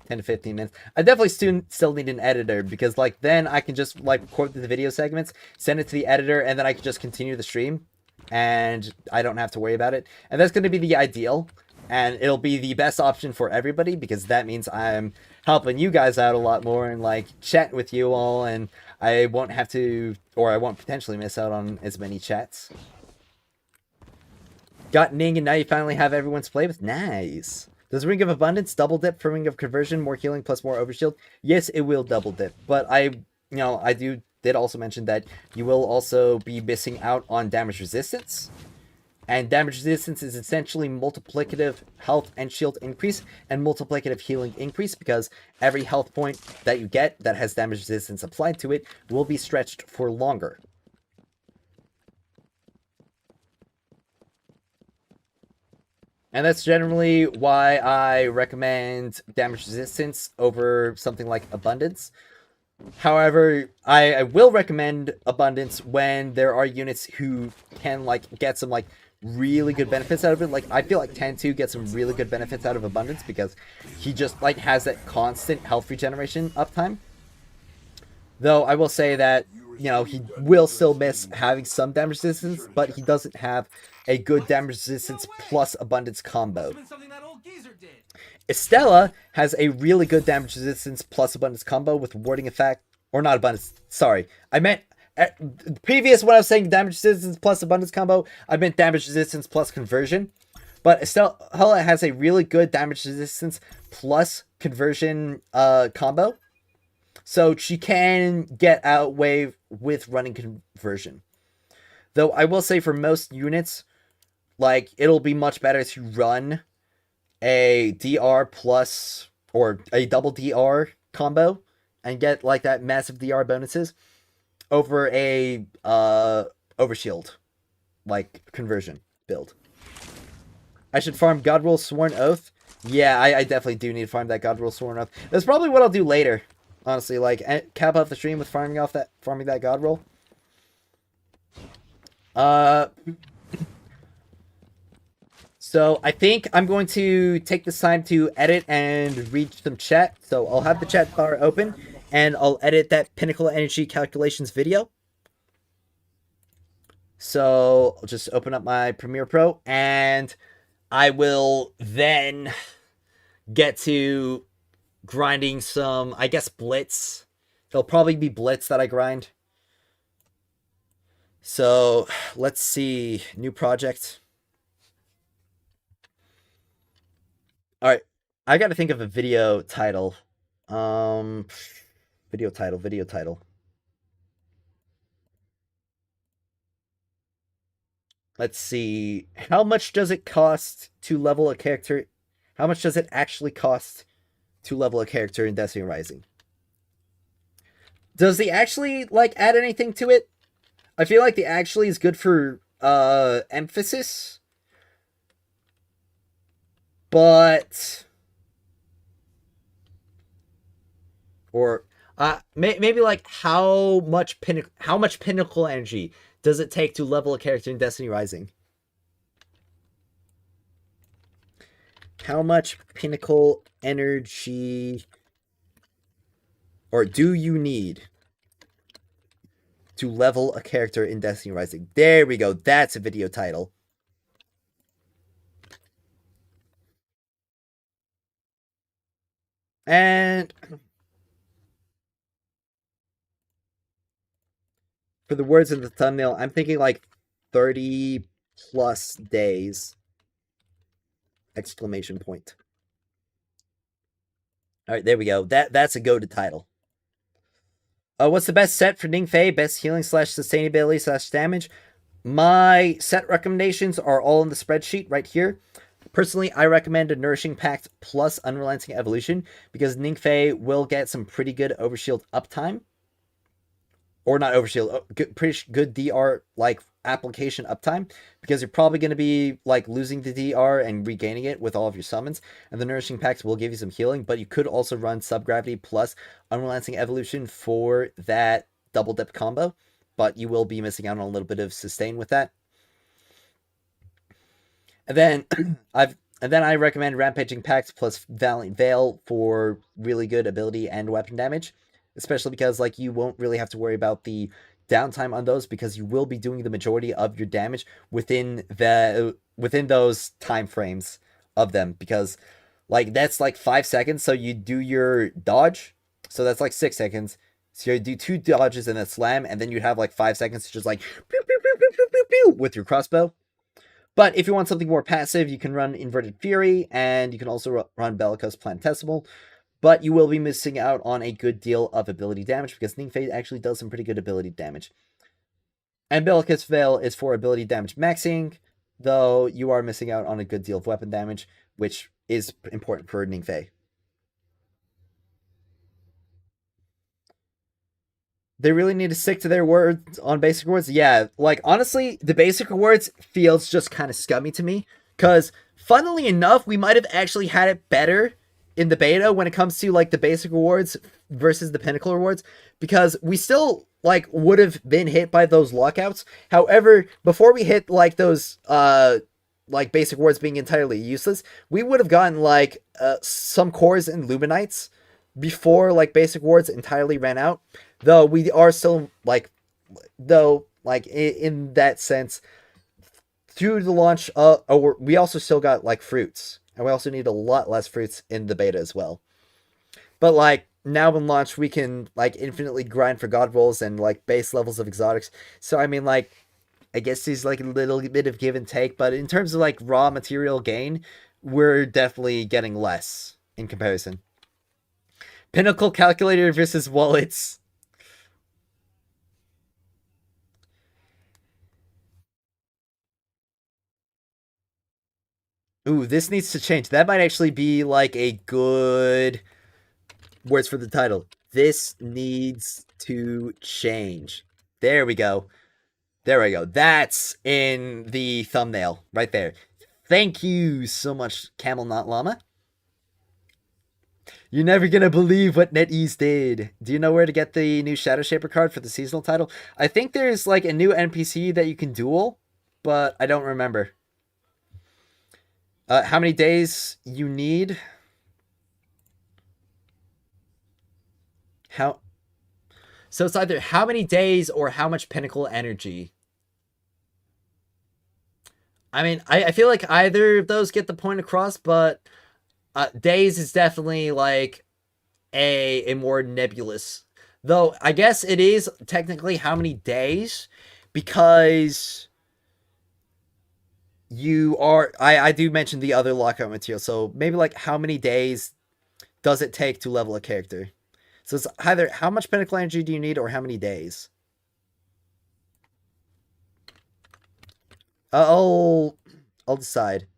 10 to 15 minutes. I definitely still need an editor, because like then I can just like record the video segments, send it to the editor, and then I can just continue the stream. And I don't have to worry about it. And that's going to be the ideal. And it'll be the best option for everybody, because that means I'm helping you guys out a lot more and like chatting with you all, and I won't have to, or I won't potentially miss out on as many chats. Got Ning, and now you finally have everyone to play with. Nice. Does Ring of Abundance double dip for Ring of Conversion? More healing plus more overshield? Yes, it will double dip. But I did also mention that you will also be missing out on damage resistance. And damage resistance is essentially multiplicative health and shield increase and multiplicative healing increase, because every health point that you get that has damage resistance applied to it will be stretched for longer. And that's generally why I recommend damage resistance over something like abundance. However, I will recommend abundance when there are units who can like get some like really good benefits out of it. Like, I feel like Tantu gets some really good benefits out of abundance because he just like has that constant health regeneration uptime. Though I will say that, you know, he will still miss having some damage resistance, but he doesn't have a good damage resistance plus abundance combo. Estella has a really good damage resistance plus abundance combo with warding effect, or not abundance, sorry. I meant, previous when I was saying damage resistance plus abundance combo, I meant damage resistance plus conversion. But Estella has a really good damage resistance plus conversion combo. So she can get outweigh with running conversion. Though I will say for most units, like, it'll be much better to run a DR plus, or a double DR combo, and get, like, that massive DR bonuses over a overshield, like, conversion build. I should farm Godrule Sworn Oath. Yeah, I definitely do need to farm that Godrule Sworn Oath. That's probably what I'll do later. Honestly, like, cap off the stream with farming that Godrule. So I think I'm going to take this time to edit and read some chat. So I'll have the chat bar open, and I'll edit that Pinnacle Energy calculations video. So I'll just open up my Premiere Pro, and I will then get to grinding some, I guess, Blitz. It'll probably be Blitz that I grind. So let's see. New project. Alright. I gotta think of a video title. Video title. Let's see. How much does it cost to level a character? How much does it actually cost to level a character in Destiny Rising? Does the actually like add anything to it? I feel like the actually is good for emphasis, but or maybe like how much pinnacle energy does it take to level a character in Destiny Rising? How much pinnacle energy or do you need to level a character in Destiny Rising? There we go. That's a video title. And for the words in the thumbnail, I'm thinking like 30 plus days. Exclamation point. All right, there we go. That's a go-to title. What's the best set for Ningfei? Best healing / sustainability / damage? My set recommendations are all in the spreadsheet right here. Personally, I recommend a Nourishing Pact plus Unrelenting Evolution because Ningfei will get some pretty good Overshield uptime. Or not Overshield, pretty good DR like application uptime because you're probably going to be like losing the DR and regaining it with all of your summons. And the Nourishing Pacts will give you some healing, but you could also run Subgravity plus Unrelenting Evolution for that double dip combo, but you will be missing out on a little bit of sustain with that. And then I recommend Rampaging Pact plus Valiant Veil for really good ability and weapon damage, especially because like you won't really have to worry about the downtime on those because you will be doing the majority of your damage within those time frames of them because like that's like 5 seconds, so you do your dodge, so that's like 6 seconds. So you do 2 dodges and a slam, and then you have like 5 seconds to just like pew, pew, pew, pew, pew, pew, pew, with your crossbow. But if you want something more passive, you can run Inverted Fury, and you can also run Bellicose Planetesimal. But you will be missing out on a good deal of ability damage, because Ningfei actually does some pretty good ability damage. And Bellicose Veil is for ability damage maxing, though you are missing out on a good deal of weapon damage, which is important for Ningfei. They really need to stick to their words on basic rewards. Yeah, like honestly, the basic rewards feels just kind of scummy to me. Because funnily enough, we might have actually had it better in the beta when it comes to like the basic rewards versus the pinnacle rewards. Because we still like would have been hit by those lockouts. However, before we hit like those like basic rewards being entirely useless, we would have gotten like some cores and luminites before like basic rewards entirely ran out. Though we are still like, in that sense, through the launch, we also still got like fruits, and we also need a lot less fruits in the beta as well. But like now in launch, we can like infinitely grind for god rolls and like base levels of exotics. So I mean, like, I guess there's like a little bit of give and take, but in terms of like raw material gain, we're definitely getting less in comparison. Pinnacle calculator versus wallets. Ooh, this needs to change. That might actually be like a good words for the title. This needs to change. There we go. There we go. That's in the thumbnail right there. Thank you so much, Camel Not Llama. You're never gonna believe what NetEase did. Do you know where to get the new Shadow Shaper card for the seasonal title? I think there's like a new NPC that you can duel, but I don't remember. How many days you need? So it's either how many days or how much pinnacle energy. I mean, I feel like either of those get the point across, but days is definitely like a more nebulous. Though I guess it is technically how many days, because you are I do mention the other lockout material, so maybe like how many days does it take to level a character? So it's either how much pinnacle energy do you need or how many days. I'll decide.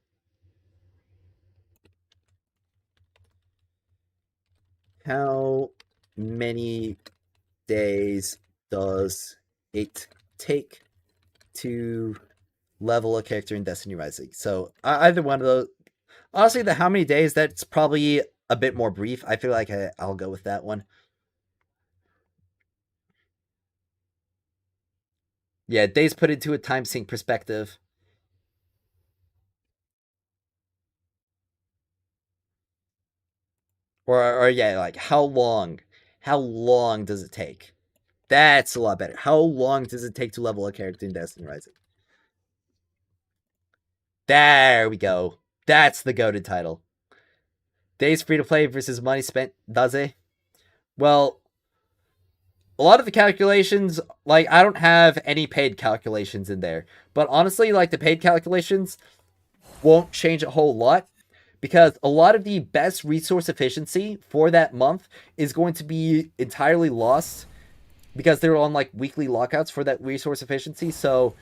How many days does it take to level a character in Destiny Rising? So either one of those. Honestly, the how many days, that's probably a bit more brief. I feel like I'll go with that one. Yeah, days put into a time sync perspective. Or yeah, like how long? How long does it take? That's a lot better. How long does it take to level a character in Destiny Rising? There we go. That's the goated title. Days free to play versus money spent, does it? Well, a lot of the calculations, like, I don't have any paid calculations in there. But honestly, like, the paid calculations won't change a whole lot, because a lot of the best resource efficiency for that month is going to be entirely lost because they're on, like, weekly lockouts for that resource efficiency. So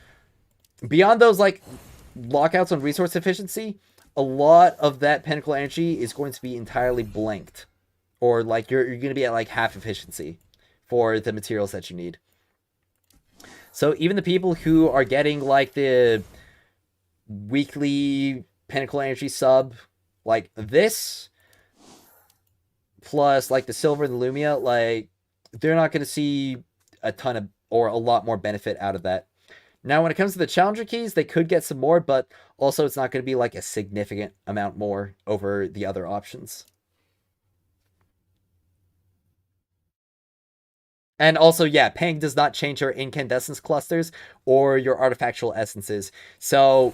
beyond those, like, lockouts on resource efficiency, a lot of that pinnacle energy is going to be entirely blanked, or like you're going to be at like half efficiency for the materials that you need. So even the people who are getting like the weekly pinnacle energy sub, like this, plus like the silver and the lumia, like they're not going to see a ton of or a lot more benefit out of that. Now, when it comes to the challenger keys, they could get some more, but also it's not going to be like a significant amount more over the other options. And also, yeah, Pang does not change your incandescence clusters or your artifactual essences. So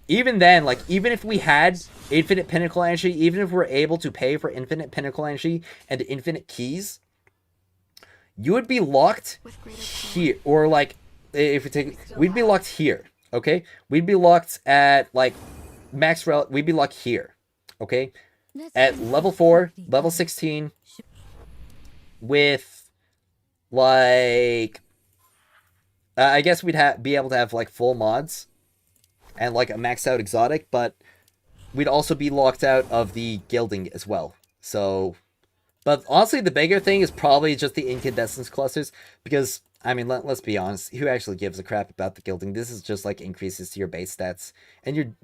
even then, like, even if we had infinite pinnacle energy, even if we're able to pay for infinite pinnacle energy and infinite keys, you would be locked here, or like, if we take, we'd be locked here, okay? We'd be locked at like max rel. We'd be locked here, okay? At level 4, level 16, with like, I guess we'd be able to have like full mods and like a maxed out exotic, but we'd also be locked out of the gilding as well. So, but honestly, the bigger thing is probably just the incandescence clusters, because I mean, let's be honest, who actually gives a crap about the gilding? This is just like increases to your base stats and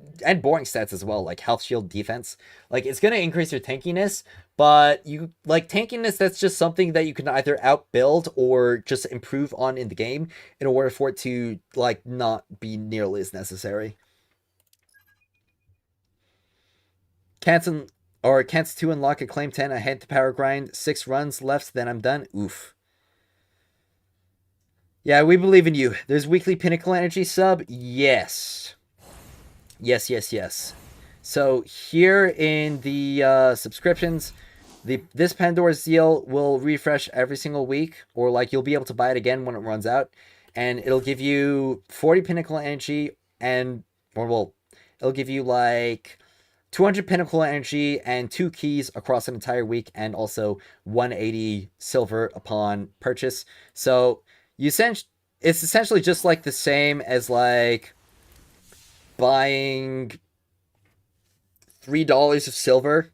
boring stats as well, like health, shield, defense. Like, it's gonna increase your tankiness, but you like tankiness. That's just something that you can either outbuild or just improve on in the game in order for it to like not be nearly as necessary. Cancel or cancel 2 unlock a claim 10. I head to power grind. 6 runs left, then I'm done. Oof. Yeah, we believe in you. There's weekly pinnacle energy sub. Yes. Yes, yes, yes. So here in the subscriptions, this Pandora's deal will refresh every single week, or like you'll be able to buy it again when it runs out, and it'll give you 40 pinnacle energy, and or well, it'll give you like 200 pinnacle energy and 2 keys across an entire week, and also 180 silver upon purchase. So it's essentially just like the same as like buying $3 of silver,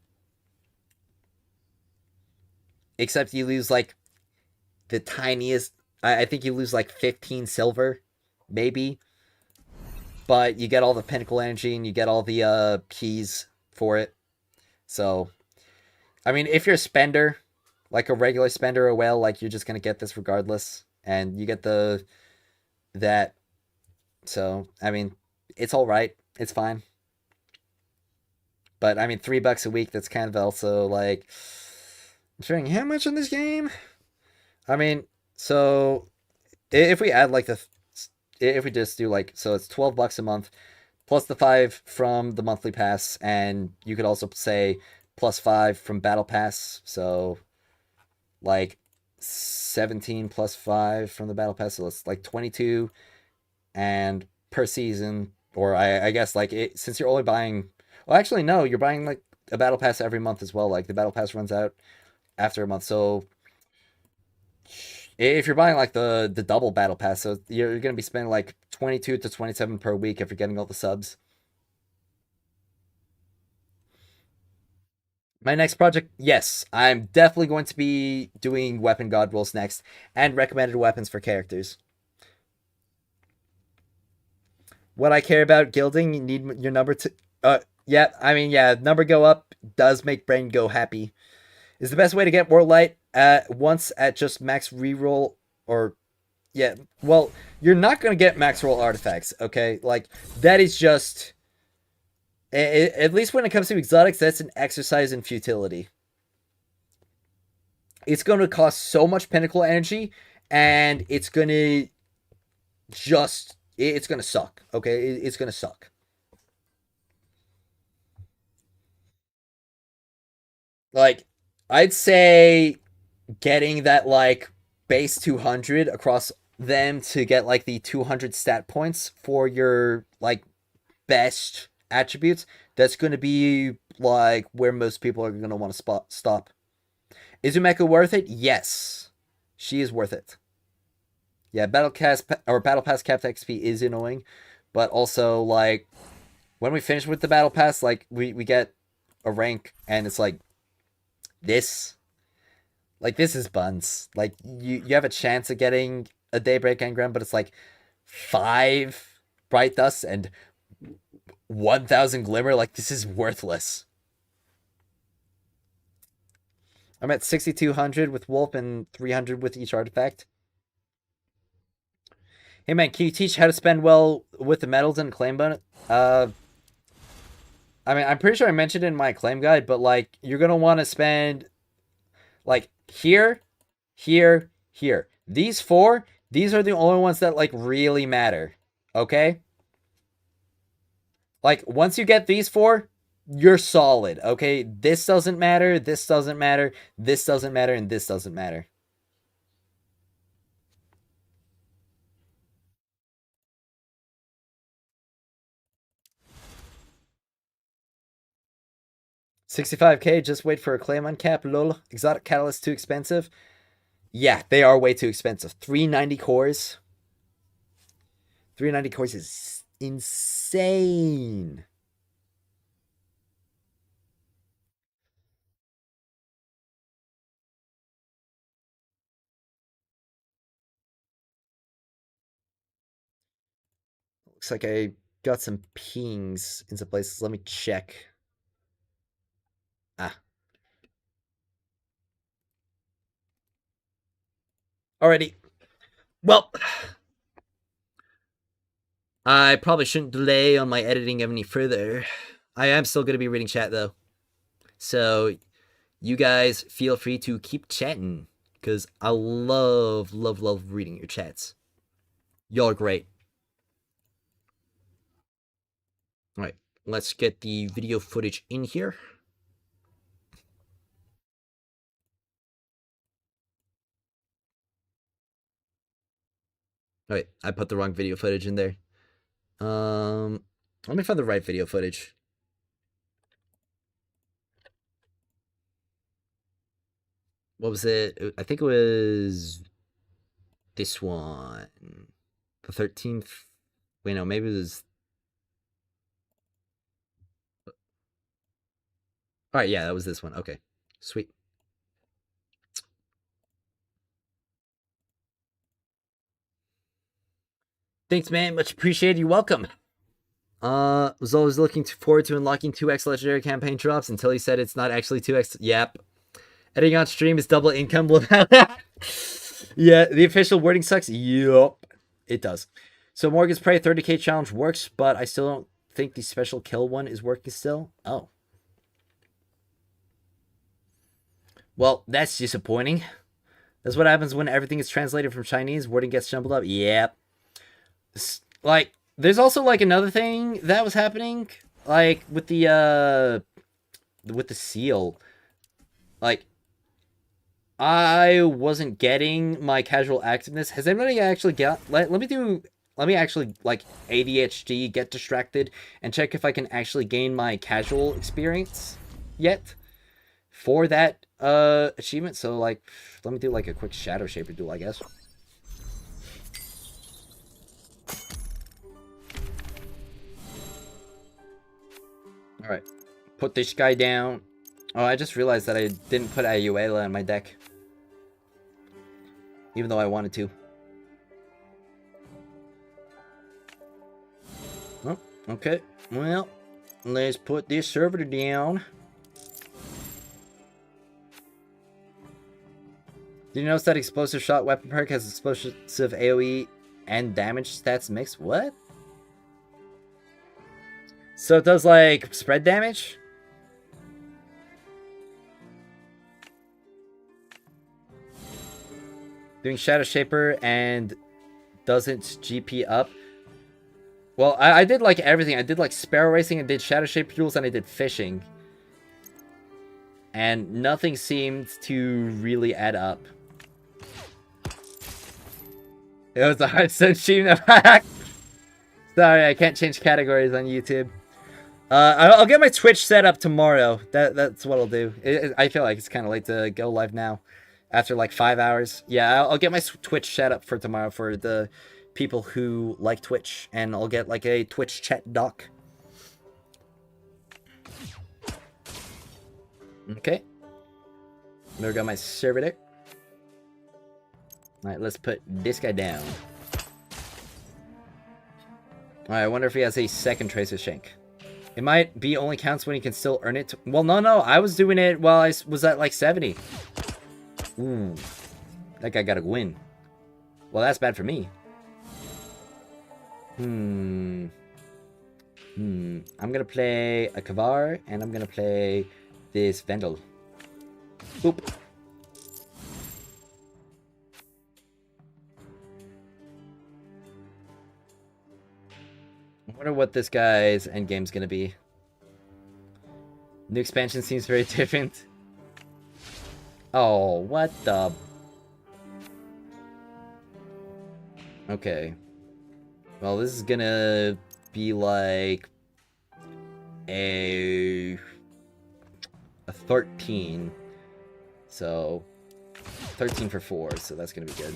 except you lose like the tiniest. I think you lose like 15 silver, maybe, but you get all the pinnacle energy and you get all the keys for it. So, I mean, if you're a spender, like a regular spender or a whale, like you're just gonna get this regardless, and you get that. So, I mean, it's all right. It's fine. But I mean, $3 a week. That's kind of also like, I'm spending how much on this game? I mean, so if we add like if we just do like, so it's $12 a month plus the 5 from the monthly pass, and you could also say plus 5 from battle pass. So like 17 plus 5 from the battle pass, so it's like 22, and per season, or I guess like since you're only buying, well, actually no, you're buying like a battle pass every month as well. Like the battle pass runs out after a month, so if you're buying like the double battle pass, so you're gonna be spending like 22 to 27 per week if you're getting all the subs. My next project, yes, I'm definitely going to be doing weapon god rolls next, and recommended weapons for characters. What I care about gilding, you need your number to... yeah, I mean, yeah, number go up does make brain go happy. Is the best way to get more light once at just max reroll, or... Yeah, well, you're not going to get max roll artifacts, okay? Like, that is just... At least when it comes to exotics, that's an exercise in futility. It's going to cost so much pinnacle energy, and it's going to just... It's going to suck, okay? It's going to suck. Like, I'd say getting that, like, base 200 across them to get, like, the 200 stat points for your, like, best attributes, that's going to be, like, where most people are going to want to stop. Is Umeko worth it? Yes. She is worth it. Yeah, Battle Pass capped XP is annoying, but also, like, when we finish with the Battle Pass, like, we get a rank, and it's like, this is buns. Like, you have a chance of getting a Daybreak Engram, but it's like 5 Bright Dust and 1,000 Glimmer. Like, this is worthless. I'm at 6,200 with Wolf and 300 with each artifact. Hey man, can you teach how to spend well with the medals and claim bonus? I mean, I'm pretty sure I mentioned it in my claim guide, but, like, you're gonna want to spend, like, here, here, here. These 4, these are the only ones that, like, really matter. Okay? Like, once you get these 4, you're solid. Okay? This doesn't matter, this doesn't matter, this doesn't matter, and this doesn't matter. $65K, just wait for a claim uncap. Lol. Exotic Catalyst too expensive. Yeah, they are way too expensive. 390 cores. 390 cores is insane. Looks like I got some pings in some places. Let me check. Ah. Alrighty. Well, I probably shouldn't delay on my editing any further. I am still going to be reading chat, though. So, you guys feel free to keep chatting, because I love reading your chats. Y'all are great. Alright, let's get the video footage in here. Alright, I put the wrong video footage in there. Let me find the right video footage. What was it? I think it was this one. The 13th. Wait, no, maybe it was... Alright, yeah, that was this one. Okay, sweet. Thanks, man. Much appreciated. You're welcome. Was always looking forward to unlocking 2x legendary campaign drops until he said it's not actually 2x. Yep. Editing on stream is double income. Yeah, the official wording sucks. Yup. It does. So Morgan's Prey 30k challenge works, but I still don't think the special kill one is working still. Oh. Well, that's disappointing. That's what happens when everything is translated from Chinese. Wording gets jumbled up. Yep. Like, there's also, like, another thing that was happening, like, with the seal. Like, I wasn't getting my casual activeness. Has anybody actually got... Let me actually, like, ADHD, get distracted, and check if I can actually gain my casual experience yet for that achievement. So, like, let me do, like, a quick Shadow Shaper duel, I guess. Alright. Put this guy down. Oh, I just realized that I didn't put Ayuela in my deck. Even though I wanted to. Oh, okay. Well, let's put this servitor down. Did you notice that explosive shot weapon perk has explosive AoE and damage stats mixed? What? So it does like spread damage? Doing Shadow Shaper and doesn't GP up. Well, I did like everything. I did like Sparrow Racing, I did Shadow Shaper duels, and I did Fishing. And nothing seemed to really add up. It was a hard stream. Sorry, I can't change categories on YouTube. I'll get my Twitch set up tomorrow. That's what I'll do. I feel like it's kind of late to go live now. After like 5 hours. Yeah, I'll get my Twitch set up for tomorrow for the people who like Twitch. And I'll get like a Twitch chat doc. Okay. There we go, my servitor. Alright, let's put this guy down. Alright, I wonder if he has a second Tracer Shank. It might be only counts when you can still earn it. Well, no, I was doing it while I was at like 70. Ooh. That guy got a win. Well, that's bad for me. I'm gonna play a Kavar, and I'm gonna play this Vendel. Oop. I wonder what this guy's endgame's gonna be. New expansion seems very different. Oh, what the... Okay. Well, this is gonna be like... a 13. So... 13 for 4, so that's gonna be good.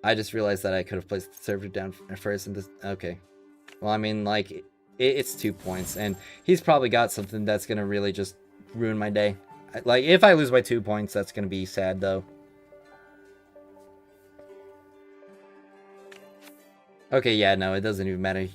I just realized that I could have placed the server down first and this... Okay. Well, I mean, like, it's 2 points, and he's probably got something that's gonna really just ruin my day. Like, if I lose by 2 points, that's gonna be sad, though. Okay, yeah, no, it doesn't even matter.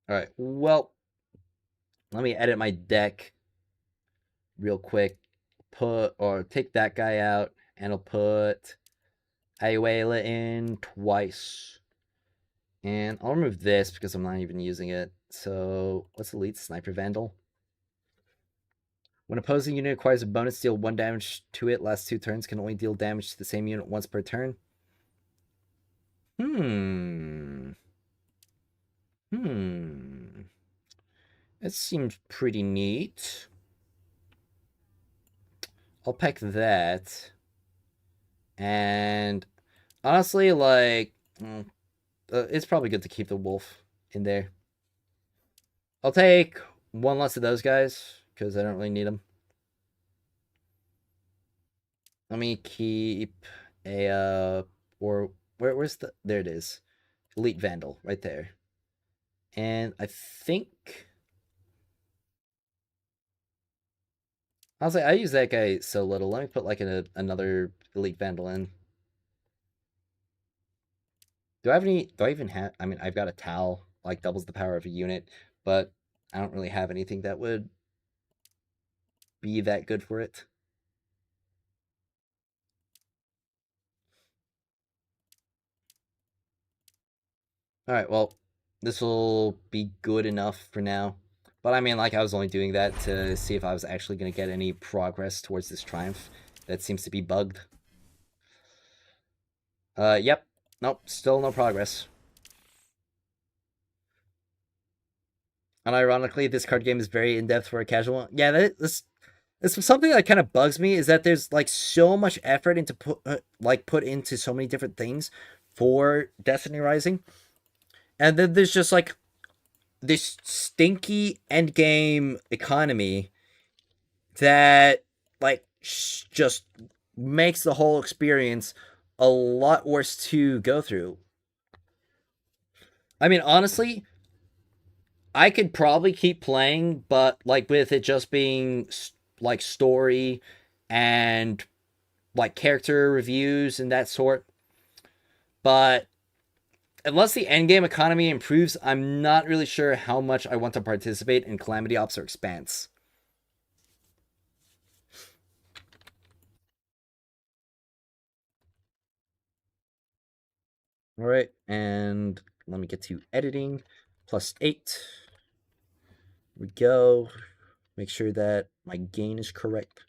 Alright, well, let me edit my deck real quick. Take that guy out, and I'll put Ayuela in twice. And I'll remove this because I'm not even using it. So, what's Elite Sniper Vandal? When opposing unit acquires a bonus, deal 1 damage to it. Last 2 turns can only deal damage to the same unit once per turn. That seems pretty neat. I'll pack that. And honestly, like, it's probably good to keep the wolf in there. I'll take 1 less of those guys because I don't really need them. Let me keep a where's the... There it is. Elite Vandal right there. And I think... Honestly, I use that guy so little. Let me put like another Elite Vandal in. Do I even have... I mean, I've got a Tau, like doubles the power of a unit, but I don't really have anything that would be that good for it. Alright, well, this will be good enough for now. But I mean, like, I was only doing that to see if I was actually going to get any progress towards this triumph. That seems to be bugged. Yep. Nope, still no progress. Unironically, this card game is very in-depth for a casual one. Yeah, this something that kind of bugs me, is that there's, like, so much effort into put into so many different things for Destiny Rising. And then there's just, like, this stinky endgame economy that like just makes the whole experience a lot worse to go through. I mean, honestly, I could probably keep playing, but like with it just being like story and like character reviews and that sort. But unless the endgame economy improves, I'm not really sure how much I want to participate in Calamity Ops or Expanse. All right, and let me get to editing. +8. Here we go. Make sure that my gain is correct.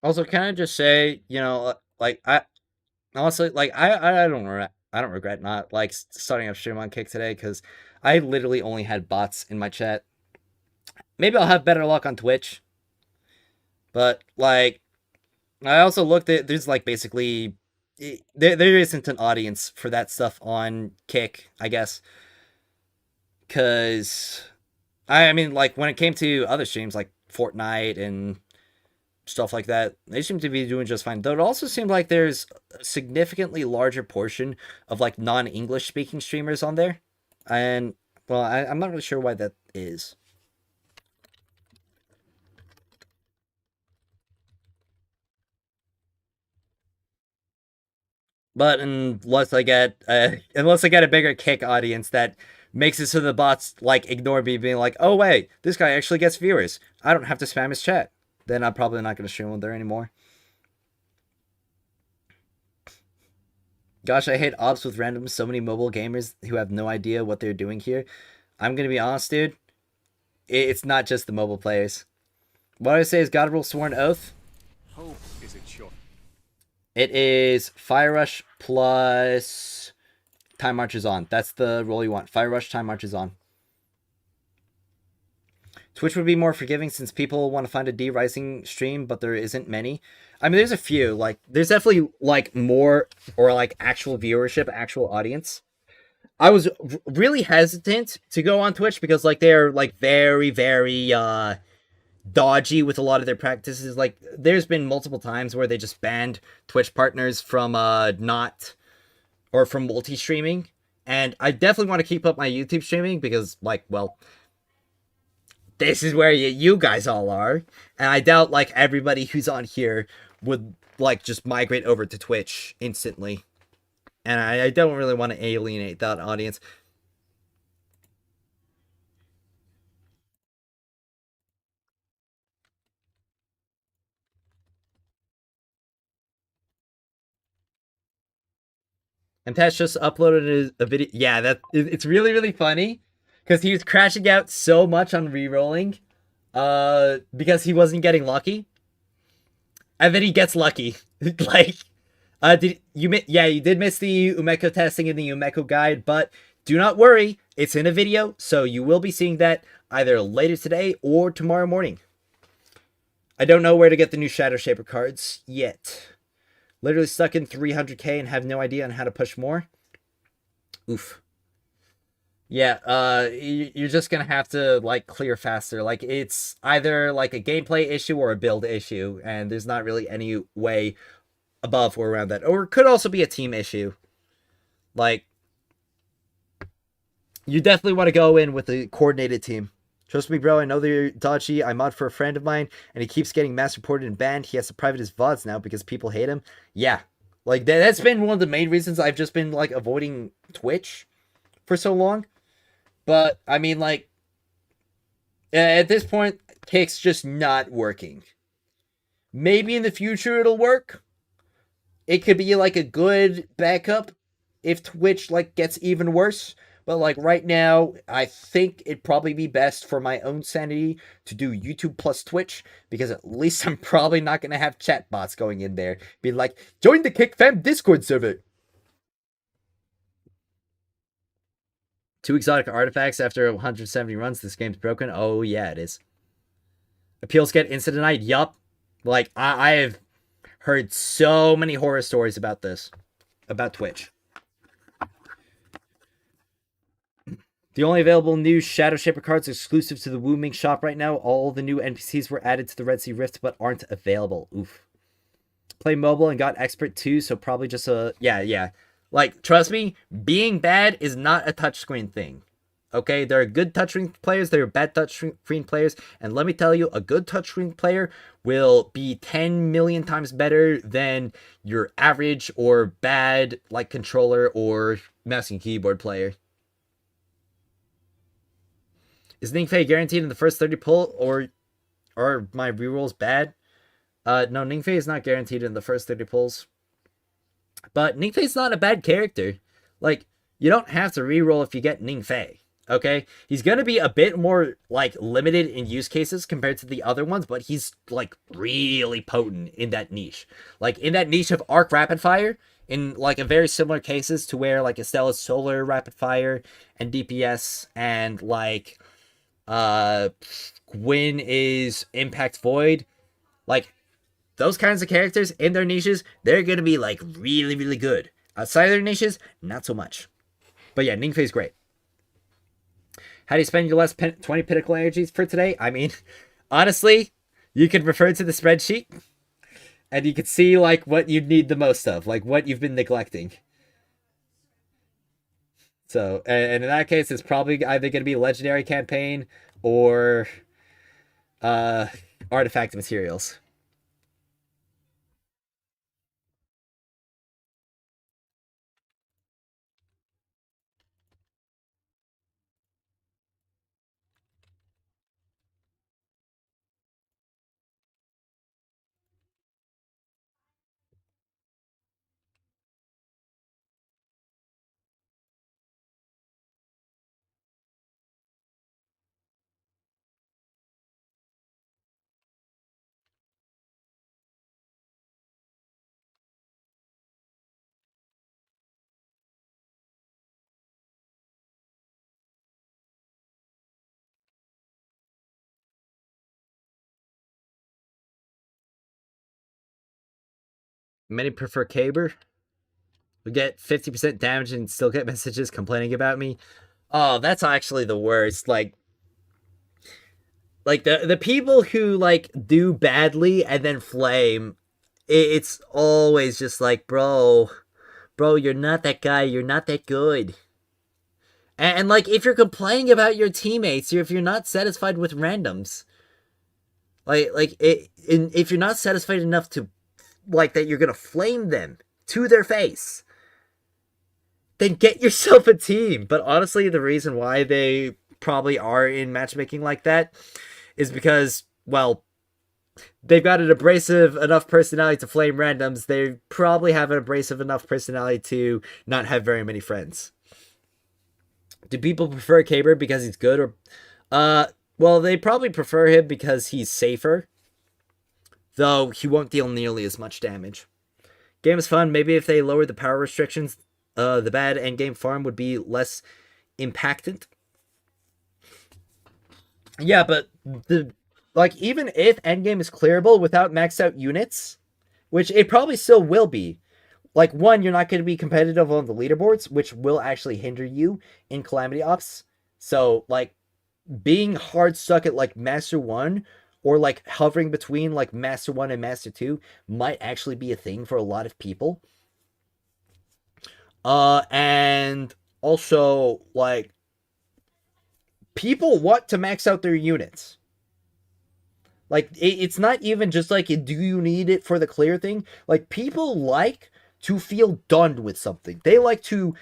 Also, can I just say, like I honestly, like I don't regret not like starting up stream on Kick today because I literally only had bots in my chat. Maybe I'll have better luck on Twitch, but like I also looked at there's like basically there isn't an audience for that stuff on Kick, I guess, because I mean like when it came to other streams like Fortnite and stuff like that, they seem to be doing just fine. Though it also seemed like there's a significantly larger portion of like non-English speaking streamers on there, and well, I'm not really sure why that is. But unless I get a bigger Kick audience that makes it so the bots like ignore me being like, oh wait, this guy actually gets viewers, I don't have to spam his chat, then I'm probably not going to stream on there anymore. Gosh, I hate ops with randoms. So many mobile gamers who have no idea what they're doing here. I'm gonna be honest, dude. It's not just the mobile players. What I say is God Rule Sworn Oath. Hope is it short? It is Fire Rush plus Time Marches On. That's the role you want. Fire Rush, Time Marches On. Twitch would be more forgiving since people want to find a D-Rising stream, but there isn't many. I mean, there's a few. Like, there's definitely, like, more, or, like, actual viewership, actual audience. I was really hesitant to go on Twitch because, like, they're, like, very, very, dodgy with a lot of their practices. Like, there's been multiple times where they just banned Twitch partners from, from multi-streaming. And I definitely want to keep up my YouTube streaming because, like, well, this is where you guys all are, and I doubt like everybody who's on here would like just migrate over to Twitch instantly, and I don't really want to alienate that audience. And Patch just uploaded a video. Yeah, it's really really funny because he was crashing out so much on rerolling, because he wasn't getting lucky, and then he gets lucky. Like, you did miss the Umeko testing in the Umeko guide, but do not worry, it's in a video, so you will be seeing that either later today or tomorrow morning. I don't know where to get the new Shadow Shaper cards yet. Literally stuck in 300k and have no idea on how to push more. Oof. Yeah, you're just gonna have to like clear faster. Like, it's either like a gameplay issue or a build issue, and there's not really any way above or around that. Or it could also be a team issue. Like, you definitely want to go in with a coordinated team. Trust me, bro, I know they're dodgy. I mod for a friend of mine, and he keeps getting mass reported and banned. He has to private his VODs now because people hate him. Yeah. Like, that's been one of the main reasons I've just been, like, avoiding Twitch for so long. But, I mean, like, at this point, Kick's just not working. Maybe in the future it'll work. It could be, like, a good backup. if Twitch like gets even worse. But like right now, I think it'd probably be best for my own sanity to do YouTube plus Twitch, because at least I'm probably not gonna have chatbots going in there being like, join the KickFam Discord server. 2 exotic artifacts after 170 runs. This game's broken. Oh yeah, it is. Appeals get instant denied. Yup. Like I have heard so many horror stories about this, about Twitch. The only available new Shadow Shaper cards exclusive to the Wu Ming shop right now. All the new NPCs were added to the Red Sea Rift, but aren't available. Oof. Play mobile and got expert too, so probably just a... Yeah. Like, trust me, being bad is not a touchscreen thing. Okay? There are good touchscreen players, there are bad touchscreen players, and let me tell you, a good touchscreen player will be 10 million times better than your average or bad, like, controller or mouse and keyboard player. Is Ningfei guaranteed in the first 30 pull, or are my rerolls bad? No, Ningfei is not guaranteed in the first 30 pulls. But Ningfei's not a bad character. Like, you don't have to reroll if you get Ningfei, okay? He's gonna be a bit more, like, limited in use cases compared to the other ones, but he's, like, really potent in that niche. Like, in that niche of Arc Rapid Fire, in, like, a very similar cases to where, like, Estella's Solar Rapid Fire and DPS and, like... Gwyn is Impact Void. Like, those kinds of characters in their niches, they're gonna be like really, really good. Outside of their niches, not so much. But yeah, Ningfei's great. How do you spend your last 20 pinnacle energies for today? I mean, honestly, you can refer to the spreadsheet and you can see like what you need the most of, like what you've been neglecting. So, and in that case, it's probably either going to be Legendary Campaign or Artifact Materials. Many prefer Caber. We get 50% damage and still get messages complaining about me. Oh, that's actually the worst. Like the people who like do badly and then flame, it's always just like, bro, you're not that guy. You're not that good. And like, if you're complaining about your teammates, if you're not satisfied with randoms, if you're not satisfied enough to, like, that you're gonna flame them to their face, then get yourself a team. But honestly, the reason why they probably are in matchmaking like that is because, well, they've got an abrasive enough personality to flame randoms. They probably have an abrasive enough personality to not have very many friends. Do people prefer Caber because he's good, or well, they probably prefer him because he's safer, though he won't deal nearly as much damage. Game is fun. Maybe if they lowered the power restrictions, the bad endgame farm would be less impactant. Yeah, but even if endgame is clearable without maxed out units, which it probably still will be, like, one, you're not going to be competitive on the leaderboards, which will actually hinder you in Calamity Ops. So, like, being hard stuck at, like, Master 1, or, like, hovering between, like, Master 1 and Master 2 might actually be a thing for a lot of people. And also, like, people want to max out their units. Like, it's not even just, like, do you need it for the clear thing? Like, people like to feel done with something. They like to,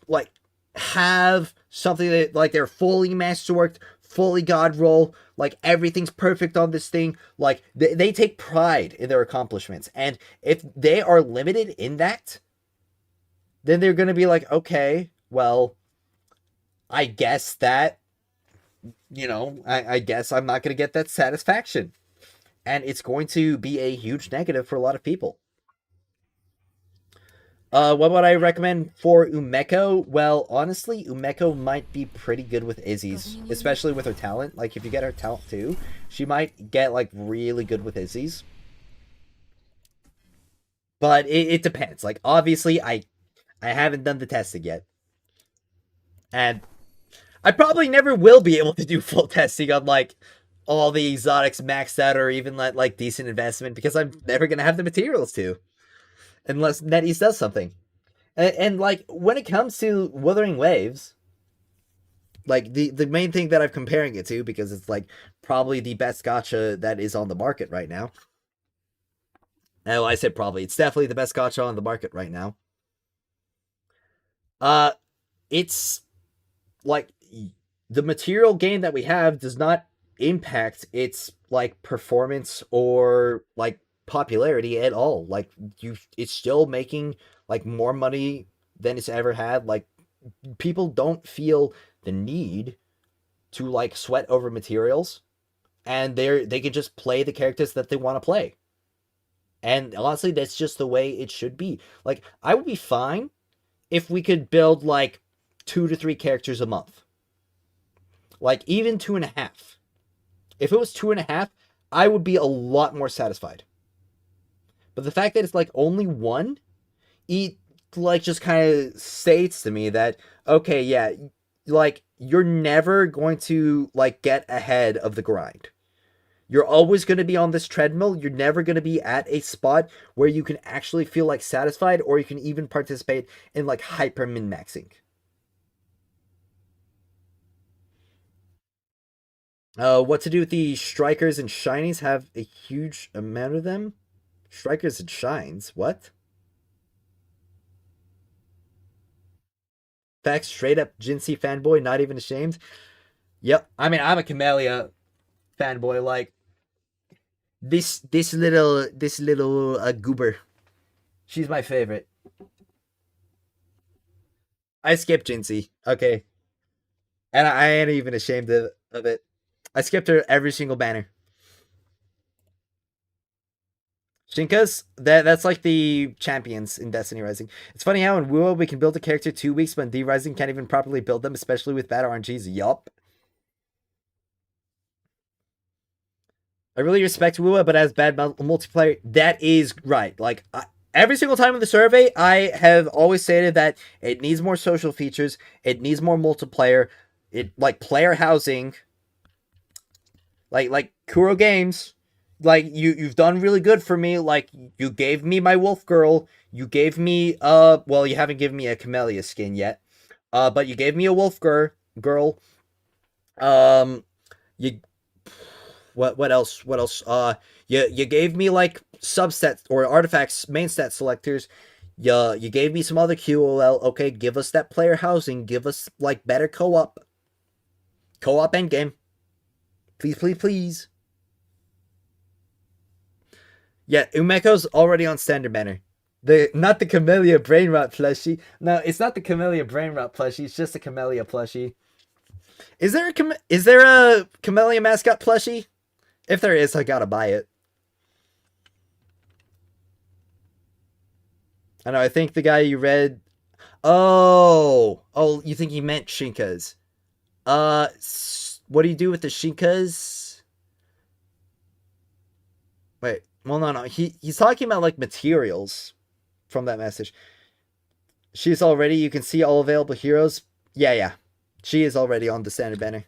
like, have something that, like, they're fully masterworked, fully god roll, like, everything's perfect on this thing. Like, they take pride in their accomplishments. And if they are limited in that, then they're gonna be like, okay, well, I guess that, I guess I'm not gonna get that satisfaction. And it's going to be a huge negative for a lot of people. What would I recommend for Umeko? Well, honestly, Umeko might be pretty good with Izzy's, especially with her talent. Like, if you get her talent too, she might get, like, really good with Izzy's. But it depends. Like, obviously, I haven't done the testing yet. And I probably never will be able to do full testing on, like, all the exotics maxed out or even, like decent investment because I'm never going to have the materials to. Unless NetEase does something. And like when it comes to Wuthering Waves, like the main thing that I'm comparing it to, because it's like probably the best gacha that is on the market right now. Oh, I said probably. It's definitely the best gacha on the market right now. Uh it's like the material gain that we have does not impact its like performance or like popularity at all. Like it's still making like more money than it's ever had. Like people don't feel the need to like sweat over materials, and they can just play the characters that they want to play. And honestly, that's just the way it should be. Like I would be fine if we could build like 2 to 3 characters a month, like even 2.5. If it was 2.5, I would be a lot more satisfied. But the fact that it's like only one, it like just kind of states to me that okay, yeah, like you're never going to like get ahead of the grind. You're always going to be on this treadmill. You're never going to be at a spot where you can actually feel like satisfied or you can even participate in like hyper min maxing. What to do with the strikers and shinies? Have a huge amount of them. Strikers and shines. What? Facts, straight up Jinsey fanboy, not even ashamed. Yep. I mean, I'm a Camellia fanboy. Like this little goober. She's my favorite. I skipped Jinsey. Okay, and I ain't even ashamed of it. I skipped her every single banner. Shinkas, that's like the champions in Destiny Rising. It's funny how in WoW we can build a character 2 weeks, but in D Rising can't even properly build them, especially with bad RNGs. Yup. I really respect WoW, but as bad multiplayer, that is right. Like every single time in the survey, I have always stated that it needs more social features, it needs more multiplayer, it like player housing, like Kuro Games, like you've done really good for me. Like you gave me my wolf girl, you gave me well you haven't given me a Camellia skin yet, but you gave me a wolf girl. You what else? What else? You gave me like subsets or artifacts, main stat selectors. You gave me some other QOL. Okay, give us that player housing. Give us like better co-op endgame. Please, please, please. Yeah, Umeko's already on standard banner. The not the Camellia brain rot plushie. No, it's not the Camellia brain rot plushie. It's just a Camellia plushie. Is there a Camellia mascot plushie? If there is, I gotta buy it. I know. I think the guy you read. Oh, you think he meant Shinkas? What do you do with the Shinkas? Wait, well, no. He's talking about like materials from that message. She's already. You can see all available heroes. Yeah. She is already on the standard banner.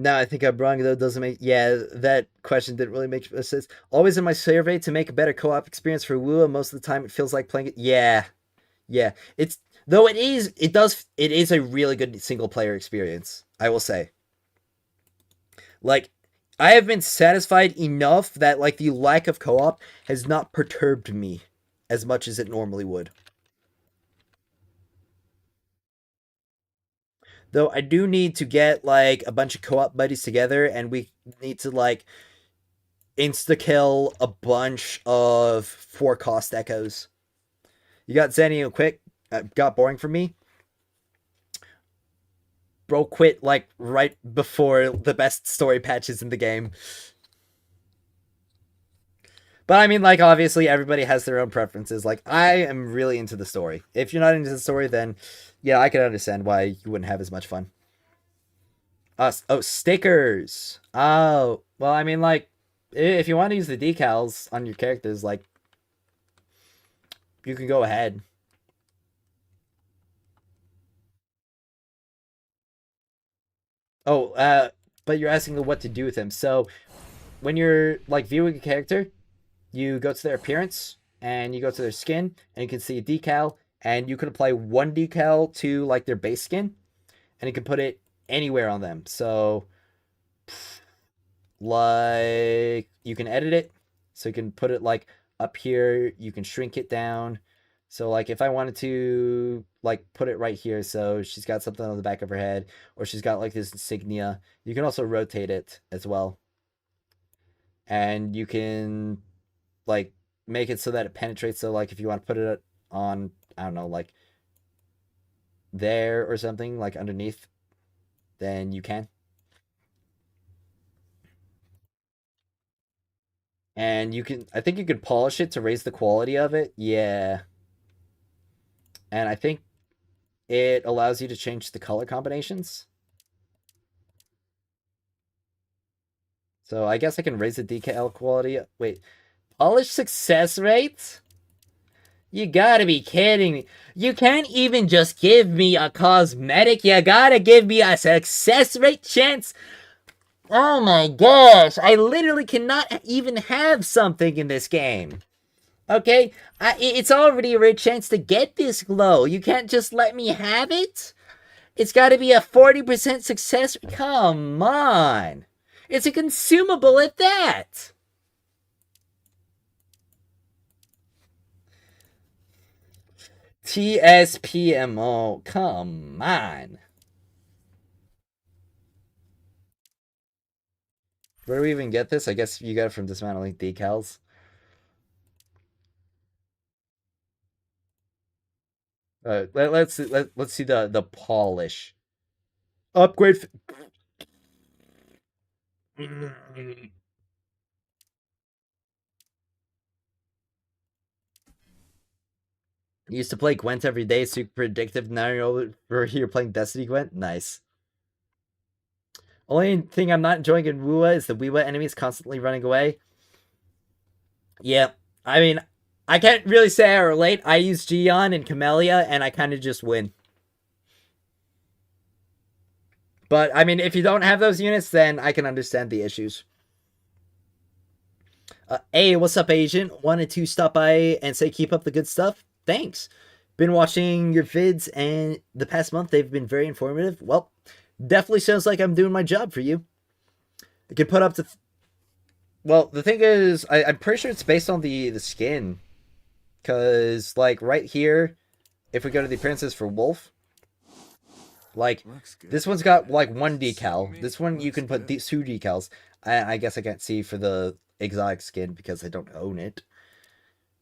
No, I think I'm wrong though. Doesn't make that question didn't really make sense. Always in my survey to make a better co-op experience for Wua. Most of the time, it feels like playing it. Yeah, yeah. It's though it is a really good single player experience. I will say. Like, I have been satisfied enough that like the lack of co-op has not perturbed me as much as it normally would. Though I do need to get like a bunch of co-op buddies together, and we need to like insta kill a bunch of 4 cost echoes. You got Zenny quick. Got boring for me. Bro quit like right before the best story patches in the game. But I mean, like, obviously everybody has their own preferences. Like, I am really into the story. If you're not into the story, then yeah, I can understand why you wouldn't have as much fun. Oh, stickers. Oh, well, I mean, like, if you want to use the decals on your characters, like, you can go ahead. Oh, but you're asking what to do with them. So when you're like viewing a character, you go to their appearance and you go to their skin, and you can see a decal, and you can apply one decal to like their base skin, and you can put it anywhere on them. So like you can edit it, so you can put it like up here, you can shrink it down. So like if I wanted to like put it right here, so she's got something on the back of her head, or she's got like this insignia, you can also rotate it as well. And you can like make it so that it penetrates, so like if you want to put it on, I don't know, like there or something, like underneath, then you can. And you can, I think you could polish it to raise the quality of it. Yeah. And I think it allows you to change the color combinations. So I guess I can raise the decal quality. Wait, polish success rate? You gotta be kidding me. You can't even just give me a cosmetic. You gotta give me a success rate chance. Oh my gosh. I literally cannot even have something in this game. Okay? It's already a rare chance to get this glow. You can't just let me have it? It's gotta be a 40% success. Come on. It's a consumable at that. TSPMO. Come on. Where do we even get this? I guess you got it from dismantling decals. Let's see the polish. Upgrade. Used to play Gwent every day, super predictive. Now you're here playing Destiny Gwent. Nice. Only thing I'm not enjoying in Wua is the Wua enemies constantly running away. Yeah, I mean, I can't really say I relate. I use Gion and Camellia, and I kind of just win. But, I mean, if you don't have those units, then I can understand the issues. Hey, what's up, Asian? Wanted to stop by and say keep up the good stuff. Thanks. Been watching your vids, and the past month they've been very informative. Well, definitely sounds like I'm doing my job for you. I can put up to... Well, the thing is, I'm pretty sure it's based on the skin. Because, like, right here, if we go to the appearances for Wolf, like, this one's got, like, one decal. This one, you can put 2 decals. I guess I can't see for the exotic skin because I don't own it.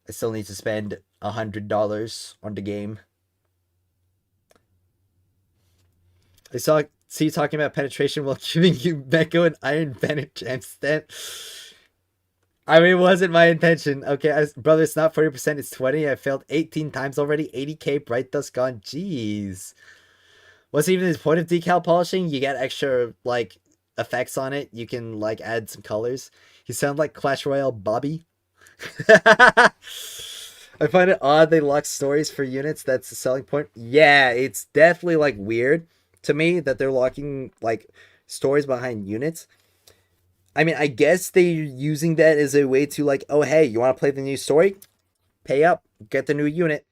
I still need to spend $100 on the game. I see you talking about penetration while giving you Umeko and Iron Banner Gemstone. I mean, it wasn't my intention. Okay, brother, it's not 40%, it's 20. I failed 18 times already. 80k Bright Dust gone. Jeez. What's even the point of decal polishing? You get extra, like, effects on it. You can, like, add some colors. You sound like Clash Royale Bobby. I find it odd they lock stories for units. That's the selling point. Yeah, it's definitely, like, weird to me that they're locking, like, stories behind units. I mean, I guess they're using that as a way to like, oh hey, you want to play the new story? Pay up, get the new unit.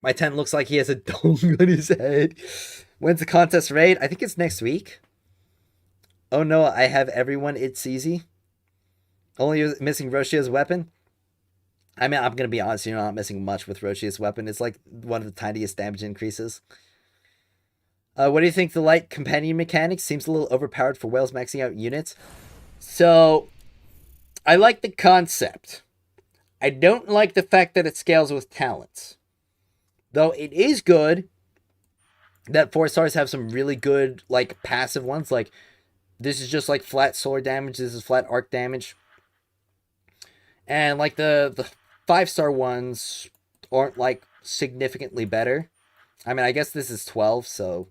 My tent looks like he has a dome on his head. When's the contest raid? I think it's next week. Oh no, I have everyone. It's easy. Only missing Roshia's weapon. I mean, I'm gonna be honest. You're not missing much with Roshia's weapon. It's like one of the tiniest damage increases. What do you think? The light companion mechanic seems a little overpowered for whales maxing out units. So, I like the concept. I don't like the fact that it scales with talents. Though it is good that 4-stars have some really good like passive ones. Like this is just like flat solar damage. This is flat arc damage. And like the 5-star ones aren't like significantly better. I mean, I guess this is 12, so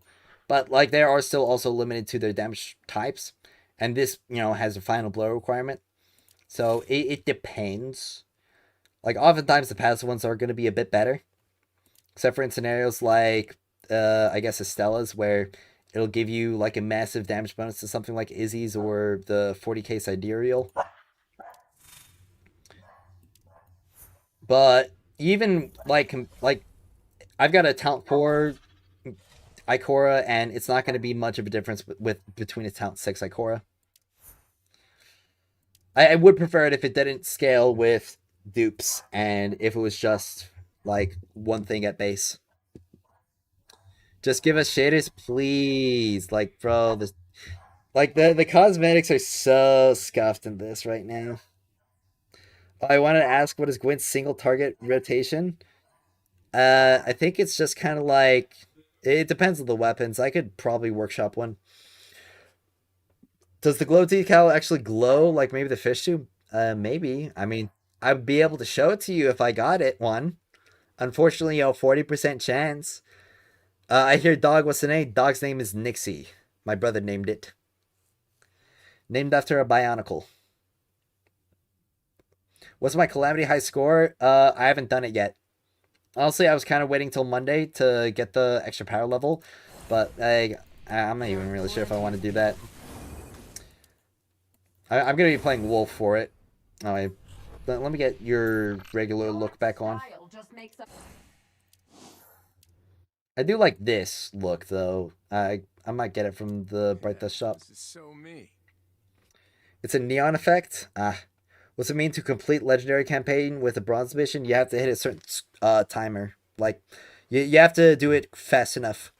but like they are still also limited to their damage types. And this, has a final blow requirement. So it depends. Like oftentimes the passive ones are going to be a bit better. Except for in scenarios like I guess Estella's, where it'll give you like a massive damage bonus to something like Izzy's or the 40k Sidereal. But even like I've got a talent 4 Ikora, and it's not going to be much of a difference between a talent 6 Ikora. I would prefer it if it didn't scale with dupes and if it was just like one thing at base. Just give us shaders, please. Like, bro, this like the cosmetics are so scuffed in this right now. I wanted to ask, what is Gwyn's single target rotation? I think it's just kind of like it depends on the weapons. I could probably workshop one. Does the glow decal actually glow like maybe the fish tube? Maybe. I mean, I'd be able to show it to you if I got it one. Unfortunately, 40% chance. I hear dog. What's the name? Dog's name is Nixie. My brother named it. Named after a Bionicle. What's my Calamity High score? I haven't done it yet. Honestly, I was kind of waiting till Monday to get the extra power level, but I'm not even really sure if I want to do that. I'm going to be playing Wolf for it. Alright, let me get your regular look back on. I do like this look, though. I might get it from the Bright Dust shop. This is so me. It's a neon effect. What's it mean to complete legendary campaign with a bronze mission? You have to hit a certain timer. Like, you have to do it fast enough.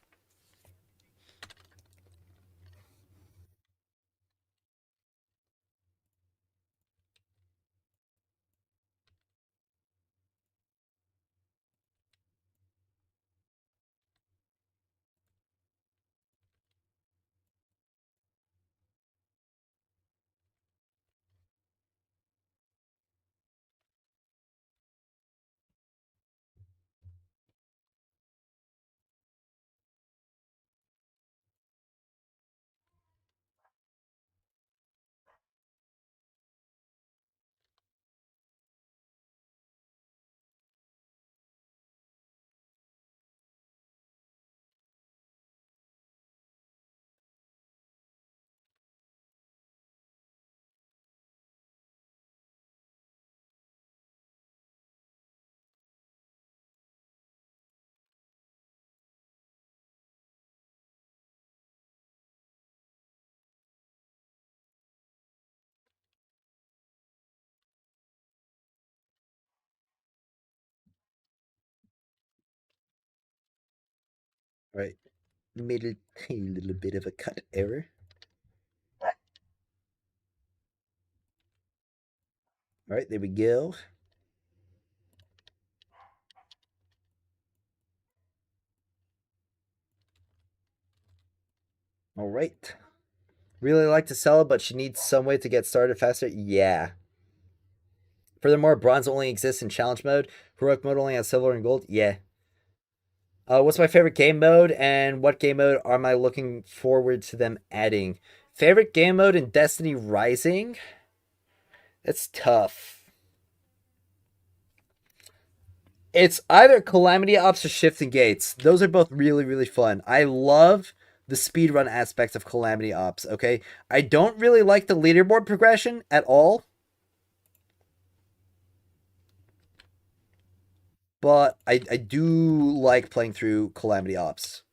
Right. Made a tiny little bit of a cut error. Alright, there we go. Alright. Really like to sell it, but she needs some way to get started faster. Yeah. Furthermore, bronze only exists in challenge mode. Heroic mode only has silver and gold. Yeah. What's my favorite game mode, and what game mode am I looking forward to them adding? Favorite game mode in Destiny Rising? That's tough. It's either Calamity Ops or Shifting Gates. Those are both really, really fun. I love the speedrun aspect of Calamity Ops, okay? I don't really like the leaderboard progression at all. But I do like playing through Calamity Ops.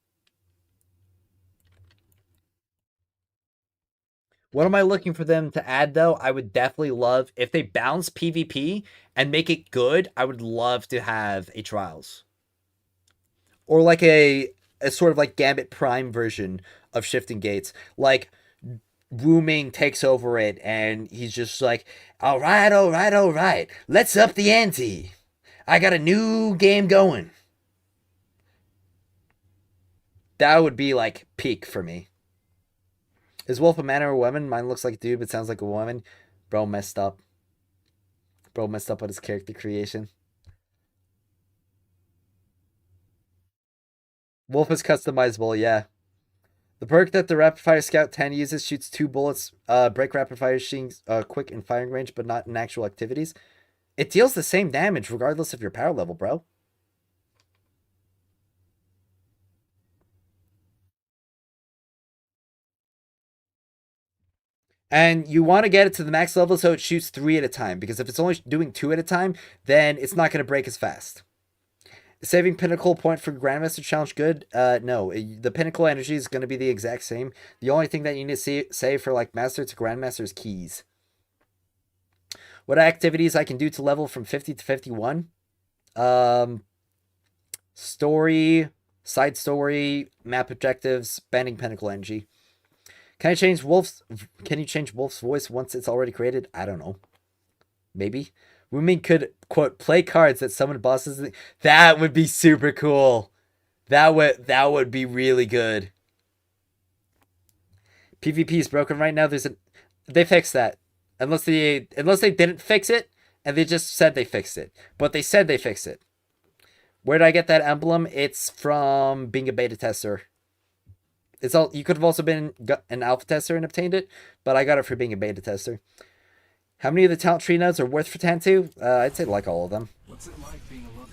What am I looking for them to add, though? I would definitely love, if they balance PvP and make it good, I would love to have a Trials. Or like a sort of like Gambit Prime version of Shifting Gates. Like, Wu Ming takes over it, and he's just like, all right, let's up the ante. I got a new game going. That would be like peak for me. Is Wolf a man or a woman? Mine looks like a dude, but sounds like a woman. Bro messed up. Bro messed up with his character creation. Wolf is customizable, yeah. The perk that the Rapid Fire Scout 10 uses shoots 2 bullets, break rapid fire machines quick in firing range, but not in actual activities. It deals the same damage regardless of your power level, bro. And you want to get it to the max level so it shoots 3 at a time, because if it's only doing 2 at a time, then it's not going to break as fast. Saving Pinnacle point for Grandmaster Challenge good? No. The Pinnacle energy is going to be the exact same. The only thing that you need to save for like Master to Grandmaster is keys. What activities I can do to level from 50 to 51? Story, side story, map objectives, banning Pinnacle energy. Can you change Wolf's voice once it's already created? I don't know. Maybe. Women could, quote, play cards that summon bosses. That would be super cool. That would be really good. PvP is broken right now. They fixed that. Unless they didn't fix it and they just said they fixed it. But they said they fixed it. Where did I get that emblem? It's from being a beta tester. You could have also been an alpha tester and obtained it, but I got it for being a beta tester. How many of the talent tree nodes are worth for Tantu? I'd say like all of them. What's it like being alone?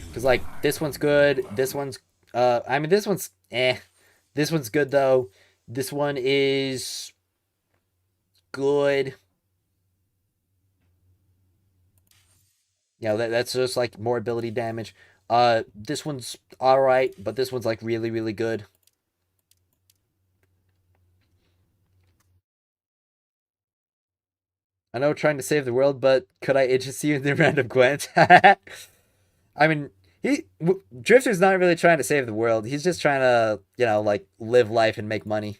Because like this one's good. This one's I mean this one's eh. This one's good though. This one is good. Yeah, that's just like more ability damage. This one's alright, but this one's like really, really good. I know trying to save the world, but could I interest you in the random Gwent? I mean, Drifter's not really trying to save the world. He's just trying to, like live life and make money.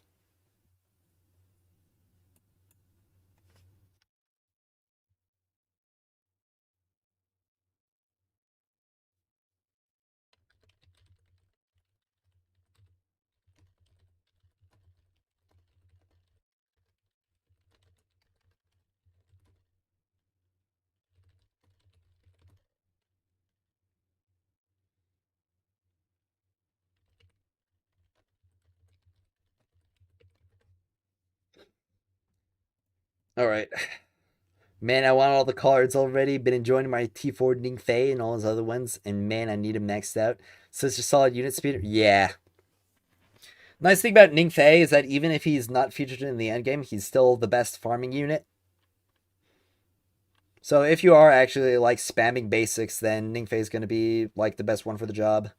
All right. Man, I want all the cards already. Been enjoying my T4 Ning Fei and all his other ones. And man, I need him maxed out. Such a solid unit speed. Yeah. Nice thing about Ning Fei is that even if he's not featured in the endgame, he's still the best farming unit. So if you are actually like spamming basics, then Ning Fei is going to be like the best one for the job.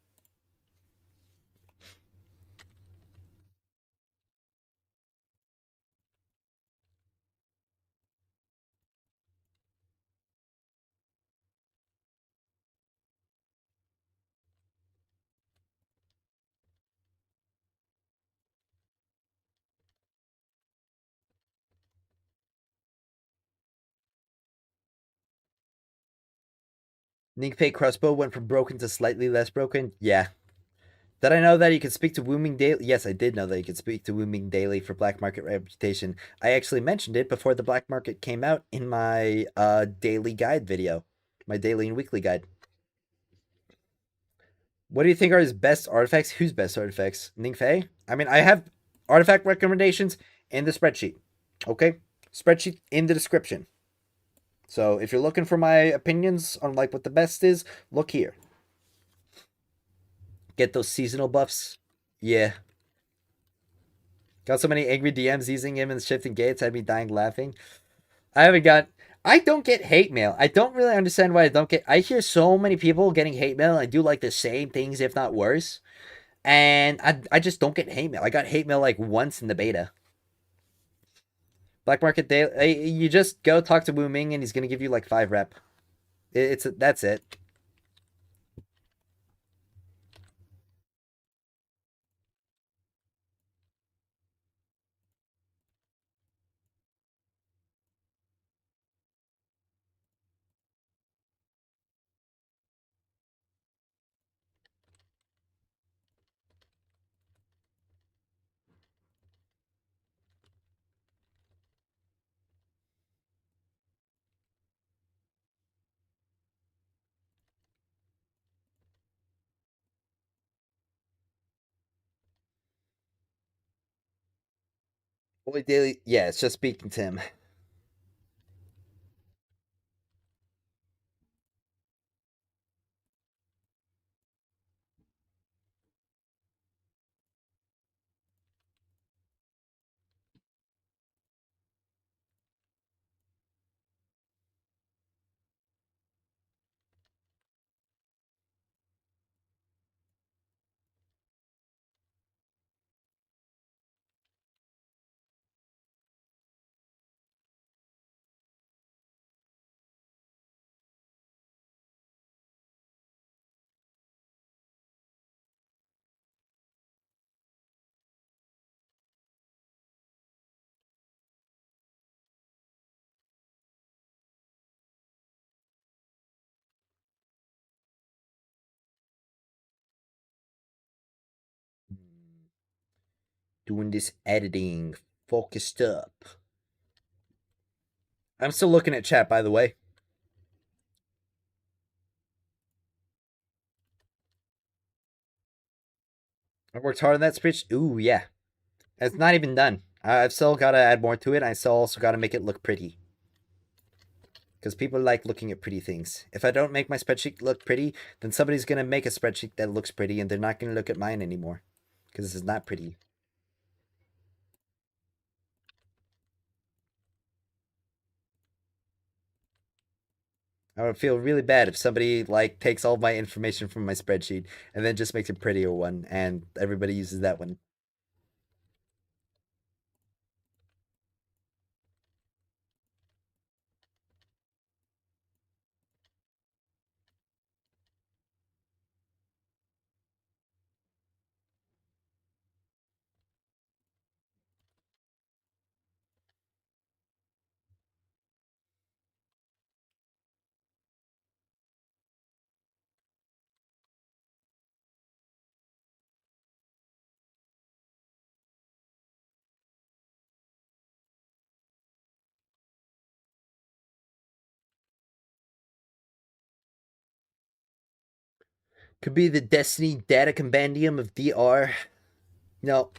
Ning Fei crossbow went from broken to slightly less broken. Yeah. Did I know that you could speak to Wu Ming daily? Yes, I did know that you could speak to Wu Ming daily for black market reputation. I actually mentioned it before the black market came out in my daily guide video, my daily and weekly guide. What do you think are his best artifacts? Whose best artifacts? Ning Fei? I mean, I have artifact recommendations in the spreadsheet. Okay? Spreadsheet in the description. So if you're looking for my opinions on like what the best is, look here. Get those seasonal buffs. Yeah. Got so many angry DMs using him and shifting gates had me dying laughing. I haven't got. I don't get hate mail. I don't really understand why I don't get. I hear so many people getting hate mail and do like the same things, if not worse. And I just don't get hate mail. I got hate mail like once in the beta. Black Market Daily. You just go talk to Wu Ming and he's gonna give you like 5 rep. That's it. Boy Daily. Yeah, it's just speaking to him. Doing this editing, focused up. I'm still looking at chat, by the way. I worked hard on that speech. Ooh, yeah. It's not even done. I've still got to add more to it. I still also got to make it look pretty. Because people like looking at pretty things. If I don't make my spreadsheet look pretty, then somebody's going to make a spreadsheet that looks pretty and they're not going to look at mine anymore. Because this is not pretty. I would feel really bad if somebody like takes all my information from my spreadsheet and then just makes a prettier one and everybody uses that one. Could be the Destiny data compendium of DR. No.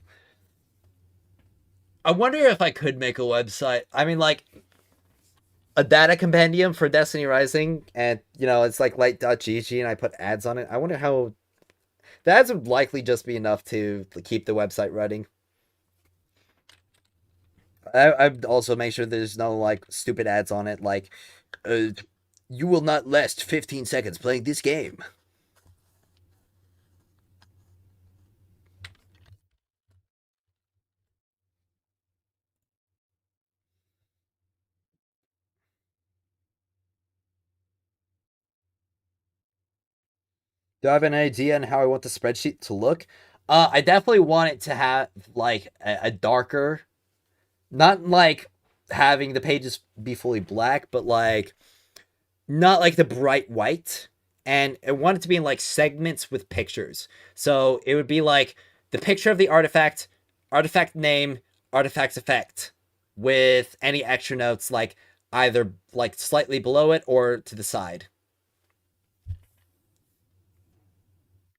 I wonder if I could make a website. I mean, like, a data compendium for Destiny Rising, and, it's like light.gg, and I put ads on it. I wonder how. The ads would likely just be enough to keep the website running. I'd also make sure there's no, like, stupid ads on it, like, you will not last 15 seconds playing this game. Do I have an idea on how I want the spreadsheet to look? I definitely want it to have like a darker, not like having the pages be fully black, but like not like the bright white. And I want it to be in like segments with pictures. So it would be like the picture of the artifact, artifact name, artifact effect, with any extra notes like either like slightly below it or to the side.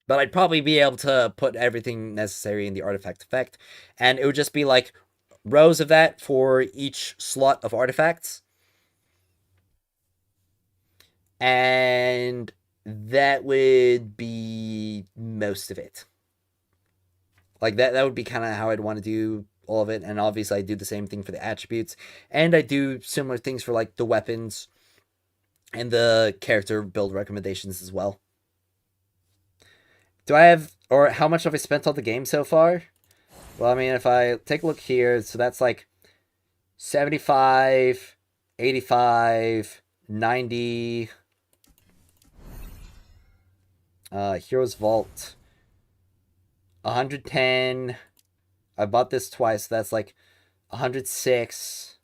But I'd probably be able to put everything necessary in the artifact effect, and it would just be like rows of that for each slot of artifacts, and that would be most of it. Like that would be kind of how I'd want to do all of it. And obviously I do the same thing for the attributes, and I do similar things for like the weapons and the character build recommendations as well. Do I have, or how much have I spent on the game so far? Well, I mean, if I take a look here, so that's like 75, 85, 90. Heroes Vault, 110. I bought this twice, so that's like 106.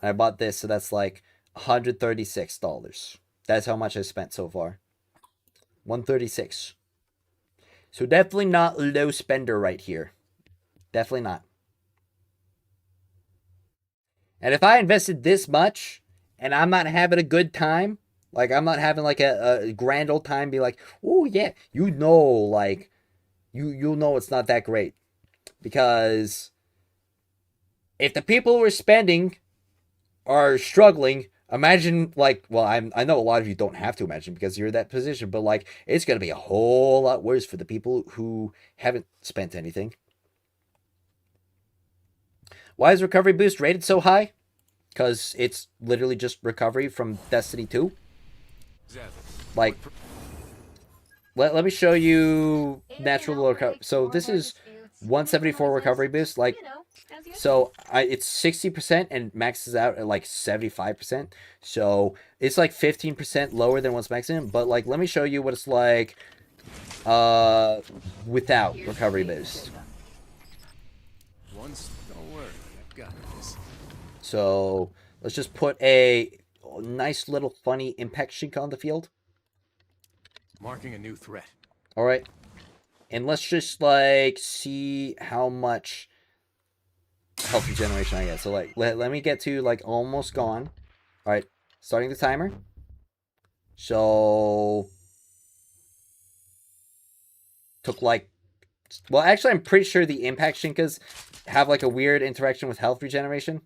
And I bought this, so that's like $136. That's how much I spent so far. 136. So definitely not a low spender right here. Definitely not. And if I invested this much and I'm not having a good time, like I'm not having like a grand old time, be like, oh yeah, you know, like you'll know it's not that great. Because if the people who are spending are struggling, imagine like, well, I know a lot of you don't have to imagine because you're in that position, but like it's gonna be a whole lot worse for the people who haven't spent anything. Why is recovery boost rated so high? Because it's literally just recovery from Destiny 2. Like, let me show you natural recovery. So this is 174 recovery boost. Like, so it's 60% and maxes out at like 75%. So it's like 15% lower than what's maximum. But like, let me show you what it's like without recovery boost. Don't worry, I've got this. So let's just put a nice little funny impact shink on the field. Marking a new threat. All right. And let's just like see how much health regeneration I get. So like let me get to like almost gone. All right, starting the timer. So took like, well, actually I'm pretty sure the impact shinkas have like a weird interaction with health regeneration.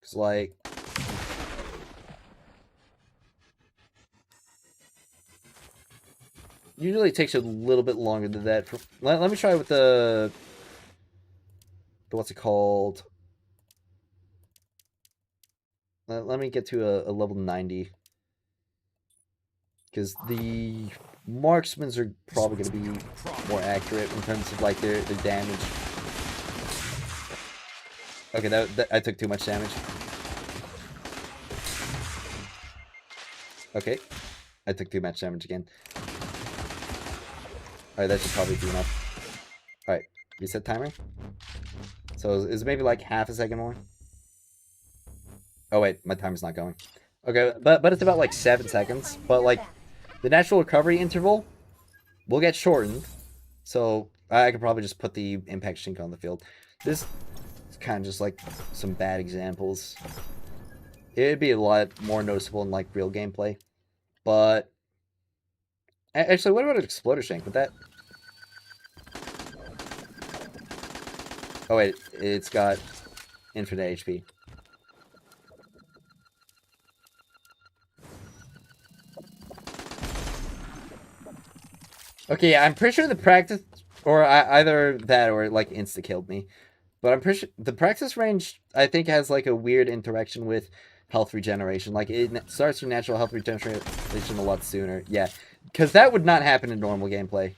It's like, usually it takes a little bit longer than that. Let me try with the what's it called? Let me get to a level 90. Because the marksmans are probably going to be more accurate in terms of like their damage. Okay, that I took too much damage. Okay, I took too much damage again. Alright, that should probably be enough. Alright, reset timer. So is maybe like half a second more? Oh wait, my timer's not going. Okay, but it's about like 7 seconds. But like, the natural recovery interval will get shortened. So I could probably just put the impact shink on the field. This is kind of just like some bad examples. It'd be a lot more noticeable in like real gameplay. But actually, what about an exploder shank? Would that? Oh wait, it's got infinite HP. Okay, yeah, I'm pretty sure the practice, or either that or like insta-killed me. But I'm pretty sure the practice range, I think, has like a weird interaction with health regeneration. Like, it starts your natural health regeneration a lot sooner. Yeah, because that would not happen in normal gameplay.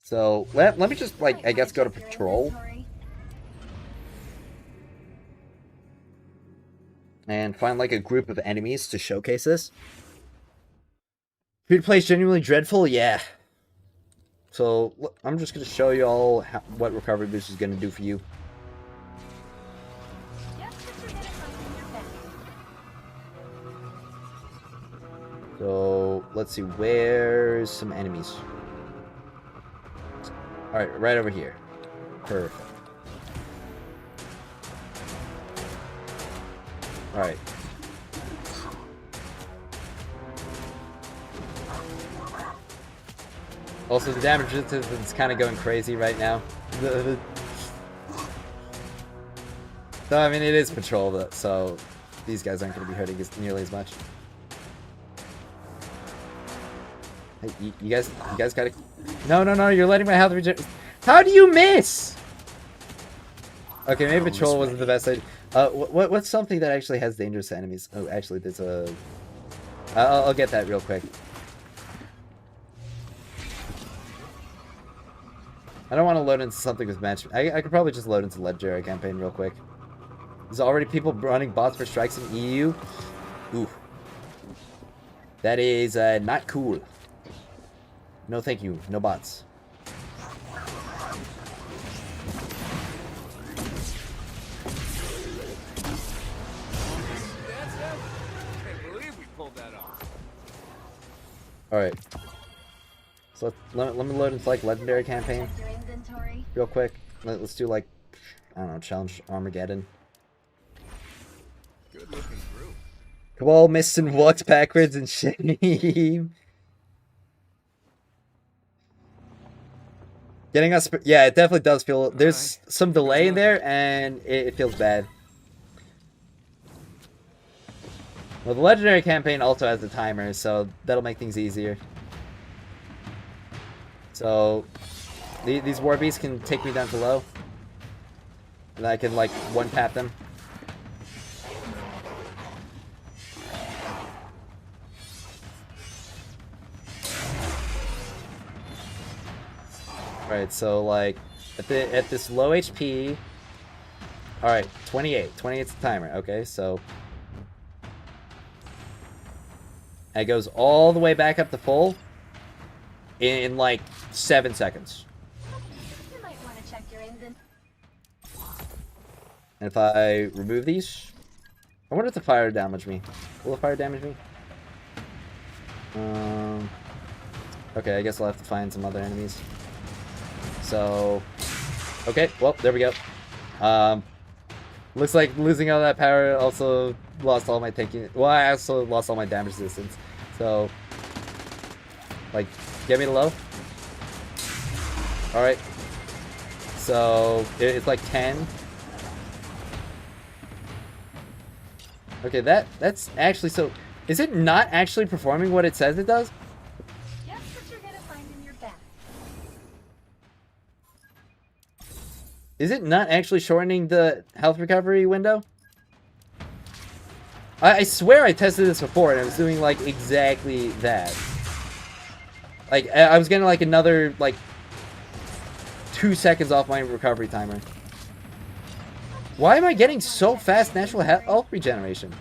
So, let me just, like, I guess go to patrol. And find, like, a group of enemies to showcase this. Free-to-play is genuinely dreadful? Yeah. So, I'm just going to show you all what Recovery Boost is going to do for you. So, let's see, where's some enemies? Alright, right over here. Perfect. Alright. Also, the damage resistance is kind of going crazy right now. So, I mean, it is patrol, so these guys aren't going to be hurting nearly as much. Hey, you guys gotta... No, you're letting my health regen... How do you miss? Okay, maybe patrol wasn't the best idea. What's something that actually has dangerous enemies? Oh, actually, there's a... I'll get that real quick. I don't want to load into something with match. I could probably just load into Legendary campaign real quick. There's already people running bots for strikes in EU. Ooh. That is not cool. No thank you. No bots. Alright. So let me load into like Legendary campaign. Real quick. Let's do like, I don't know, Challenge Armageddon. Good looking group. Cabal missed and walked backwards in shame. Getting us, yeah, it definitely does feel, there's some delay in there, and it feels bad. Well, the Legendary campaign also has a timer, so that'll make things easier. So, these war beasts can take me down to low. And I can, like, one-tap them. Alright, so, like, at this low HP... Alright, 28. 28's the timer. Okay, so... It goes all the way back up to full in like 7 seconds. You might want to check your inventory. And if I remove these, I wonder if the fire damage me. Will the fire damage me? Okay, I guess I'll have to find some other enemies. So, okay, well, there we go. Looks like losing all that power also lost all my taking. Well, I also lost all my damage resistance. So, like, get me to low. Alright. So, it's like 10. Okay, that's actually so... Is it not actually performing what it says it does? Guess what you're gonna find in your bag. Is it not actually shortening the health recovery window? I swear I tested this before and it was doing like exactly that. Like I was getting like another like 2 seconds off my recovery timer. Why am I getting so fast natural health regeneration?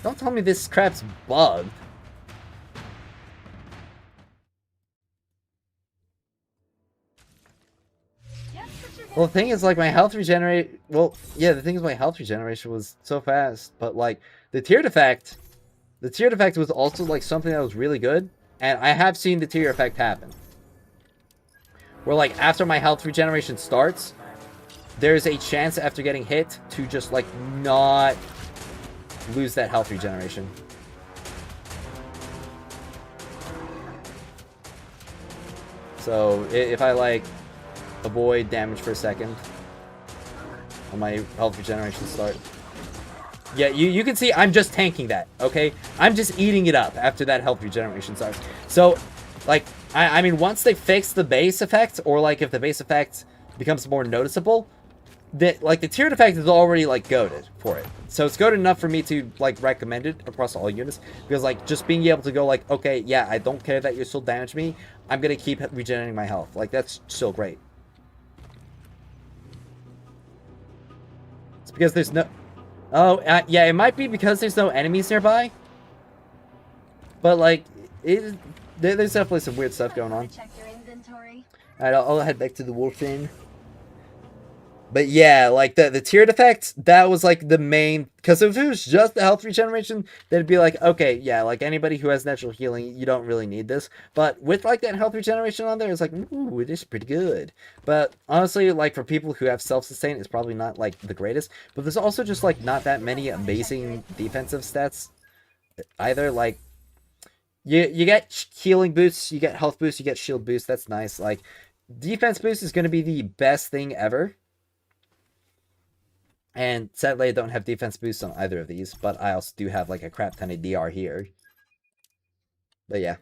Don't tell me this crap's bugged. Well, the thing is, like, my health regenerate... Well, yeah, the thing is my health regeneration was so fast, but, like, the tiered effect... The tiered effect was also, like, something that was really good, and I have seen the tier effect happen. Where, like, after my health regeneration starts, there's a chance after getting hit to just, like, not lose that health regeneration. So, if I, like... avoid damage for a second on my health regeneration start. Yeah, you can see I'm just tanking that, okay? I'm just eating it up after that health regeneration starts. So, like, I mean, once they fix the base effect, or, like, if the base effect becomes more noticeable, like, the tiered effect is already, like, goated for it. So it's goated enough for me to, like, recommend it across all units. Because, like, just being able to go, like, okay, yeah, I don't care that you still damage me. I'm gonna keep regenerating my health. Like, that's still great. Because there's no... Oh, yeah, it might be because there's no enemies nearby. But, like, there's definitely some weird stuff going on. Check your inventory. Alright, I'll head back to the wolf inn. But yeah, like, the tiered effect, that was, like, the main... Because if it was just the health regeneration, then it'd be like, okay, yeah, like, anybody who has natural healing, you don't really need this. But with, like, that health regeneration on there, it's like, ooh, it is pretty good. But, honestly, like, for people who have self-sustain, it's probably not, like, the greatest. But there's also just, like, not that many amazing defensive stats either. Like, you get healing boosts, you get health boosts, you get shield boosts, that's nice. Like, defense boost is going to be the best thing ever. And sadly, I don't have defense boosts on either of these, but I also do have like a crap ton of DR here. But yeah.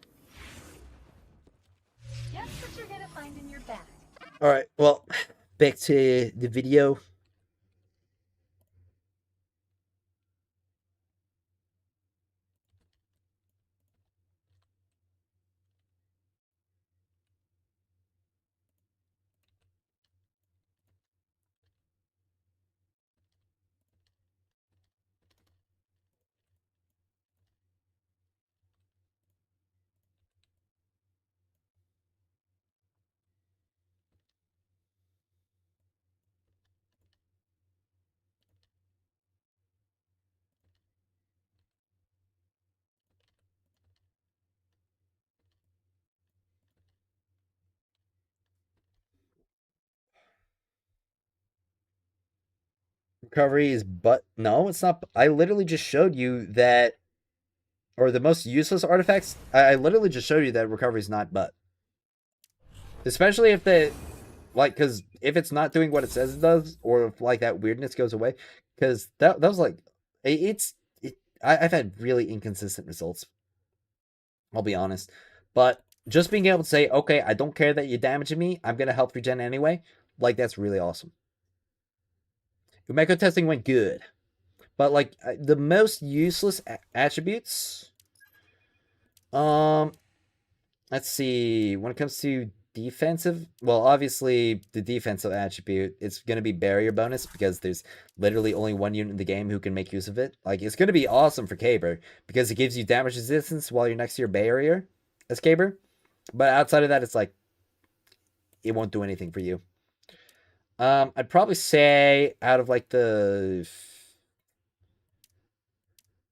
Guess what you're gonna find in your bag. All right. Well, back to the video. Recovery is but no, it's not. I literally just showed you that, or the most useless artifacts. I literally just showed you that recovery is not but. Especially if the like, because if it's not doing what it says it does, or if like that weirdness goes away, because that was like, it's it. I've had really inconsistent results. I'll be honest, but just being able to say, okay, I don't care that you're damaging me. I'm gonna help regen anyway. Like that's really awesome. Umeko testing went good. But like the most useless attributes, um, let's see. When it comes to defensive, well, obviously the defensive attribute, it's gonna be barrier bonus because there's literally only one unit in the game who can make use of it. Like it's gonna be awesome for Caber because it gives you damage resistance while you're next to your barrier as Caber. But outside of that, it's like it won't do anything for you. I'd probably say out of like the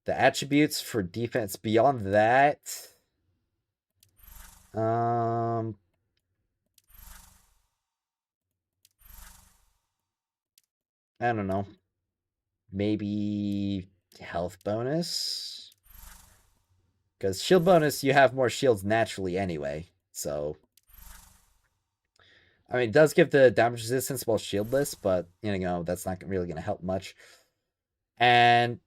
attributes for defense beyond that, um, I don't know. Maybe health bonus? Because shield bonus, you have more shields naturally anyway. So, I mean, it does give the damage resistance while shieldless, but, you know, that's not really going to help much. And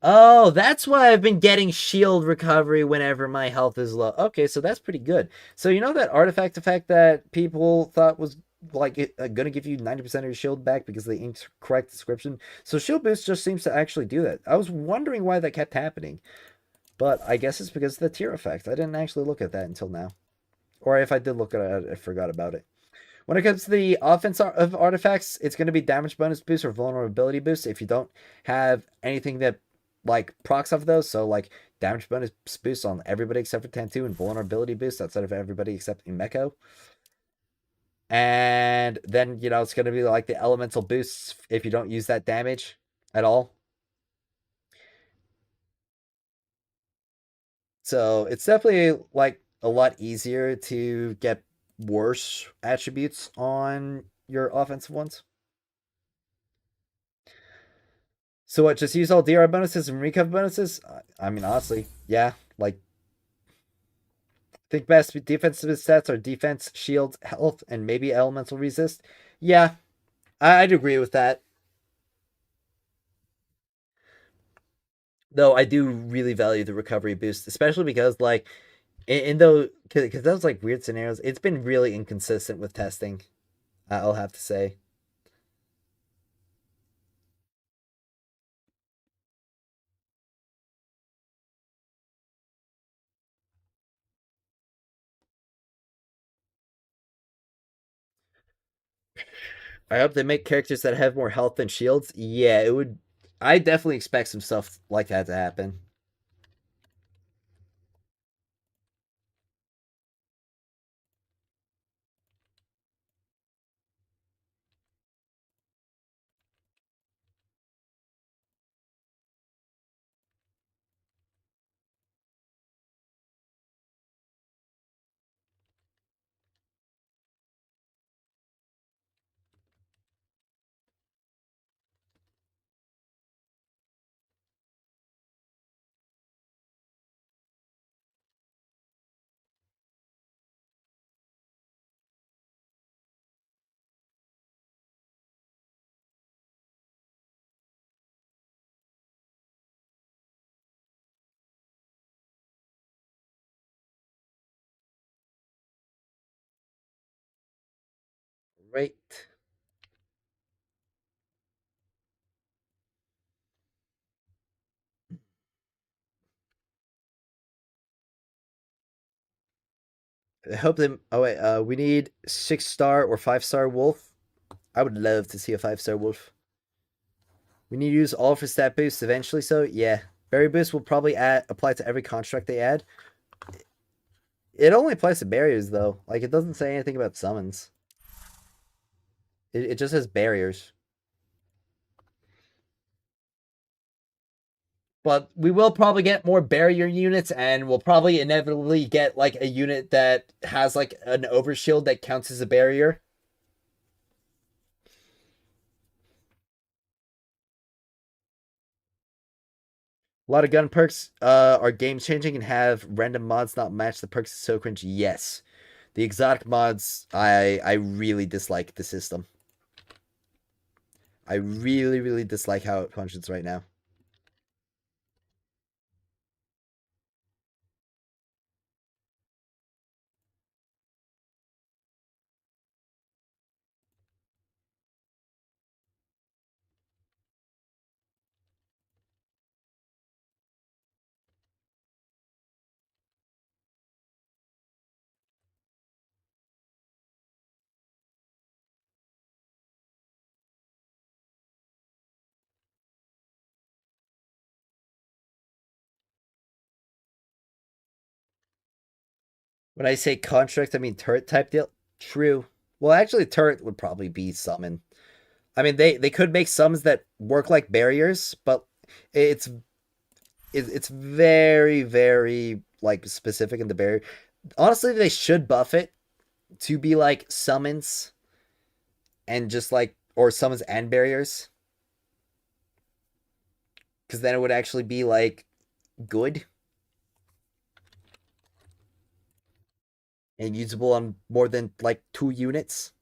oh, that's why I've been getting shield recovery whenever my health is low. Okay, so that's pretty good. So you know that artifact effect that people thought was like gonna give you 90% of your shield back because of the incorrect description? So shield boost just seems to actually do that. I was wondering why that kept happening, but I guess it's because of the tier effect. I didn't actually look at that until now. Or if I did look at it, I forgot about it. When it comes to the offense of artifacts, it's going to be damage bonus boost or vulnerability boost if you don't have anything that like procs off those. So like damage bonus boost on everybody except for Tantu and vulnerability boost outside of everybody except Umeko. And then, you know, it's going to be like the elemental boosts if you don't use that damage at all. So it's definitely like a lot easier to get worse attributes on your offensive ones. So what? Just use all DR bonuses and recover bonuses? I mean, honestly, yeah. Like, think best defensive stats are defense, shield, health, and maybe elemental resist. Yeah, I'd agree with that. Though I do really value the recovery boost, especially because like in those because those like weird scenarios, it's been really inconsistent with testing. I'll have to say. I hope they make characters that have more health than shields. Yeah, it would. I definitely expect some stuff like that to happen. Right. I hope them. Oh wait, we need 6-star or 5-star wolf. I would love to see a 5-star wolf. We need to use all for stat boosts eventually. So yeah, berry boost will probably apply to every construct they add. It only applies to barriers though. Like it doesn't say anything about summons. It just has barriers. But we will probably get more barrier units, and we'll probably inevitably get like a unit that has like an overshield that counts as a barrier. A lot of gun perks are game changing and have random mods not match the perks. Is so cringe. Yes, the exotic mods. I really dislike the system. I really dislike how it functions right now. When I say construct, I mean turret type deal. True. Well, actually, turret would probably be summon. I mean, they could make summons that work like barriers, but it's it's very like specific in the barrier. Honestly, they should buff it to be like summons and just like or summons and barriers, because then it would actually be like good and usable on more than like 2 units.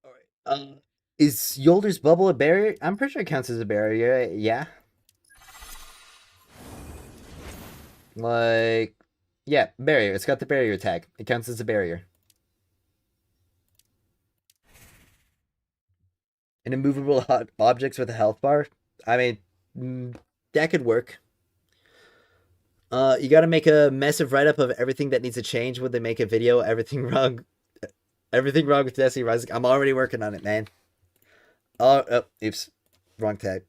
All right. Is Yolder's bubble a barrier? I'm pretty sure it counts as a barrier. Yeah. Like, yeah, barrier. It's got the barrier tag. It counts as a barrier. And immovable objects with a health bar. I mean, that could work. You got to make a massive write up of everything that needs to change when they make a video. Everything wrong with Destiny Rising. I'm already working on it, man. Oh, oops, wrong tag.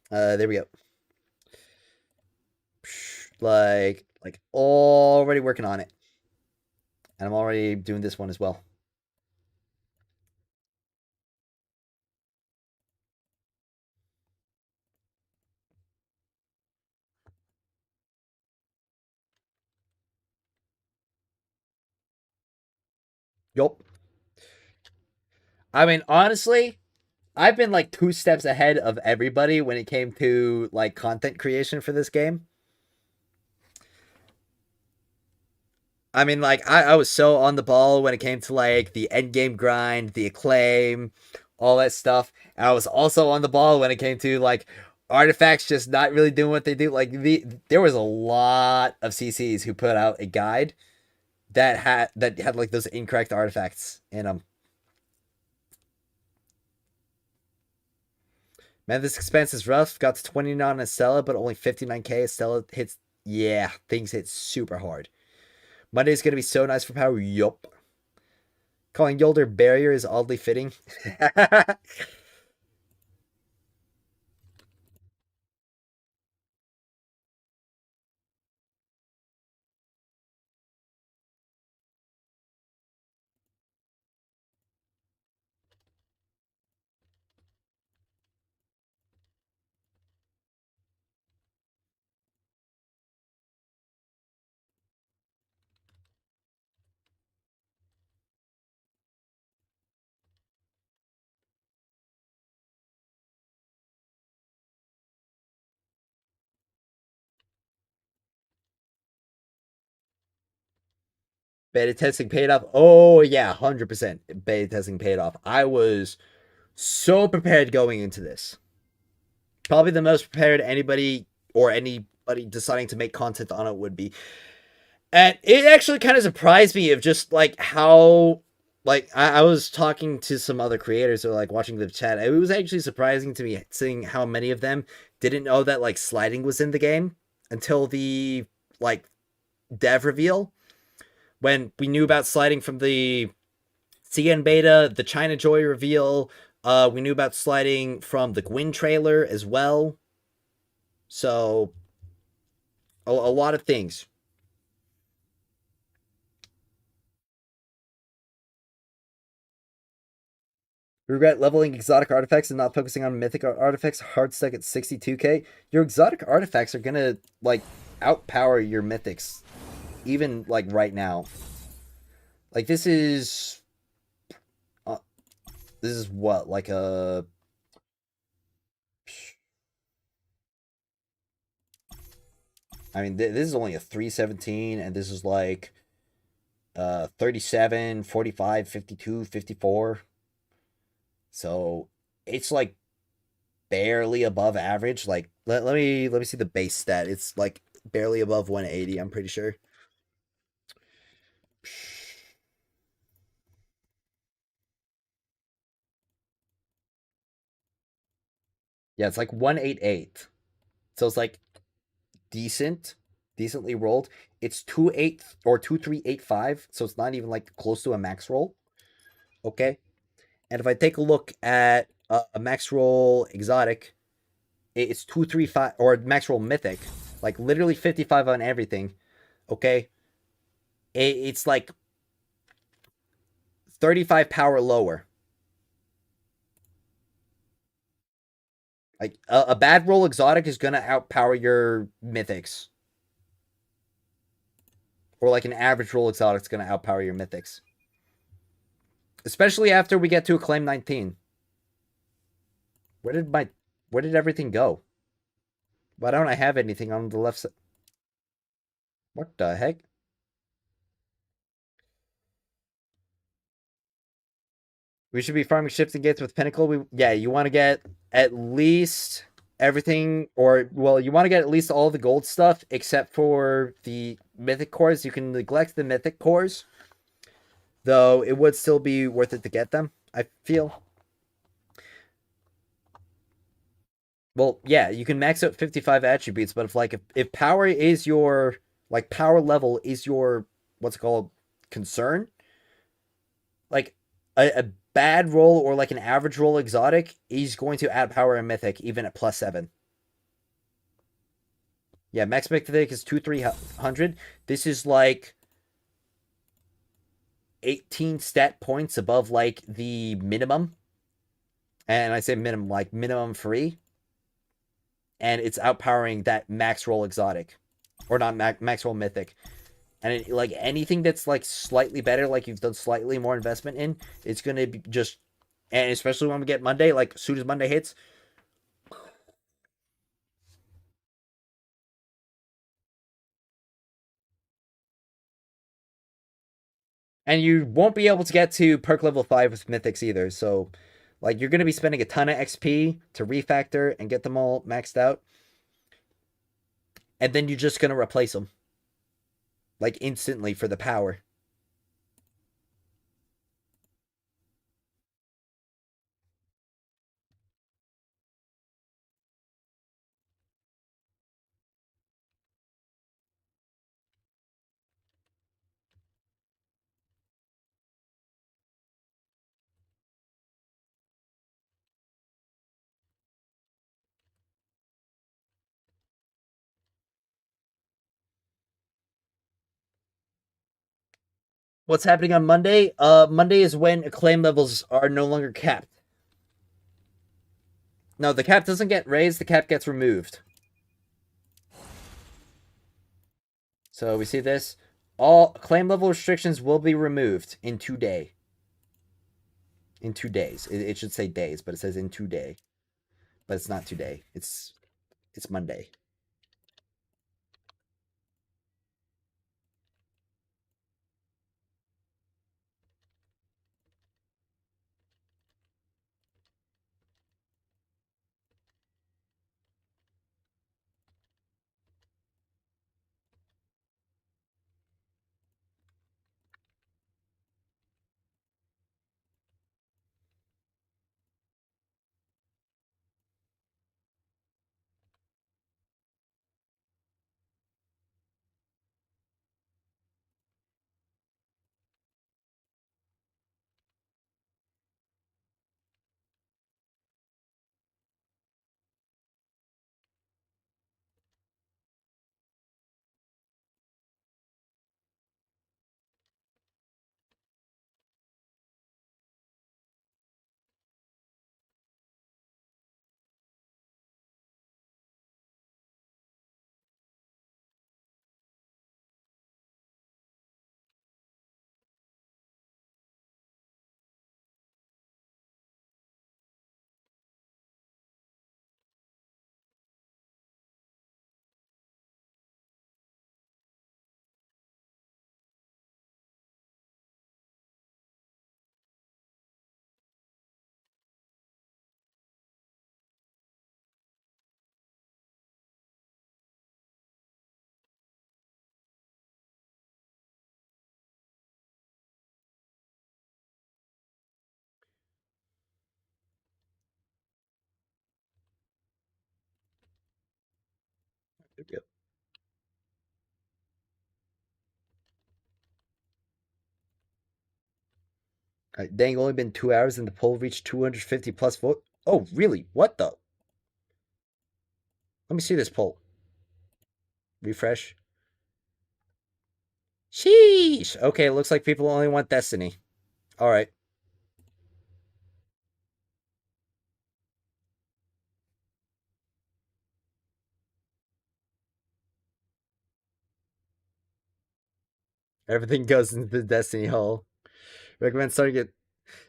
There we go. Like already working on it, and I'm already doing this one as well. Yup. I mean, honestly, I've been like 2 steps ahead of everybody when it came to like content creation for this game. I mean, like I was so on the ball when it came to like the end game grind, the acclaim, all that stuff. And I was also on the ball when it came to like artifacts just not really doing what they do. Like there was a lot of CCs who put out a guide that had like those incorrect artifacts in them. Man, this expense is rough. Got to 29 on Estella, but only 59k. Estella hits, yeah, things hit super hard. Monday's gonna be so nice for power. Yup. Calling Yolder barrier is oddly fitting. Beta testing paid off. Oh yeah, 100%. Beta testing paid off. I was so prepared going into this. Probably the most prepared anybody or anybody deciding to make content on it would be. And it actually kind of surprised me of just like how like I was talking to some other creators or like watching the chat. It was actually surprising to me seeing how many of them didn't know that like sliding was in the game until the like dev reveal. When we knew about sliding from the CN beta, the China Joy reveal, we knew about sliding from the Gwyn trailer as well. So a lot of things. Regret leveling exotic artifacts and not focusing on mythic artifacts. Hard stuck at 62k. Your exotic artifacts are gonna like outpower your mythics, even like right now. Like this is what like a. I mean, this is only a 317, and this is like 37, 45, 52, 54. So it's like barely above average. Like let me see the base stat. It's like barely above 180, I'm pretty sure. Yeah, it's like 188. So it's like decently rolled. It's 28 or 2385, so it's not even like close to a max roll. Okay. And if I take a look at a max roll exotic, it's 235 or max roll mythic, like literally 55 on everything. Okay. It's like 35 power lower. Like a bad roll exotic is gonna outpower your mythics. Or like an average roll exotic is gonna outpower your mythics. Especially after we get to Acclaim 19. Where did everything go? Why don't I have anything on the left side? What the heck? We should be farming shifting gates with Pinnacle. Yeah, you want to get at least everything, or well, you want to get at least all the gold stuff except for the mythic cores. You can neglect the mythic cores, though it would still be worth it to get them, I feel. Well, yeah, you can max out 55 attributes, but if power is your like power level is your what's it called concern, like a bad roll or like an average roll exotic is going to add power and mythic even at +7. Yeah, max mythic is 2300. This is like 18 stat points above like the minimum. And I say minimum, like minimum free. And it's outpowering that max roll exotic. Or not max roll mythic. And like anything that's like slightly better, like you've done slightly more investment in, it's gonna be just, and especially when we get Monday, like as soon as Monday hits, and you won't be able to get to perk level 5 with mythics either. So, like you're gonna be spending a ton of XP to refactor and get them all maxed out, and then you're just gonna replace them like instantly for the power. What's happening on Monday? Monday is when acclaim levels are no longer capped. No, the cap doesn't get raised, the cap gets removed. So we see this. All claim level restrictions will be removed in 2 days. In 2 days. It should say days, but it says in 2 days. But it's not today. It's Monday. Yep. Dang, only been 2 hours and the poll reached 250 plus vote. Oh, really? What the? Let me see this poll. Refresh. Sheesh. Okay, looks like people only want Destiny. All right. Everything goes into the Destiny hole. Recommend starting a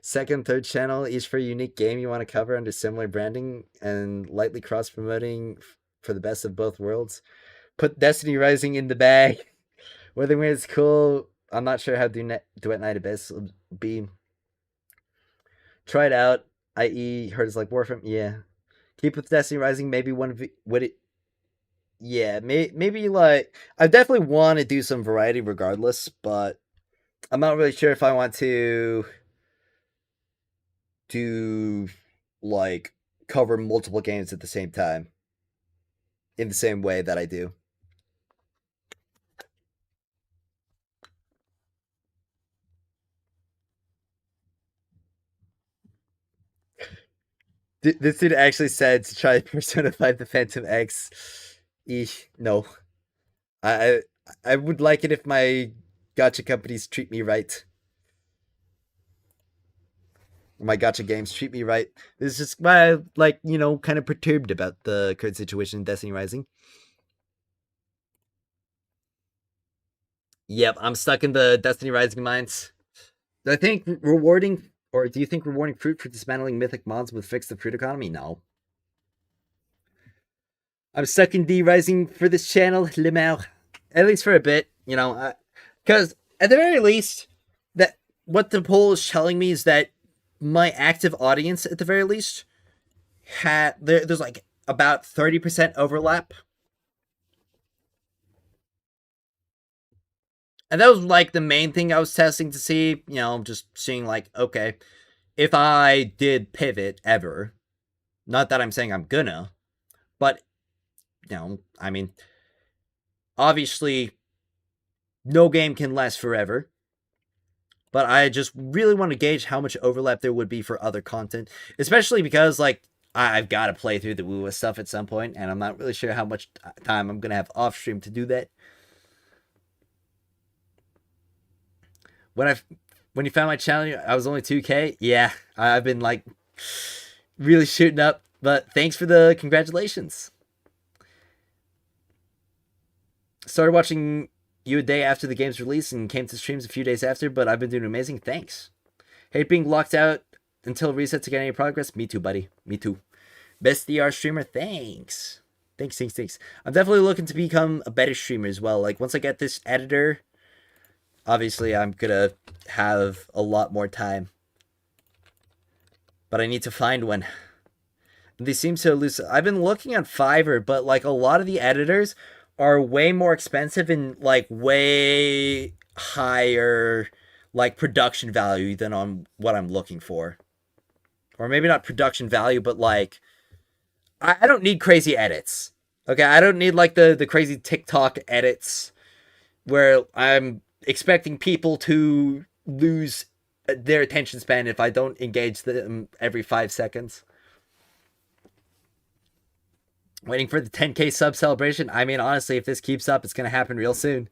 second, third channel, each for a unique game you want to cover under similar branding and lightly cross promoting for the best of both worlds. Put Destiny Rising in the bag. Whether it's cool, I'm not sure how Duet Night Abyss will be. Try it out, i.e., heard it's like Warframe. Yeah. Keep with Destiny Rising, maybe would it. Yeah, maybe like I definitely want to do some variety regardless, but I'm not really sure if I want to do like cover multiple games at the same time in the same way that I do. This dude actually said to try to personify the Phantom X. No, I I would like it if my gacha companies treat me right. My gacha games treat me right. This is just why I like, kind of perturbed about the current situation in Destiny Rising. Yep, I'm stuck in the Destiny Rising mines. Do you think rewarding fruit for dismantling mythic mobs would fix the fruit economy? No. I'm stuck in D Rising for this channel, Lemau. At least for a bit, because at the very least, that what the poll is telling me is that my active audience, at the very least, there's like about 30% overlap. And that was like the main thing I was testing to see, just seeing like, okay, if I did pivot ever, not that I'm saying I'm gonna, but I mean, obviously no game can last forever. But I just really want to gauge how much overlap there would be for other content, especially because like I've got to play through the Woo stuff at some point, and I'm not really sure how much time I'm gonna have off stream to do that. When you found my channel, I was only 2K. Yeah, I've been like really shooting up. But thanks for the congratulations. Started watching you a day after the game's release and came to streams a few days after, but I've been doing amazing. Thanks. Hate being locked out until reset to get any progress. Me too, buddy. Me too. Best DR streamer. Thanks. Thanks. I'm definitely looking to become a better streamer as well. Like once I get this editor, obviously I'm gonna have a lot more time. But I need to find one. They seem so loose. I've been looking at Fiverr, but like a lot of the editors are way more expensive and like way higher like production value than on what I'm looking for. Or maybe not production value, but like I don't need crazy edits. Okay, I don't need like the crazy TikTok edits where I'm expecting people to lose their attention span if I don't engage them every 5 seconds. Waiting for the 10K sub celebration. I mean, honestly, if this keeps up, it's gonna happen real soon.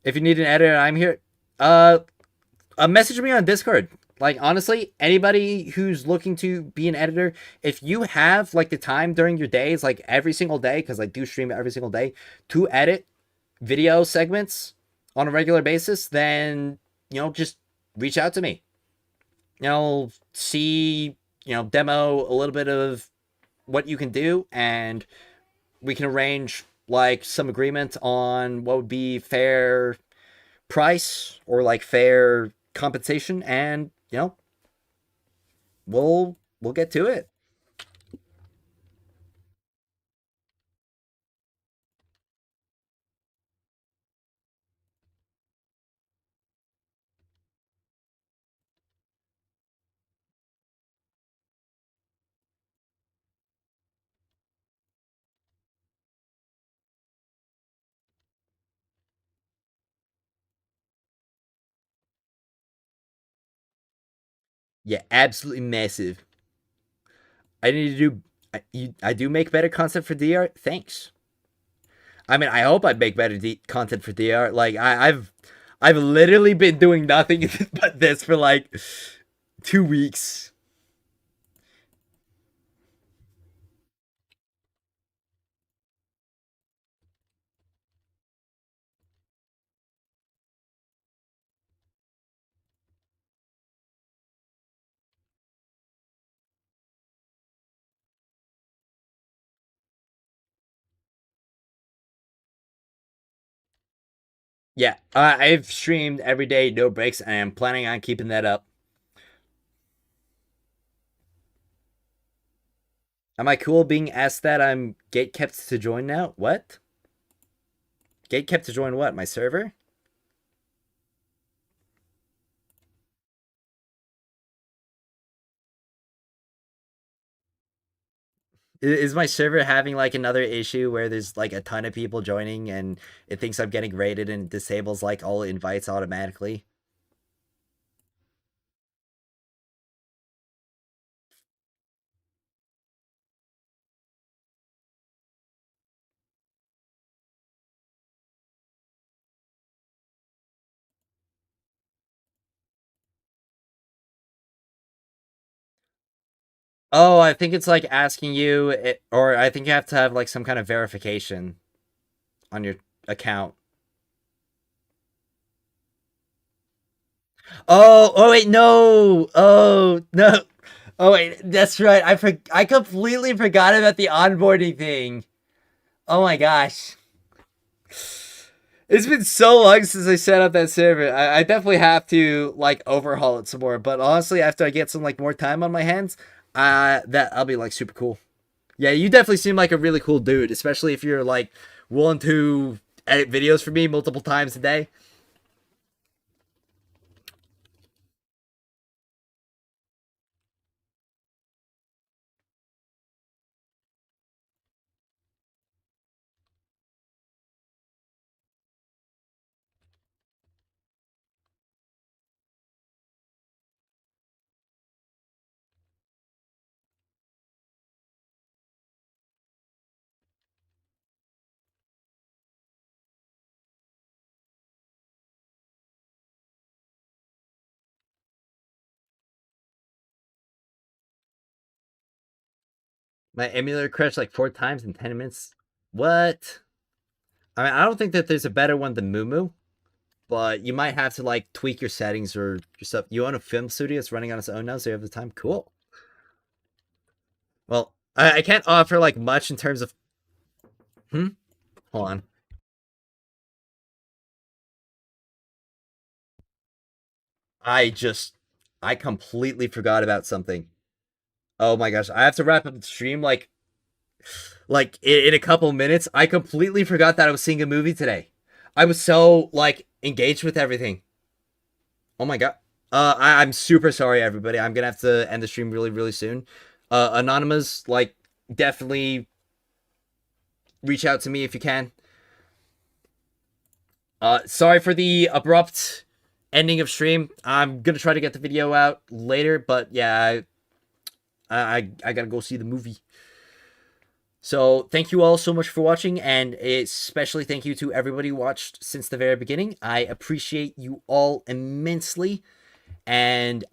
If you need an editor, I'm here. Message me on Discord. Like honestly, anybody who's looking to be an editor, if you have like the time during your days, like every single day, because I do stream every single day, to edit video segments on a regular basis, then just reach out to me. See, demo a little bit of what you can do, and we can arrange like some agreement on what would be fair price or like fair compensation, and we'll get to it. Yeah, absolutely massive. I need to do. I do make better content for DR. Thanks. I mean, I hope I make better content for DR. Like I've literally been doing nothing but this for like 2 weeks. Yeah, I've streamed every day, no breaks, and I'm planning on keeping that up. Am I cool being asked that I'm gate kept to join now? What? Gate kept to join what? My server? Is my server having like another issue where there's like a ton of people joining and it thinks I'm getting raided and disables like all invites automatically? Oh, I think it's like asking you, or I think you have to have like some kind of verification on your account. Oh wait, no. Oh no. Oh wait, that's right. I completely forgot about the onboarding thing. Oh my gosh. It's been so long since I set up that server. I definitely have to like overhaul it some more. But honestly, after I get some like more time on my hands, that'll be like super cool. Yeah, you definitely seem like a really cool dude, especially if you're like willing to edit videos for me multiple times a day. My emulator crashed like 4 times in 10 minutes. What? I mean, I don't think that there's a better one than Moo, but you might have to like tweak your settings or your stuff. You own a film studio that's running on its own now, so you have the time. Cool. Well, I can't offer like much in terms of. Hmm. Hold on. I completely forgot about something. Oh my gosh, I have to wrap up the stream like in a couple minutes. I completely forgot that I was seeing a movie today. I was so like engaged with everything. Oh my god. I'm super sorry, everybody. I'm gonna have to end the stream really, really soon. Anonymous, like, definitely reach out to me if you can. Sorry for the abrupt ending of stream. I'm gonna try to get the video out later, but yeah, I gotta go see the movie. So thank you all so much for watching, and especially thank you to everybody who watched since the very beginning. I appreciate you all immensely, and as